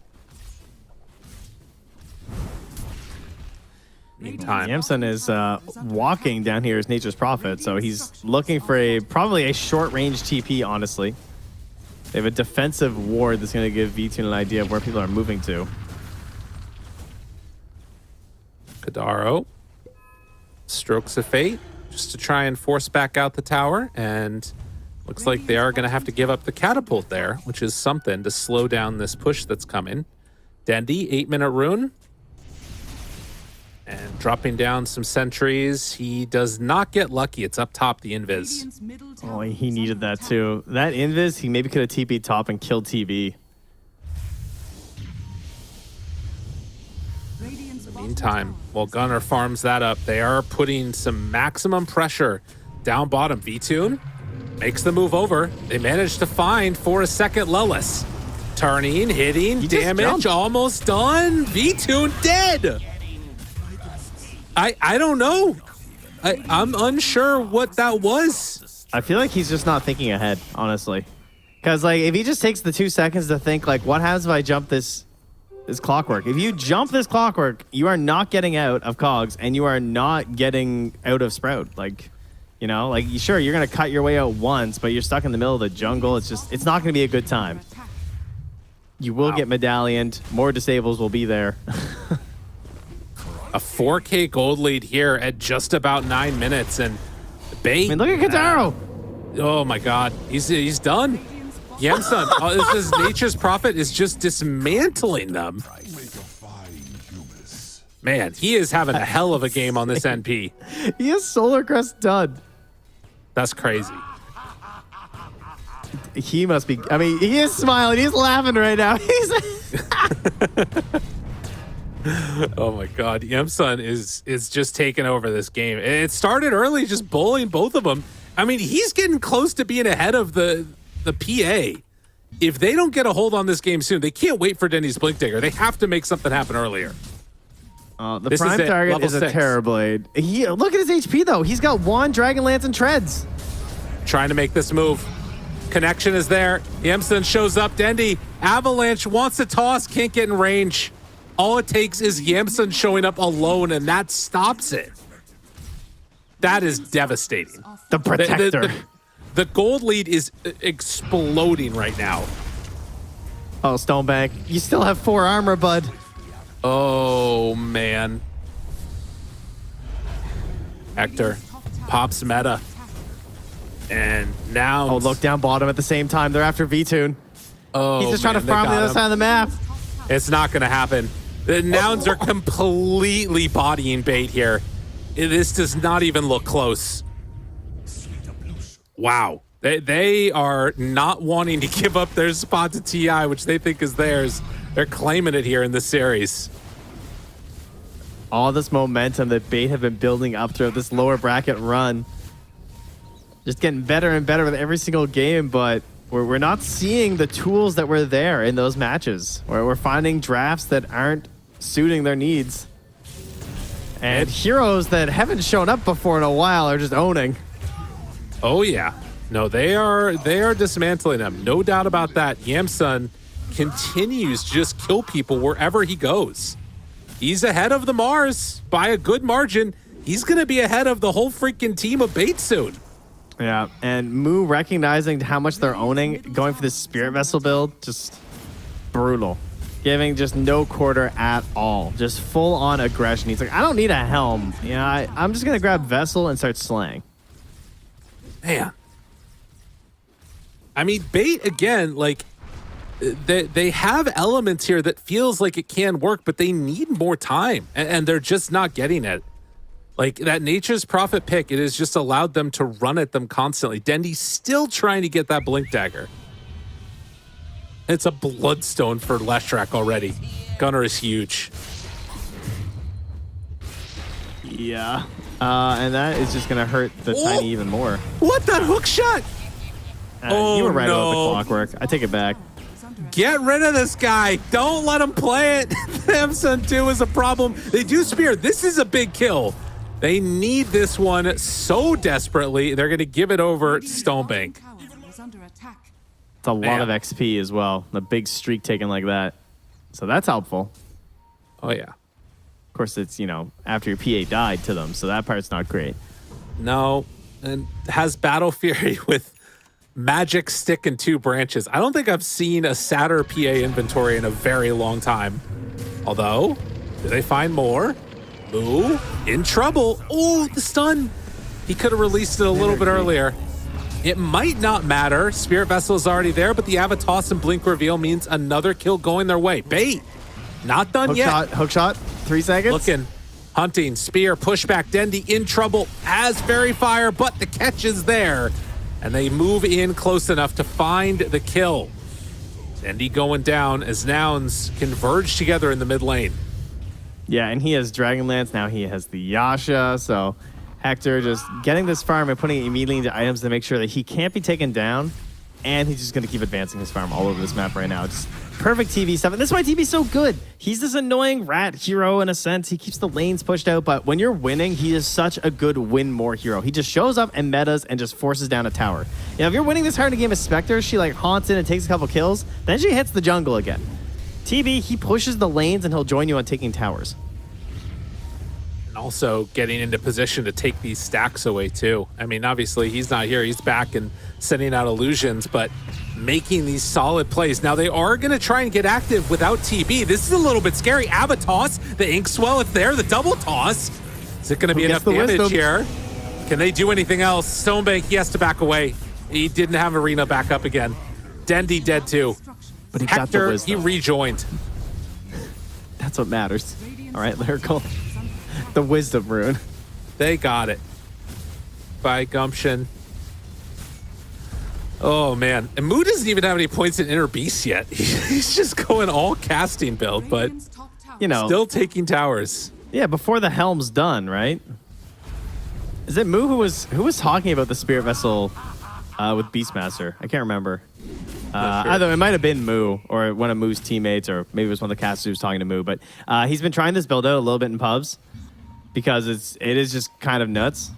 Meantime, Yamsun is walking down here as Nature's Prophet, so he's looking for probably a short-range TP, honestly. They have a defensive ward that's going to give V2 an idea of where people are moving to. Kadaro, Strokes of Fate, just to try and force back out the tower, and looks like they are going to have to give up the catapult there, which is something to slow down this push that's coming. Dendy, 8-minute rune, and dropping down some sentries. He does not get lucky. It's up top, the invis. Oh, he needed that too. That invis, he maybe could have TP'd top and killed TB. Meantime, while Gunnar farms that up, they are putting some maximum pressure down bottom. V-Tune makes the move over. They managed to find for a second Lelis. Turning, hitting, damage, almost done. V-Tune dead. I don't know. I'm unsure what that was. I feel like he's just not thinking ahead, honestly. Because, like, if he just takes the 2 seconds to think, like, what happens if I jump this clockwork? If you jump this clockwork, you are not getting out of Cogs, and you are not getting out of Sprout. Like, you know, like, sure, you're going to cut your way out once, but you're stuck in the middle of the jungle. It's not going to be a good time. You will get medallioned. More disables will be there. A 4K gold lead here at just about 9 minutes, and Bait. I mean, look at Kataro. Oh my God, he's done. Yamsun, this is Nature's Prophet is just dismantling them. Man, he is having a hell of a game on this NP. He has Solar Crest done. That's crazy. He must be. I mean, he is smiling. He's laughing right now. He's. Oh my God, Yamsun is just taking over this game. It started early, just bullying both of them. I mean, he's getting close to being ahead of the PA. If they don't get a hold on this game soon, they can't wait for Denny's Blink Digger. They have to make something happen earlier. The This prime is it, target level is a 6. Terrorblade. Look at his HP, though. He's got Wand, Dragonlance, and Treads. Trying to make this move. Connection is there. Yamsun shows up. Dendy, Avalanche wants to toss, can't get in range. All it takes is Yamsun showing up alone, and that stops it. That is devastating. The Protector. The gold lead is exploding right now. Oh, Stonebank. You still have 4 armor, bud. Oh, man. Hector pops meta. And now... Oh, look down bottom at the same time. They're after V-Tune. Oh, He's just trying to they farm the got other him. side of the map. It's not going to happen. The nouns are completely bodying Bait here. This does not even look close. Wow. They are not wanting to give up their spot to TI, which they think is theirs. They're claiming it here in this series. All this momentum that Bait have been building up throughout this lower bracket run. Just getting better and better with every single game, but we're not seeing the tools that were there in those matches. We're finding drafts that aren't suiting their needs. And heroes that haven't shown up before in a while are just owning. Oh, yeah. No, they are dismantling them. No doubt about that. Yamsun continues to just kill people wherever he goes. He's ahead of the Mars by a good margin. He's going to be ahead of the whole freaking team of Bait soon. Yeah, and Moo recognizing how much they're owning, going for this Spirit Vessel build, just brutal. Giving just no quarter at all. Just full-on aggression. He's like, I don't need a helm. You know, I'm just going to grab Vessel and start slaying. Man. I mean, Bait, again, like, they have elements here that feels like it can work, but they need more time, and they're just not getting it. Like, that Nature's Prophet pick, it has just allowed them to run at them constantly. Dendy's still trying to get that Blink Dagger. It's a Bloodstone for Leshrac already. Gunner is huge. Yeah. And that is just going to hurt the Tiny even more. What? That hook shot? You were right about the no. clockwork. I take it back. Get rid of this guy. Don't let him play it. Samson 2 is a problem. They do spear. This is a big kill. They need this one so desperately. They're going to give it over to Stonebank. Is under attack. It's a lot of XP as well. A big streak taken like that. So that's helpful. Oh, yeah. Of course, it's, you know, after your PA died to them. So that part's not great. No. And has Battle Fury with Magic Stick and 2 branches. I don't think I've seen a sadder PA inventory in a very long time. Although, do they find more? Ooh, in trouble. Oh, the stun. He could have released it a little bit earlier. It might not matter. Spirit Vessel is already there, but the Avatos and Blink reveal means another kill going their way. Bait, not done yet. Hook shot, 3 seconds. Looking, hunting, spear, pushback. Dendy in trouble, has fairy fire, but the catch is there. And they move in close enough to find the kill. Dendy going down as nouns converge together in the mid lane. Yeah, and he has Dragonlance. Now he has the Yasha. So Hector just getting this farm and putting it immediately into items to make sure that he can't be taken down. And he's just going to keep advancing his farm all over this map right now. Just perfect TV stuff. And this is why TV's so good. He's this annoying rat hero in a sense. He keeps the lanes pushed out, but when you're winning, he is such a good win more hero. He just shows up and metas and just forces down a tower. You know, if you're winning this hard in a game of Spectre, she like haunts in and takes a couple kills, then she hits the jungle again. TV, he pushes the lanes and he'll join you on taking towers. And also getting into position to take these stacks away too. I mean, obviously he's not here. He's back and sending out illusions, but making these solid plays. Now they are going to try and get active without TB. This is a little bit scary. Avatos, the ink swell, it's there, the double toss. Is it going to be enough damage here? Can they do anything else? Stonebank, he has to back away. He didn't have Arena back up again. Dendy dead too. But he got the Hector, wisdom. he rejoined. That's what matters. All right, Lyrical. The wisdom rune. They got it. By gumption. Oh, man. And Moo doesn't even have any points in Inner Beast yet. He's just going all casting build, but Radiant's top tower You know, still taking towers. yeah, before the helm's done, right? Is it Moo who was talking about the Spirit Vessel with Beastmaster? I can't remember. Sure. Either it might have been Moo or one of Moo's teammates, or maybe it was one of the casters who was talking to Moo. But he's been trying this build out a little bit in pubs because it is just kind of nuts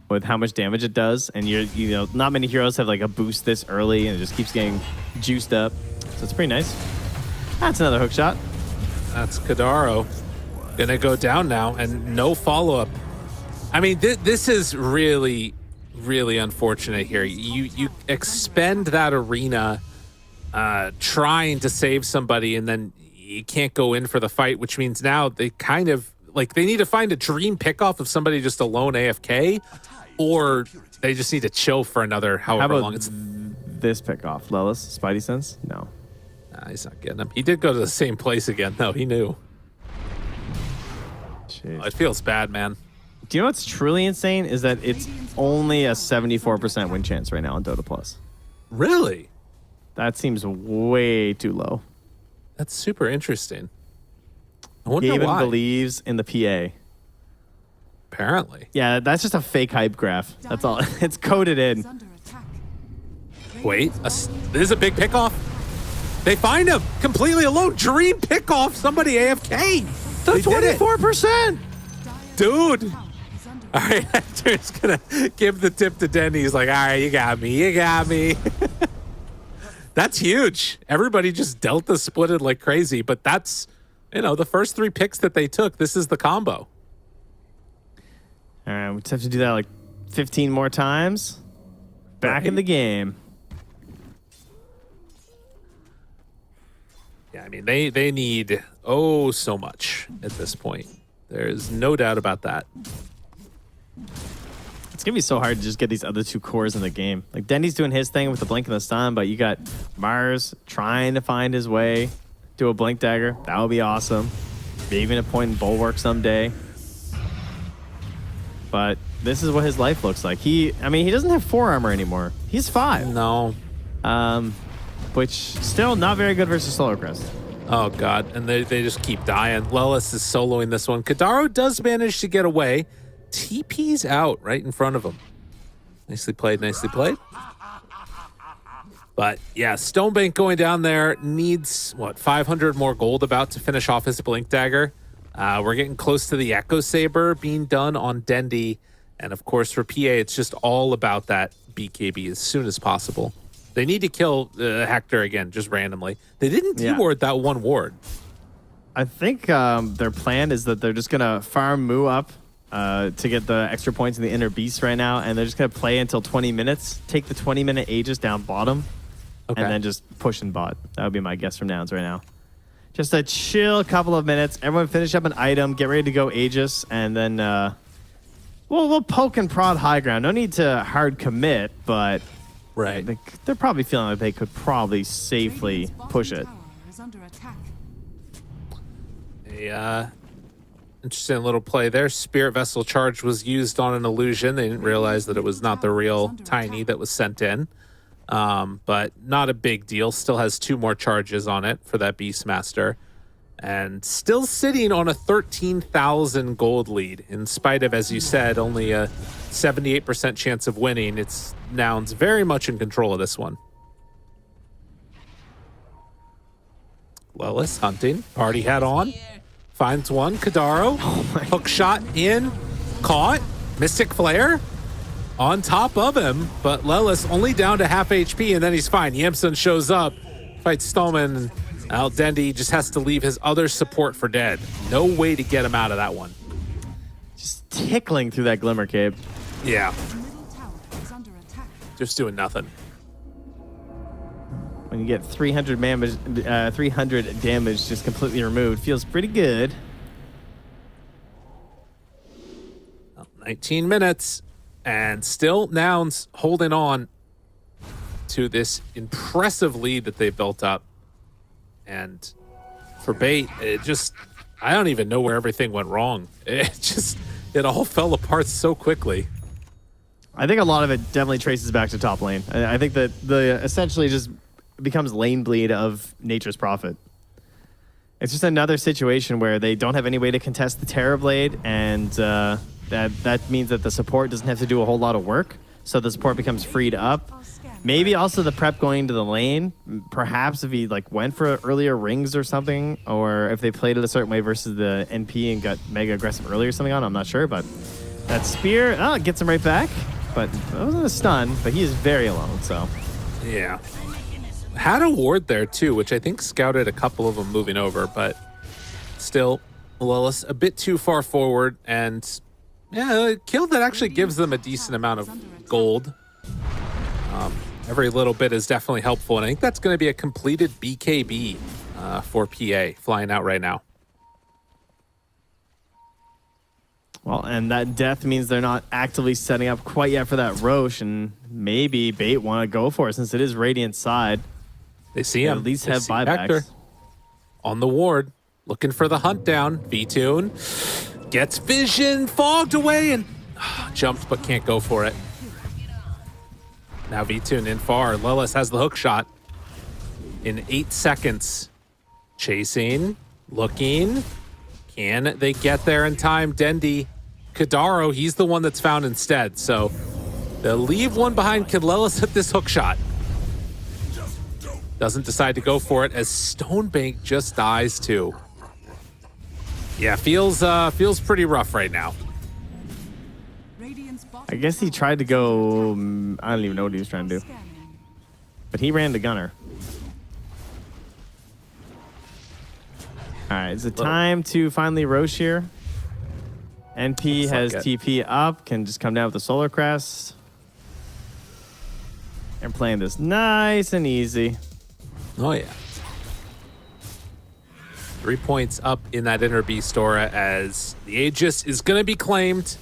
with how much damage it does, and you know not many heroes have like a boost this early, and it just keeps getting juiced up. So it's pretty nice. That's another hook shot. That's Kadaro. Gonna go down now, and no follow-up. I mean, this is really, really unfortunate here. You expend that Arena trying to save somebody, and then you can't go in for the fight, which means now they kind of, like, they need to find a dream pickoff of somebody just alone AFK, or they just need to chill for another How however about long. It's this pick off? Lelis, Spidey sense? No. Nah, he's not getting him. He did go to the same place again, though. He knew. Jeez. It feels bad, man. Do you know what's truly insane is that it's only a 74% win chance right now on Dota Plus. Really? That seems way too low. That's super interesting. I wonder Gaben why. believes in the PA. Apparently. Yeah, that's just a fake hype graph. That's all. It's coded is in. under attack. Wait, this is a big pickoff. They find him completely alone. Dream pickoff. Somebody AFK. The They did it. 24%. Dude. Tower is under All right, Hector's going to give the tip to Denny. He's like, all right, you got me. You got me. That's huge. Everybody just Delta splitted like crazy, but that's, you know, the first 3 picks that they took. This is the combo. All right, we just have to do that like 15 more times. Back in Right. the game. Yeah, I mean, they need so much at this point. There's no doubt about that. It's gonna be so hard to just get these other 2 cores in the game. Like Denny's doing his thing with the blink and the stun, but you got Mars trying to find his way to a blink dagger. That would be awesome. Maybe even a point in bulwark someday. But this is what his life looks like. He doesn't have 4 armor anymore. He's 5. No. Which still not very good versus Solar Crest. Oh, God. And they just keep dying. Lelis is soloing this one. Kadaro does manage to get away. TP's out right in front of him. Nicely played, nicely played. But, yeah, Stonebank going down there needs, 500 more gold about to finish off his Blink Dagger. We're getting close to the Echo Saber being done on Dendy. And, of course, for PA, it's just all about that BKB as soon as possible. They need to kill Hector again, just randomly. They didn't T-ward that one ward. I think their plan is that they're just going to farm Moo up to get the extra points in the Inner Beast right now, and they're just going to play until 20 minutes, take the 20-minute Aegis down bottom, and then just push and bot. That would be my guess from Nouns right now. Just a chill couple of minutes. Everyone finish up an item, get ready to go Aegis, and then we'll poke and prod high ground. No need to hard commit, but Right. they're probably feeling like they could probably safely Radiant's bottom push it. tower is under attack. A interesting little play there. Spirit Vessel charge was used on an illusion. They didn't realize that it was not the real Tiny that was sent in. But not a big deal. Still has 2 more charges on it for that Beastmaster. And still sitting on a 13,000 gold lead, in spite of, as you said, only a 78% chance of winning. It's Nouns very much in control of this one. Lelis hunting. Party hat on. Finds one. Kadaro. Hook shot in. Caught. Mystic Flare on top of him. But Lelis only down to half HP, and then he's fine. Yamson shows up. Fights Stallman. Al Dendi just has to leave his other support for dead. No way to get him out of that one. Just tickling through that Glimmer Cape. Yeah. The middle tower is under attack. Just doing nothing. When you get 300 damage just completely removed, feels pretty good. 19 minutes, and still Nouns holding on to this impressive lead that they built up. And for Bait, I don't even know where everything went wrong. It all fell apart so quickly. I think a lot of it definitely traces back to top lane. I think that the essentially just becomes lane bleed of Nature's Prophet. It's just another situation where they don't have any way to contest the Terror Blade, and that means that the support doesn't have to do a whole lot of work, so the support becomes freed up. Maybe also the prep going into the lane. Perhaps if he went for earlier rings or something, or if they played it a certain way versus the NP and got mega aggressive earlier or something on, I'm not sure, but that spear, it gets him right back. But it wasn't a stun, but he is very alone, so. Yeah. Had a ward there too, which I think scouted a couple of them moving over, but still, Lelis a bit too far forward, and yeah, a kill that actually gives them a decent amount of gold. Every little bit is definitely helpful, and I think that's going to be a completed BKB for PA flying out right now. Well, and that death means they're not actively setting up quite yet for that Roche, and maybe Bait want to go for it since it is Radiant's side. They see him. At least They have see buybacks. Hector on the ward, looking for the hunt down. V-Tune gets vision, fogged away, and jumped but can't go for it. Now V-Tune in far. Lelis has the hook shot in 8 seconds. Chasing, looking. Can they get there in time? Dendi, Kadaro, he's the one that's found instead. So they'll leave one behind. Can Lelis hit this hook shot? Doesn't decide to go for it as Stonebank just dies too. Yeah, feels pretty rough right now. Radiant's bottom I guess he tried to go, I don't even know what he was trying to do, scanning. but he ran to Gunner. All right, is it time to finally Roche here? NP has like it. TP up, can just come down with the Solar Crest. And playing this nice and easy. Oh yeah. 3 points up in that inner beast aura as the Aegis is going to be claimed.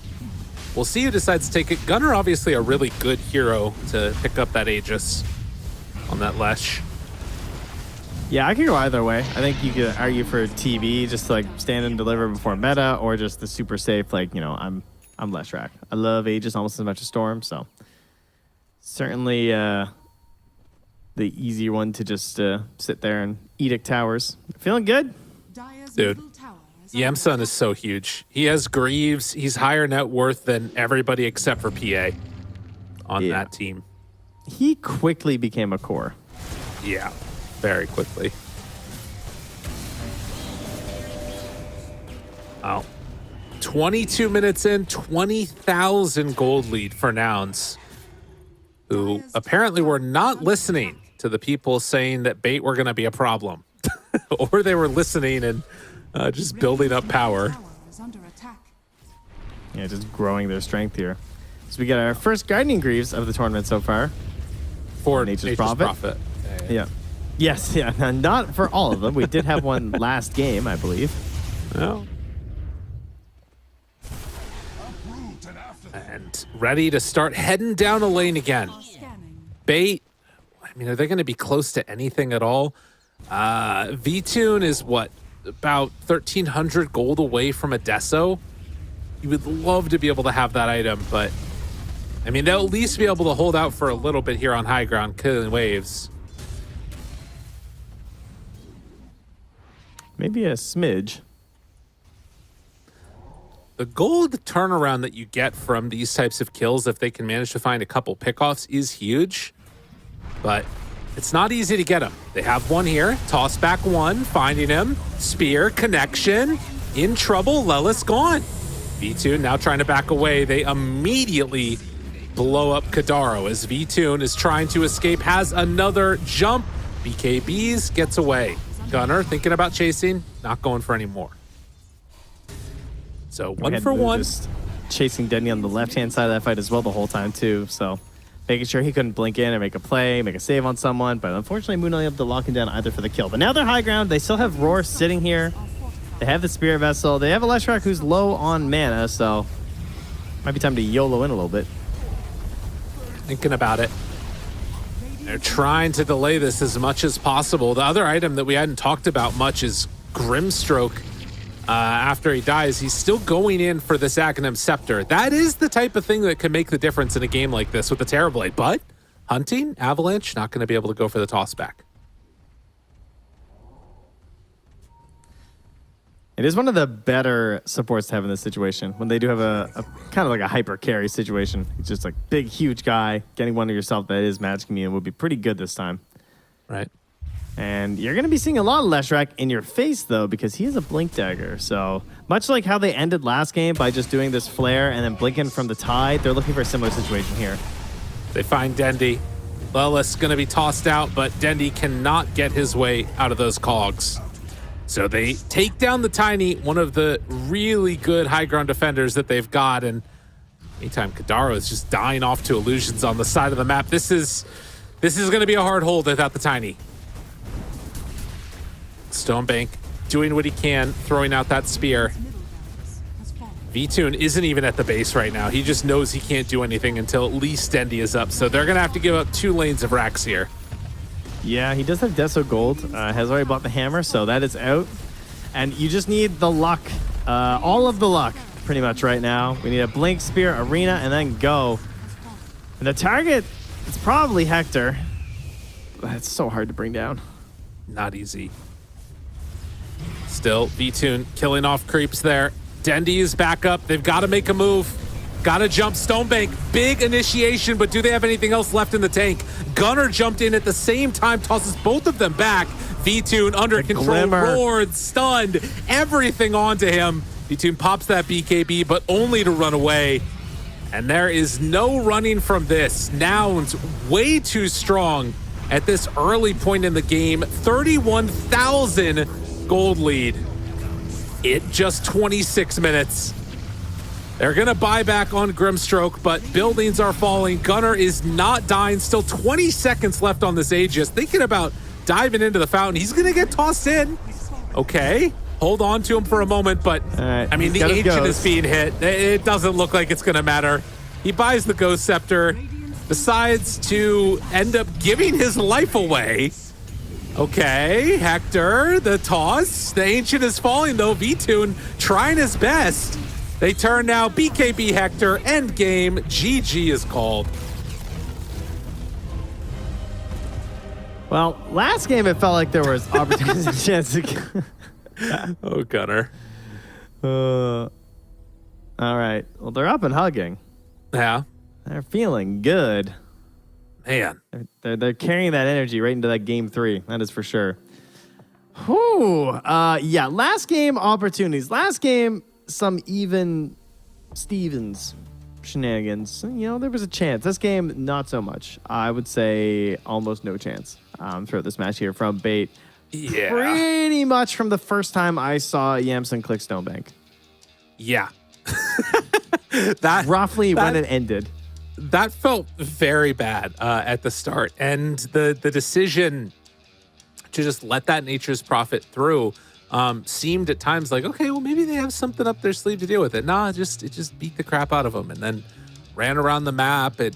We'll see who decides to take it. Gunner, obviously a really good hero to pick up that Aegis on that Lesh. Yeah, I could go either way. I think you could argue for TB, just to stand and deliver before meta, or just the super safe, I'm Leshrac. I love Aegis almost as much as Storm, so certainly the easier one to just sit there and edict towers. Feeling good? Dire's Dude. middle tower is under Yamsun is so huge. He has Greaves. He's higher net worth than everybody except for PA on Yeah. that team. He quickly became a core. Yeah, very quickly. Wow. 22 minutes in, 20,000 gold lead for Nouns, who apparently were not listening to the people saying that Bait were going to be a problem. Or they were listening and just building up power. tower is under attack. Yeah, just growing their strength here. So we got our first Guardian Greaves of the tournament so far. For Nature's Prophet. Yeah. Yes, yeah. Not for all of them. We did have one last game, I believe. Well. And ready to start heading down a lane again. Scanning. Bait, I mean, are they going to be close to anything at all? V-Tune is what? About 1,300 gold away from a Deso? You would love to be able to have that item, but I mean, they'll at least be able to hold out for a little bit here on high ground, killing waves. Maybe a smidge. The gold turnaround that you get from these types of kills, if they can manage to find a couple pickoffs, is huge. But It's not easy to get him. They have one here. Toss back one, finding him. Spear, connection. In trouble, Lelis gone. V2 now trying to back away. They immediately blow up Kadaro as V2 is trying to escape, has another jump. BKBs gets away. Gunner thinking about chasing, not going for any more. So 1 for 1. Just chasing Denny on the left-hand side of that fight as well the whole time too. So making sure he couldn't blink in or make a play, make a save on someone. But unfortunately, Moon not able to lock him down either for the kill. But now they're high ground. They still have Roar sitting here. They have the Spirit Vessel. They have a Leshrac who's low on mana, so might be time to YOLO in a little bit. Thinking about it. They're trying to delay this as much as possible. The other item that we hadn't talked about much is Grimstroke. After he dies, he's still going in for this Aghanim Scepter. That is the type of thing that can make the difference in a game like this with the Terrorblade. But Hunting, Avalanche, not going to be able to go for the toss back. It is one of the better supports to have in this situation when they do have a kind of like a hyper carry situation. It's just like big, huge guy. Getting one of yourself that is Magic Immune would be pretty good this time. Right. And you're going to be seeing a lot of Leshrac in your face, though, because he is a Blink Dagger. So much like how they ended last game by just doing this flare and then blinking from the tide, they're looking for a similar situation here. They find Dendy. Lelis going to be tossed out, but Dendy cannot get his way out of those cogs. So they take down the Tiny, one of the really good high ground defenders that they've got. And meantime, Kadaro is just dying off to illusions on the side of the map. This is going to be a hard hold without the Tiny. Stonebank doing what he can, throwing out that spear. V-Tune isn't even at the base right now. He just knows he can't do anything until at least Dendy is up. So they're going to have to give up 2 lanes of racks here. Yeah, he does have Deso Gold. Has already bought the hammer, so that is out. And you just need the luck. All of the luck, pretty much right now. We need a Blink, Spear, Arena, and then go. And the target is probably Hector. That's so hard to bring down. Not easy. Still, V-Tune killing off creeps there. Dendy is back up. They've got to make a move. Got to jump Stonebank. Big initiation, but do they have anything else left in the tank? Gunner jumped in at the same time, tosses both of them back. V-Tune under The control, glimmer. roared, stunned, everything onto him. V-Tune pops that BKB, but only to run away. And there is no running from this. Nouns way too strong at this early point in the game. 31,000 gold lead. It just 26 minutes. They're going to buy back on Grimstroke, but buildings are falling. Gunner is not dying. Still 20 seconds left on this Aegis. Thinking about diving into the fountain. He's going to get tossed in. Okay. Hold on to him for a moment, but right, I mean, the Ancient is being hit. It doesn't look like it's going to matter. He buys the Ghost Scepter, decides to end up giving his life away. Okay, Hector, the toss. The Ancient is falling, though. V-Tune trying his best. They turn now. BKB Hector, end game. GG is called. Well, last game it felt like there was opportunities and chance to. Oh, Gunner. All right. Well, they're up and hugging. Yeah. They're feeling good. Man. They're carrying that energy right into that game 3. That is for sure. Whew. Yeah. Last game opportunities. Last game, some even Stevens shenanigans. You know, there was a chance. This game, not so much. I would say almost no chance throughout this match here from Bait. Yeah. Pretty much from the first time I saw Yamson click Stonebank. Yeah. that Roughly when it ended. That felt very bad at the start. And the decision to just let that Nature's Prophet through seemed at times like, okay, well, maybe they have something up their sleeve to deal with it. Nah, it just beat the crap out of them and then ran around the map. They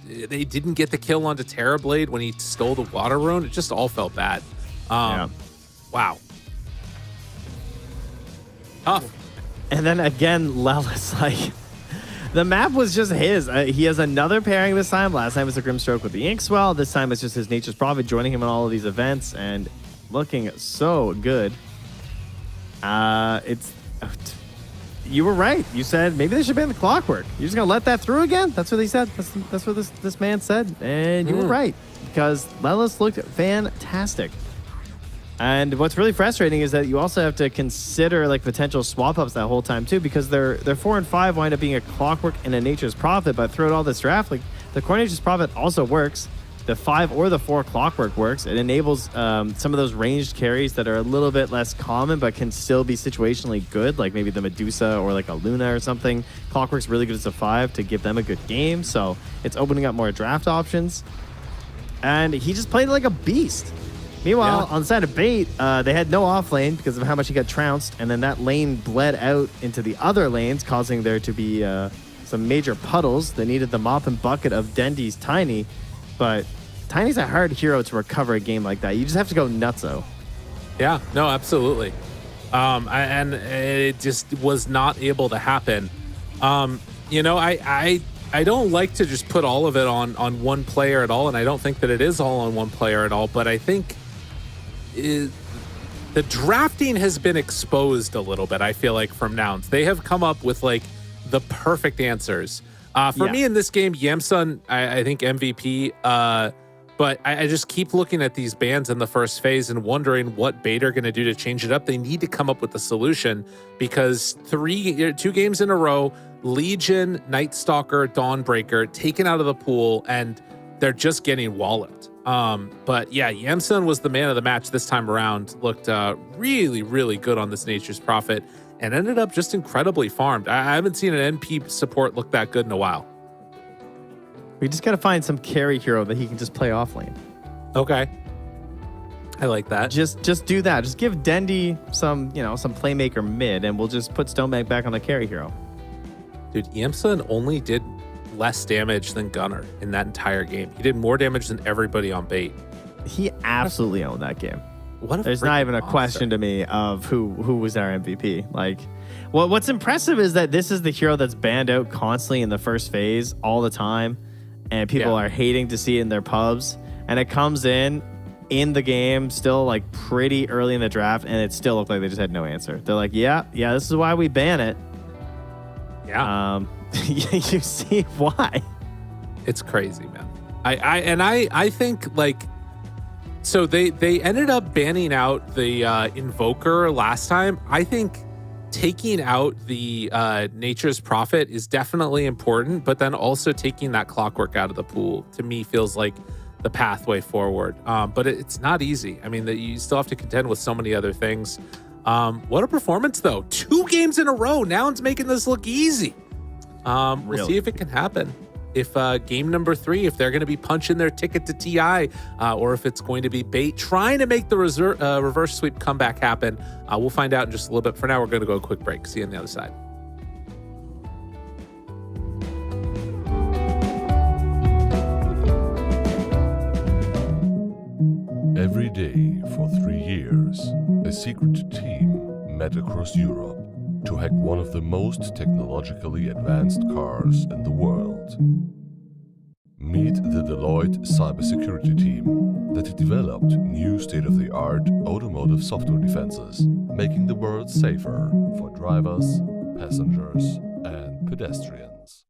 didn't get the kill onto Terrorblade when he stole the Water Rune. It just all felt bad. Yeah. Wow. Tough. And then again, Lelis, like, the map was just his. He has another pairing this time. Last time it was a Grimstroke with the Inkswell. This time it's just his Nature's Prophet joining him in all of these events and looking so good. It's you were right. You said maybe they should ban the clockwork. You're just gonna let that through again? That's what he said. That's what this man said, and you were right because Lelis looked fantastic. And what's really frustrating is that you also have to consider like potential swap ups that whole time too, because their 4 and 5 wind up being a clockwork and a nature's prophet. But throughout all this draft, like the core nature's prophet also works. The 5 or the 4 clockwork works. It enables some of those ranged carries that are a little bit less common, but can still be situationally good, like maybe the Medusa or like a Luna or something. Clockwork's really good as a 5 to give them a good game. So it's opening up more draft options. And he just played like a beast. Meanwhile, on the side of Bait, they had no off lane because of how much he got trounced, and then that lane bled out into the other lanes, causing there to be some major puddles that needed the mop and bucket of Dendy's Tiny. But Tiny's a hard hero to recover a game like that. You just have to go nutso. Yeah, no, absolutely. And it just was not able to happen. You know, I don't like to just put all of it on one player at all, and I don't think that it is all on one player at all, but I think the drafting has been exposed a little bit, I feel like, from Nouns. They have come up with like the perfect answers. For me in this game, Yamsun, I think MVP, but I just keep looking at these bans in the first phase and wondering what Bait are going to do to change it up. They need to come up with a solution because 2 games in a row, Legion, Night Stalker, Dawnbreaker taken out of the pool, and they're just getting walloped. But yeah, Yamsun was the man of the match this time around. Looked really, really good on this Nature's Prophet and ended up just incredibly farmed. I haven't seen an NP support look that good in a while. We just got to find some carry hero that he can just play off lane. Okay. I like that. Just do that. Just give Dendy some playmaker mid, and we'll just put Stonebank back on the carry hero. Dude, Yamsun only did less damage than Gunnar in that entire game. He did more damage than everybody on Bait. He absolutely owned that game. There's not even a question to me of who was our MVP. Like, well, what's impressive is that this is the hero that's banned out constantly in the first phase all the time, and people are hating to see it in their pubs. And it comes in the game still like pretty early in the draft, and it still looked like they just had no answer. They're like, yeah, this is why we ban it. Yeah. You see why? It's crazy, man. I think like. So they ended up banning out the Invoker last time. I think taking out the Nature's Prophet is definitely important, but then also taking that Clockwork out of the pool to me feels like the pathway forward. But it's not easy. I mean, you still have to contend with so many other things. What a performance, though. 2 games in a row. Nouns making this look easy. We'll see if it can happen. If game number 3, if they're going to be punching their ticket to TI, or if it's going to be Bait trying to make the reverse sweep comeback happen. We'll find out in just a little bit. For now, we're going to go a quick break. See you on the other side. Every day for 3 years, a secret team met across Europe to hack one of the most technologically advanced cars in the world. Meet the Deloitte cybersecurity team that developed new state-of-the-art automotive software defenses, making the world safer for drivers, passengers, and pedestrians.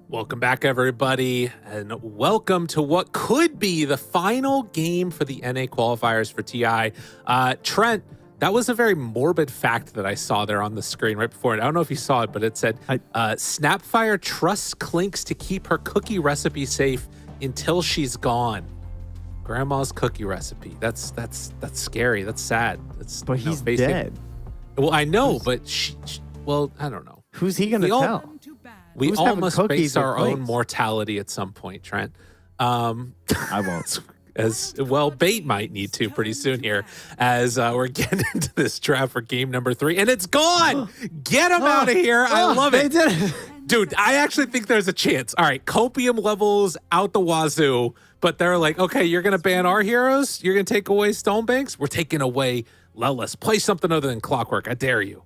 Welcome back, everybody, and welcome to what could be the final game for the NA qualifiers for TI. Trent, that was a very morbid fact that I saw there on the screen right before it. I don't know if you saw it, but it said, Snapfire trusts Clinks to keep her cookie recipe safe until she's gone. Grandma's cookie recipe. That's scary. That's sad. But he's dead. Well, I know, but well, I don't know. Who's he going to tell? We Who's all having must cookies face with our own Clinks? mortality at some point, Trent. I won't. As well, Bait might need to pretty soon here as we're getting into this draft for game number 3. And it's gone! Get him out of here. I love it. They did it. Dude, I actually think there's a chance. All right, copium levels out the wazoo, but they're like, okay, you're going to ban our heroes? You're going to take away Stonebanks? We're taking away Lelis. Play something other than Clockwork. I dare you.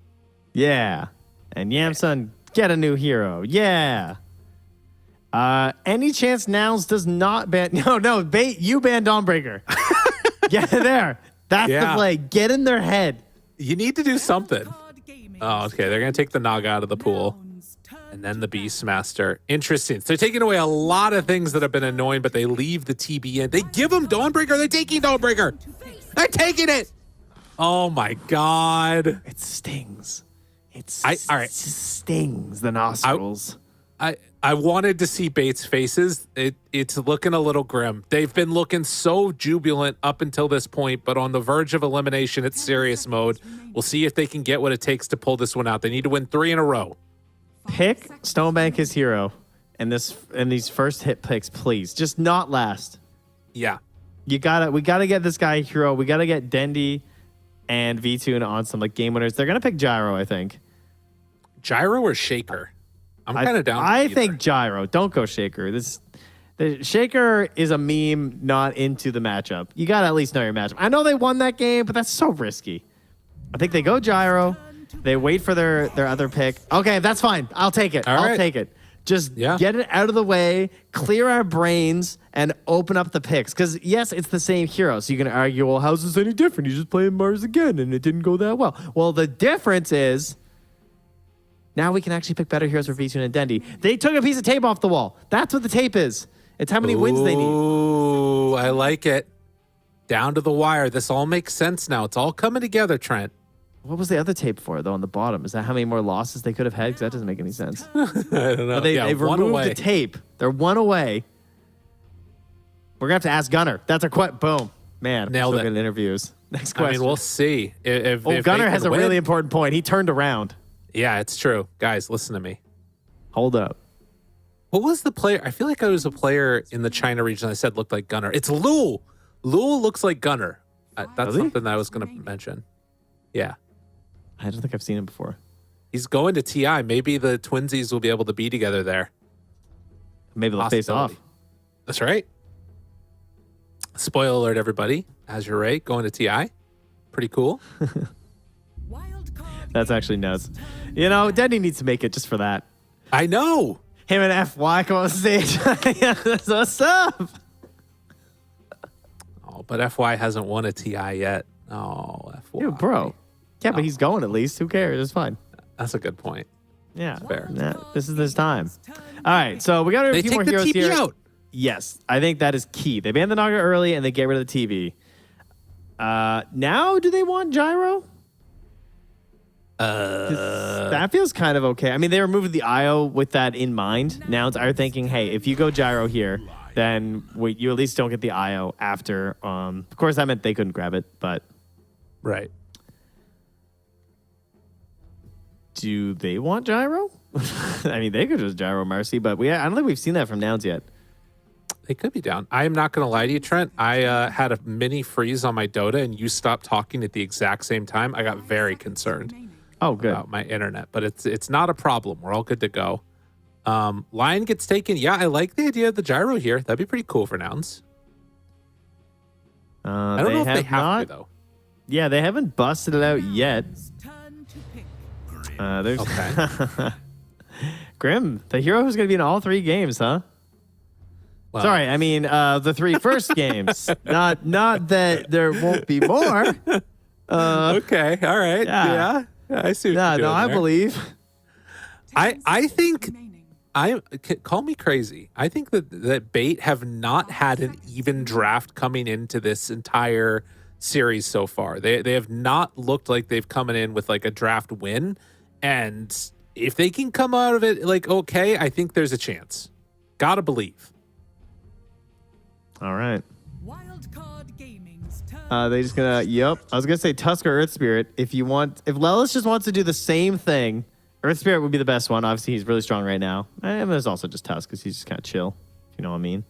Yeah. And Yamsun, get a new hero. Yeah. Any chance Nouns does not ban? No, Bait, you ban Dawnbreaker. Get there. That's the play. Get in their head. You need to do something. Oh, okay. They're going to take the Naga out of the pool. And then the Beastmaster. Interesting. So they're taking away a lot of things that have been annoying, but they leave the TB in. They give them Dawnbreaker. They're taking Dawnbreaker. They're taking it. Oh, my God. It stings. All right. Stings the nostrils. I wanted to see Bates' faces. It's looking a little grim. They've been looking so jubilant up until this point, but on the verge of elimination, it's serious mode. We'll see if they can get what it takes to pull this one out. They need to win 3 in a row. Pick Stonebank as hero in these first hit picks, please. Just not last. Yeah. We gotta get this guy a hero. We gotta get Dendy and V-Tune on some like game winners. They're gonna pick Gyro, I think. Gyro or Shaker? I'm kind of down. I think Gyro. Don't go Shaker. The Shaker is a meme, not into the matchup. You gotta at least know your matchup. I know they won that game, but that's so risky. I think they go Gyro. They wait for their other pick. Okay, that's fine. I'll take it. I'll take it. Just get it out of the way, clear our brains, and open up the picks. Because, yes, it's the same hero. So you can argue, well, how's this any different? You just played Mars again, and it didn't go that well. Well, the difference is now we can actually pick better heroes for V-Tune and Dendy. They took a piece of tape off the wall. That's what the tape is. It's how many wins they need. Ooh, I like it. Down to the wire. This all makes sense now. It's all coming together, Trent. What was the other tape for, though, on the bottom? Is that how many more losses they could have had? Because that doesn't make any sense. I don't know. They've removed the tape. They're 1 away. We're going to have to ask Gunnar. That's a boom. Man, nailed it. Good interviews. Next question. I mean, we'll see. If Gunnar has a really important point. He turned around. Yeah, it's true. Guys, listen to me. Hold up. What was the player? I feel like I was a player in the China region I said looked like Gunnar. It's Lul. Lul looks like Gunnar. That's something that I was going to mention. Yeah. I don't think I've seen him before. He's going to TI. Maybe the twinsies will be able to be together there. Maybe they'll face off. That's right. Spoiler alert, everybody. Azure Ray going to TI. Pretty cool. That's actually nuts. You know, Denny needs to make it just for that. I know. Him and FY come on stage. That's what's up. Oh, but FY hasn't won a TI yet. Oh, FY. Dude, bro. Yeah, but he's going at least. Who cares? It's fine. That's a good point. Yeah. Fair. Yeah, this is this time. All right, so we got a few more heroes here. They take the TP out. Yes, I think that is key. They ban the Naga early and they get rid of the TV. Now, do they want Gyro? That feels kind of okay. I mean, they removed the IO with that in mind. Now are thinking, hey, if you go Gyro here, then you at least don't get the IO after. Of course, that meant they couldn't grab it, but right. Do they want Gyro? I mean, they could just Gyro Marcy, but I don't think we've seen that from Nouns yet. They could be down. I am not going to lie to you, Trent. I had a mini freeze on my Dota, and you stopped talking at the exact same time. I got very concerned. Oh, good. About my internet, but it's not a problem. We're all good to go. Lion gets taken. Yeah, I like the idea of the Gyro here. That'd be pretty cool for Nouns. I don't know if they have to, though. Yeah, they haven't busted it out yet. There's okay. Grim, the hero who's going to be in all 3 games, huh? Well, sorry, I mean the 3 first games. Not that there won't be more. Okay, all right. Yeah. I see what you're doing I there. believe. I think Call me crazy. I think that Bait have not had an even draft coming into this entire series so far. They have not looked like they've coming in with like a draft win, and if they can come out of it like okay, I think there's a chance. Gotta believe. All right. Wildcard Gaming's turn. They just gonna. Yep. I was gonna say Tusk or Earth Spirit. If Lelis just wants to do the same thing, Earth Spirit would be the best one. Obviously, he's really strong right now. And there's also just Tusk because he's just kind of chill. If you know what I mean.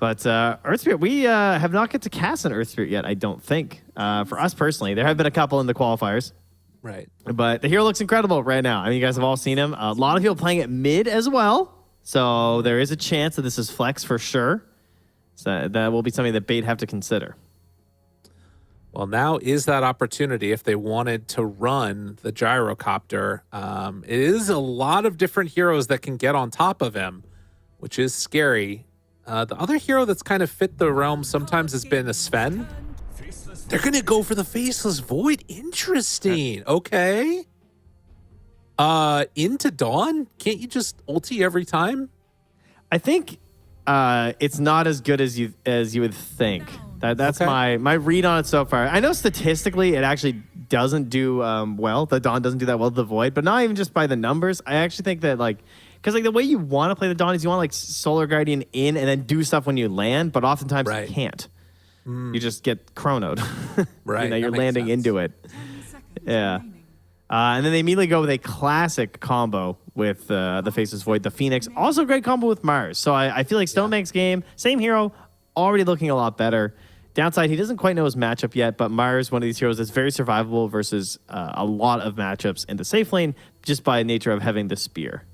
But Earth Spirit, we have not get to cast an Earth Spirit yet. I don't think. For us personally, there have been a couple in the qualifiers. Right. But the hero looks incredible right now. I mean, you guys have all seen him. A lot of people playing it mid as well. So there is a chance that this is flex for sure. So that will be something that Bait have to consider. Well, now is that opportunity if they wanted to run the gyrocopter. It is a lot of different heroes that can get on top of him, which is scary. The other hero that's kind of fit the realm sometimes has been a Sven. They're going to go for the Faceless Void. Interesting. Okay. Into Dawn? Can't you just ulti every time? I think it's not as good as you would think. That's Okay. my read on it so far. I know statistically it actually doesn't do well. The Dawn doesn't do that well to the Void, but not even just by the numbers. I actually think that because the way you want to play the Dawn is you want Solar Guardian in and then do stuff when you land, but oftentimes Right. you can't. You just get chronoed. Right, You're that makes landing sense. into it. 10 seconds Yeah. remaining. And then they immediately go with a classic combo with the Faceless Void, the Phoenix. Also a great combo with Mars. So I feel like Stonebank's game, same hero, already looking a lot better. Downside, he doesn't quite know his matchup yet, but Mars, one of these heroes that's very survivable versus a lot of matchups in the safe lane just by nature of having the spear.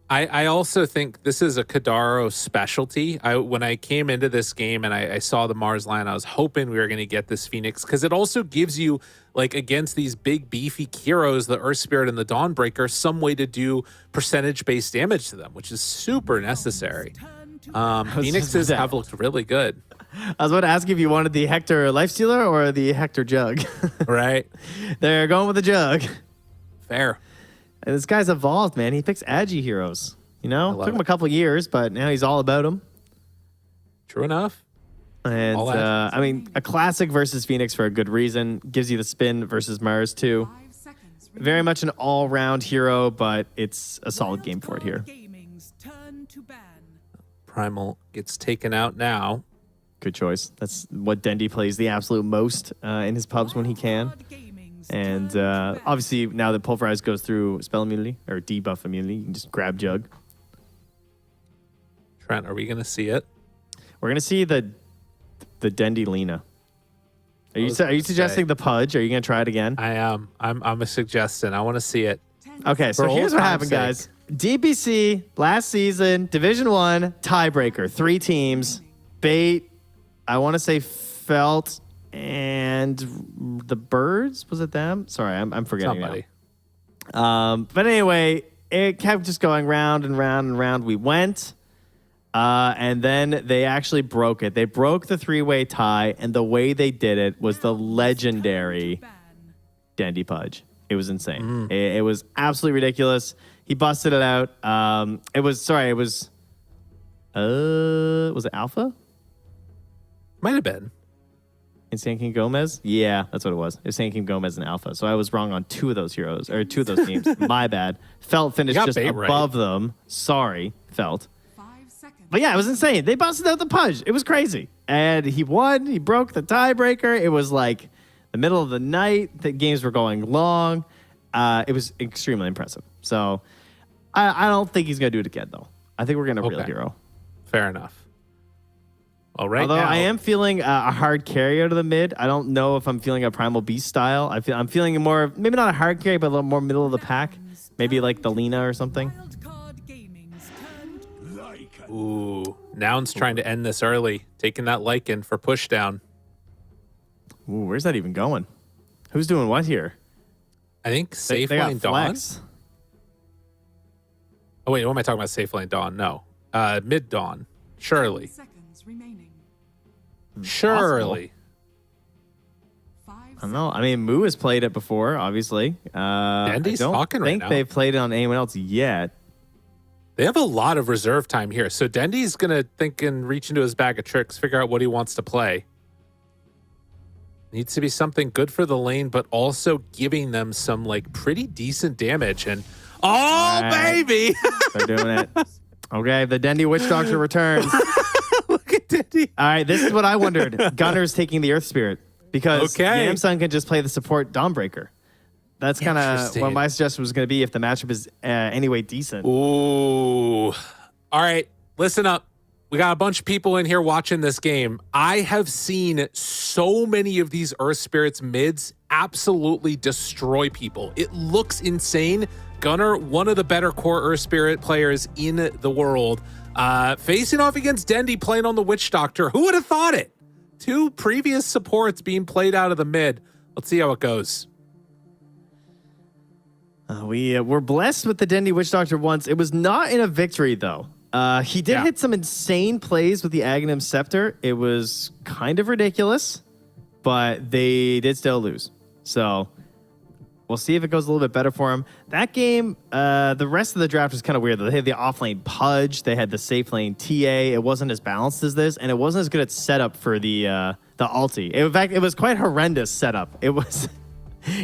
I also think this is a Kadaro specialty. When I came into this game and I saw the Mars line, I was hoping we were going to get this Phoenix because it also gives you, like, against these big beefy heroes, the Earth Spirit and the Dawnbreaker, some way to do percentage-based damage to them, which is super necessary. Phoenixes have looked really good. I was about to ask you if you wanted the Hector Lifestealer or the Hector Jug. Right? They're going with the Jug. Fair. And this guy's evolved, man. He picks Agi heroes. You know, love took him it. a couple years, but now he's all about them. True enough. And All that. I mean, a classic versus Phoenix for a good reason. Gives you the spin versus Mars too. 5 seconds Very much an all-round hero, but it's a solid game for it here. Gaming's turn to ban. Primal gets taken out now. Good choice. That's what Dendy plays the absolute most in his pubs when he can. Wildcard Gaming's And turn to ban. obviously, now that Pulverize goes through spell immunity or debuff immunity, you can just grab Jug. Trent, are we going to see it? We're gonna see the Dendy Lena. Are you was gonna suggesting say. the Pudge? Are you gonna try it again? I am. I'm a suggesting. I want to see it. 10 Okay, so For here's old what time's happened, guys. DPC last season, Division 1 tiebreaker, 3 teams. Bait, I want to say Felt and the Birds. Was it them? Sorry, I'm forgetting Somebody. now. But anyway, it kept just going round and round and round. We went, and then they actually broke it. They broke the 3-way tie, and the way they did it was the legendary ban. Dandy Pudge. It was insane. It was absolutely ridiculous. He busted it out. Was it Alpha? Might have been. Insane King Gomez? Yeah, that's what it was. It was Insane King Gomez and Alpha. So I was wrong on 2 of those heroes, or 2 of those teams. My bad. Felt finished got just Bait right. above them. Sorry, Felt. 5 seconds. But yeah, it was insane. They busted out the Pudge. It was crazy. And he won. He broke the tiebreaker. It was like the middle of the night. The games were going long. It was extremely impressive. So I don't think he's going to do it again, though. I think we're going to real Okay. hero. Fair enough. Well, right Although now, I am feeling a hard carry out of the mid. I don't know if I'm feeling a Primal Beast style. I'm feeling a more, maybe not a hard carry, but a little more middle of the pack. Maybe like the Lena or something. Wildcard Gaming's turn. Ooh, Noun's trying to end this early, taking that Lycan for pushdown. Ooh, where's that even going? Who's doing what here? I think They safe got lane Dawn. flex. Oh wait, what am I talking about? Safe lane Dawn? No, mid Dawn. 10 Surely, seconds remaining. surely. 5 I don't know. I mean, Moo has played it before, obviously. Dendy's I don't talking right think now. they've played it on anyone else yet. They have a lot of reserve time here. So Dendy's going to think and reach into his bag of tricks, figure out what he wants to play. Needs to be something good for the lane, but also giving them some like pretty decent damage. And baby. They're doing it. Okay, the Dendy Witch Doctor returns. Look at Dendy. All right, this is what I wondered. Gunner's taking the Earth Spirit because Yamsun can just play the support Dawnbreaker. That's kind of what my suggestion was going to be if the matchup is anyway decent. Ooh. All right, listen up. We got a bunch of people in here watching this game. I have seen so many of these Earth Spirits mids absolutely destroy people. It looks insane. Gunner, one of the better core Earth Spirit players in the world, facing off against Dendy playing on the Witch Doctor. Who would have thought it? 2 previous supports being played out of the mid. Let's see how it goes. We were blessed with the Dendy Witch Doctor once. It was not in a victory, though. He did hit some insane plays with the Aghanim Scepter. It was kind of ridiculous, but they did still lose. So we'll see if it goes a little bit better for him. That game, the rest of the draft was kind of weird. They had the off-lane Pudge. They had the safe lane TA. It wasn't as balanced as this, and it wasn't as good at setup for the ulti. In fact, it was quite horrendous setup. It was...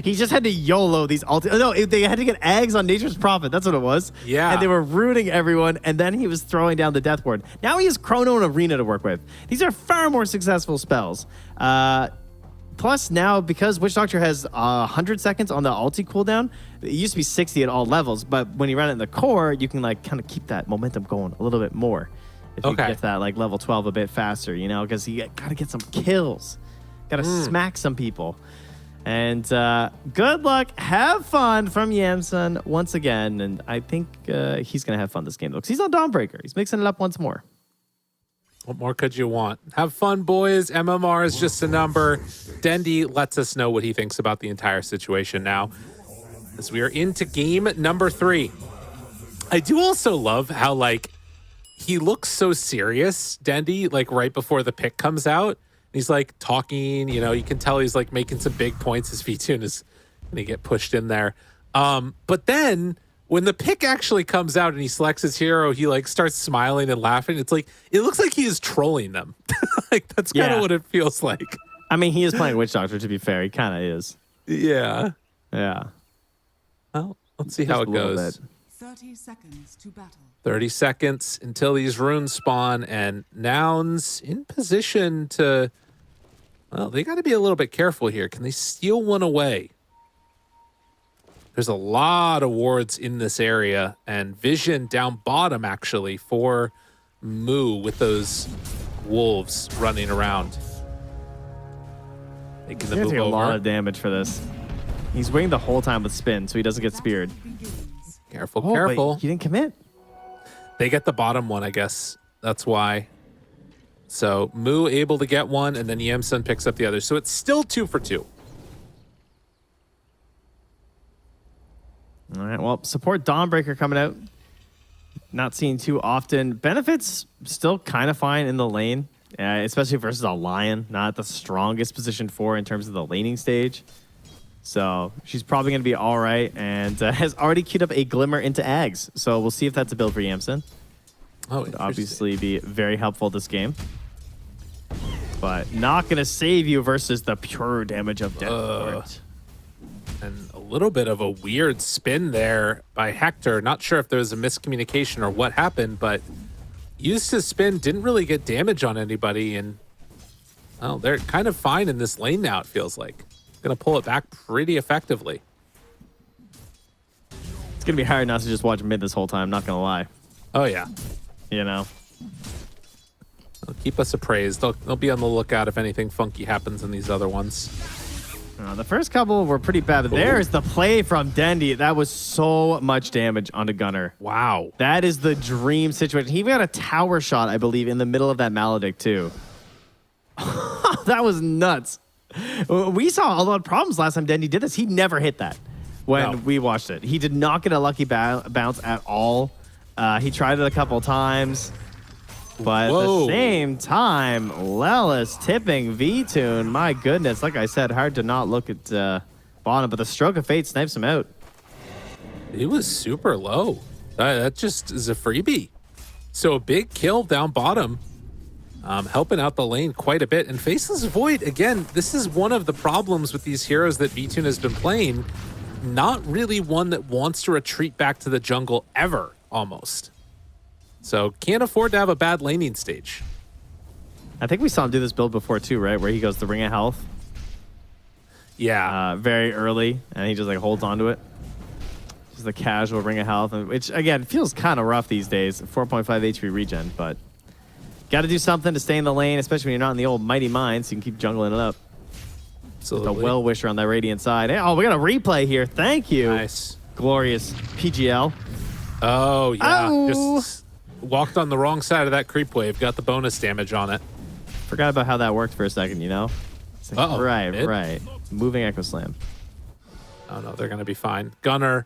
He just had to YOLO these ulti. Oh, no, they had to get Ags on Nature's Prophet. That's what it was. Yeah. And they were rooting everyone, and then he was throwing down the Death Ward. Now he has Chrono and Arena to work with. These are far more successful spells. Plus, now, because Witch Doctor has 100 seconds on the ulti cooldown, it used to be 60 at all levels, but when you run it in the core, you can like kind of keep that momentum going a little bit more. If you get that like level 12 a bit faster, you know, because you got to get some kills. Got to smack some people. And good luck. Have fun from Yamsun once again. And I think he's going to have fun this game, though, because he's on Dawnbreaker. He's mixing it up once more. What more could you want? Have fun, boys. MMR is just a number. Dendy lets us know what he thinks about the entire situation now, as we are into game number 3. I do also love how, like, he looks so serious, Dendy, like, right before the pick comes out. He's like talking, you know, you can tell he's like making some big points. His V-Tune is going to get pushed in there. But then when the pick actually comes out and he selects his hero, he like starts smiling and laughing. It's like, it looks like he is trolling them. Like, that's kind of what it feels like. I mean, he is playing Witch Doctor, to be fair. He kind of is. Yeah. Yeah. Well, let's see how it goes. 30 seconds to battle. 30 seconds until these runes spawn, and Nouns in position to... Well, they got to be a little bit careful here. Can they steal one away? There's a lot of wards in this area, and vision down bottom, actually, for Moo with those wolves running around. Making the He's move taking a over. lot of damage for this. He's waiting the whole time with spin, so he doesn't get speared. Careful, Oh, careful. but he didn't commit. They get the bottom one, I guess. That's why. So Moo able to get one, and then Yamsun picks up the other. So it's still 2 for 2. All right, well, support Dawnbreaker coming out. Not seen too often. Benefits still kind of fine in the lane, especially versus a Lion. Not the strongest position for in terms of the laning stage. So she's probably going to be all right, and has already queued up a Glimmer into Ags. So we'll see if that's a build for Yamsun. Oh, Would obviously be very helpful this game. But not going to save you versus the pure damage of Death. And a little bit of a weird spin there by Hector. Not sure if there was a miscommunication or what happened, but used his spin, didn't really get damage on anybody. And, well, they're kind of fine in this lane now, it feels like. Going to pull it back pretty effectively. It's going to be hard not to just watch mid this whole time, not going to lie. Oh, yeah. You know? They'll keep us appraised. They'll be on the lookout if anything funky happens in these other ones. The first couple were pretty bad, but there's the play from Dendy. That was so much damage onto Gunner. Wow. That is the dream situation. He got a tower shot, I believe, in the middle of that Maledict, too. That was nuts. We saw a lot of problems last time Dendy did this. He never hit that when we watched it. He did not get a lucky bounce at all. He tried it a couple times. But at the same time, Lelis tipping V-Tune. My goodness, like I said, hard to not look at bottom, but the stroke of fate snipes him out. He was super low. That just is a freebie. So a big kill down bottom, helping out the lane quite a bit. And Faceless Void, again, this is one of the problems with these heroes that V-Tune has been playing. Not really one that wants to retreat back to the jungle ever, almost. So can't afford to have a bad laning stage. I think we saw him do this build before too, right? Where he goes the Ring of Health. Yeah. Very early, and he just like holds onto it. Just the casual Ring of Health, which again feels kind of rough these days. 4.5 HP regen, but got to do something to stay in the lane, especially when you're not in the old Mighty Mine, so you can keep jungling it up. Absolutely. The Well-Wisher on that Radiant side. Hey, oh, we got a replay here. Thank you. Nice. Glorious PGL. Oh, yeah. Oh. Just walked on the wrong side of that creep wave. Got the bonus damage on it. Forgot about how that worked for a second, you know? It's like, Uh-oh. right. Moving Echo Slam. Oh, no, they're going to be fine. Gunner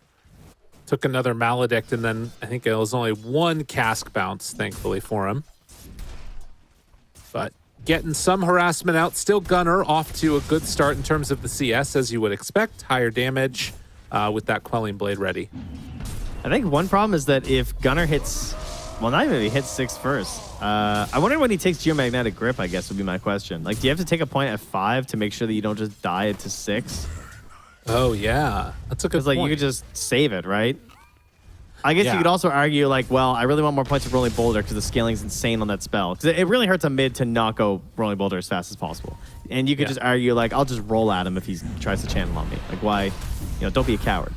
took another Maledict, and then I think it was only one cask bounce, thankfully, for him. But getting some harassment out. Still Gunner off to a good start in terms of the CS, as you would expect. Higher damage with that Quelling Blade ready. I think one problem is that if Gunner hits... Well, not even if he hits 6 first. I wonder when he takes Geomagnetic Grip, I guess, would be my question. Like, do you have to take a point at 5 to make sure that you don't just die it to 6? Oh, yeah. That's a good Because, like, point. you could just save it, right? I guess Yeah. you could also argue, like, well, I really want more points of Rolling Boulder because the scaling's insane on that spell. Because it really hurts a mid to not go Rolling Boulder as fast as possible. And you could just argue, like, I'll just roll at him if he tries to channel on me. Like, why? Don't be a coward.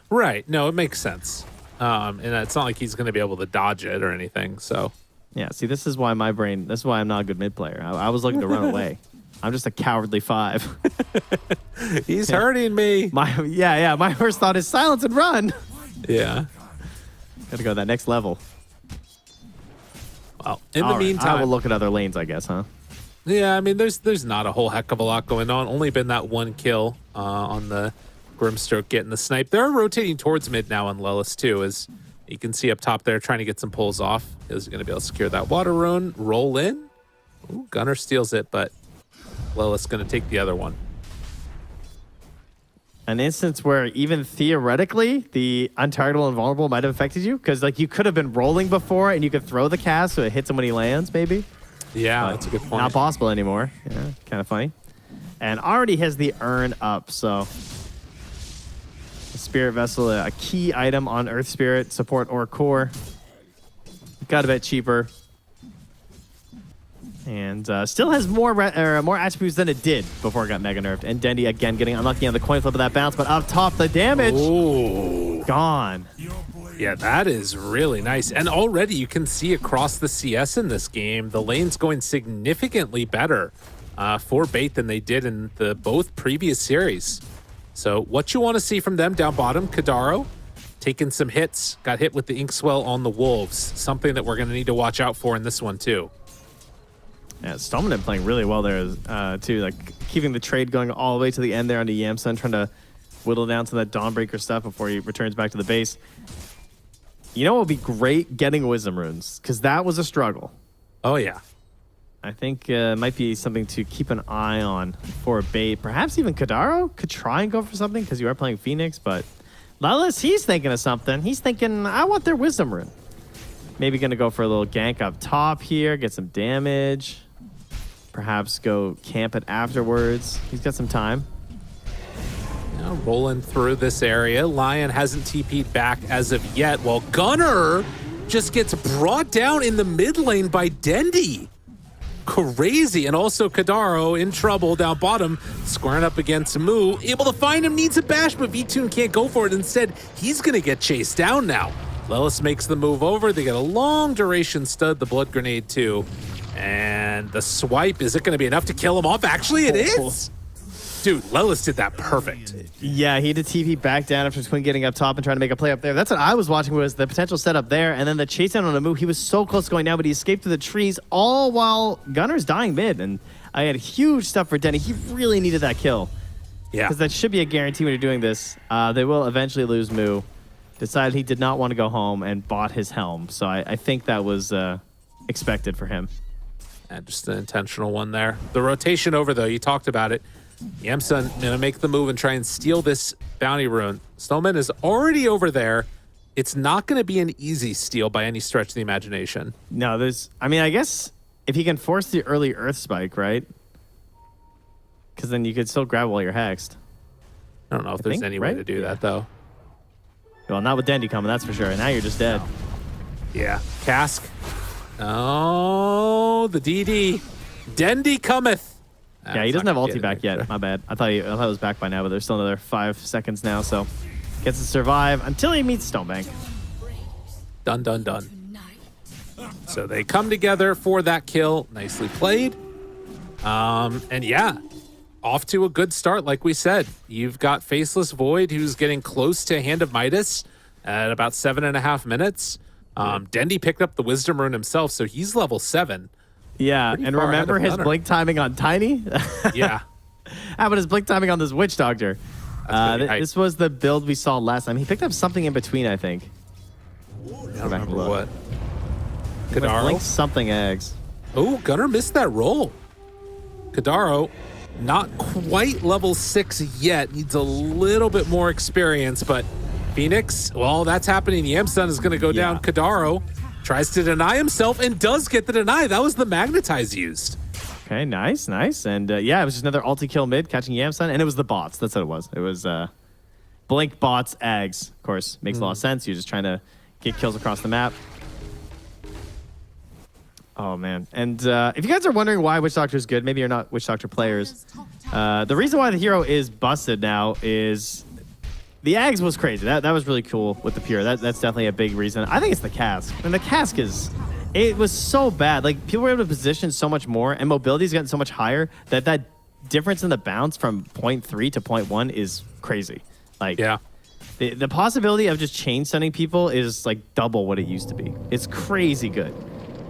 Right. No, it makes sense. And it's not like he's going to be able to dodge it or anything, so... Yeah, see, this is why this is why I'm not a good mid player. I was looking to run away. I'm just a cowardly 5. He's hurting me. My first thought is silence and run. Yeah. Gotta go to that next level. Well, in the meantime... I will look at other lanes, I guess, huh? Yeah, I mean, there's not a whole heck of a lot going on. Only been that one kill on the Grimstroke getting the snipe. They're rotating towards mid now on Lelis, too, as you can see up top there, trying to get some pulls off. Is going to be able to secure that water rune, roll in. Ooh, Gunner steals it, but Lelis going to take the other one. An instance where even theoretically the untargetable and vulnerable might have affected you, because like you could have been rolling before and you could throw the cast so it hits him when he lands, maybe. Yeah, But that's a good point. Not possible anymore. Yeah, kind of funny. And already has the urn up, so the Spirit Vessel, a key item on Earth Spirit, support or core. Got a bit cheaper. And still has more attributes than it did before it got mega nerfed. And Dendy again getting unlucky on the coin flip of that bounce, but up top the damage. Ooh. Gone. Yeah, that is really nice. And already you can see across the CS in this game, the lane's going significantly better for Bait than they did in the both previous series. So what you want to see from them down bottom, Kadaro taking some hits, got hit with the Inkswell on the Wolves, something that we're going to need to watch out for in this one too. Yeah, Stoneman playing really well there too, like keeping the trade going all the way to the end there on the Yamsun, trying to whittle down to that Dawnbreaker stuff before he returns back to the base. You know what would be great? Getting Wisdom Runes, because that was a struggle. Oh yeah. I think might be something to keep an eye on for Bait. Perhaps even Kadaro could try and go for something because you are playing Phoenix, but Lelis, he's thinking of something. He's thinking, I want their Wisdom Rune. Maybe going to go for a little gank up top here, get some damage. Perhaps go camp it afterwards. He's got some time. Now rolling through this area. Lion hasn't TP'd back as of yet, while Gunner just gets brought down in the mid lane by Dendy. Crazy. And also Kadaro in trouble down bottom, squaring up against Moo. Able to find him, needs a bash, but V-Tune can't go for it. Instead, he's going to get chased down now. Lelis makes the move over. They get a long duration stud, the blood grenade too. And the swipe, is it going to be enough to kill him off? Actually, it is. Dude, Lelis did that perfect. Yeah, he did TP back down after Twin getting up top and trying to make a play up there. That's what I was watching, was the potential setup there. And then the chase down on a move. He was so close to going down, but he escaped through the trees, all while Gunner's dying mid. And I had huge stuff for Denny. He really needed that kill. Yeah. Because that should be a guarantee when you're doing this. They will eventually lose Moo. Decided he did not want to go home and bought his helm. So I think that was expected for him. And just an intentional one there. The rotation over, though, you talked about it. Yamsun going to make the move and try and steal this bounty rune. Snowman is already over there. It's not going to be an easy steal by any stretch of the imagination. No, I guess if he can force the early Earth Spike, right? Because then you could still grab while you're hexed. I don't know if there's any way to do that, though. Well, not with Dendy coming, that's for sure. And now you're just dead. Yeah. Cask. Oh, the DD. Dendy cometh. Yeah, he doesn't have ulti back yet. My bad. I thought it was back by now, but there's still another 5 seconds now, so gets to survive until he meets Stonebank. Done, done, done. So they come together for that kill. Nicely played. And yeah, off to a good start, like we said. You've got Faceless Void, who's getting close to Hand of Midas at about 7.5 minutes. Dendy picked up the Wisdom Rune himself, so he's level 7. Yeah, Pretty and far ahead remember of his Gunnar. blink timing on Tiny? Yeah. How about his blink timing on this Witch Doctor? This was the build we saw last time. He picked up something in between, I think. I don't remember what. Blink Kadaro. something eggs. Oh, Gunnar missed that roll. Kadaro, not quite level 6 yet. Needs a little bit more experience, but Phoenix, well, that's happening. Yamsun is going to go down. Kadaro tries to deny himself and does get the deny. That was the Magnetize used. Okay, nice. And yeah, it was just another ulti kill mid, catching Yamsun, and it was the bots. That's what it was. It was blink bots, eggs. Of course, makes a lot of sense. You're just trying to get kills across the map. Oh, man. And if you guys are wondering why Witch Doctor is good, maybe you're not Witch Doctor players, the reason why the hero is busted now is the Ags was crazy. That was really cool with the Pure. That's definitely a big reason. I think it's the Cask. And the Cask it was so bad. Like, people were able to position so much more, and mobility's gotten so much higher that difference in the bounce from 0.3 to 0.1 is crazy. Like, Yeah. The possibility of just chain stunning people is like double what it used to be. It's crazy good.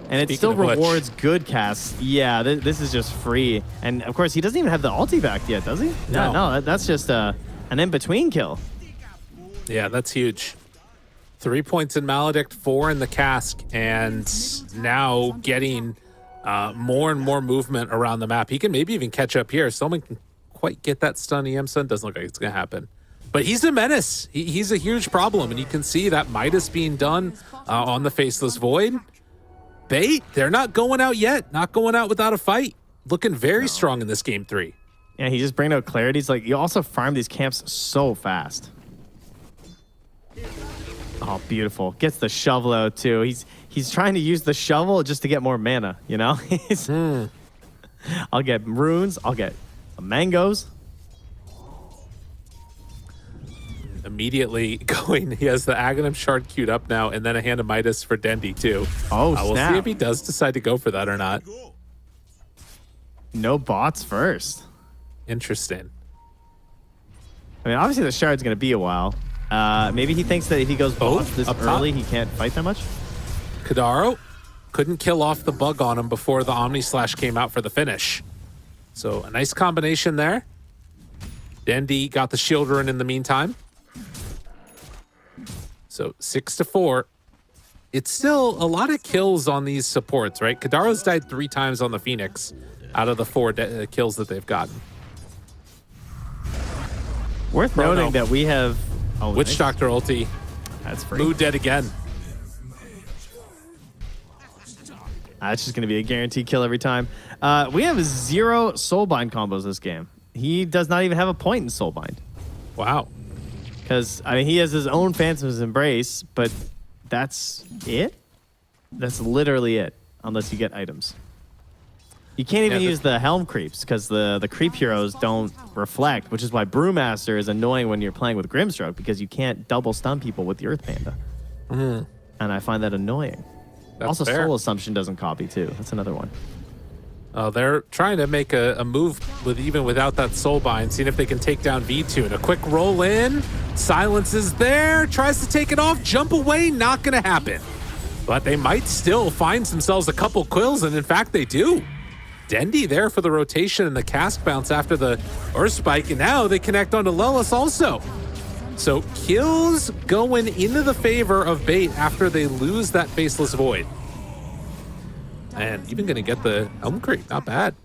And it still of which- rewards good casts. Yeah, this is just free. And of course, he doesn't even have the ulti back yet, does he? No, that's just an in-between kill. Yeah, that's huge. 3 points in Maledict, 4 in the Cask, and now getting more and more movement around the map. He can maybe even catch up here. Someone can quite get that stun. Yamsun doesn't look like it's going to happen. But he's a menace. He's a huge problem, and you can see that Midas being done on the Faceless Void. Bait, they're not going out yet. Not going out without a fight. Looking very strong in this game 3. Yeah, he's just bringing out clarity. He's like, you also farm these camps so fast. Oh, beautiful. Gets the shovel out, too. He's trying to use the shovel just to get more mana, you know? I'll get runes. I'll get some mangoes. Immediately going, he has the Aghanim Shard queued up now, and then a Hand of Midas for Dendy, too. Oh, We'll snap. see if he does decide to go for that or not. No bots first. Interesting. I mean, obviously the shard's going to be a while. Maybe he thinks that if he goes bots this up top. early, he can't fight that much. Kadaro couldn't kill off the bug on him before the Omni Slash came out for the finish. So a nice combination there. Dendy got the shield rune in the meantime. So 6-4. It's still a lot of kills on these supports, right? Kadaro's died 3 times on the Phoenix out of the 4 kills that they've gotten. Worth noting that we have... Oh, Witch nice. Doctor ulti. That's free. Mood dead again. That's just going to be a guaranteed kill every time. We have 0 Soulbind combos this game. He does not even have a point in Soulbind. Wow. Because, I mean, he has his own Phantom's Embrace, but that's it? That's literally it, unless you get items. You can't even use the Helm creeps, because the creep heroes don't reflect, which is why Brewmaster is annoying when you're playing with Grimstroke, because you can't double stun people with the Earth Panda. And I find that annoying. That's also, fair. Soul Assumption doesn't copy, too. That's another one. They're trying to make a move even without that Soulbind, seeing if they can take down V2. A quick roll in. Silence is there. Tries to take it off. Jump away. Not going to happen. But they might still find themselves a couple kills, and in fact, they do. Dendy there for the rotation and the Cask bounce after the Earth Spike, and now they connect onto Lelis also. So kills going into the favor of Bait after they lose that Faceless Void. And even going to get the Elm Creep. Not bad.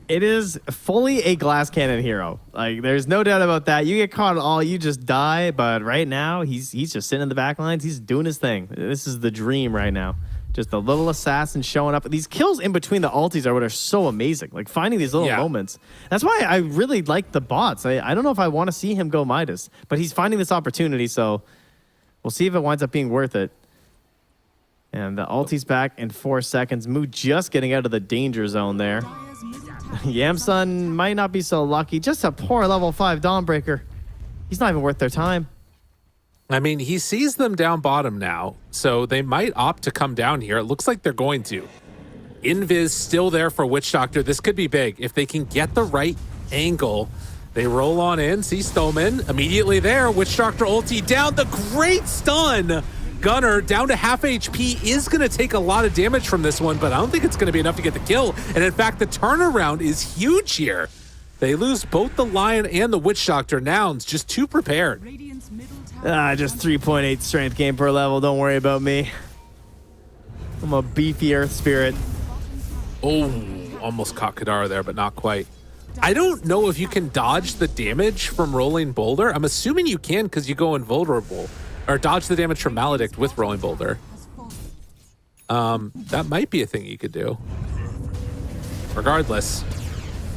It is fully a glass cannon hero. Like, there's no doubt about that. You get caught at all, you just die. But right now, he's just sitting in the back lines. He's doing his thing. This is the dream right now. Just a little assassin showing up. These kills in between the ultis are what are so amazing. Like, finding these little moments. That's why I really like the bots. I don't know if I want to see him go Midas, but he's finding this opportunity, so we'll see if it winds up being worth it. And the ulti's back in 4 seconds. Moo just getting out of the danger zone there. Yamsun might not be so lucky. Just a poor level 5 Dawnbreaker. He's not even worth their time. I mean, he sees them down bottom now, so they might opt to come down here. It looks like they're going to. Invis still there for Witch Doctor. This could be big. If they can get the right angle, they roll on in. See Stoneman immediately there. Witch Doctor ulti down. The great stun. Gunner down to half HP is going to take a lot of damage from this one, but I don't think it's going to be enough to get the kill. And in fact, the turnaround is huge here. They lose both the Lion and the Witch Doctor. Nouns just too prepared. Just 3.8 strength gain per level. Don't worry about me. I'm a beefy Earth Spirit. Oh, almost caught Kadara there, but not quite. I don't know if you can dodge the damage from Rolling Boulder. I'm assuming you can because you go invulnerable. Or dodge the damage from Maledict with Rolling Boulder. That might be a thing you could do. Regardless,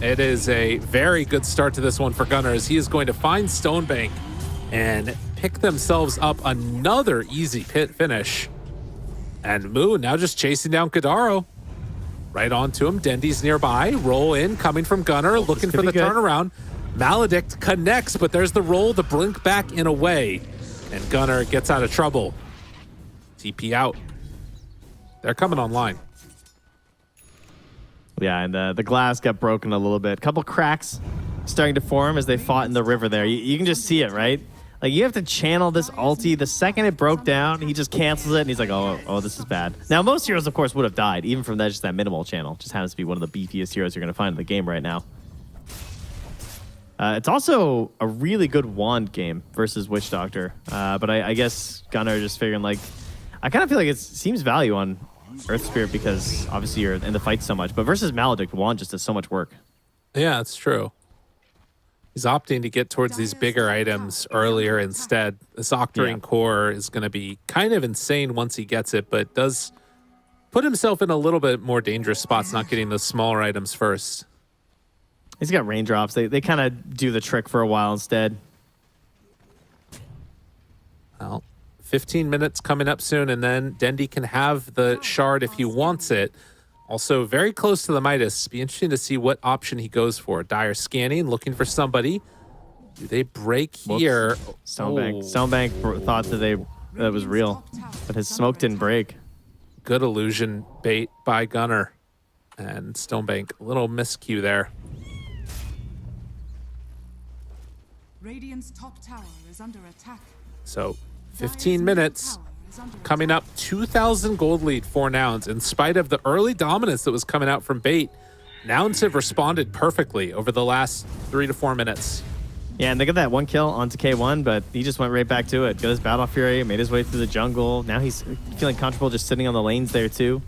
it is a very good start to this one for Gunner as he is going to find Stonebank and pick themselves up another easy pit finish. And Moo now just chasing down Kadaro. Right onto him. Dendy's nearby. Roll in, coming from Gunner, looking for the turnaround. Maledict connects, but there's the roll, the blink back in a way. And Gunner gets out of trouble. TP out. They're coming online. Yeah, and the glass got broken a little bit. Couple cracks starting to form as they fought in the river there. You can just see it, right? Like, you have to channel this ulti. The second it broke down, he just cancels it, and he's like, oh, this is bad. Now, most heroes, of course, would have died, even from that, just that minimal channel. Just happens to be one of the beefiest heroes you're going to find in the game right now. It's also a really good wand game versus Witch Doctor. But I guess Gunner just figuring, like, I kind of feel like it seems value on Earth Spirit because obviously you're in the fight so much. But versus Maledict, wand just does so much work. Yeah, that's true. He's opting to get towards these bigger items earlier instead. This Octarine Core is going to be kind of insane once he gets it, but does put himself in a little bit more dangerous spots not getting those smaller items first. He's got raindrops. They kind of do the trick for a while instead. Well, 15 minutes coming up soon, and then Dendy can have the shard if he wants it. Also, very close to the Midas. Be interesting to see what option he goes for. Dire scanning, looking for somebody. Do they break here? Stonebank. Stonebank thought that was real, but his smoke didn't break. Good illusion bait by Gunner. And Stonebank, a little miscue there. Radiant's top tower is under attack. So, 15 minutes. Coming up, 2,000 gold lead for Nouns. In spite of the early dominance that was coming out from Bait, Nouns have responded perfectly over the last 3 to 4 minutes. Yeah, and they got that one kill onto K1, but he just went right back to it. Got his Battle Fury, made his way through the jungle. Now he's feeling comfortable just sitting on the lanes there too.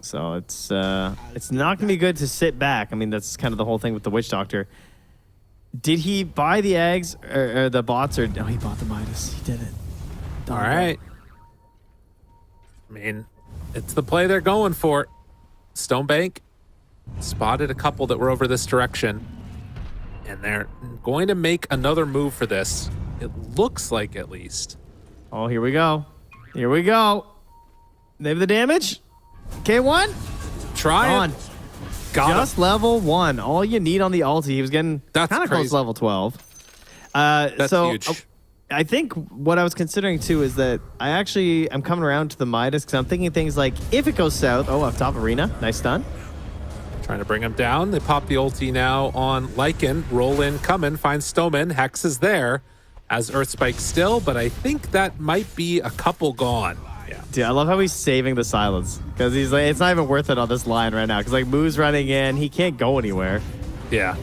So it's not going to be good to sit back. I mean, that's kind of the whole thing with the Witch Doctor. Did he buy the eggs or the bots? Or no, he bought the Midas. He did it. All right. I mean, it's the play they're going for. Stonebank spotted a couple that were over this direction, and they're going to make another move for this. It looks like, at least. Oh, here we go. Here we go. They have the damage. K1. Try on. Got Just him. level 1. All you need on the ulti. He was getting kind of close to level 12. That's so huge. I think what I was considering too is that I'm coming around to the Midas because I'm thinking things like if it goes south. Oh, up top arena. Nice stun. Trying to bring him down. They pop the ulti now on Lycan. Roll in, coming, find Stoneman. Hex is there as Earthspike still, but I think that might be a couple gone. Yeah. Dude, I love how he's saving the silence because he's like, it's not even worth it on this line right now because like Moo's running in, he can't go anywhere. Yeah.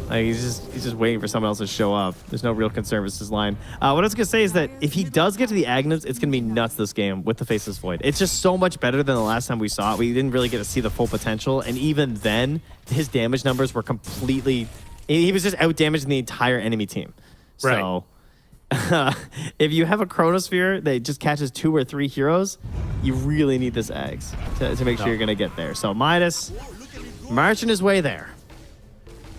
Like he's just waiting for someone else to show up. There's no real concern with his line. What I was gonna say is that if he does get to the Agnums, it's gonna be nuts this game with the Faceless Void. It's just so much better than the last time we saw it. We didn't really get to see the full potential, and even then, his damage numbers were completely. He was just out damaging the entire enemy team. So, if you have a Chronosphere that just catches 2 or 3 heroes, you really need this Ags to make sure you're gonna get there. So Midas marching his way there.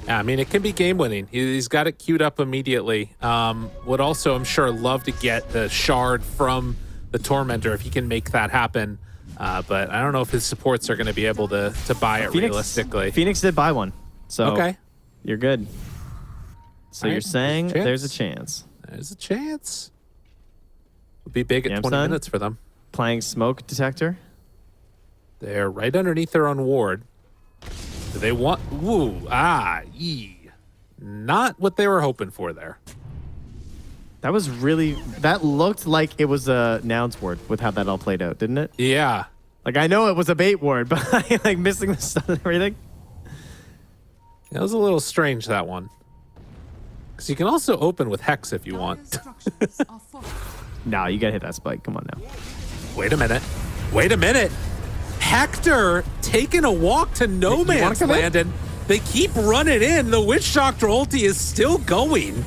Yeah, I mean, it can be game-winning. He's got it queued up immediately. Would also, I'm sure, love to get the shard from the Tormentor if he can make that happen. But I don't know if his supports are going to be able to buy it realistically. Phoenix did buy one, so okay, you're good. So All you're right, saying there's a chance. There's a chance. Would be big at 20 Yamson minutes for them. playing smoke detector. They're right underneath their own ward. Do they want... Ooh, not what they were hoping for there. That was really... That looked like it was a nouns ward with how that all played out, didn't it? Yeah. Like, I know it was a bait ward, but like missing the stun and everything. It was a little strange, that one. Because you can also open with Hex if you want. Structures are fortified. No, you gotta hit that spike. Come on now. Wait a minute. Wait a minute. Hector taking a walk to no man's land, and they keep running in. The Witch Doctor ulti is still going.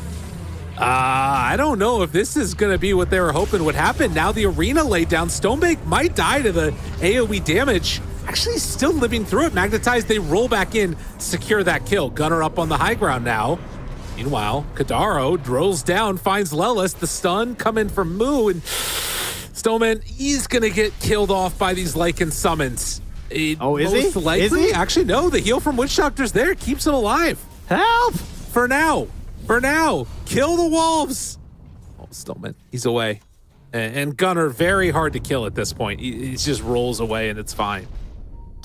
I don't know if this is going to be what they were hoping would happen. Now the arena laid down. Stonebank might die to the AoE damage. Actually still living through it. Magnetized, they roll back in, secure that kill. Gunner up on the high ground now. Meanwhile, Kadaro drills down, finds Lelis. The stun coming from Moo, and Stoneman, he's going to get killed off by these Lycan summons. Oh, is he? Most likely. Is he? Actually, no. The heal from Witch Doctor's there. Keeps him alive. Help! For now. For now. Kill the wolves. Oh, Stoneman, he's away. And Gunner, very hard to kill at this point. He just rolls away, and it's fine.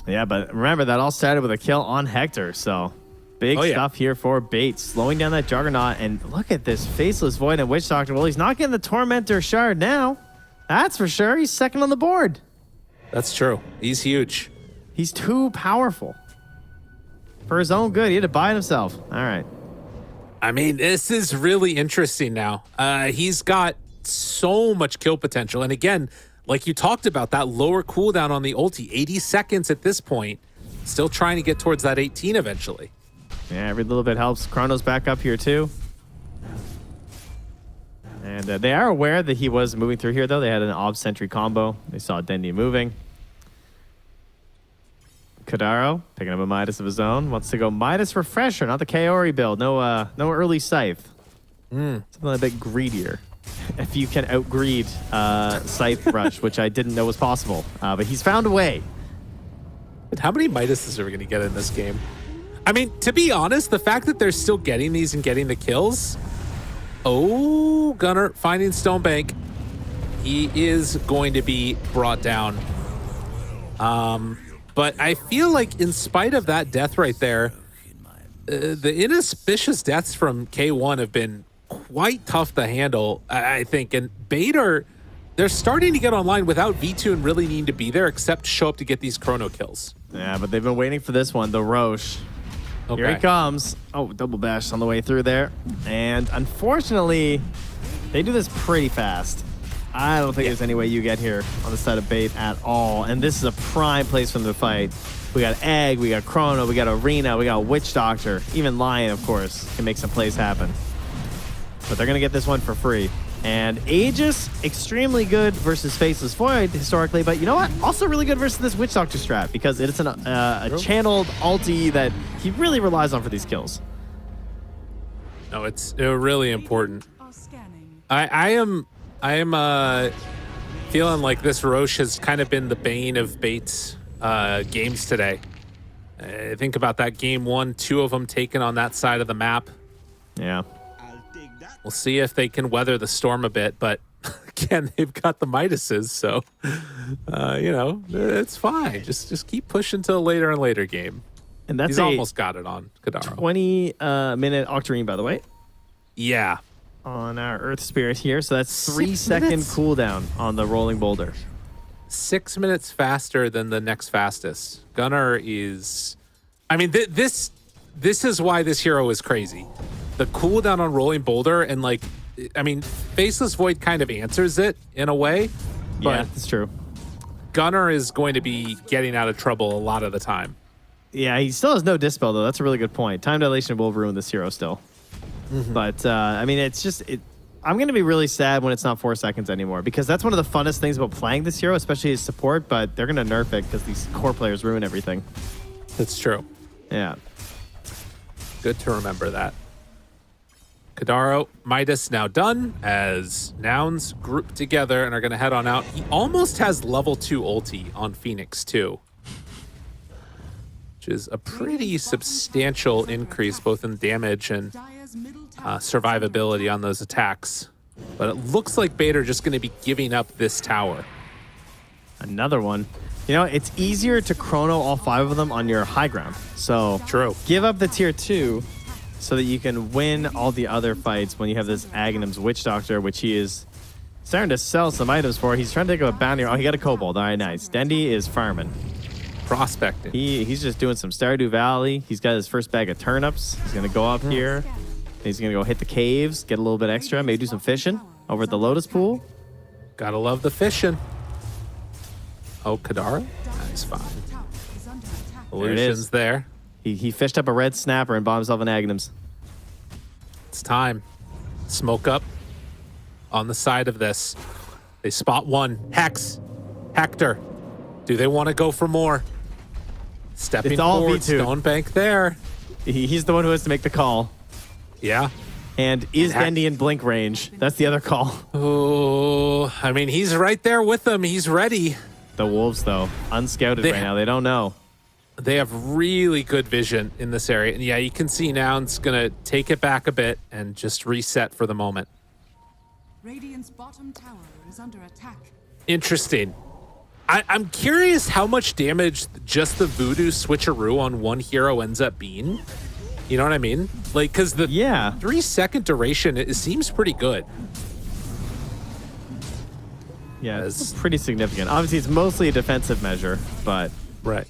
Yeah, but remember, that all started with a kill on Hector, so... Big stuff here for Bates, slowing down that Juggernaut, and look at this Faceless Void and Witch Doctor. Well, he's not getting the Tormentor shard now. That's for sure. He's second on the board. That's true. He's huge. He's too powerful. For his own good, he had to buy it himself. All right. I mean, this is really interesting now. He's got so much kill potential. And again, like you talked about, that lower cooldown on the ulti, 80 seconds at this point. Still trying to get towards that 18 eventually. Yeah, every little bit helps. Chrono's back up here too. And they are aware that he was moving through here, though. They had an Ob Sentry combo. They saw Dendi moving. Kadaro, picking up a Midas of his own, wants to go Midas Refresher, not the Kaori build. No early Scythe. Something a bit greedier. If you can outgreed Scythe Rush, which I didn't know was possible. But he's found a way. But how many Midases are we going to get in this game? I mean, to be honest, the fact that they're still getting these and getting the kills... Oh, Gunner finding Stonebank. He is going to be brought down. But I feel like in spite of that death right there, the inauspicious deaths from K1 have been quite tough to handle, I think. And Bait they're starting to get online without V2 and really needing to be there, except to show up to get these chrono kills. Yeah, but they've been waiting for this one, the Roche. Okay. Here he comes. Oh, double bash on the way through there. And unfortunately, they do this pretty fast. I don't think there's any way you get here on the side of Bait at all. And this is a prime place for them to fight. We got Egg, we got Chrono, we got Arena, we got Witch Doctor. Even Lion, of course, can make some plays happen. But they're going to get this one for free. And Aegis, extremely good versus Faceless Void historically, but you know what? Also really good versus this Witch Doctor strat because it's a channeled ulti that he really relies on for these kills. No, it's really important. Are scanning. I am feeling like this Roche has kind of been the bane of Bait's games today. Think about that game 1, 2 of them taken on that side of the map. Yeah. We'll see if they can weather the storm a bit, but again, they've got the Midases, so you know, it's fine. Just keep pushing to a later and later game. And that's He's almost got it on Kadaro. 20-minute Octarine, by the way, Yeah. on our Earth Spirit here. So that's 3-second cooldown on the Rolling Boulder. 6 minutes faster than the next fastest. Gunner is... I mean, this this is why this hero is crazy. The cooldown on Rolling Boulder and like, I mean, Faceless Void kind of answers it in a way, but Yeah, that's true. Gunner is going to be getting out of trouble a lot of the time. Yeah, he still has no Dispel, though. That's a really good point. Time Dilation will ruin this hero still. But, I mean, it's just... I'm going to be really sad when it's not 4 seconds anymore, because that's one of the funnest things about playing this hero, especially his support, but they're going to nerf it because these core players ruin everything. That's true. Yeah. Good to remember that. Kadaro, Midas now done as nouns group together and are going to head on out. He almost has level 2 ulti on Phoenix too, which is a pretty substantial increase both in damage and Dire's middle tower survivability on those attacks. But it looks like Bait are just going to be giving up this tower. Another one. You know, it's easier to chrono all 5 of them on your high ground. So True. give up the tier 2 so that you can win all the other fights when you have this Aghanim's Witch Doctor, which he is starting to sell some items for. He's trying to take a bounty. Oh, he got a Kobold. All right, nice. Dendi is farming. Prospecting. He's just doing some Stardew Valley. He's got his first bag of turnips. He's going to go up here. He's going to go hit the caves, get a little bit extra, maybe do some fishing over at the Lotus Pool. Gotta love the fishing. Oh, Kadaro? That's fine. tower is under attack. Illusion's there. He fished up a red snapper and bought himself an Aghanim's. It's time. Smoke up on the side of this. They spot one. Hex. Hector. Do they want to go for more? Stepping It's all forward. V2. Stone Bank there. He's the one who has to make the call. Yeah. And is Heck. Dendi in blink range? That's the other call. Oh, I mean, he's right there with them. He's ready. The Wolves, though, unscouted They- right now. They don't know. They have really good vision in this area. And yeah, you can see now it's going to take it back a bit and just reset for the moment. Radiant's bottom tower is under attack. Interesting. I'm curious how much damage just the Voodoo switcheroo on one hero ends up being. You know what I mean? Like, because the Yeah. 3-second duration, it seems pretty good. Yeah, it's As- pretty significant. Obviously, it's mostly a defensive measure, but Right.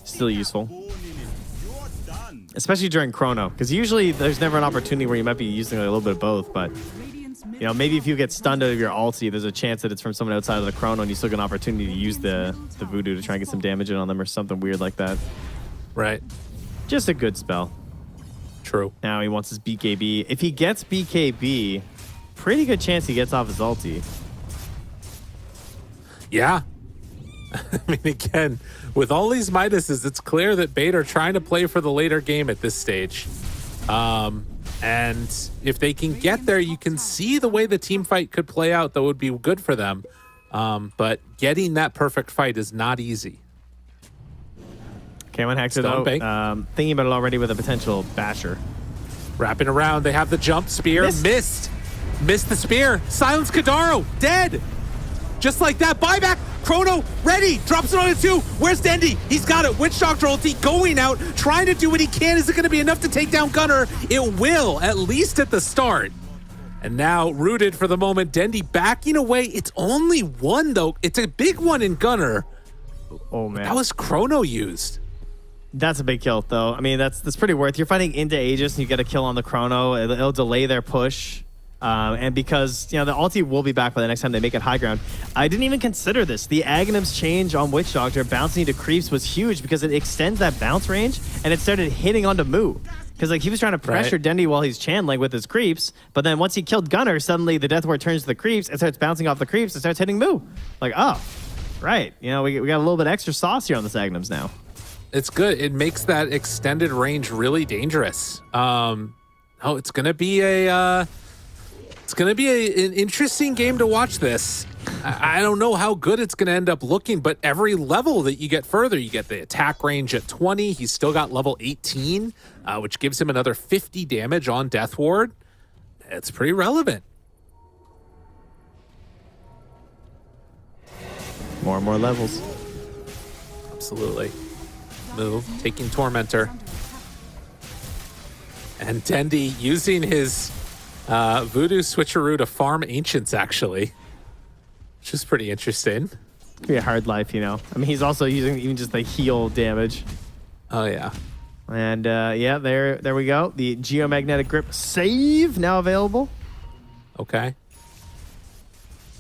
still useful. Especially during Chrono, because usually there's never an opportunity where you might be using a little bit of both, but Radiant's you know, maybe if you get stunned out of your ulti, there's a chance that it's from someone outside of the Chrono and you still get an opportunity to use the Voodoo to try and get some damage in on them or something weird like that. Right. Just a good spell. True. Now he wants his BKB. If he gets BKB, pretty good chance he gets off his ulti. Yeah. I mean, again, with all these Midases, it's clear that Bait are trying to play for the later game at this stage. And if they can get there, you can see the way the team fight could play out that would be good for them. But getting that perfect fight is not easy. Okay, one Hector Stone though. Bank. Thinking about it already with a potential basher. Wrapping around, they have the jump spear. Missed the spear. Silence Kadaro. Dead. Just like that. Buyback. Chrono ready. Drops it on a 2. Where's Dendi? He's got it. Witch Doctor ulti going out. Trying to do what he can. Is it going to be enough to take down Gunner? It will, at least at the start. And now, rooted for the moment, Dendi backing away. It's only one, though. It's a big one in Gunner. Oh man, That was Chrono used. that's a big kill though. I mean, that's pretty worth. You're fighting into Aegis and you get a kill on the Chrono. It'll delay their push. And because, you know, the ulti will be back by the next time they make it high ground. I didn't even consider this. The Aghanim's change on Witch Doctor bouncing into creeps was huge because it extends that bounce range and it started hitting onto Moo. Because like he was trying to pressure Right. Dendi while he's channeling with his creeps, but then once he killed Gunner, suddenly the Death Ward turns to the creeps and starts bouncing off the creeps and starts hitting Moo. Like, oh, right. You know, we got a little bit extra sauce here on the Aghanim's now. It's good. It makes that extended range really dangerous. It's gonna be an interesting game to watch this. I don't know how good it's gonna end up looking, but every level that you get further, you get the attack range at 20. He's still got level 18, which gives him another 50 damage on Death Ward. It's pretty relevant. More and more levels. Absolutely. Move, taking Tormentor. And Dendi using his Voodoo switcheroo to farm Ancients, actually. Which is pretty interesting. It's gonna be a hard life, you know. I mean, he's also using even just the heal damage. Oh, yeah. And yeah, there we go. The geomagnetic grip save now available. Okay.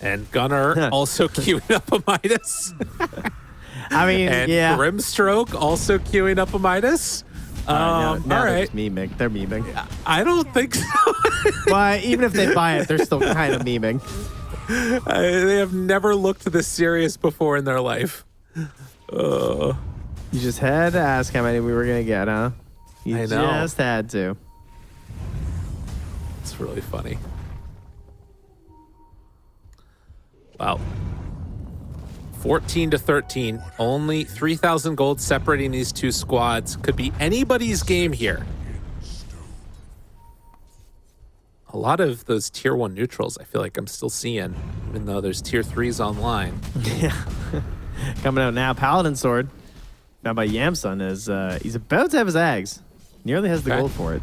And Gunner also queuing up a Midas. I mean, And yeah. Grimstroke also queuing up a Midas. Now all they're right. just memeing. They're memeing. I don't think so. But even if they buy it, they're still kind of memeing. They have never looked this serious before in their life. You just had to ask how many we were going to get, huh? You I know. just had to. It's really funny. Wow. 14-13. Only 3,000 gold separating these two squads. Could be anybody's game here. A lot of those tier 1 neutrals I feel like I'm still seeing, even though there's tier 3s online. Yeah. Coming out now, Paladin Sword. Found by Yamsun is he's about to have his Ags. Nearly has the Okay. gold for it.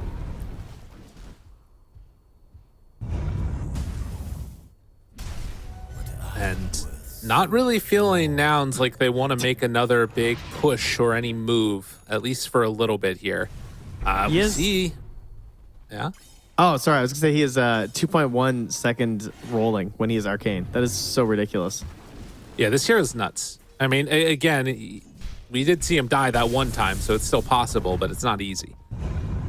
And not really feeling Nouns like they want to make another big push or any move, at least for a little bit here. We Yes. see. Yeah. Oh, sorry. I was going to say he is 2.1 second rolling when he is arcane. That is so ridiculous. Yeah, this here is nuts. I mean, again, we did see him die that one time, so it's still possible, but it's not easy.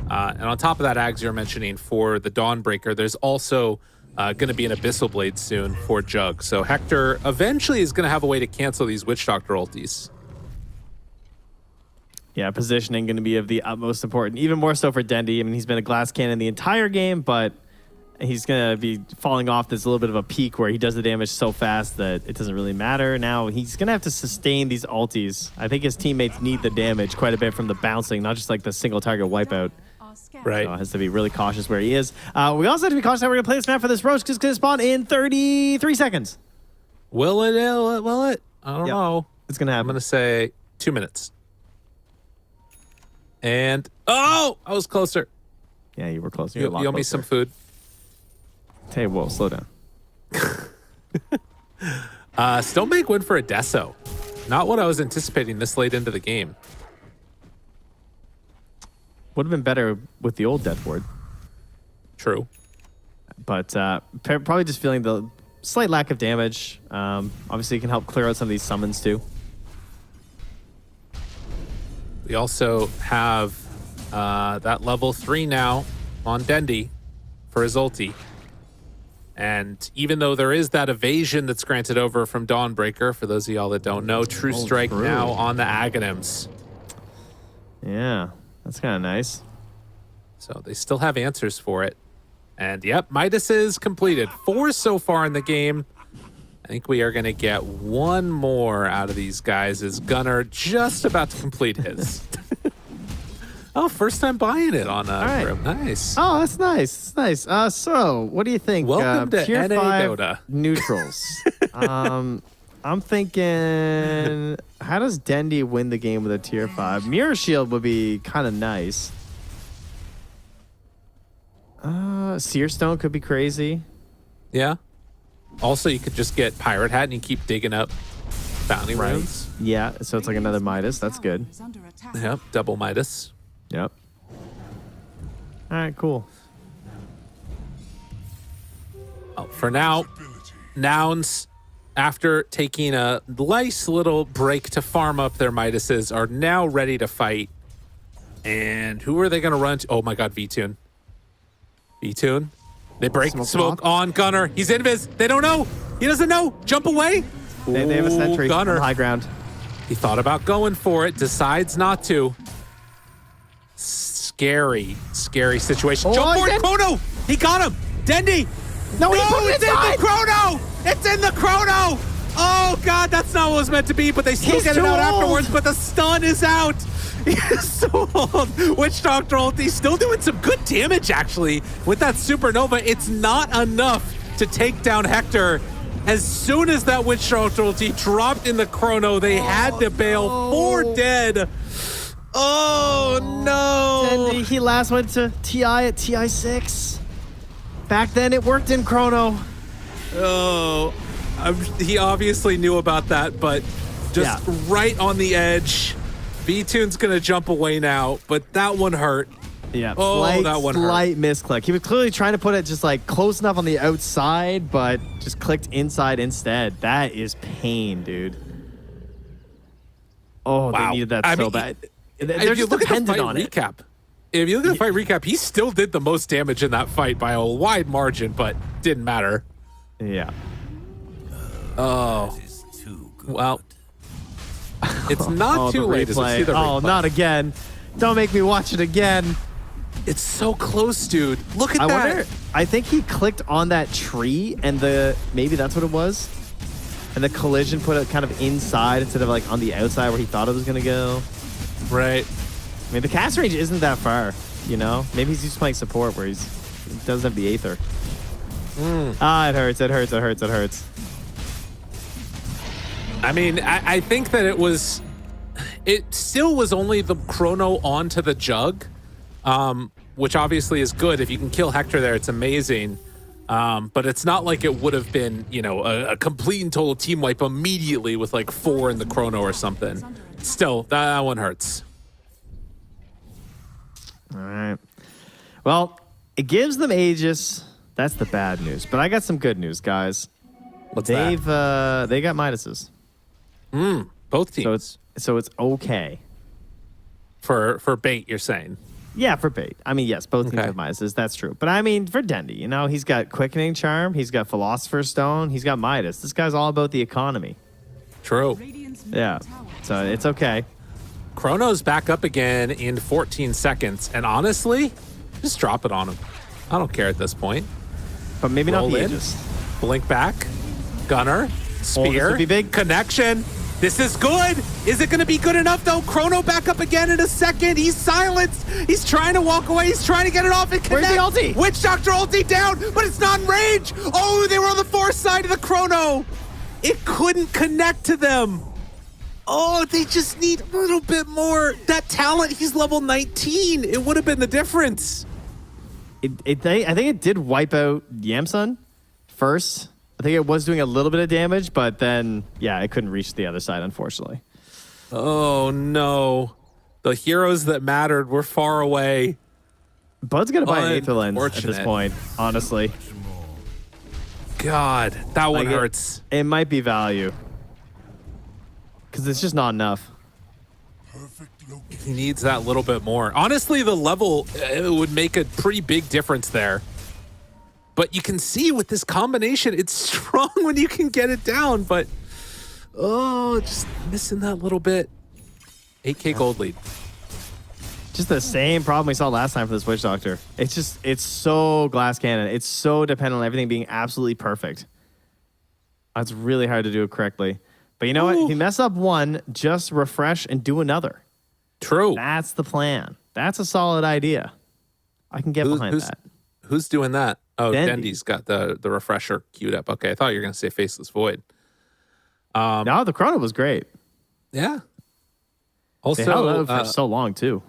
And on top of that, Ags, you're mentioning for the Dawnbreaker, there's also going to be an Abyssal Blade soon for Jug. So Hector eventually is going to have a way to cancel these Witch Doctor ultis. Yeah, positioning going to be of the utmost important. Even more so for Dendy. I mean, he's been a glass cannon the entire game, but he's going to be falling off this little bit of a peak where he does the damage so fast that it doesn't really matter. Now he's going to have to sustain these ultis. I think his teammates need the damage quite a bit from the bouncing, not just like the single target wipeout. Right. So has to be really cautious where he is. We also have to be cautious how we're going to play this map for this roast because it's going to spawn in 33 seconds. Will it? Will it? I don't Yep. know. It's going to I'm happen. going to say 2 minutes. And, oh, I was closer. Yeah, you were close. You owe me some food. Hey, whoa, slow down. Still make win for a Deso. Not what I was anticipating this late into the game. Would have been better with the old Death Ward. True. But probably just feeling the slight lack of damage. Obviously, it can help clear out some of these summons too. We also have that level 3 now on Dendy for his ulti. And even though there is that evasion that's granted over from Dawnbreaker, for those of y'all that don't know, True Strike true. now on the Aghanims. Yeah, that's kind of nice. So they still have answers for it. And yep, Midas is completed. 4 so far in the game. I think we are going to get one more out of these guys as Gunner just about to complete his. Oh, first time buying it on right. Grim. Nice. Oh, that's nice. That's nice. So, what do you think? Welcome to Tier NA 5 Dota. neutrals. I'm thinking, how does Dendy win the game with a tier 5? Mirror Shield would be kind of nice. Seer Stone could be crazy. Yeah. Also, you could just get Pirate Hat and you keep digging up bounty runes. Yeah, so it's like another Midas. That's good. Is under attack. Yep, double Midas. Yep. All right, cool. Oh, for now, Nouns, after taking a nice little break to farm up their Midases, are now ready to fight. And who are they going to run to? Oh my god, V-Tune. V-Tune. They break smoke on Gunner. He's invis. They don't know. He doesn't know. Jump away. They have a sentry on Gunner. the high ground. He thought about going for it, decides not to. Scary situation. Oh, Jump for it, Dendy. Chrono! He got him! Dendy! No, he put it it's in inside! the Chrono! It's in the Chrono! Oh god, that's not what it was meant to be, but they still He's get it too out old. afterwards, but the stun is out! He is so old. Witch Doctor ulti still doing some good damage, actually, with that Supernova. It's not enough to take down Hector. As soon as that Witch Doctor ulti dropped in the Chrono, they had to bail. no. 4 dead. Oh no! Dendy, he last went to TI at TI 6. Back then, it worked in Chrono. Oh, he obviously knew about that, but just Yeah. right on the edge. B-Tune's going to jump away now, but that one hurt. Yeah. Oh, that one hurt. Slight misclick. He was clearly trying to put it just like close enough on the outside, but just clicked inside instead. That is pain, dude. Oh, Wow. they needed that I so mean, bad. If They're you just look at the dependent fight on it. recap, if you look at the fight recap, he still did the most damage in that fight by a wide margin, but didn't matter. Yeah. Oh, well, it's not too the late. As we replay. see the Oh, replay. not again. Don't make me watch it again. It's so close, dude. Look at I that. wonder. I think he clicked on that tree, and maybe that's what it was. And the collision put it kind of inside instead of like on the outside where he thought it was gonna go. Right. I mean, the cast range isn't that far, you know? Maybe he's just playing support where he doesn't have the Aether. Ah, it hurts, it hurts, it hurts, it hurts. I mean, I think that it still was only the chrono onto the jug, which obviously is good. If you can kill Hector there, it's amazing. But it's not like it would have been, you know, a complete and total team wipe immediately with like 4 in the chrono or something. Still, that one hurts. All right. Well, it gives them Aegis. That's the bad news. But I got some good news, guys. What's They got Midases. Both teams. So it's okay. For bait, you're saying. Yeah, for bait. I mean, yes, both teams Okay. have Midases. That's true. But I mean, for Dendy, you know, he's got Quickening Charm. He's got Philosopher's Stone. He's got Midas. This guy's all about the economy. True. Radiant's Yeah. middle tower So it's okay. Chrono's back up again in 14 seconds. And honestly, just drop it on him. I don't care at this point. But maybe Roll not the in. Aegis. Blink back. Gunner. Spear. would be big. Connection. This is good. Is it going to be good enough, though? Chrono back up again in a second. He's silenced. He's trying to walk away. He's trying to get it off and connect. Where's the ulti? Witch Doctor ulti down, but it's not in range. Oh, they were on the far side of the Chrono. It couldn't connect to them. Oh, they just need a little bit more. That talent, he's level 19. It would have been the difference. I think it did wipe out Yamsun first. I think it was doing a little bit of damage, but then, yeah, it couldn't reach the other side, unfortunately. Oh, no. The heroes that mattered were far away. Bud's going to buy an Aether Lens at this Unfortunate. point, honestly. God, that one Like, hurts. It might be value. Because it's just not enough. He needs that little bit more. Honestly, the level it would make a pretty big difference there. But you can see with this combination, it's strong when you can get it down. But, oh, just missing that little bit. 8K gold lead. Just the same problem we saw last time for this Witch Doctor. It's so glass cannon. It's so dependent on everything being absolutely perfect. It's really hard to do it correctly. But you know what? If you mess up one, just refresh and do another. True. That's the plan. That's a solid idea. I can get behind that. Who's doing that? Oh, Dendy. Dendy's got the refresher queued up. Okay, I thought you were going to say Faceless Void. No, the Chrono was great. Yeah. They held Also, out for so long, too.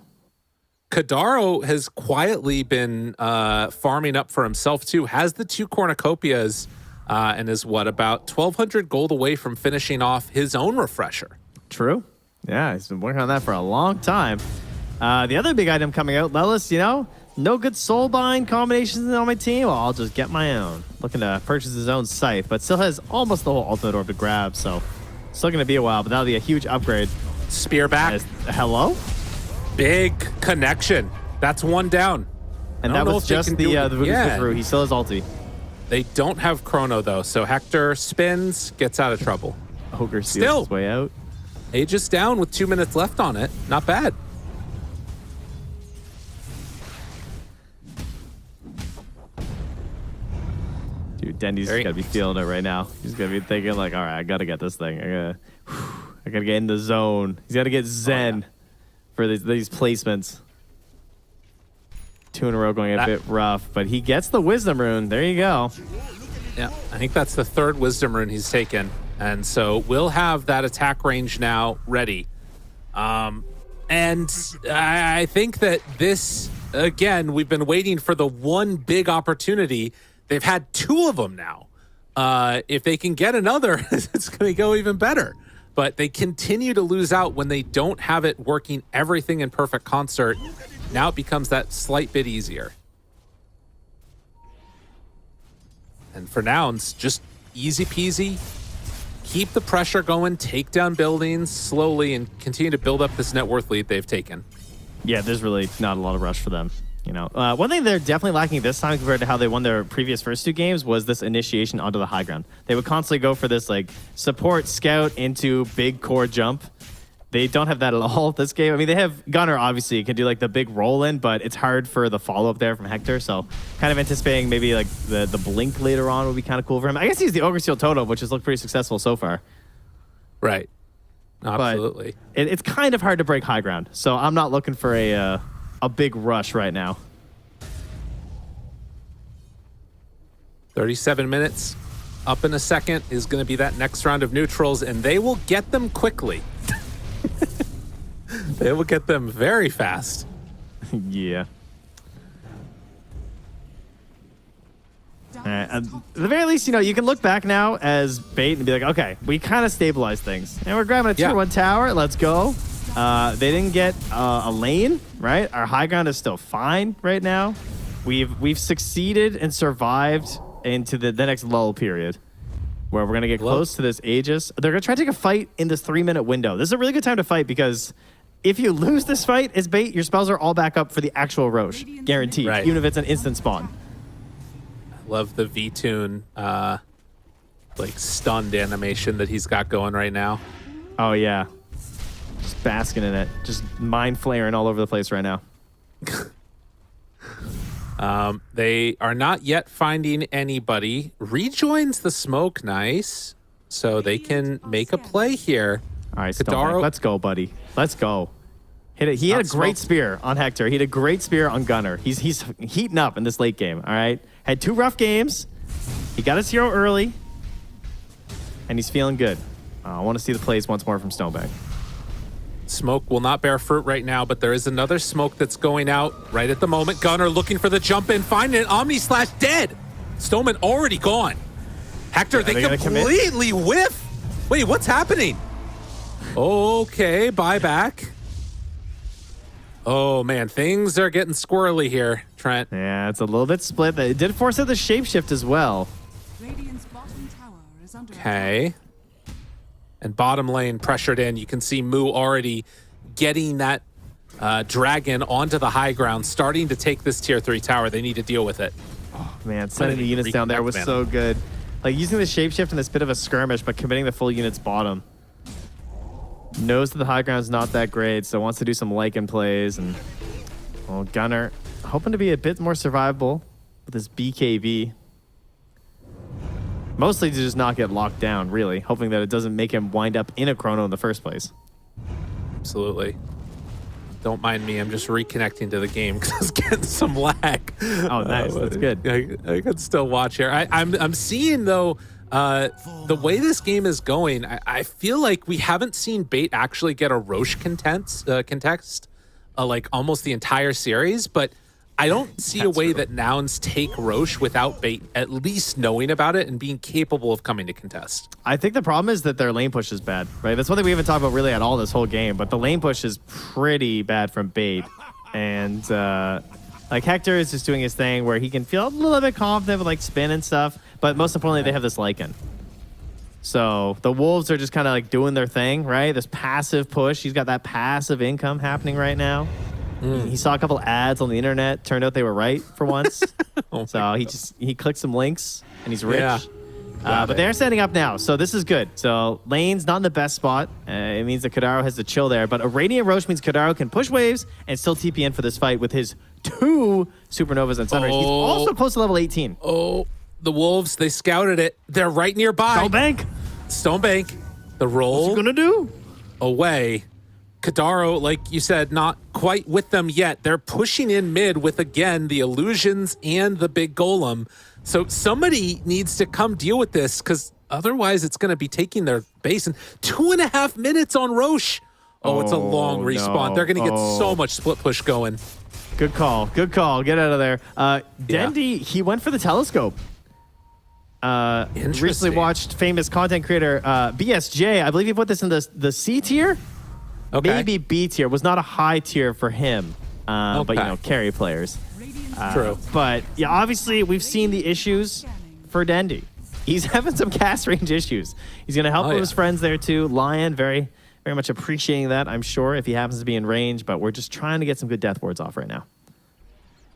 Kadaro has quietly been farming up for himself, too. Has the 2 cornucopias and is, about 1,200 gold away from finishing off his own refresher. True. Yeah, he's been working on that for a long time. The other big item coming out, Lelis, you know, no good soulbind combinations on my team. Well, I'll just get my own. Looking to purchase his own scythe, but still has almost the whole ultimate orb to grab, so still going to be a while, but that'll be a huge upgrade. Spear back. Hello? Big connection. That's one down. And I that don't know was if they just can the do it. Voodoo Yeah. through. He still has ulti. They don't have Chrono, though, so Hector spins, gets out of trouble. Ogre Still. steals his way out. Aegis down with 2 minutes left on it. Not bad. Dude, Dendy's Very got to be feeling it right now. He's going to be thinking like, all right, I got to get this thing. I got to get in the zone. He's got to get Zen for these placements. 2 in a row going a bit rough, but he gets the Wisdom Rune. There you go. Yeah, I think that's the 3rd Wisdom Rune he's taken. And so we'll have that attack range now ready. And I think that this, again, we've been waiting for the one big opportunity. They've had 2 of them now. If they can get another, it's going to go even better. but they continue to lose out when they don't have it working everything in perfect concert. Now it becomes that slight bit easier. And for Nouns, just easy peasy. Keep the pressure going, take down buildings slowly, and continue to build up this net worth lead they've taken. Yeah, there's really not a lot of rush for them. You know, one thing they're definitely lacking this time compared to how they won their previous first 2 games was this initiation onto the high ground. They would constantly go for this like support scout into big core jump. They don't have that at all this game. I mean, they have Gunner, obviously, can do like the big roll in, but it's hard for the follow up there from Hector. So kind of anticipating maybe like the blink later on would be kind of cool for him. I guess he's the Ogre Seal Toto, which has looked pretty successful so far. Right. Absolutely. But it's kind of hard to break high ground. So I'm not looking for a big rush right now. 37 minutes. Up in a second is going to be that next round of neutrals, and they will get them quickly. They will get them very fast. Yeah. At the very least, you know, you can look back now as Bait and be like, okay, we kind of stabilized things. And we're grabbing a tier 1 tower. Let's go. They didn't get a lane, right? Our high ground is still fine right now. We've succeeded and survived into the next lull period where we're going to get close to this Aegis. They're going to try to take a fight in this 3-minute window. This is a really good time to fight because if you lose this fight as Bait, your spells are all back up for the actual Roche. Guaranteed. Right. Even if it's an instant spawn. Love the V-Tune, like stunned animation that he's got going right now. Oh, yeah. Just basking in it. Just mind flaring all over the place right now. They are not yet finding anybody. Rejoins the smoke, nice. So they can make a play here. All right, Kadaro, let's go, buddy. Let's go. Hit it. He had a great spear on Hector. He had a great spear on Gunner. He's heating up in this late game, all right? Had 2 rough games. He got his hero early, and he's feeling good. I want to see the plays once more from Stonebank. Smoke will not bear fruit right now, but there is another smoke that's going out right at the moment. Gunner looking for the jump in, finding it. Omni Slash dead. Stoneman already gone. Hector, they completely whiff. Wait, what's happening? Okay, buyback. Oh, man, things are getting squirrely here, Trent. Yeah, it's a little bit split. It did force out the shapeshift as well. Radiant's bottom tower is under Okay. And bottom lane pressured in. You can see Moo already getting that dragon onto the high ground, starting to take this tier 3 tower. They need to deal with it. Oh, man, sending the units down there was so good. Like, using the shapeshift in this bit of a skirmish, but committing the full units bottom. Knows that the high ground's not that great, so wants to do some Lycan plays. And, well, Gunner hoping to be a bit more survivable with his BKB. Mostly to just not get locked down, really. Hoping that it doesn't make him wind up in a chrono in the first place. Absolutely. Don't mind me. I'm just reconnecting to the game because I was getting some lag. Oh, nice. That's good. I could still watch here. I'm seeing, though, the way this game is going, I feel like we haven't seen Bait actually get a Roche contest like almost the entire series, but I don't see a way that Nouns take Roche without Bait at least knowing about it and being capable of coming to contest. I think the problem is that their lane push is bad, right? That's one thing we haven't talked about really at all this whole game, but the lane push is pretty bad from Bait. And like Hector is just doing his thing where he can feel a little bit confident with like spin and stuff, but most importantly, they have this Lycan. So the Wolves are just kind of like doing their thing, right? This passive push. He's got that passive income happening right now. He saw a couple ads on the internet. Turned out they were right for once. So he clicked some links and he's rich. Yeah. But they're setting up now, so this is good. So lane's not in the best spot. It means that Kadaro has to chill there. But a Radiant Roche means Kadaro can push waves and still TP in for this fight with his 2 Supernovas and Sunrays. He's also close to level 18. Oh, the Wolves, they scouted it. They're right nearby. Stonebank. The roll. What's he gonna do? Away. Kadaro, like you said, not quite with them yet. They're pushing in mid with, again, the illusions and the big golem. So somebody needs to come deal with this because otherwise it's going to be taking their base. And 2.5 minutes on Roche. Oh, it's a long respawn. No. They're going to get so much split push going. Good call. Good call. Get out of there. Dendi, he went for the telescope. Recently watched famous content creator BSJ. I believe he put this in the C tier. Okay. Maybe B tier. Was not a high tier for him. But, you know, carry players. True. But, yeah, obviously, we've seen the issues for Dendy. He's having some cast range issues. He's going to help with his friends there, too. Lion, very, very much appreciating that, I'm sure, if he happens to be in range. But we're just trying to get some good death wards off right now.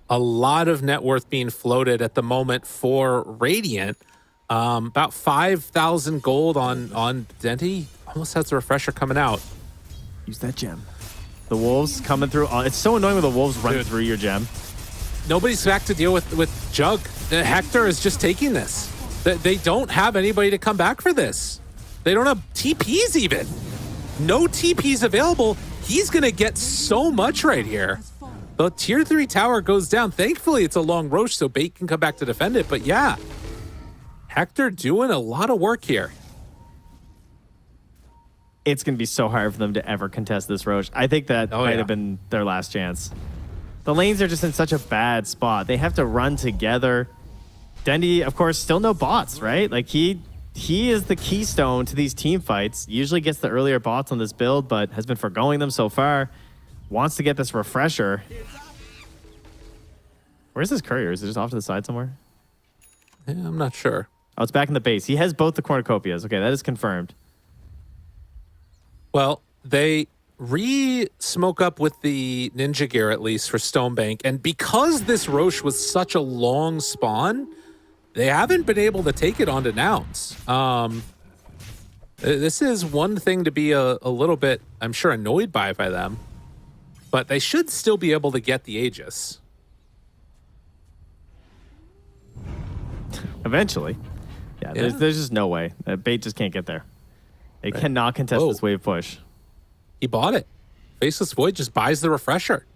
A lot of net worth being floated at the moment for Radiant. About 5,000 gold on Dendy. Almost has a refresher coming out. Use that gem. The wolves coming through. It's so annoying when the wolves run through your gem. Nobody's back to deal with Jug. Hector is just taking this. They don't have anybody to come back for this. They don't have TPs even. No TPs available. He's going to get so much right here. The tier 3 tower goes down. Thankfully, it's a long Roche, so Bait can come back to defend it. But yeah, Hector doing a lot of work here. It's going to be so hard for them to ever contest this Roche. I think that might have been their last chance. The lanes are just in such a bad spot. They have to run together. Dendy, of course, still no bots, right? Like, he is the keystone to these team fights. Usually gets the earlier bots on this build, but has been forgoing them so far. Wants to get this refresher. Where's his courier? Is it just off to the side somewhere? Yeah, I'm not sure. Oh, it's back in the base. He has both the cornucopias. Okay, that is confirmed. Well, they re-smoke up with the ninja gear, at least, for Stonebank. And because this Roche was such a long spawn, they haven't been able to take it onto Nouns. This is one thing to be a little bit, I'm sure, annoyed by them. But they should still be able to get the Aegis. Eventually. Yeah, there's just no way. Bait just can't get there. They cannot contest this wave push. He bought it. Faceless Void just buys the refresher.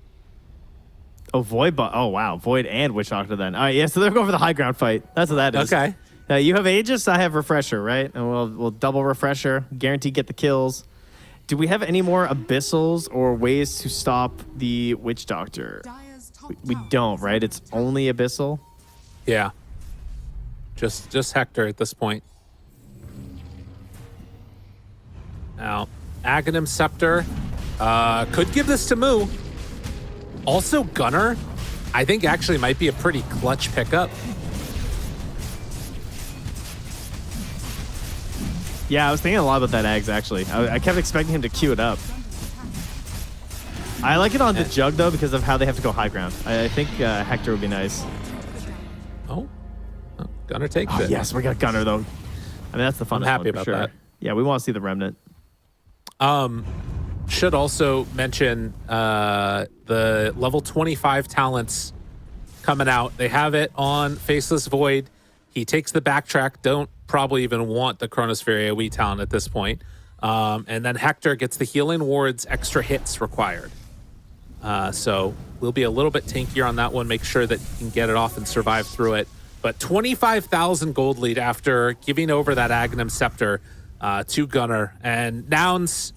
Oh, Void. Oh, wow. Void and Witch Doctor then. All right, yeah, so they're going for the high ground fight. That's what that is. Okay. You have Aegis, I have Refresher, right? And we'll double Refresher. Guarantee get the kills. Do we have any more Abyssals or ways to stop the Witch Doctor? We don't, right? It's only Abyssal? Yeah. Just Hector at this point. Now, Aghanim Scepter could give this to Moo. Also, Gunner, I think actually might be a pretty clutch pickup. Yeah, I was thinking a lot about that Ags, actually. I kept expecting him to queue it up. I like it on the Jug, though, because of how they have to go high ground. I think Hector would be nice. Oh, Gunner takes it. Yes, we got Gunner, though. I mean, that's the funnest I'm happy one, about for sure. that. Yeah, we want to see the Remnant. Should also mention the level 25 talents coming out. They have it on Faceless Void. He takes the backtrack. Don't probably even want the Chronosphere AoE talent at this point. And then Hector gets the healing wards, extra hits required. So we'll be a little bit tankier on that one. Make sure that you can get it off and survive through it. But 25,000 gold lead after giving over that Aghanim Scepter to Gunner. And Nouns,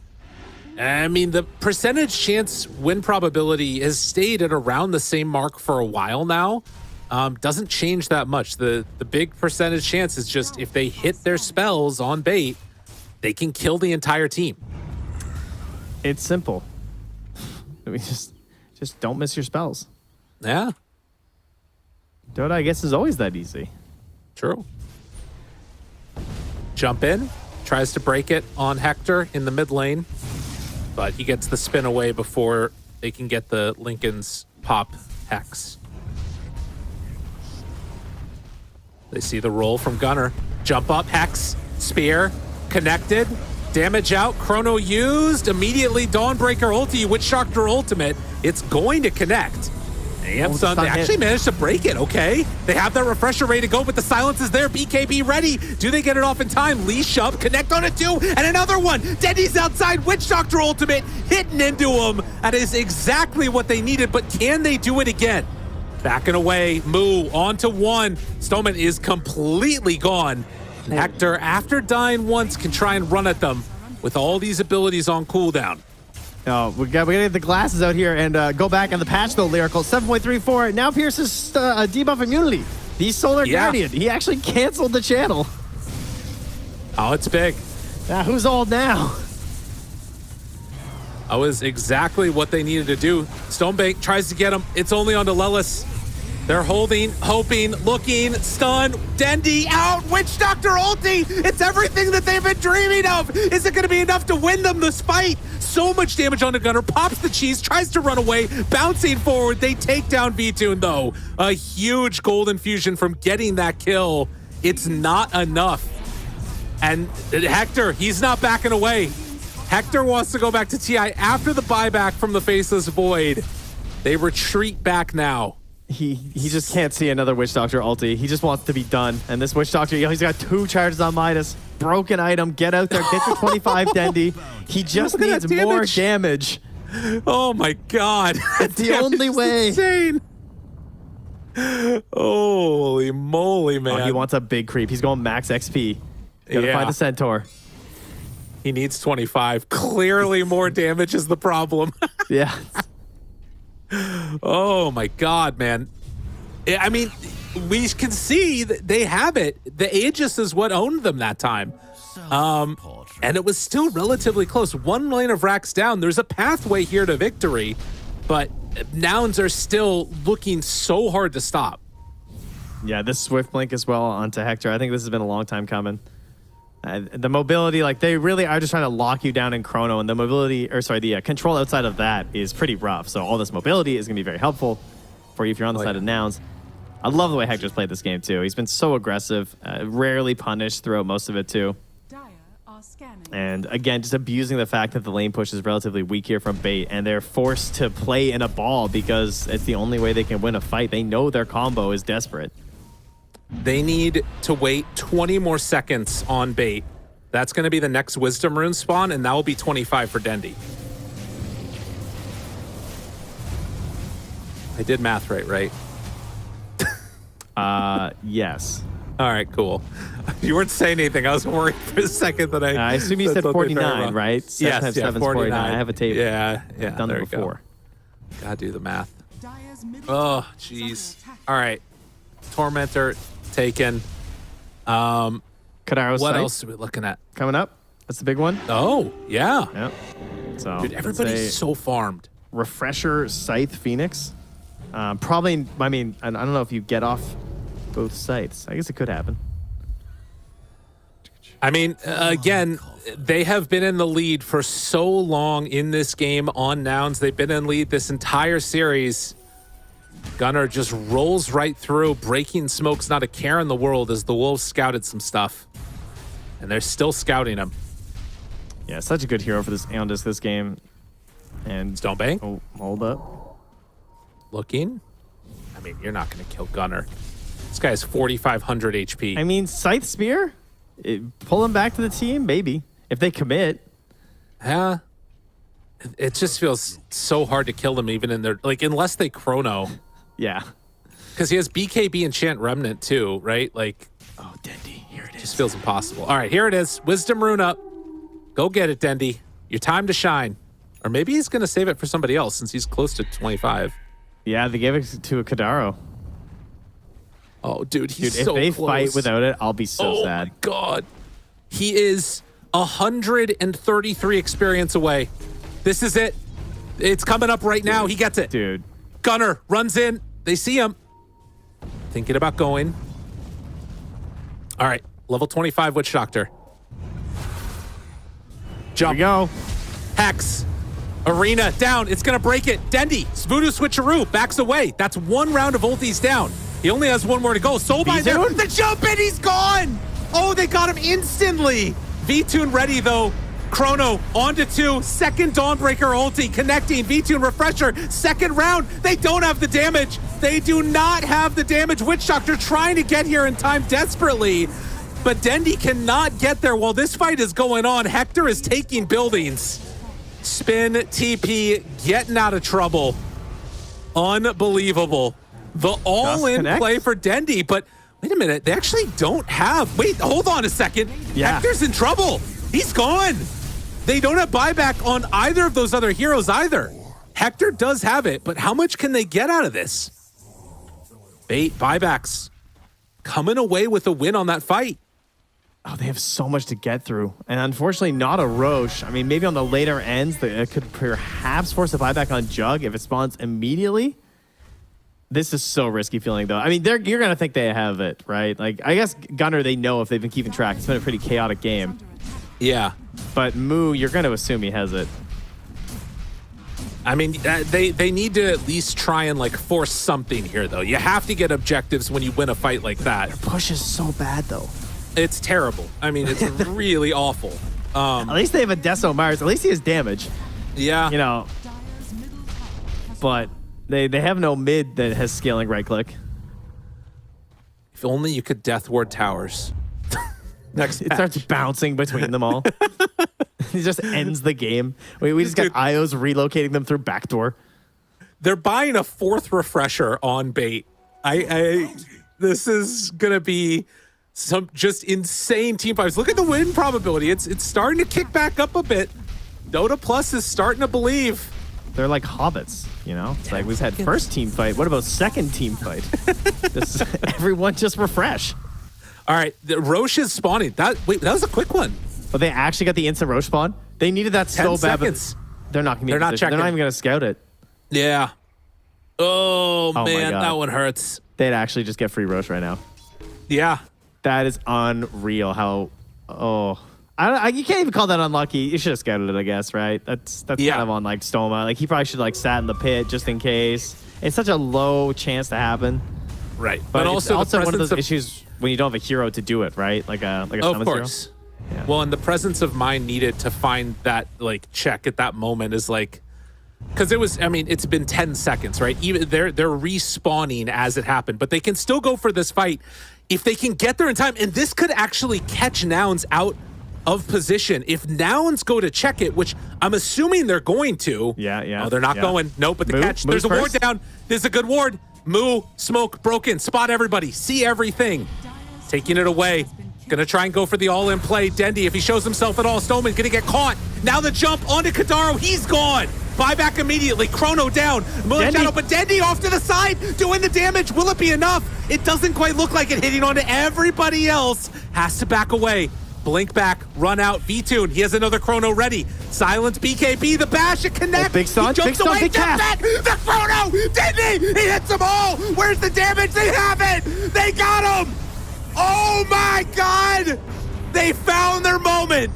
I mean, the percentage chance win probability has stayed at around the same mark for a while now. Doesn't change that much. The big percentage chance is just if they hit their spells on Bait, they can kill the entire team. It's simple. I mean, just don't miss your spells. Yeah. Dota, I guess, is always that easy. True. Jump in, tries to break it on Hector in the mid lane, but he gets the spin away before they can get the Lincoln's pop Hex. They see the roll from Gunner. Jump up, Hex, spear, connected, damage out, Chrono used, immediately Dawnbreaker ulti, Witch Doctor ultimate. It's going to connect. They actually managed to break it, okay. They have that refresher ready to go, but the silence is there. BKB ready. Do they get it off in time? Leash up, connect on it too, and another one. Dendy's outside, Witch Doctor ultimate, hitting into him. That is exactly what they needed, but can they do it again? Backing away, Moo onto one. Stoneman is completely gone. Hector, after dying once, can try and run at them with all these abilities on cooldown. Oh, we gotta get the glasses out here and go back on the patch though, Lyrical. 7.34 now pierces debuff immunity. The Solar Guardian. He actually canceled the channel. Oh, it's big. Now, who's old now? That was exactly what they needed to do. Stonebank tries to get him. It's only on to Lelis. They're holding, hoping, looking, stun. Dendi out. Witch Doctor ulti. It's everything that they've been dreaming of. Is it going to be enough to win them this fight? So much damage on the Gunner. Pops the cheese, tries to run away, bouncing forward. They take down V-Tune, though. A huge gold infusion from getting that kill. It's not enough. And Hector, he's not backing away. Hector wants to go back to TI after the buyback from the Faceless Void. They retreat back now. He just can't see another Witch Doctor ulti. He just wants to be done. And this Witch Doctor, he's got 2 charges on Midas. Broken item. Get out there. Get your 25, Dendi. He just needs more damage. Oh my God. It's the only way. Insane. Holy moly, man. Oh, he wants a big creep. He's going max XP. Gotta find the Centaur. He needs 25. Clearly more damage is the problem. Yeah. Oh my God, man. I mean, we can see that they have it. The Aegis is what owned them that time. And it was still relatively close. 1 million of racks down. There's a pathway here to victory, but Nouns are still looking so hard to stop. Yeah, this Swift Blink as well onto Hector. I think this has been a long time coming. The mobility, like they really are just trying to lock you down in Chrono, and the mobility, or sorry, the control outside of that is pretty rough. So all this mobility is going to be very helpful for you if you're on the side of Nouns. I love the way Hector's played this game too. He's been so aggressive, rarely punished throughout most of it too. And again, just abusing the fact that the lane push is relatively weak here from Bait, and they're forced to play in a ball because it's the only way they can win a fight. They know their combo is desperate. They need to wait 20 more seconds on Bait. That's going to be the next Wisdom Rune spawn, and that will be 25 for Dendi. I did math right? Yes. All right, cool. You weren't saying anything. I was worried for a second that I assume you said 49, right? 7 times 7 is 49. I have a tape. Yeah. I've done it before. Gotta do the math. Oh, jeez. All right. Tormentor taken. Kadaro's what sight else are we looking at? coming up? That's the big one. Oh, yeah. Yep. So Dude, everybody's so farmed. Refresher Scythe Phoenix. Probably, I mean, I don't know if you get off both sites. I guess it could happen. I mean, again, they have been in the lead for so long in this game on Nouns. They've been in lead this entire series. Gunner just rolls right through, breaking smokes, not a care in the world, as the Wolves scouted some stuff. And they're still scouting him. Yeah, such a good hero for this Aeondis this game. And Stonebank. Oh, hold up. Looking. I mean, you're not going to kill Gunner. This guy has 4,500 HP. I mean, Scythe Spear? Pull him back to the team? Maybe. If they commit. Yeah. It just feels so hard to kill them even in their, like, unless they chrono. Yeah. Because he has BKB Enchant Remnant too, right? Like, oh, Dendi, here it is. Just feels impossible. All right, here it is. Wisdom Rune up. Go get it, Dendi. Your time to shine. Or maybe he's going to save it for somebody else since he's close to 25. Yeah, they gave it to a Kadaro. Oh, dude, he's if so they close. fight without it, I'll be so sad. Oh, my God. He is 133 experience away. This is it. It's coming up right now. He gets it. Dude. Gunner runs in. They see him. Thinking about going. All right. Level 25 Witch Doctor. Jump. Here we go. Hex. Arena down. It's going to break it. Dendi. Voodoo Switcheroo backs away. That's 1 round of ultis down. He only has 1 more to go. Soulbind there. The jump in. He's gone. Oh, they got him instantly. V-Tune ready, though. Chrono onto 2. Second Dawnbreaker ulti connecting. V-Tune refresher. Second round. They don't have the damage. They do not have the damage. Witch Doctor trying to get here in time desperately. But Dendi cannot get there while this fight is going on. Hector is taking buildings. Spin, TP, getting out of trouble. Unbelievable. The all-in play for Dendi, but wait a minute. They actually don't have... Wait, hold on a second. Yeah. Hector's in trouble. He's gone. They don't have buyback on either of those other heroes either. Hector does have it, but how much can they get out of this? Bait buybacks. coming away with a win on that fight. Oh, they have so much to get through. And unfortunately, not a Roche. I mean, maybe on the later ends, it could perhaps force a buyback on Jug if it spawns immediately. This is so risky feeling, though. I mean, you're going to think they have it, right? Like, I guess Gunner, they know if they've been keeping track. It's been a pretty chaotic game. Yeah. But Moo, you're going to assume he has it. I mean, they need to at least try and like force something here, though. You have to get objectives when you win a fight like that. Push is so bad, though. It's terrible. I mean, it's really awful. At least they have a Deso Myers. At least he has damage. Yeah. You know, but they have no mid that has scaling right click. If only you could Death Ward towers. Next It patch. starts bouncing between them all. He just ends the game. We just got IOs relocating them through backdoor. They're buying a 4th refresher on bait. This is gonna be some just insane team fights. Look at the win probability. It's starting to kick back up a bit. Dota Plus is starting to believe. They're like hobbits, you know? It's like we've had first team fight. What about second team fight? Everyone just refresh. All right, the Roche is spawning. That was a quick one. But they actually got the instant Roche spawn. They needed that 10 so bad. seconds. But they're not going to be. They're not They're checking. not even going to scout it. Yeah. Oh my man, God. that one hurts. They'd actually just get free Roche right now. Yeah. That is unreal. How? You can't even call that unlucky. You should have scouted it, I guess, right? That's Yeah. kind of on like Stoma. Like he probably should like sat in the pit just in case. It's such a low chance to happen. Right. But also it's the also one of those presence issues when you don't have a hero to do it, right? Like a of summons course. hero. Yeah. Well, and the presence of mind needed to find that like check at that moment is like, because it was. I mean, it's been 10 seconds, right? Even they're respawning as it happened, but they can still go for this fight if they can get there in time. And this could actually catch Nouns out of position if Nouns go to check it, which I'm assuming they're going to. Yeah. Oh, they're not Yeah. going. No, but the Moo? catch. Moo's There's a ward first? down. There's a good ward. Moo, smoke, broken. Spot everybody. See everything. Taking it away. Gonna try and go for the all-in play. Dendy, if he shows himself at all, Stoneman gonna get caught. Now the jump onto Kadaro. He's gone. Buyback immediately. Chrono down. Shadow, but Dendy off to the side, doing the damage. Will it be enough? It doesn't quite look like it. Hitting onto everybody else. Has to back away. Blink back, run out. V-Tune, he has another Chrono ready. Silence BKB, the bash, it connects. Big stun, He jumps big stun, away, big jumps cast. back. The Chrono, Dendy, he hits them all. Where's the damage? They have it. They got him. Oh my God! They found their moment.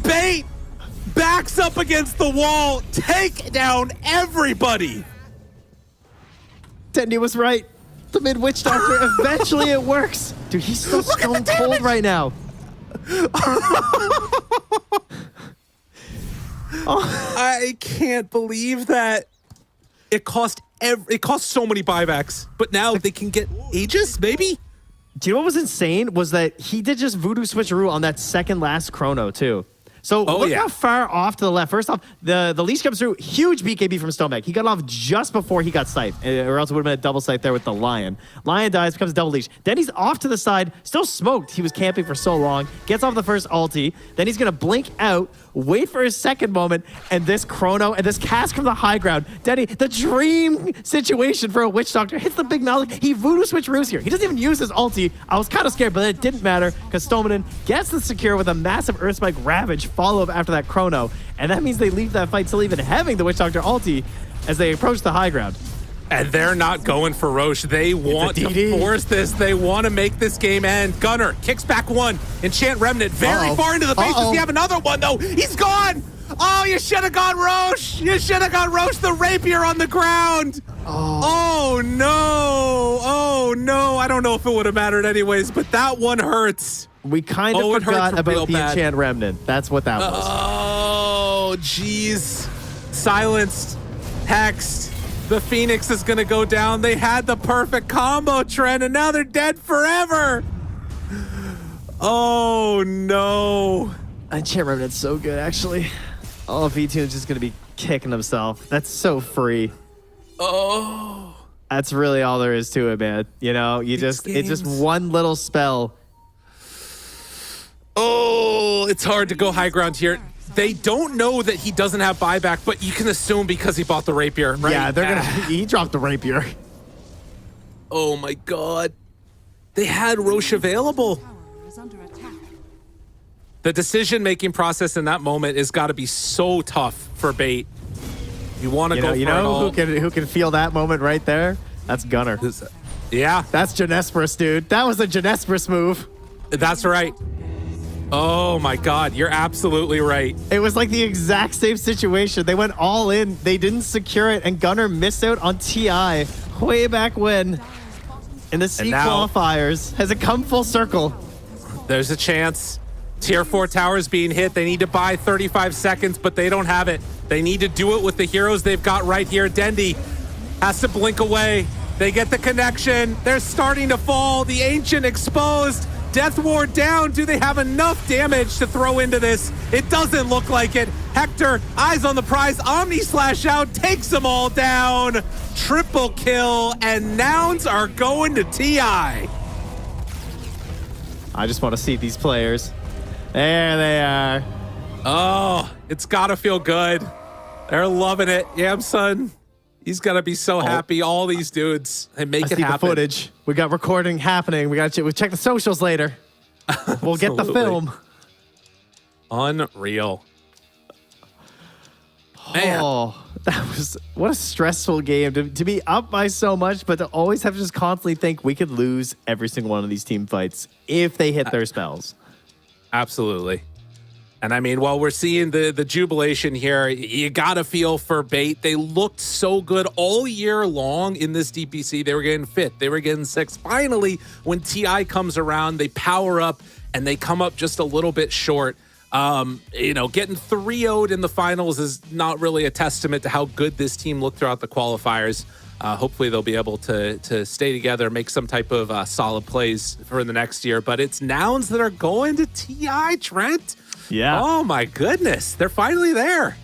Bait backs up against the wall, take down everybody. Tendy was right. The mid witch doctor. Eventually it works. Dude, he's so stone cold right now. I can't believe that. It cost so many buybacks, but now they can get Aegis, maybe? Do you know what was insane? Was that he did just voodoo switcheroo on that second last chrono too. So look how far off to the left. First off, the leash comes through. Huge BKB from Stoneback. He got off just before he got scythed, or else it would have been a double scythe there with the Lion. Lion dies, becomes a double leash. Then he's off to the side, still smoked. He was camping for so long. Gets off the first ulti. Then he's going to blink out, wait for his second moment, and this chrono and this cast from the high ground. Denny, the dream situation for a Witch Doctor, hits the big knowledge. He voodoo switcheroos here. He doesn't even use his ulti. I was kind of scared, but it didn't matter because Stoneman gets the secure with a massive Earth Spike Ravage follow-up after that chrono. And that means they leave that fight still even having the Witch Doctor ulti as they approach the high ground. And they're not going for Roche. They want to force this. They want to make this game end. Gunner kicks back one. Enchant Remnant very far into the base. Does he have another one, though? He's gone. Oh, you should have gone Roche. You should have gone Roche, the rapier on the ground. Oh, no. Oh, no. I don't know if it would have mattered anyways, but that one hurts. We kind of it forgot hurts real about the bad. Enchant Remnant. That's what that was. Oh, jeez. Silenced. Hexed. The Phoenix is going to go down. They had the perfect combo trend, and now they're dead forever. Oh, no. Enchant Remnant's so good, actually. Oh, V2 is just going to be kicking himself. That's so free. Oh. That's really all there is to it, man. You know, it's just one little spell. Oh, it's hard to go high ground here. They don't know that he doesn't have buyback, but you can assume because he bought the rapier, right? Yeah, they're gonna. He dropped the rapier. Oh my God. They had Roche available. Tower is under attack. The decision-making process in that moment has got to be so tough for Bait. You want to go for it all. who can feel that moment right there? That's Gunner. Yeah, That's Genesperus, dude. That was a Genesperus move. that's right. Oh my God, you're absolutely right. It was like the exact same situation. They went all in. They didn't secure it, and Gunner missed out on TI way back when in the C now- qualifiers. Has it come full circle? There's a chance. Tier 4 towers being hit. They need to buy 35 seconds, but they don't have it. They need to do it with the heroes they've got right here. Dendy has to blink away. They get the connection. They're starting to fall. The Ancient exposed. Death Ward down. Do they have enough damage to throw into this? It doesn't look like it. Hector, eyes on the prize. Omni slash out, takes them all down. Triple kill, and nouns are going to TI. I just want to see these players. There they are. Oh, it's got to feel good. They're loving it. Yamson, he's going to be so happy. All these dudes, and make I it see happen. the footage. We got recording happening. We'll check the socials later. We'll get the Absolutely. film. Unreal. Man. Oh, that was what a stressful game to be up by so much, but to always have to just constantly think we could lose every single one of these team fights if they hit their spells. Absolutely. And I mean, while we're seeing the jubilation here, you got to feel for Bait. They looked so good all year long in this DPC. They were getting 5th. They were getting 6th. Finally, when TI comes around, they power up and they come up just a little bit short. Getting 3-0'd in the finals is not really a testament to how good this team looked throughout the qualifiers. Hopefully they'll be able to stay together, make some type of solid plays for the next year. But it's nouns that are going to TI, Trent. Yeah. Oh my goodness. They're finally there.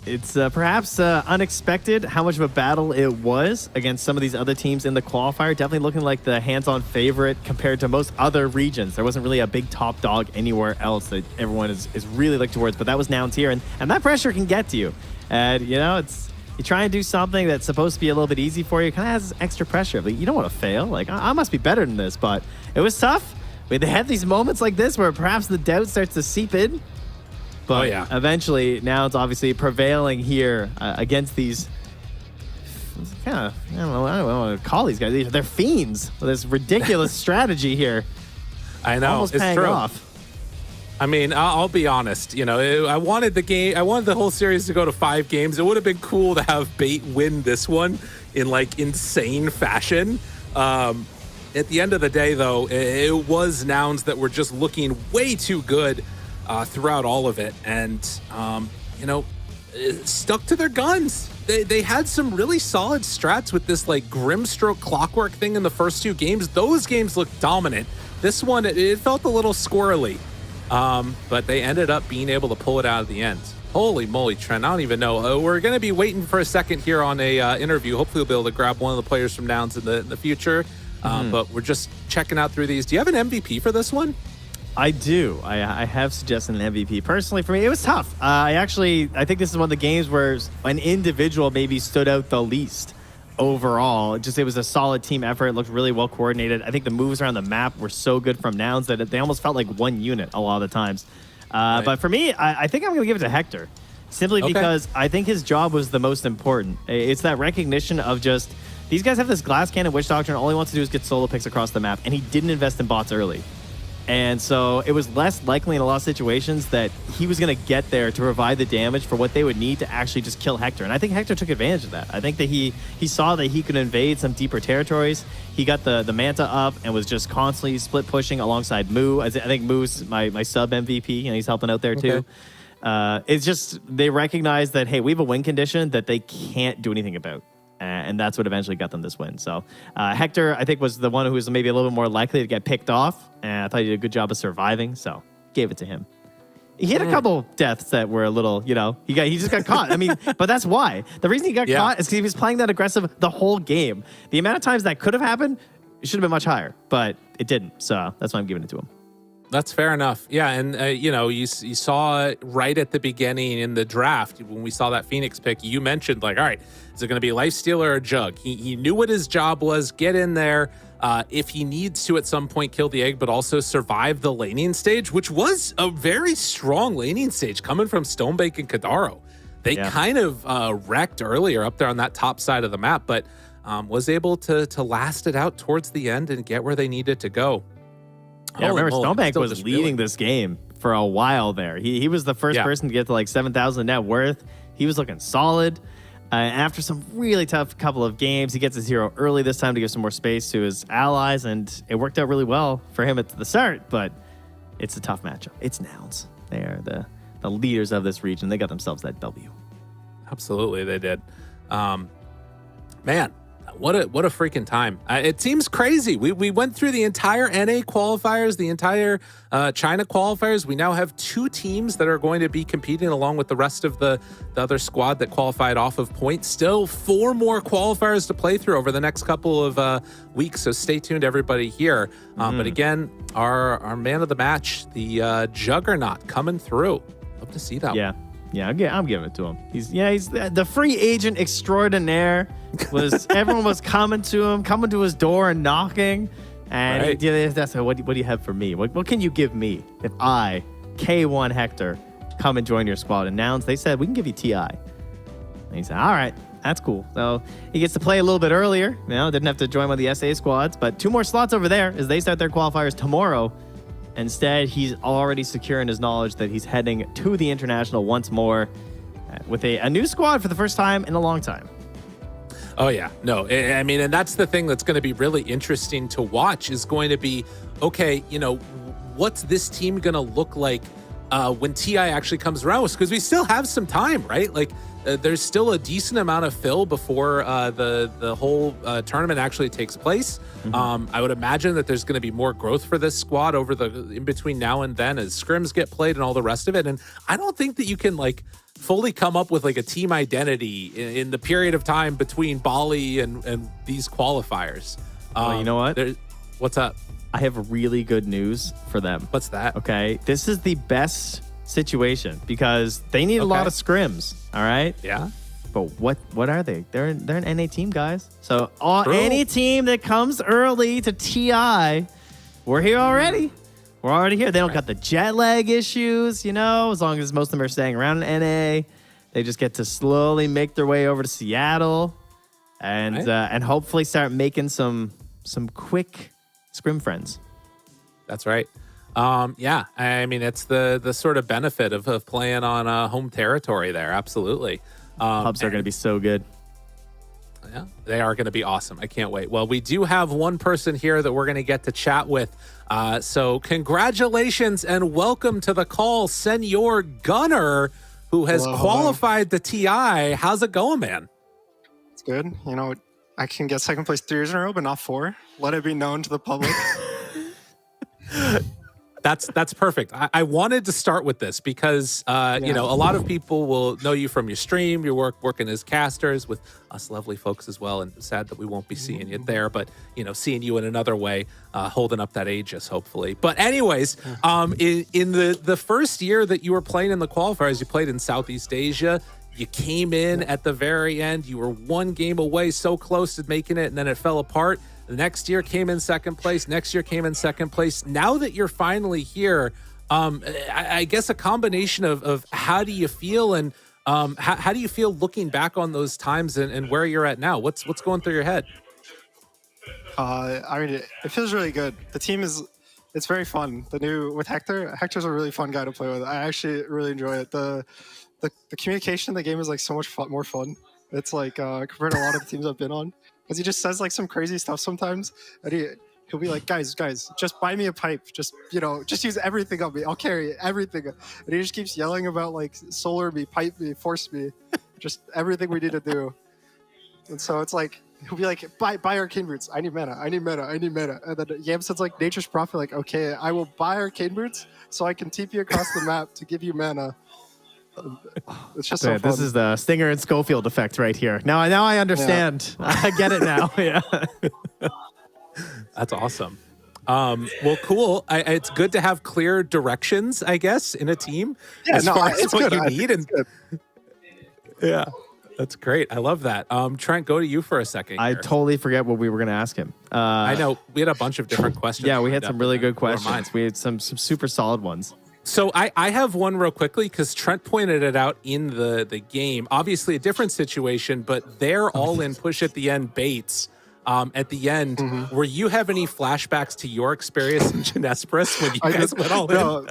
It's perhaps unexpected how much of a battle it was against some of these other teams in the qualifier. Definitely looking like the hands-on favorite compared to most other regions. There wasn't really a big top dog anywhere else that everyone is really looked towards, but that was nouns here, and that pressure can get to you. And, it's you try and do something that's supposed to be a little bit easy for you, kind of has extra pressure. But you don't want to fail. Like, I must be better than this, but it was tough. They had these moments like this where perhaps the doubt starts to seep in. But eventually, now it's obviously prevailing here against these kind of, I don't know what to call these guys. They're fiends with this ridiculous strategy here. I know. Almost it's paying true. off. I mean, I'll be honest. I wanted the whole series to go to 5 games. It would have been cool to have Bait win this one in like insane fashion. At the end of the day, though, it was nouns that were just looking way too good throughout all of it, and stuck to their guns. They had some really solid strats with this like Grimstroke clockwork thing in the first 2 games. Those games looked dominant. This one, it felt a little squirrely, but they ended up being able to pull it out at the end. Holy moly, Trent, I don't even know. We're going to be waiting for a second here on a interview. Hopefully we'll be able to grab one of the players from nouns in the future. But we're just checking out through these. Do you have an MVP for this one? I do. I have suggested an MVP. Personally, for me, it was tough. I think this is one of the games where an individual maybe stood out the least overall. It was a solid team effort. It looked really well coordinated. I think the moves around the map were so good from nouns that they almost felt like one unit a lot of the times. But for me, I think I'm going to give it to Hector. Simply because I think his job was the most important. It's that recognition of just, these guys have this glass cannon Witch Doctor, and all he wants to do is get solo picks across the map, and he didn't invest in bots early. And so it was less likely in a lot of situations that he was going to get there to provide the damage for what they would need to actually just kill Hector. And I think Hector took advantage of that. I think that he saw that he could invade some deeper territories. He got the Manta up and was just constantly split pushing alongside Moo. I think Moo's my sub MVP, and he's helping out there too. It's just, they recognize that, hey, we have a win condition that they can't do anything about. And that's what eventually got them this win. So Hector, I think, was the one who was maybe a little bit more likely to get picked off. And I thought he did a good job of surviving. So gave it to him. He had a couple deaths that were a little, he just got caught. I mean, but that's why. The reason he got caught is because he was playing that aggressive the whole game. The amount of times that could have happened, it should have been much higher. But it didn't. So that's why I'm giving it to him. That's fair enough. Yeah, and you saw right at the beginning in the draft when we saw that Phoenix pick, you mentioned like, all right, is it going to be Lifestealer or Jug? He knew what his job was. Get in there, if he needs to at some point kill the egg, but also survive the laning stage, which was a very strong laning stage coming from Stonebake and Kadaro. They kind of wrecked earlier up there on that top side of the map, but was able to last it out towards the end and get where they needed to go. Yeah, remember Stonebake was leading this game for a while there. He was the first person to get to like 7,000 net worth. He was looking solid. After some really tough couple of games, he gets his hero early this time to give some more space to his allies, and it worked out really well for him at the start, but it's a tough matchup. It's nouns. They are the leaders of this region. They got themselves that W. Absolutely, they did. Man, what a freaking time. It seems crazy. We went through the entire NA qualifiers, the entire China qualifiers. We now have 2 teams that are going to be competing along with the rest of the other squad that qualified off of points. Still 4 more qualifiers to play through over the next couple of weeks, so stay tuned, everybody here. But again, our man of the match, the Juggernaut, coming through. Love to see that one. Yeah, I'm giving it to him. He's the free agent extraordinaire. Everyone was coming to his door and knocking, and that's what do you have for me? What can you give me if I, K1 Hector, come and join your squad? And Nouns, they said we can give you TI. And he said, all right, that's cool. So he gets to play a little bit earlier. Didn't have to join one of the SA squads, but 2 more slots over there as they start their qualifiers tomorrow. Instead, he's already secure in his knowledge that he's heading to the International once more with a new squad for the first time in a long time. Oh, yeah. No, I mean, and that's the thing that's going to be really interesting to watch is going to be, okay, what's this team going to look like when TI actually comes around? Because we still have some time, right? Like, there's still a decent amount of fill before the whole tournament actually takes place. I would imagine that there's going to be more growth for this squad over in between now and then as scrims get played and all the rest of it. And I don't think that you can fully come up with a team identity in the period of time between Bali and these qualifiers. Well, you know what? What's up? I have really good news for them. What's that? Okay, this is the best situation because they need a lot of scrims. All right. Yeah. But what are they? They're an NA team, guys. So any team that comes early to TI, we're here already. We're already here. They don't got the jet lag issues, as long as most of them are staying around in NA. They just get to slowly make their way over to Seattle and hopefully start making some quick scrim friends. That's right. Yeah, I mean, it's the sort of benefit of playing on home territory there. Absolutely. Pubs are going to be so good. Yeah, they are going to be awesome. I can't wait. Well, we do have one person here that we're going to get to chat with. So congratulations and welcome to the call, Senor Gunner, who has qualified the TI. How's it going, man? It's good. I can get second place 3 years in a row, but not 4. Let it be known to the public. That's perfect. I wanted to start with this because, a lot of people will know you from your stream, your working as casters with us lovely folks as well. And sad that we won't be seeing you there, but, seeing you in another way, holding up that Aegis, hopefully. But anyways, in the first year that you were playing in the qualifiers, you played in Southeast Asia. You came in at the very end. You were 1 game away, so close to making it, and then it fell apart. The next year came in second place. Next year came in second place. Now that you're finally here, I guess a combination of how do you feel and how do you feel looking back on those times and where you're at now? What's going through your head? I mean, it feels really good. The team it's very fun. With Hector's a really fun guy to play with. I actually really enjoy it. The communication in the game is so much more fun. It's compared to a lot of the teams I've been on. Because he just says some crazy stuff sometimes, and he'll be like, guys, just buy me a pipe, just use everything on me, I'll carry everything, and he just keeps yelling about solar me, pipe me, force me, just everything we need to do. And so it's he'll be like, buy arcane boots, I need mana, and then Yamsen's nature's prophet, okay, I will buy arcane boots so I can TP across the map to give you mana. It's just so fun. This is the Stinger and Schofield effect right here. Now I understand. Yeah. I get it now. Yeah. That's awesome. Well, cool. It's good to have clear directions, I guess, in a team as far as what you need. And yeah. That's great. I love that. Trent, go to you for a second. I here. totally forget what we were going to ask him. I know we had a bunch of different questions. Yeah, we had lined some up, really and good then never mind. questions. We had some super solid ones. So I have one real quickly because Trent pointed it out in the game. Obviously a different situation, but they're all in push at the end baits. At the end, were you have any flashbacks to your experience in Genespris when you guys went all in? No,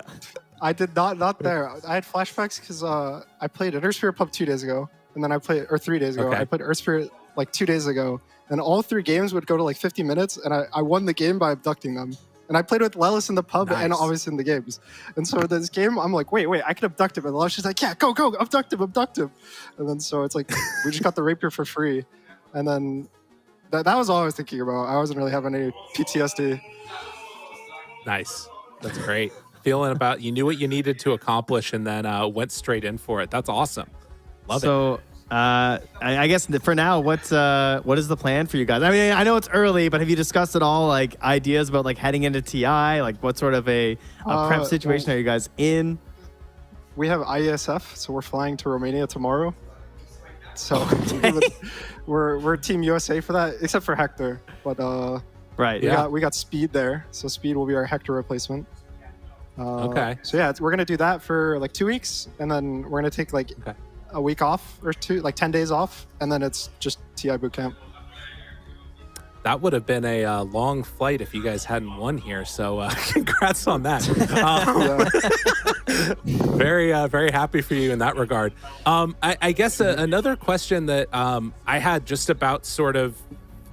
I did not there. I had flashbacks because I played Earth Spirit Pub 2 days ago, and then I played, or 3 days ago. Okay. I played Earth Spirit like 2 days ago, and all 3 games would go to like 50 minutes, and I won the game by abducting them. And I played with Lelis in the pub and obviously in the games. And so this game, I'm like, wait, I can abduct him. And Lelis, she's like, yeah, go, abduct him. And then so it's like, we just got the rapier for free. And then that was all I was thinking about. I wasn't really having any PTSD. Nice. That's great. Feeling about, you knew what you needed to accomplish and then went straight in for it. That's awesome. Love it. So I guess for now, what is the plan for you guys? I mean, I know it's early, but have you discussed at all like ideas about like heading into TI? Like what sort of a prep situation are you guys in? We have IESF, so we're flying to Romania tomorrow. So we're Team USA for that, except for Hector. But right, we got Speed there, so Speed will be our Hector replacement. Okay. So yeah, we're gonna do that for like 2 weeks, and then we're gonna take like a week off or 10 days off, and then it's just TI boot camp. That would have been a long flight if you guys hadn't won here. So congrats on that. Very happy for you in that regard. I guess another question that I had just about sort of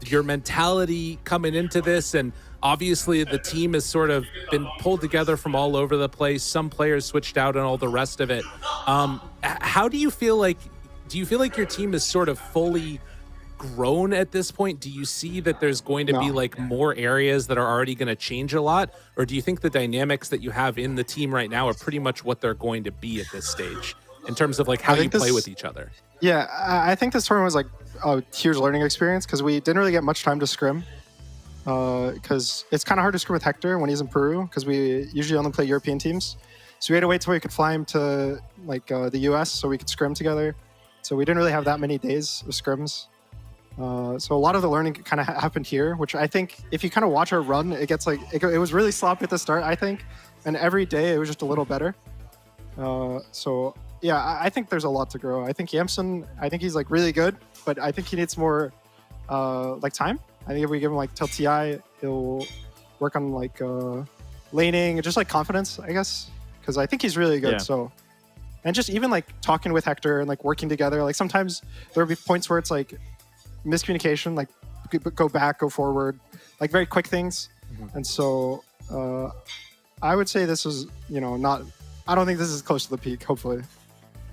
your mentality coming into this, and obviously the team has sort of been pulled together from all over the place. Some players switched out and all the rest of it. How do you feel like your team is sort of fully grown at this point? Do you see that there's going to be like more areas that are already going to change a lot? Or do you think the dynamics that you have in the team right now are pretty much what they're going to be at this stage in terms of like how you play with each other? Yeah, I think this tournament was like a huge learning experience because we didn't really get much time to scrim. Because it's kind of hard to scrim with Hector when he's in Peru because we usually only play European teams. So we had to wait till we could fly him to like the US so we could scrim together. So we didn't really have that many days of scrims. So a lot of the learning kind of happened here, which I think if you kind of watch our run, it gets like, it was really sloppy at the start, I think. And every day it was just a little better. So yeah, I think there's a lot to grow. I think Yamson, I think he's like really good, but I think he needs more like time. I think if we give him like till TI, he'll work on like laning and just like confidence, I guess. Because I think he's really good. Yeah. So, and just even like talking with Hector and like working together, like sometimes there'll be points where it's like miscommunication, like go back, go forward, like very quick things. And so I would say this is, I don't think this is close to the peak, hopefully.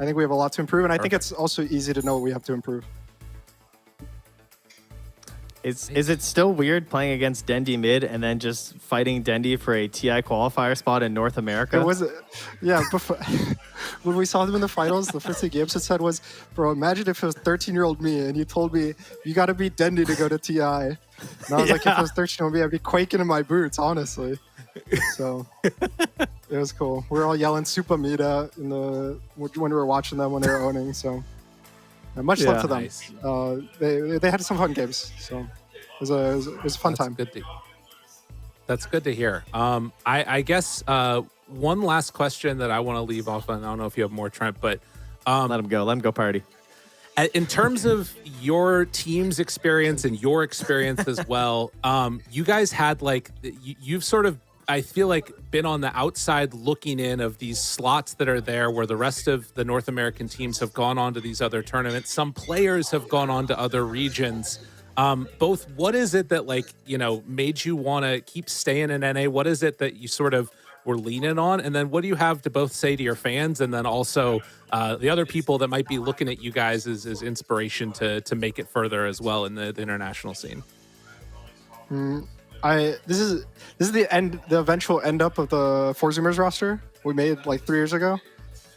I think we have a lot to improve, and I think it's also easy to know what we have to improve. Is it still weird playing against Dendi mid and then just fighting Dendi for a TI qualifier spot in North America? It was, yeah. Before, when we saw them in the finals, the first thing Gibson said was, "Bro, imagine if it was 13-year-old me and you told me you got to beat Dendi to go to TI." And I was like, if it was 13-year-old me, I'd be quaking in my boots, honestly. So it was cool. We were all yelling "Super Mita" when we were watching them when they were owning. So. And much love to them. Nice. They had some fun games, so it was a fun time. That's good to hear. I guess one last question that I want to leave off on. I don't know if you have more, Trent, but let him go party. In terms of your team's experience and your experience as well, you guys had like you've sort of, I feel like, been on the outside looking in of these slots that are there where the rest of the North American teams have gone on to these other tournaments. Some players have gone on to other regions. Both, what is it that made you want to keep staying in NA? What is it that you sort of were leaning on? And then what do you have to both say to your fans and then also the other people that might be looking at you guys as inspiration to make it further as well in the international scene? This is the eventual end up of the Four Zoomers roster we made like 3 years ago.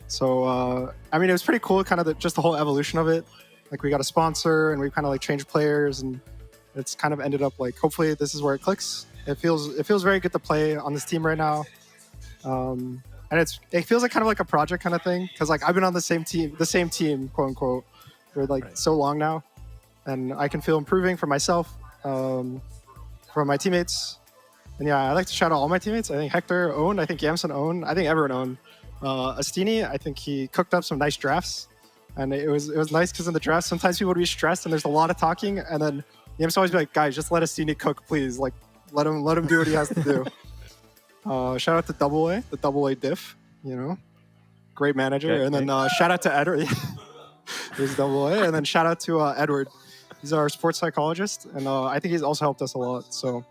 So it was pretty cool, kind of just the whole evolution of it. Like we got a sponsor and we kind of like changed players, and it's kind of ended up like hopefully this is where it clicks. It feels very good to play on this team right now, and it feels like kind of like a project kind of thing because like I've been on the same team, quote unquote, for like so long now, and I can feel improving for myself, from my teammates. And yeah, I like to shout out all my teammates. I think Hector owned. I think Yamson owned. I think everyone owned. Astini, I think he cooked up some nice drafts, and it was nice because in the draft sometimes people would be stressed and there's a lot of talking, and then Yamson always be like, guys, just let Astini cook, please. Like let him do what he has to do. Shout out to Double-A, the Double-A diff, you know, great manager. Okay, and then shout out to Edward. There's Double-A, and then shout out to Edward. He's our sports psychologist, and I think he's also helped us a lot. So.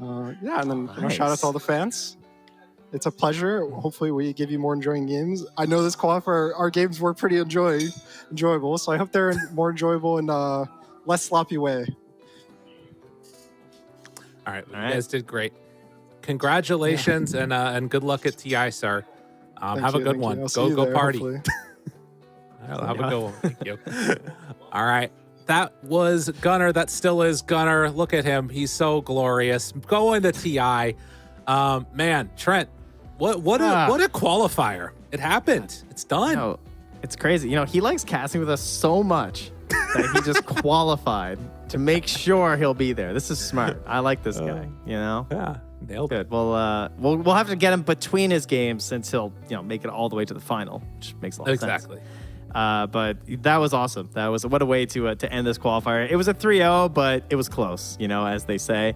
Yeah, and then shout out to all the fans. It's a pleasure. Hopefully, we give you more enjoying games. I know this qualifier, our games were pretty enjoyable, so I hope they're more enjoyable in a less sloppy way. All right, you guys did great. Congratulations and good luck at TI, sir. Have a good one. Go party. I'll have a good one. Thank you. All right. That was Gunnar. That still is Gunnar. Look at him. He's so glorious. Going to TI. Man, Trent, what a qualifier. It happened. It's done. No, it's crazy. You know, he likes casting with us so much that he just qualified to make sure he'll be there. This is smart. I like this guy, you know? Yeah, nailed it. Well, we'll have to get him between his games since he'll, make it all the way to the final, which makes a lot of sense. Exactly. But that was awesome. What a way to end this qualifier. It was a 3-0, but it was close, as they say,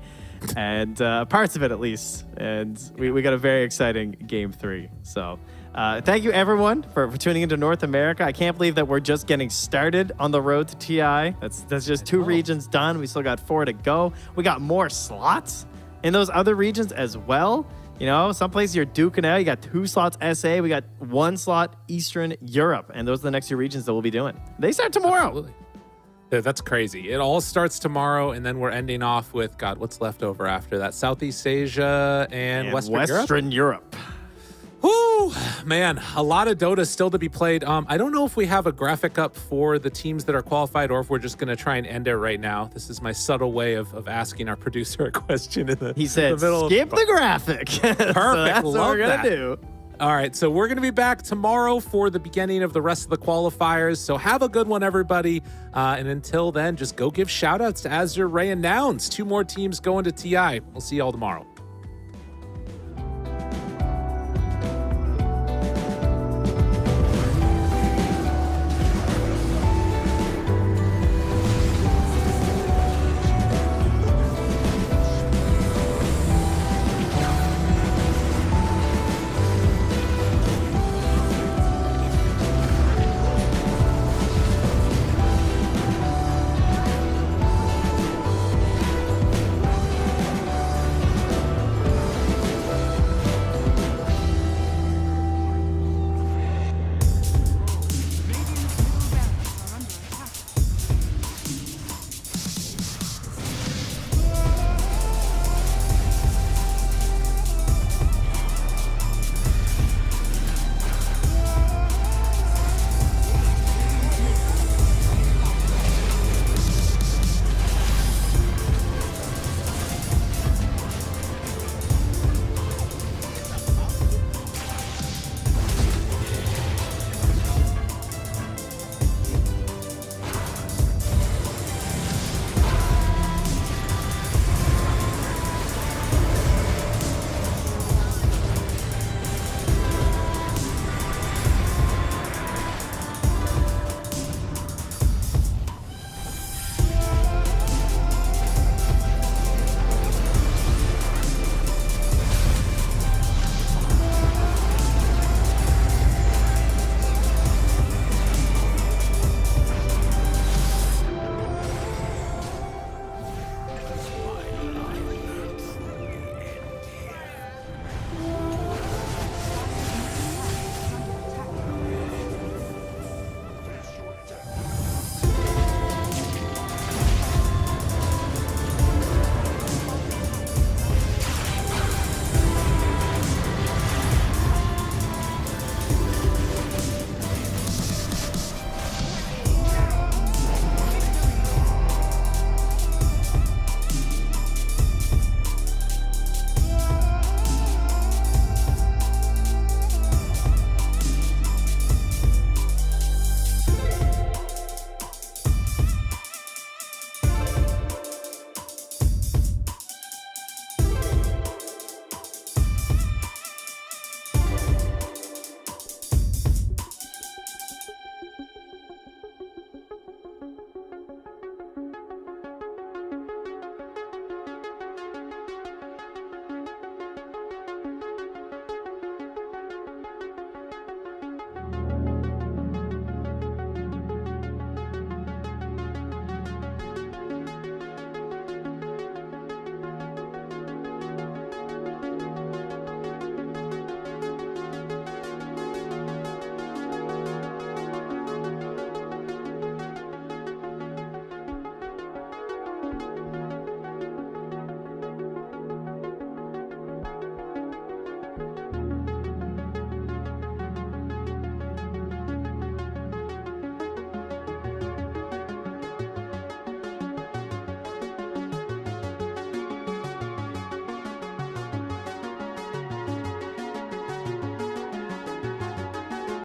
and parts of it at least. And we got a very exciting game 3. So thank you everyone for tuning into North America. I can't believe that we're just getting started on the road to TI. That's just 2 regions done. We still got 4 to go. We got more slots in those other regions as well. Some places you're duking out. You got 2 slots SA. We got 1 slot Eastern Europe. And those are the next 2 regions that we'll be doing. They start tomorrow. Absolutely. Yeah, that's crazy. It all starts tomorrow, and then we're ending off with, God, what's left over after that? Southeast Asia and Western Europe. Whoo, man, a lot of Dota still to be played. I don't know if we have a graphic up for the teams that are qualified or if we're just going to try and end it right now. This is my subtle way of asking our producer a question in the He said, the middle skip the graphic. Perfect. So that's what we're going to do. All right, so we're going to be back tomorrow for the beginning of the rest of the qualifiers. So have a good one, everybody. And until then, just go give shout-outs to Azure, Ray, and Nouns. 2 more teams going to TI. We'll see you all tomorrow.